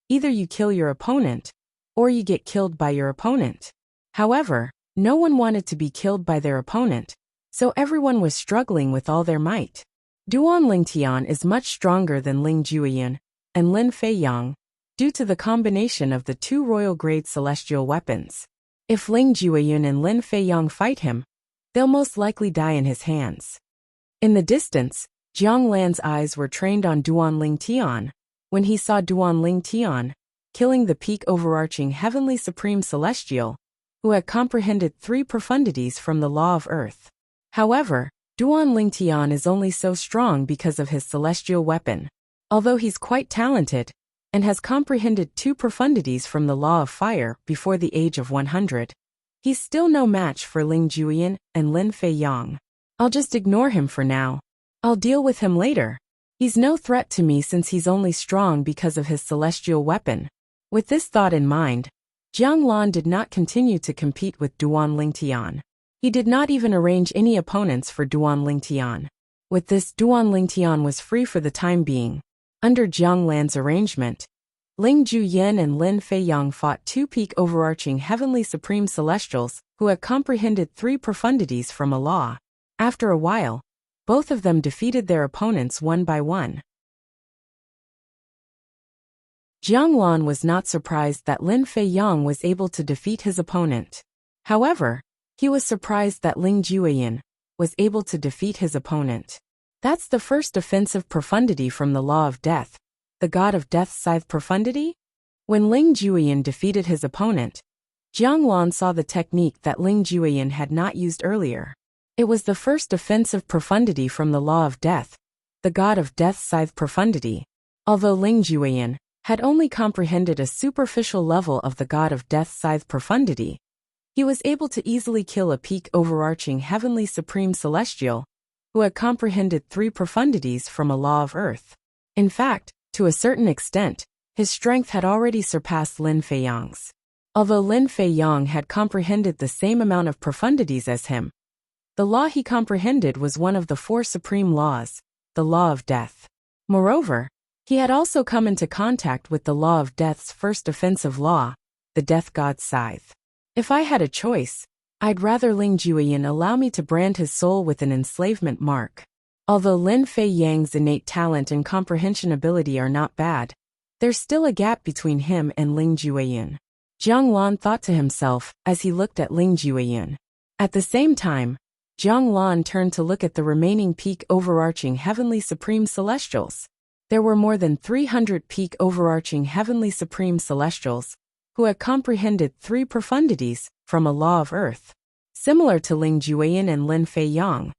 Either you kill your opponent, or you get killed by your opponent. However, no one wanted to be killed by their opponent, so everyone was struggling with all their might. Duan Lingtian is much stronger than Ling Jueyin and Lin Feiyang due to the combination of the 2 royal-grade celestial weapons. If Ling Jueyin and Lin Feiyang fight him, they'll most likely die in his hands. In the distance, Jiang Lan's eyes were trained on Duan Lingtian when he saw Duan Lingtian killing the peak overarching heavenly supreme celestial, who had comprehended 3 profundities from the law of Earth. However, Duan Lingtian is only so strong because of his celestial weapon. Although he's quite talented and has comprehended 2 profundities from the law of fire before the age of 100, he's still no match for Ling Jueyin and Lin Feiyang. I'll just ignore him for now. I'll deal with him later. He's no threat to me since he's only strong because of his celestial weapon. With this thought in mind, Jiang Lan did not continue to compete with Duan Lingtian. He did not even arrange any opponents for Duan Lingtian. With this, Duan Lingtian was free for the time being. Under Jiang Lan's arrangement, Ling Jueyin and Lin Feiyang fought 2 peak overarching heavenly supreme celestials who had comprehended 3 profundities from a law. After a while, both of them defeated their opponents one by one. Jiang Lan was not surprised that Lin Feiyang was able to defeat his opponent. However, he was surprised that Ling Jueyin was able to defeat his opponent. That's the first offensive profundity from the law of death, the god of death's scythe profundity? When Ling Jueyan defeated his opponent, Jiang Lan saw the technique that Ling Jueyan had not used earlier. It was the first offensive profundity from the law of death, the god of death's scythe profundity. Although Ling Jueyan had only comprehended a superficial level of the god of death's scythe profundity, he was able to easily kill a peak overarching heavenly supreme celestial who had comprehended 3 profundities from a law of earth. In fact, to a certain extent, his strength had already surpassed Lin Feiyang's. Although Lin Feiyang had comprehended the same amount of profundities as him, the law he comprehended was one of the 4 supreme laws, the law of death. Moreover, he had also come into contact with the law of death's first offensive law, the death god's scythe. If I had a choice, I'd rather Ling Jueyan allow me to brand his soul with an enslavement mark. Although Lin Feiyang's innate talent and comprehension ability are not bad, there's still a gap between him and Ling Jueyan. Jiang Lan thought to himself as he looked at Ling Jueyan. At the same time, Jiang Lan turned to look at the remaining peak overarching heavenly supreme celestials. There were more than 300 peak overarching heavenly supreme celestials who had comprehended 3 profundities from a law of earth. Similar to Ling Jueyan and Lin Feiyang,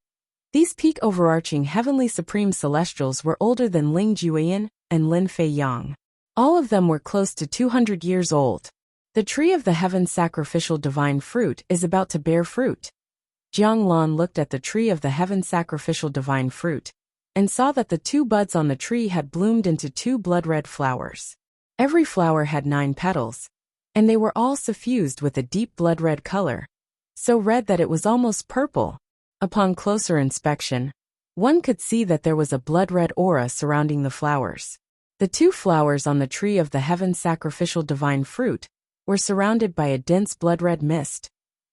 these peak overarching heavenly supreme celestials were older than Ling Jueyan and Lin Feiyang. All of them were close to 200 years old. The tree of the heaven sacrificial divine fruit is about to bear fruit. Jiang Lan looked at the tree of the heaven sacrificial divine fruit and saw that the 2 buds on the tree had bloomed into 2 blood-red flowers. Every flower had 9 petals, and they were all suffused with a deep blood-red color, so red that it was almost purple. Upon closer inspection, one could see that there was a blood-red aura surrounding the flowers. The 2 flowers on the tree of the heaven sacrificial divine fruit were surrounded by a dense blood-red mist,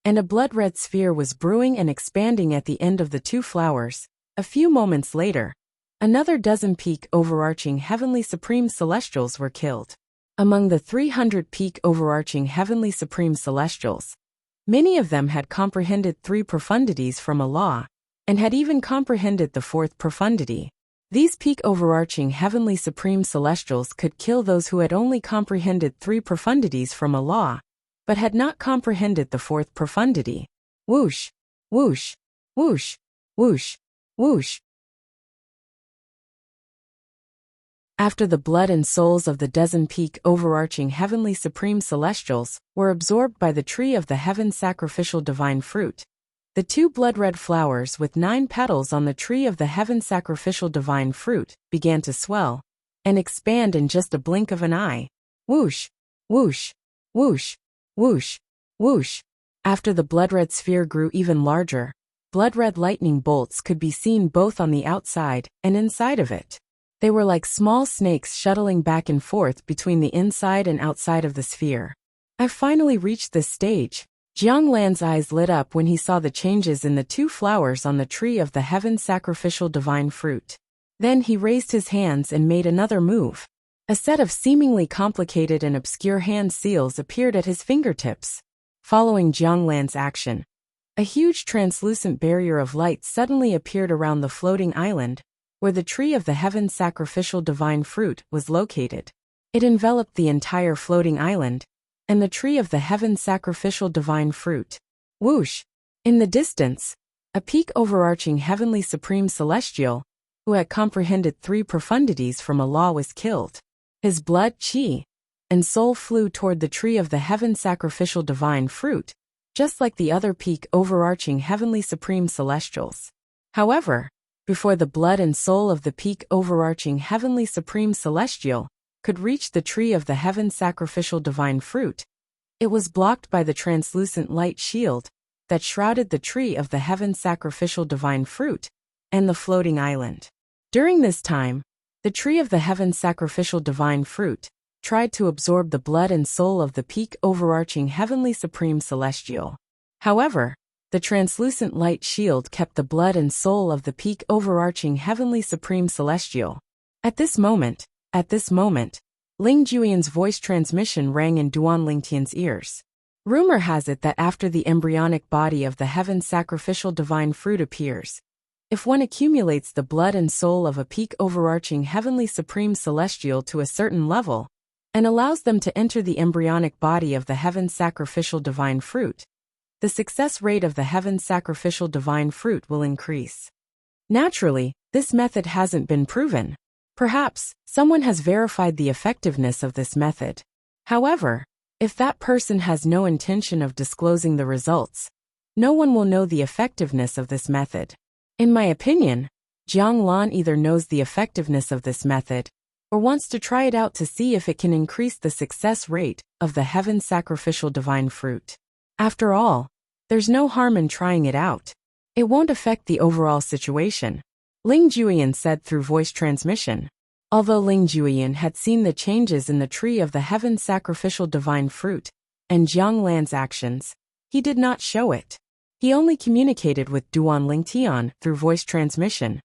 and a blood-red sphere was brewing and expanding at the end of the 2 flowers. A few moments later, another dozen peak overarching heavenly supreme celestials were killed. Among the 300 peak overarching heavenly supreme celestials, many of them had comprehended 3 profundities from a law, and had even comprehended the 4th profundity. These peak overarching heavenly supreme celestials could kill those who had only comprehended 3 profundities from a law, but had not comprehended the 4th profundity. Whoosh, whoosh, whoosh, whoosh, whoosh. After the blood and souls of the dozen peak overarching heavenly supreme celestials were absorbed by the tree of the heaven sacrificial divine fruit, the 2 blood-red flowers with 9 petals on the tree of the heaven sacrificial divine fruit began to swell and expand in just a blink of an eye. Whoosh, whoosh, whoosh, whoosh, whoosh. After the blood-red sphere grew even larger, blood-red lightning bolts could be seen both on the outside and inside of it. They were like small snakes shuttling back and forth between the inside and outside of the sphere. I've finally reached this stage. Jiang Lan's eyes lit up when he saw the changes in the 2 flowers on the tree of the heaven sacrificial divine fruit. Then he raised his hands and made another move. A set of seemingly complicated and obscure hand seals appeared at his fingertips. Following Jiang Lan's action, a huge translucent barrier of light suddenly appeared around the floating island, where the tree of the heaven sacrificial divine fruit was located. It enveloped the entire floating island, and the tree of the heaven sacrificial divine fruit. Whoosh! In the distance, a peak overarching heavenly supreme celestial, who had comprehended 3 profundities from a law, was killed. His blood, chi, and soul flew toward the tree of the heaven sacrificial divine fruit, just like the other peak overarching heavenly supreme celestials. However, before the blood and soul of the peak overarching heavenly supreme celestial could reach the tree of the heaven sacrificial divine fruit, it was blocked by the translucent light shield that shrouded the tree of the heaven sacrificial divine fruit and the floating island. During this time, the tree of the heaven sacrificial divine fruit tried to absorb the blood and soul of the peak overarching heavenly supreme celestial. However, the translucent light shield kept the blood and soul of the peak overarching heavenly supreme celestial. At this moment, Ling Jueyan's voice transmission rang in Duan Lingtian's ears. Rumor has it that after the embryonic body of the heaven sacrificial divine fruit appears, If one accumulates the blood and soul of a peak overarching heavenly supreme celestial to a certain level, and allows them to enter the embryonic body of the heaven sacrificial divine fruit, the success rate of the heaven sacrificial divine fruit will increase. Naturally, this method hasn't been proven. Perhaps, someone has verified the effectiveness of this method. However, if that person has no intention of disclosing the results, no one will know the effectiveness of this method. In my opinion, Jiang Lan either knows the effectiveness of this method, or wants to try it out to see if it can increase the success rate of the heaven sacrificial divine fruit. After all, there's no harm in trying it out. It won't affect the overall situation, Ling Juyan said through voice transmission. Although Ling Juyan had seen the changes in the tree of the heaven sacrificial divine fruit and Jiang Lan's actions, he did not show it. He only communicated with Duan Lingtian through voice transmission.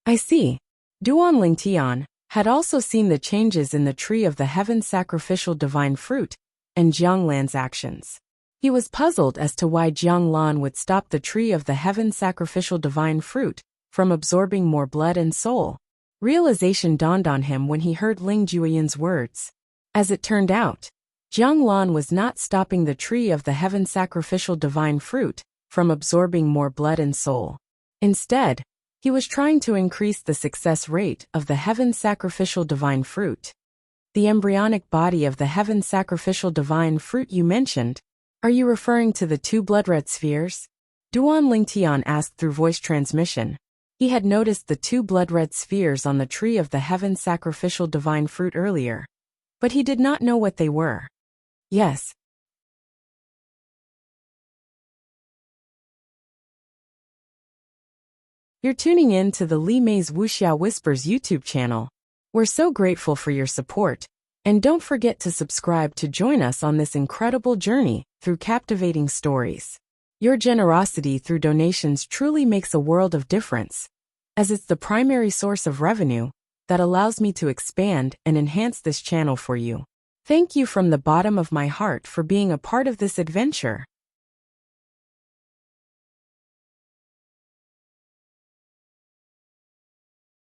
I see. Duan Lingtian had also seen the changes in the tree of the heaven sacrificial divine fruit and Jiang Lan's actions. He was puzzled as to why Jiang Lan would stop the tree of the heaven sacrificial divine fruit from absorbing more blood and soul. Realization dawned on him when he heard Ling Juyan's words. As it turned out, Jiang Lan was not stopping the tree of the heaven sacrificial divine fruit from absorbing more blood and soul. Instead, he was trying to increase the success rate of the heaven sacrificial divine fruit. The embryonic body of the heaven sacrificial divine fruit you mentioned, are you referring to the 2 blood-red spheres? Duan Lingtian asked through voice transmission. He had noticed the 2 blood-red spheres on the tree of the heaven sacrificial divine fruit earlier, but he did not know what they were. Yes. You're tuning in to the Li Mei's Wuxia Whispers YouTube channel. We're so grateful for your support, and don't forget to subscribe to join us on this incredible journey through captivating stories. Your generosity through donations truly makes a world of difference, as it's the primary source of revenue that allows me to expand and enhance this channel for you. Thank you from the bottom of my heart for being a part of this adventure.